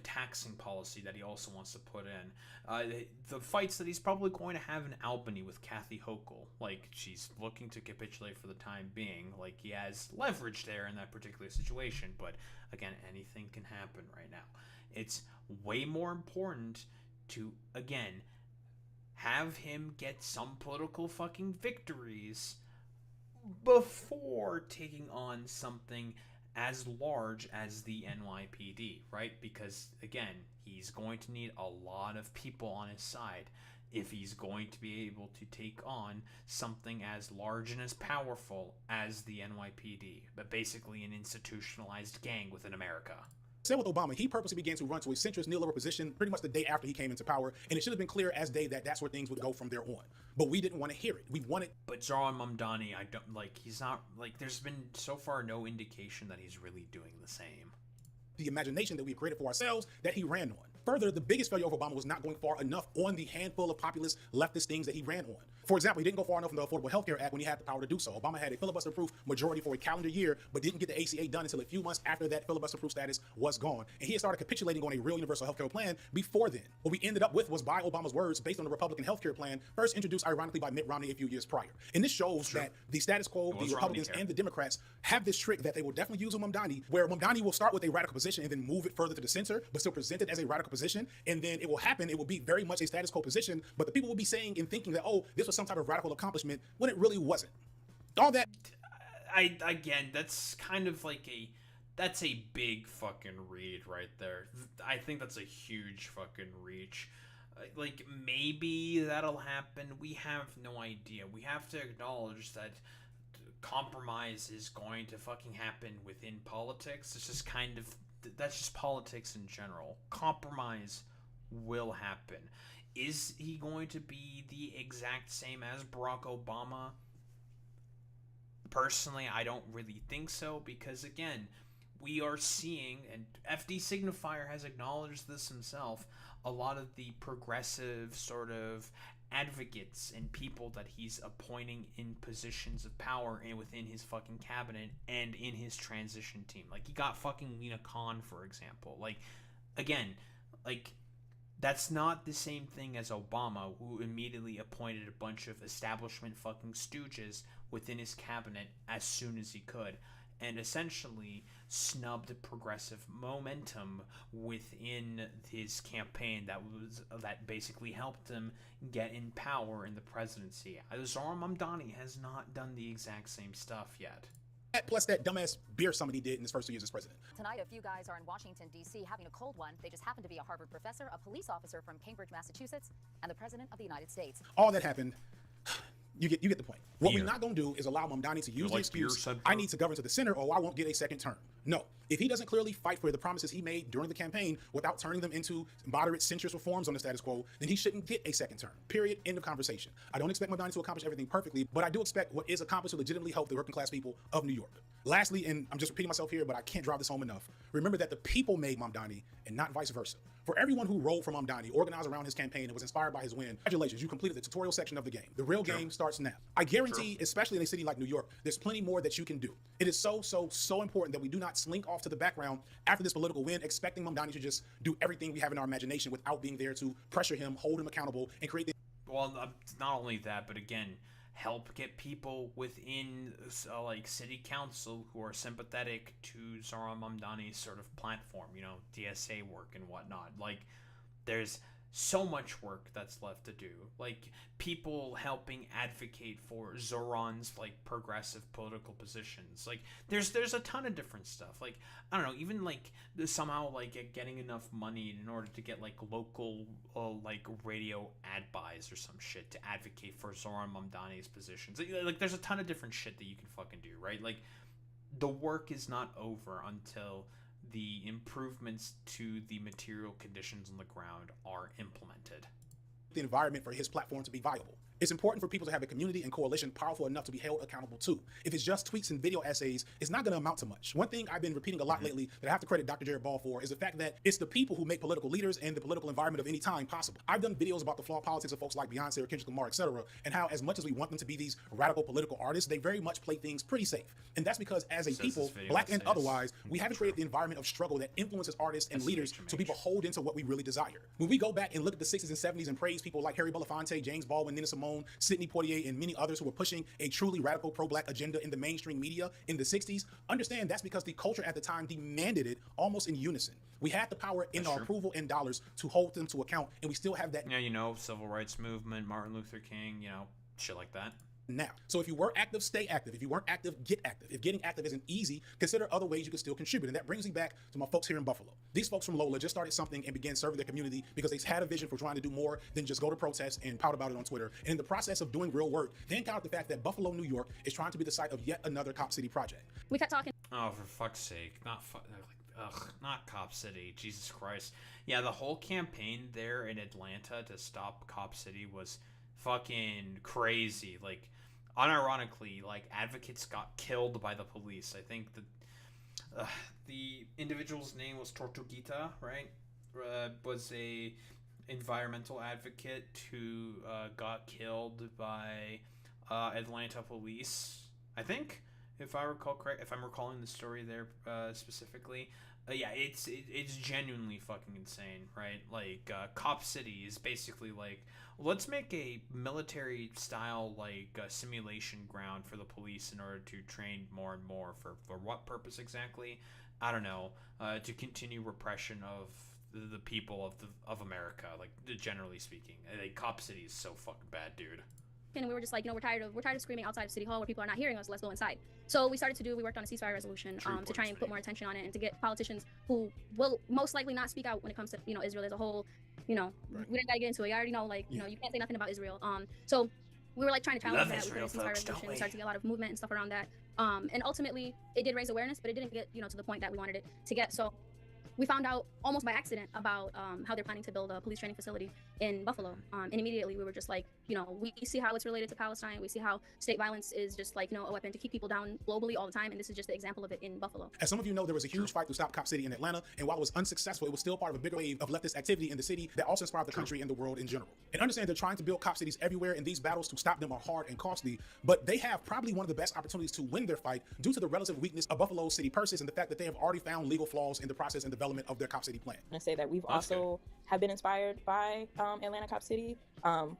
Speaker 2: taxing policy that he also wants to put in. The fights that he's probably going to have in Albany with Kathy Hochul. Like, she's looking to capitulate for the time being. Like, he has leverage there in that particular situation. But, again, anything can happen right now. It's way more important to, again, have him get some political fucking victories before taking on something as large as the NYPD, right? Because, again, he's going to need a lot of people on his side if he's going to be able to take on something as large and as powerful as the NYPD, but basically an institutionalized gang within America.
Speaker 3: Same with Obama. He purposely began to run to a centrist neoliberal position pretty much the day after he came into power, and it should have been clear as day that that's where things would go from there on. But we didn't want to hear it. We wanted.
Speaker 2: But Zohran Mamdani, I don't like. He's not like. There's been so far no indication that he's really doing the same.
Speaker 3: The imagination that we created for ourselves that he ran on. Further, the biggest failure of Obama was not going far enough on the handful of populist leftist things that he ran on. For example, he didn't go far enough in the Affordable Health Care Act when he had the power to do so. Obama had a filibuster-proof majority for a calendar year, but didn't get the ACA done until a few months after that filibuster-proof status was gone. And he had started capitulating on a real universal health care plan before then. What we ended up with was, by Obama's words, based on the Republican health care plan, first introduced ironically by Mitt Romney a few years prior. And this shows that the status quo, the Republicans and the Democrats have this trick that they will definitely use with Mamdani, where Mamdani will start with a radical position and then move it further to the center, but still present it as a radical position. And then it will happen, it will be very much a status quo position, but the people will be saying and thinking that, oh, this was some type of radical accomplishment, when it really wasn't. All that.
Speaker 2: Again, that's kind of like that's a big fucking read right there. I think that's a huge fucking reach. Like, maybe that'll happen. We have no idea. We have to acknowledge that compromise is going to fucking happen within politics. It's just kind of, that's just politics in general. Compromise will happen. Is he going to be the exact same as Barack Obama? Personally, I don't really think so, because again, we are seeing, and FD Signifier has acknowledged this himself, a lot of the progressive sort of advocates and people that he's appointing in positions of power and within his fucking cabinet and in his transition team. Like, he got fucking Lena Khan, for example. Like, again, like, that's not the same thing as Obama, who immediately appointed a bunch of establishment fucking stooges within his cabinet as soon as he could, and essentially snubbed progressive momentum within his campaign that basically helped him get in power in the presidency. Zohran Mamdani has not done the exact same stuff yet.
Speaker 3: Plus that dumbass beer summit he did in his first 2 years as president.
Speaker 12: Tonight, a few guys are in Washington, D.C. having a cold one. They just happen to be a Harvard professor, a police officer from Cambridge, Massachusetts, and the President of the United States.
Speaker 3: All that happened. You get the point. What we're not going to do is allow Mamdani to use the excuse, I need to govern to the center or I won't get a second term. No. If he doesn't clearly fight for the promises he made during the campaign without turning them into moderate centrist reforms on the status quo, then he shouldn't get a second term. Period. End of conversation. I don't expect Mamdani to accomplish everything perfectly, but I do expect what is accomplished to legitimately help the working class people of New York. Lastly, and I'm just repeating myself here, but I can't drive this home enough, remember that the people made Mamdani and not vice versa. For everyone who rolled for Mamdani, organized around his campaign, and was inspired by his win, congratulations, you completed the tutorial section of the game. The real game starts now. I guarantee, especially in a city like New York, there's plenty more that you can do. It is so important that we do not slink off to the background after this political win, expecting Mamdani to just do everything we have in our imagination without being there to pressure him, hold him accountable, and create the...
Speaker 2: Well, not only that, but again, help get people within like city council who are sympathetic to Zohran Mamdani's sort of platform, you know, DSA work and whatnot. Like, there's so much work that's left to do. Like, people helping advocate for Zohran's, like, progressive political positions. Like, there's a ton of different stuff. Like, I don't know, even, like, somehow, like, getting enough money in order to get, like, local, like, radio ad buys or some shit to advocate for Zohran Mamdani's positions. Like, there's a ton of different shit that you can fucking do, right? Like, the work is not over until the improvements to the material conditions on the ground are implemented.
Speaker 3: The environment for his platform to be viable. It's important for people to have a community and coalition powerful enough to be held accountable to. If it's just tweets and video essays, it's not going to amount to much. One thing I've been repeating a lot lately that I have to credit Dr. Jared Ball for is the fact that it's the people who make political leaders and the political environment of any time possible. I've done videos about the flawed politics of folks like Beyonce or Kendrick Lamar, etc., and how as much as we want them to be these radical political artists, they very much play things pretty safe. And that's because as a people, black and otherwise, we haven't created the environment of struggle that influences artists and leaders so people hold into what we really desire. When we go back and look at the 60s and 70s and praise people like Harry Belafonte, James Baldwin, Nina Simone, Sidney Poitier, and many others who were pushing a truly radical pro-black agenda in the mainstream media in the 60s, understand that's because the culture at the time demanded it almost in unison. We had the power in our approval and dollars to hold them to account, and we still have that.
Speaker 2: Yeah, you know, civil rights movement, Martin Luther King, you know, shit like that.
Speaker 3: Now. So if you were active, stay active. If you weren't active, get active. If getting active isn't easy, consider other ways you can still contribute. And that brings me back to my folks here in Buffalo. These folks from Lola just started something and began serving their community because they had a vision for trying to do more than just go to protests and pout about it on Twitter. And in the process of doing real work, they encountered the fact that Buffalo, New York is trying to be the site of yet another Cop City project.
Speaker 5: We kept talking.
Speaker 2: Oh, for fuck's sake. Not Cop City. Jesus Christ. Yeah, the whole campaign there in Atlanta to stop Cop City was fucking crazy. Like, unironically, like, advocates got killed by the police. I think the individual's name was Tortuguita, right? Was a environmental advocate who got killed by Atlanta police, I think, if I recall correct. If I'm recalling the story there specifically. Yeah, it's genuinely fucking insane, right? Like, Cop City is basically like, let's make a military style, like, simulation ground for the police in order to train more and more for what purpose exactly? I don't know. To continue repression of the people of America, like, generally speaking. Like, Cop City is so fucking bad, dude.
Speaker 5: And we were just like, you know, we're tired of screaming outside of City Hall where people are not hearing us. Let's go inside. So we worked on a ceasefire resolution to try and put more attention on it and to get politicians who will most likely not speak out when it comes to, you know, Israel as a whole. You know, we didn't gotta get into it. I already know, like, you know, you can't say nothing about Israel. So we were like trying to challenge that. We put a ceasefire resolution. We started to get a lot of movement and stuff around that. And ultimately, it did raise awareness, but it didn't get, you know, to the point that we wanted it to get. So we found out almost by accident about how they're planning to build a police training facility in Buffalo. And immediately we were just like, you know, we see how it's related to Palestine. We see how state violence is just like, you know, a weapon to keep people down globally all the time. And this is just the example of it in Buffalo.
Speaker 3: As some of you know, there was a huge fight to stop Cop City in Atlanta. And while it was unsuccessful, it was still part of a bigger wave of leftist activity in the city that also inspired the country and the world in general. And understand they're trying to build Cop Cities everywhere, and these battles to stop them are hard and costly. But they have probably one of the best opportunities to win their fight due to the relative weakness of Buffalo city purses and the fact that they have already found legal flaws in the process and development of their Cop City plan.
Speaker 4: I say that we've have been inspired by Atlanta Cop City.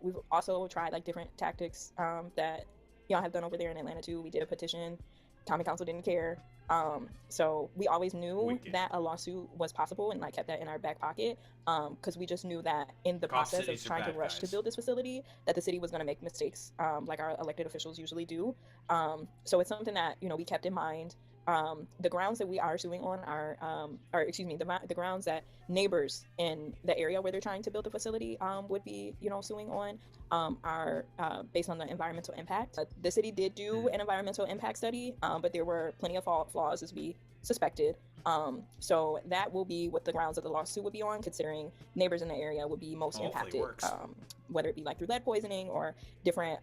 Speaker 4: We've also tried like different tactics that y'all have done over there in Atlanta too. We did a petition. Common Council didn't care. So we always knew that a lawsuit was possible and like kept that in our back pocket because we just knew that in the process of trying to rush to build this facility that the city was going to make mistakes like our elected officials usually do. So it's something that, you know, we kept in mind. The grounds that we are suing on are, the grounds that neighbors in the area where they're trying to build the facility would be, you know, suing on are based on the environmental impact. The city did do an environmental impact study, but there were plenty of flaws as we suspected. So that will be what the grounds of the lawsuit would be on, considering neighbors in the area would be most impacted, whether it be like through lead poisoning or different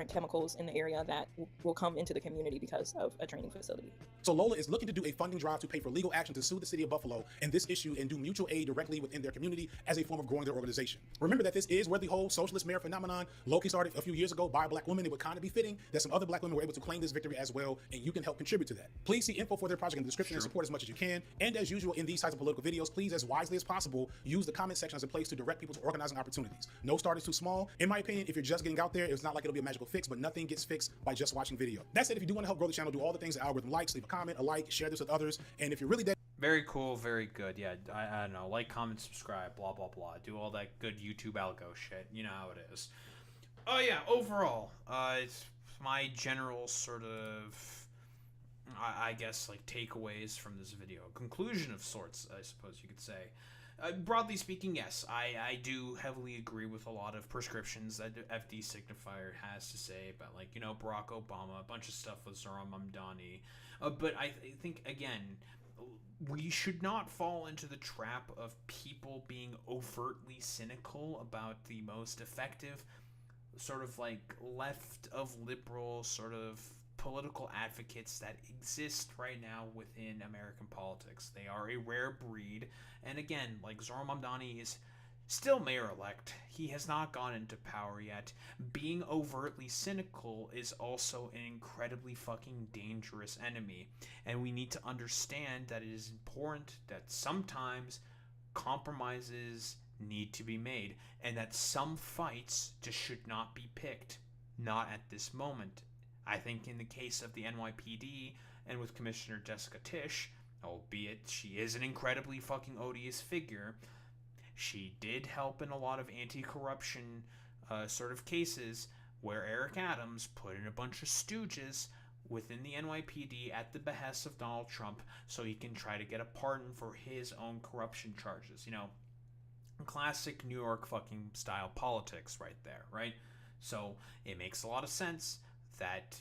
Speaker 4: chemicals in the area that will come into the community because of a training facility.
Speaker 3: So Lola is looking to do a funding drive to pay for legal action to sue the city of Buffalo in this issue and do mutual aid directly within their community as a form of growing their organization. Remember that this is where the whole socialist mayor phenomenon low-key started a few years ago by a black woman. It would kind of be fitting that some other black women were able to claim this victory as well, and you can help contribute to that. Please see info for their project in the description and support as much as you can. And as usual in these types of political videos, please, as wisely as possible, use the comment section as a place to direct people to organizing opportunities. No start is too small. In my opinion, if you're just getting out there, it's not like it'll be a magical fix, but nothing gets fixed by just watching video. That said, if you do want to help grow the channel, do all the things the algorithm likes, leave a comment, a like, share this with others. And if you're really dead
Speaker 2: Very cool, very good. Yeah, I don't know. Like, comment, subscribe, blah, blah, blah. Do all that good YouTube algo shit. You know how it is. Oh, yeah, overall, it's my general sort of, I guess, like, takeaways from this video. Conclusion of sorts, I suppose you could say. Broadly speaking, yes, I do heavily agree with a lot of prescriptions that FD Signifier has to say about, like, you know, Barack Obama, a bunch of stuff with Zohran Mamdani. But I think, again, we should not fall into the trap of people being overtly cynical about the most effective sort of like left of liberal sort of political advocates that exist right now within American politics. They are a rare breed, and again, like Zohran Mamdani is still mayor-elect. He has not gone into power yet. Being overtly cynical is also an incredibly fucking dangerous enemy, and we need to understand that it is important that sometimes compromises need to be made, and that some fights just should not be picked. Not at this moment. I think in the case of the NYPD and with Commissioner Jessica Tisch, albeit she is an incredibly fucking odious figure, she did help in a lot of anti-corruption sort of cases where Eric Adams put in a bunch of stooges within the NYPD at the behest of Donald Trump so he can try to get a pardon for his own corruption charges. You know, classic New York fucking style politics right there, right? So it makes a lot of sense that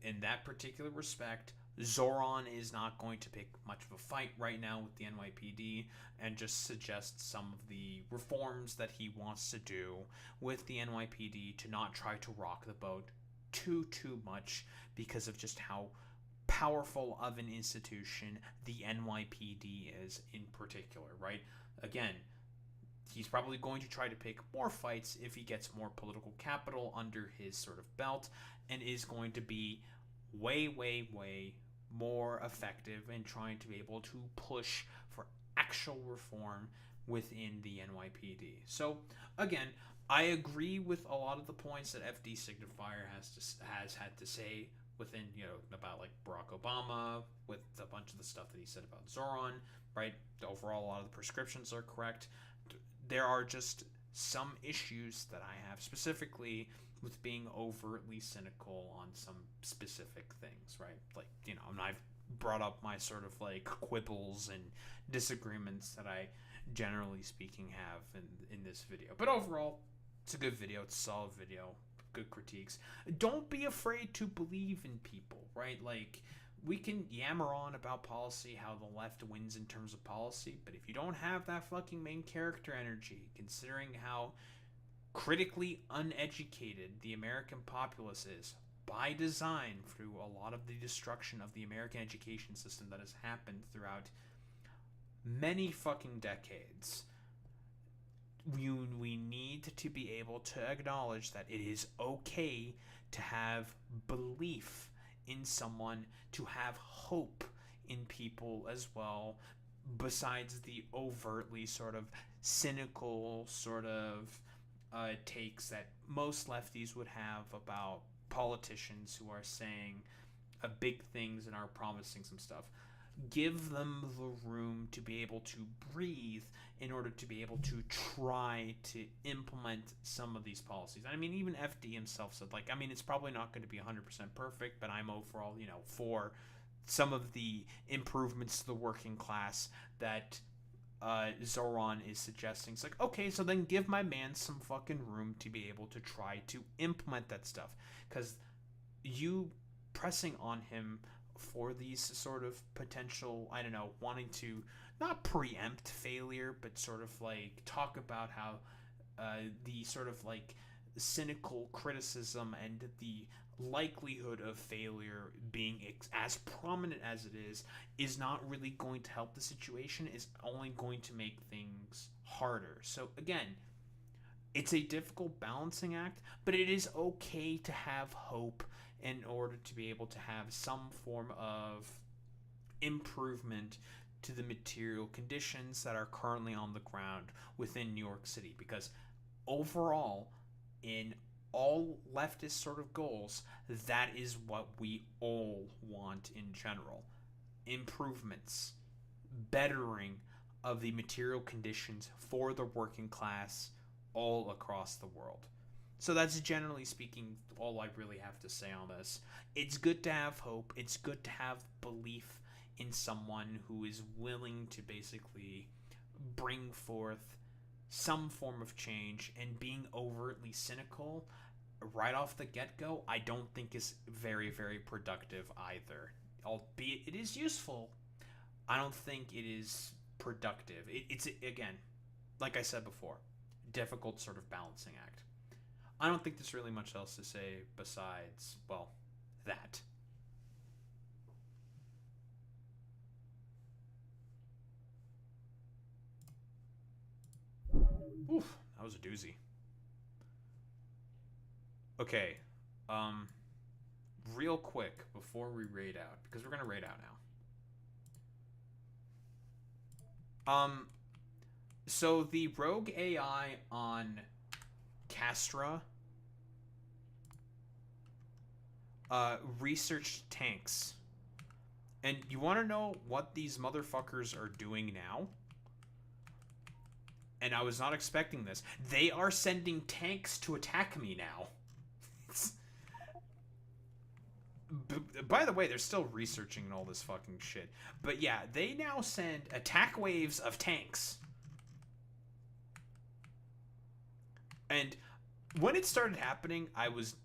Speaker 2: in that particular respect, Zohran is not going to pick much of a fight right now with the NYPD and just suggest some of the reforms that he wants to do with the NYPD to not try to rock the boat too much because of just how powerful of an institution the NYPD is in particular, right? Again, he's probably going to try to pick more fights if he gets more political capital under his sort of belt and is going to be way more effective in trying to be able to push for actual reform within the NYPD. So again, I agree with a lot of the points that FD Signifier has had to say within, you know, about like Barack Obama, with a bunch of the stuff that he said about Zohran, right? Overall, a lot of the prescriptions are correct. There are just some issues that I have specifically with being overtly cynical on some specific things, right? Like, you know, and I've brought up my sort of like quibbles and disagreements that I generally speaking have in this video. But overall, it's a good video. It's a solid video. Good critiques. Don't be afraid to believe in people, right? Like, we can yammer on about policy, how the left wins in terms of policy, but if you don't have that fucking main character energy, considering how critically uneducated the American populace is by design through a lot of the destruction of the American education system that has happened throughout many fucking decades, we need to be able to acknowledge that it is okay to have belief in someone, to have hope in people as well, besides the overtly sort of cynical sort of takes that most lefties would have about politicians who are saying big things and are promising some stuff. Give them the room to be able to breathe in order to be able to try to implement some of these policies. I mean, even FD himself said, like, I mean, it's probably not going to be 100% perfect, but I'm overall, you know, for some of the improvements to the working class that Zohran is suggesting. It's like, okay, so then give my man some fucking room to be able to try to implement that stuff. Because you pressing on him for these sort of potential, I don't know, wanting to not preempt failure, but sort of like talk about how the sort of like cynical criticism and the likelihood of failure being as prominent as it is not really going to help the situation, is only going to make things harder. So again, it's a difficult balancing act, but it is okay to have hope in order to be able to have some form of improvement to the material conditions that are currently on the ground within New York City. Because overall, in all leftist sort of goals, that is what we all want in general. Improvements. bettering of the material conditions for the working class all across the world. So that's generally speaking all I really have to say on this. It's good to have hope. It's good to have belief in someone who is willing to basically bring forth some form of change, and being overtly cynical right off the get-go I don't think is very, very productive either. Albeit it is useful, I don't think it is productive. It's, again, like I said before, difficult sort of balancing act. I don't think there's really much else to say besides, well, that. Oof, that was a doozy. Okay, real quick before we raid out, because we're gonna raid out now. So the rogue AI on Castra researched tanks. And you want to know what these motherfuckers are doing now? And I was not expecting this. They are sending tanks to attack me now. By the way, they're still researching all this fucking shit. But yeah, they now send attack waves of tanks. And when it started happening, I was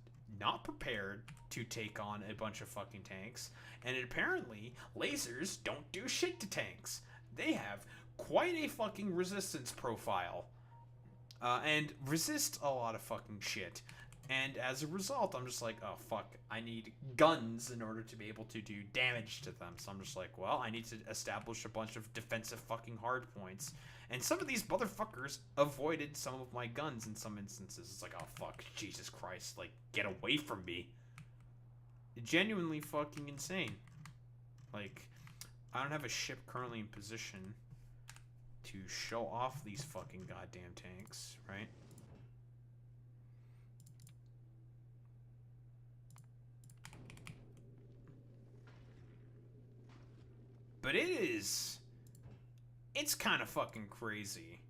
Speaker 2: not prepared to take on a bunch of fucking tanks. And apparently, lasers don't do shit to tanks. They have quite a fucking resistance profile. And resist a lot of fucking shit. And as a result, I'm just like, oh fuck, I need guns in order to be able to do damage to them. So I'm just like, well, I need to establish a bunch of defensive fucking hard points. And some of these motherfuckers avoided some of my guns in some instances. It's like, oh fuck, Jesus Christ, like, get away from me. Genuinely fucking insane. Like, I don't have a ship currently in position to show off these fucking goddamn tanks, right? But it's kind of fucking crazy,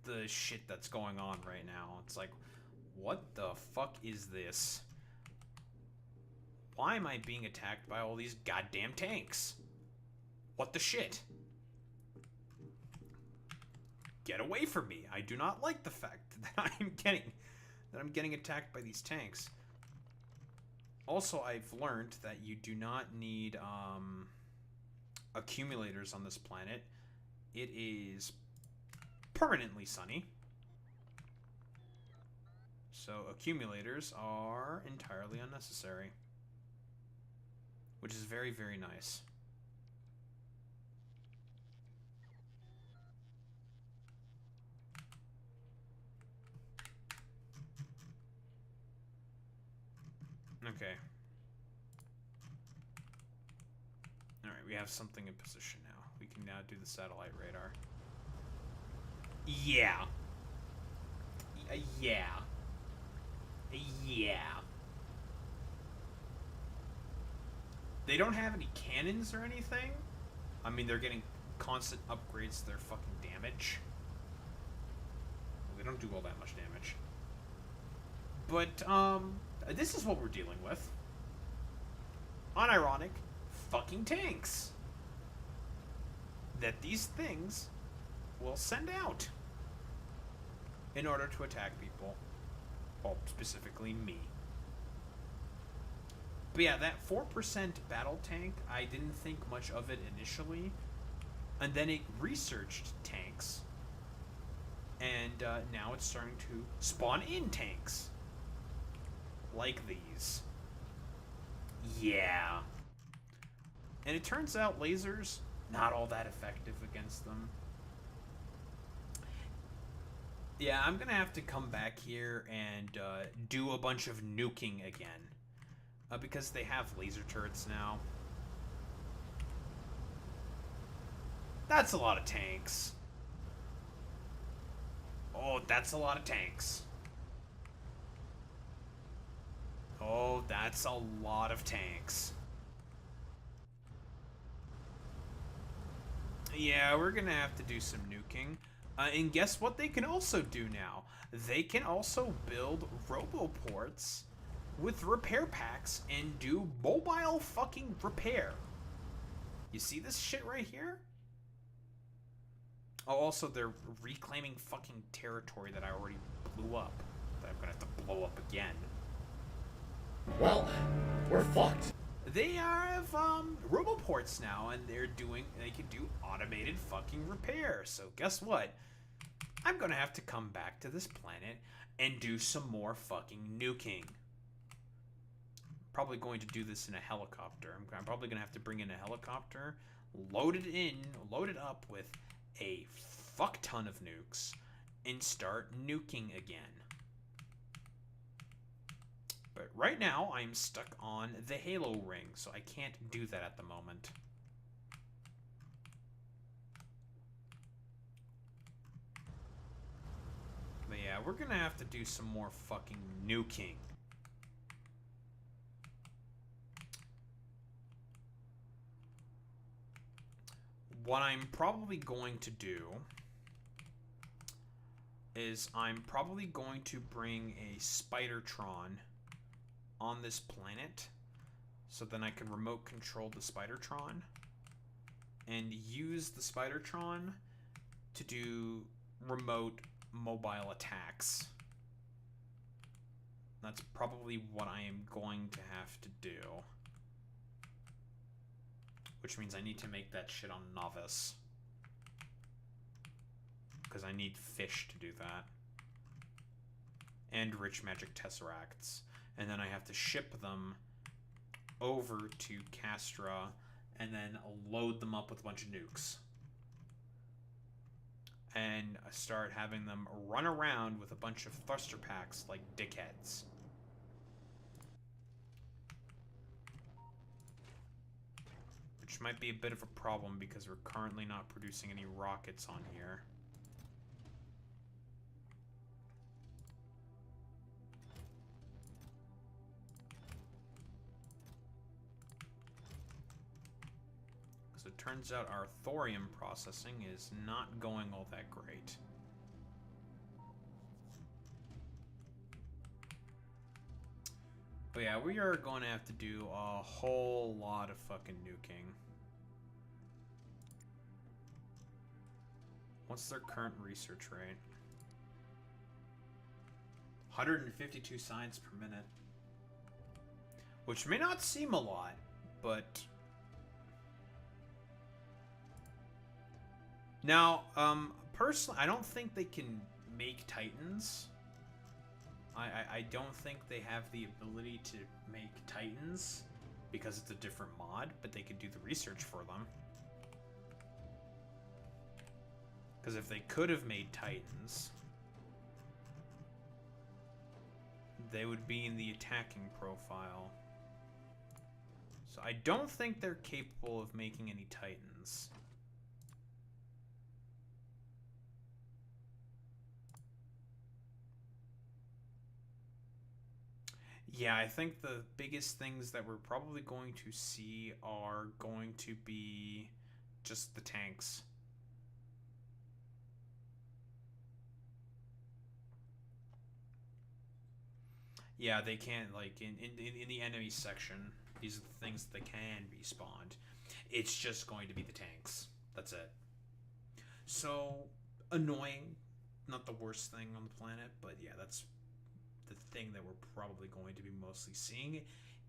Speaker 2: the shit that's going on right now. It's like, what the fuck is this? Why am I being attacked by all these goddamn tanks? What the shit? Get away from me. I do not like the fact that I'm getting attacked by these tanks. Also, I've learned that you do not need accumulators on this planet. It is permanently sunny. So accumulators are entirely unnecessary. Which is very, very nice. Okay. Alright, we have something in position now. We can now do the satellite radar. Yeah. Yeah. Yeah. They don't have any cannons or anything. I mean, they're getting constant upgrades to their fucking damage. They don't do all that much damage. But, this is what we're dealing with. Unironic fucking tanks. That these things will send out in order to attack people. Well, specifically me. But yeah, that 4% battle tank, I didn't think much of it initially. And then it researched tanks. And now it's starting to spawn in tanks. Like these. Yeah. And it turns out lasers, not all that effective against them. Yeah, I'm gonna have to come back here and do a bunch of nuking again. Because they have laser turrets now. That's a lot of tanks. Oh, that's a lot of tanks. Oh, that's a lot of tanks. Yeah, we're gonna have to do some nuking. And guess what they can also do now? They can also build roboports with repair packs and do mobile fucking repair. You see this shit right here? Oh, also they're reclaiming fucking territory that I already blew up. That I'm gonna have to blow up again.
Speaker 18: Well, we're fucked.
Speaker 2: They have roboports now, and they can do automated fucking repair. So guess what? I'm gonna have to come back to this planet and do some more fucking nuking. Probably going to do this in a helicopter. I'm probably gonna have to bring in a helicopter, load it up with a fuck ton of nukes, and start nuking again. But right now, I'm stuck on the Halo ring, so I can't do that at the moment. But yeah, we're gonna have to do some more fucking nuking. What I'm probably going to do is I'm probably going to bring a Spidertron on this planet, so then I can remote control the Spidertron and use the Spidertron to do remote mobile attacks. That's probably what I am going to have to do. Which means I need to make that shit on Novice. Because I need fish to do that. And rich magic tesseracts. And then I have to ship them over to Castra and then load them up with a bunch of nukes. And start having them run around with a bunch of thruster packs like dickheads. Which might be a bit of a problem because we're currently not producing any rockets on here. Because it turns out our thorium processing is not going all that great. But yeah, we are going to have to do a whole lot of fucking nuking. What's their current research rate? 152 science per minute. Which may not seem a lot, but... Now, personally, I don't think they can make Titans. I don't think they have the ability to make Titans because it's a different mod, but they could do the research for them. Because if they could have made Titans, they would be in the attacking profile. So I don't think they're capable of making any Titans. Yeah, I think the biggest things that we're probably going to see are going to be just the tanks. Yeah, they can, like, in the enemy section, these are the things that can be spawned. It's just going to be the tanks. That's it. So, annoying. Not the worst thing on the planet, but yeah, that's the thing that we're probably going to be mostly seeing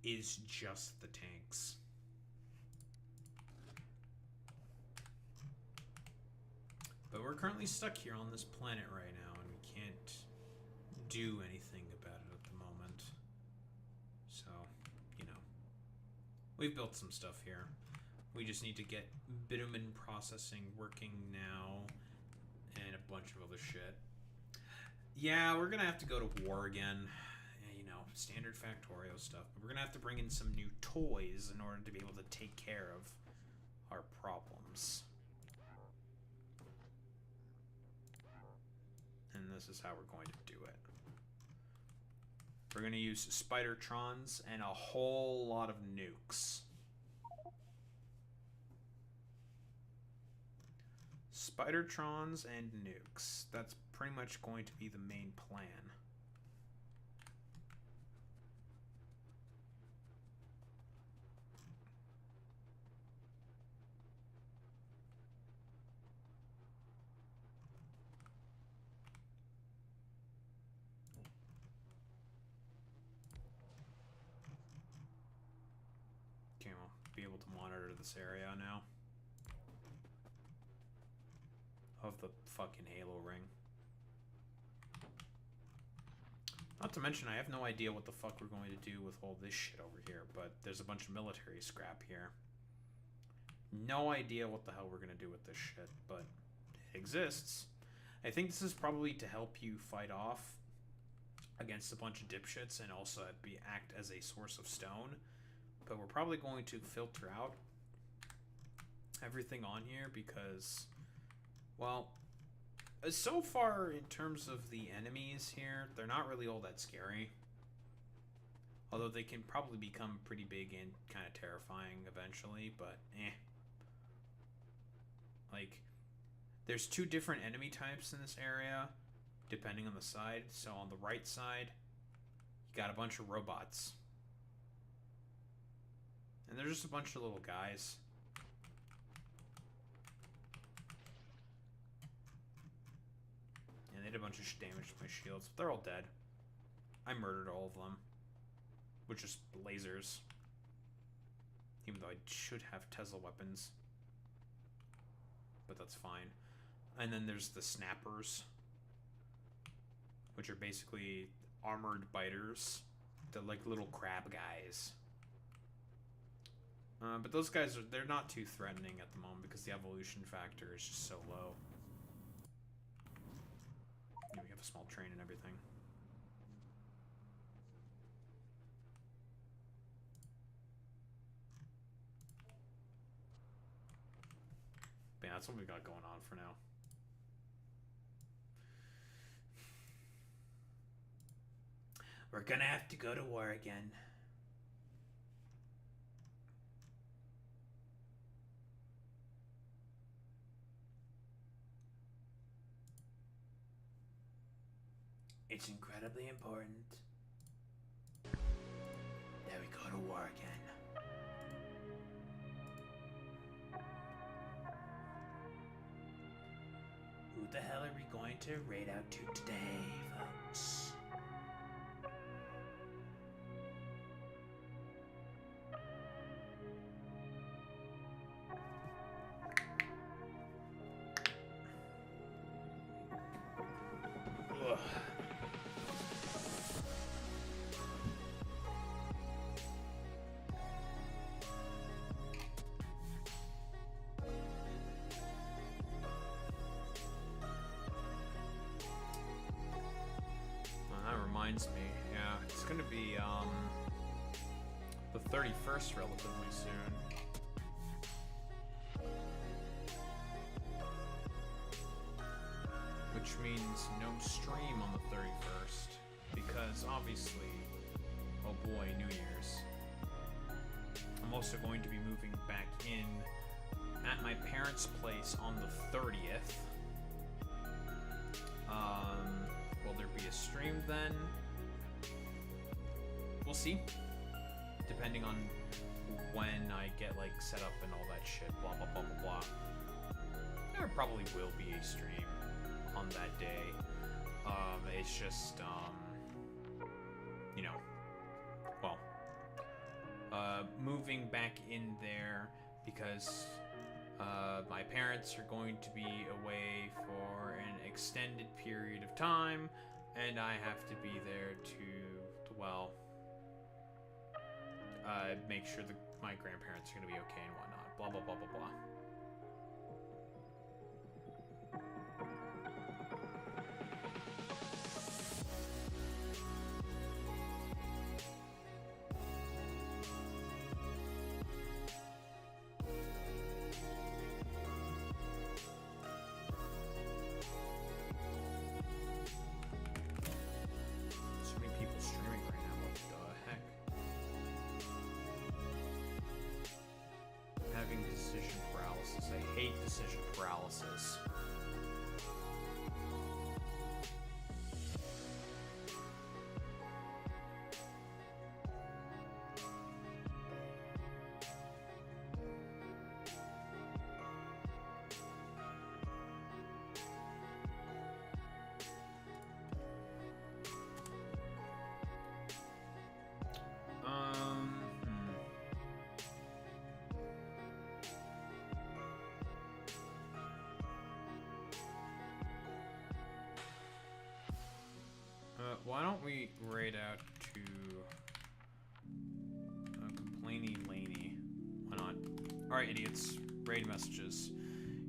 Speaker 2: is just the tanks. But we're currently stuck here on this planet right now, and we can't do anything about it at the moment. So, you know, we've built some stuff here. We just need to get bitumen processing working now, and a bunch of other shit. Yeah, we're gonna have to go to war again. You know, standard Factorio stuff. But we're gonna have to bring in some new toys in order to be able to take care of our problems. And this is how we're going to do it. We're gonna use Spidertrons and a whole lot of nukes. Spidertrons and nukes. That's pretty much going to be the main plan. Okay, we'll be able to monitor this area now. Of the fucking Halo ring. Not to mention, I have no idea what the fuck we're going to do with all this shit over here, but there's a bunch of military scrap here. No idea what the hell we're gonna do with this shit, but it exists. I think this is probably to help you fight off against a bunch of dipshits and also act as a source of stone. But we're probably going to filter out everything on here because, well, so far in terms of the enemies here, they're not really all that scary. Although they can probably become pretty big and kind of terrifying eventually, but eh. Like, there's two different enemy types in this area, depending on the side. So on the right side, you got a bunch of robots. And they're just a bunch of little guys. And they did a bunch of damage to my shields. They're all dead. I murdered all of them. With just lasers. Even though I should have Tesla weapons. But that's fine. And then there's the snappers. Which are basically armored biters. They're like little crab guys. But those guys, they're not too threatening at the moment because the evolution factor is just so low. Yeah, we have a small train and everything. But yeah, that's what we got going on for now. We're gonna have to go to war again. It's incredibly important that we go to war again. Who the hell are we going to raid out to today, folks? Ugh. Reminds me, yeah, it's gonna be the 31st relatively soon. Which means no stream on the 31st because obviously, oh boy, New Year's. I'm also going to be moving back in at my parents' place on the 30th. Will there be a stream then? We'll see. Depending on when I get like set up and all that shit, blah blah blah blah blah. There probably will be a stream on that day. It's just you know, well, moving back in there because my parents are going to be away for an extended period of time, and I have to be there to well, make sure that my grandparents are going to be okay and whatnot. Blah, blah, blah, blah, blah. Decision paralysis. why don't we raid out to Complainy Laney? Why not? Alright, idiots. Raid messages.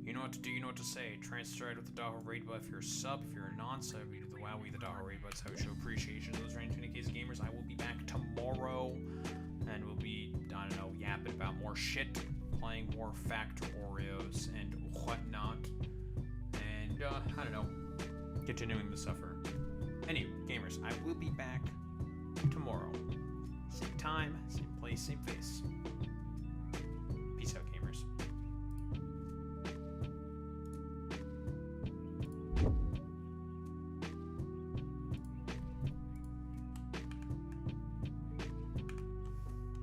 Speaker 2: You know what to do, you know what to say. Try and stride with the Daho raid buff. If you're a sub, if you're a non-sub, you do the wow, we the Daho raid buff. That's how we show appreciation to those Range 20Ks gamers. I will be back tomorrow, and we'll be, I don't know, yapping about more shit, playing more Factorios and whatnot, and, I don't know, continuing to suffer. Anyway, gamers, I will be back tomorrow. Same time, same place, same face.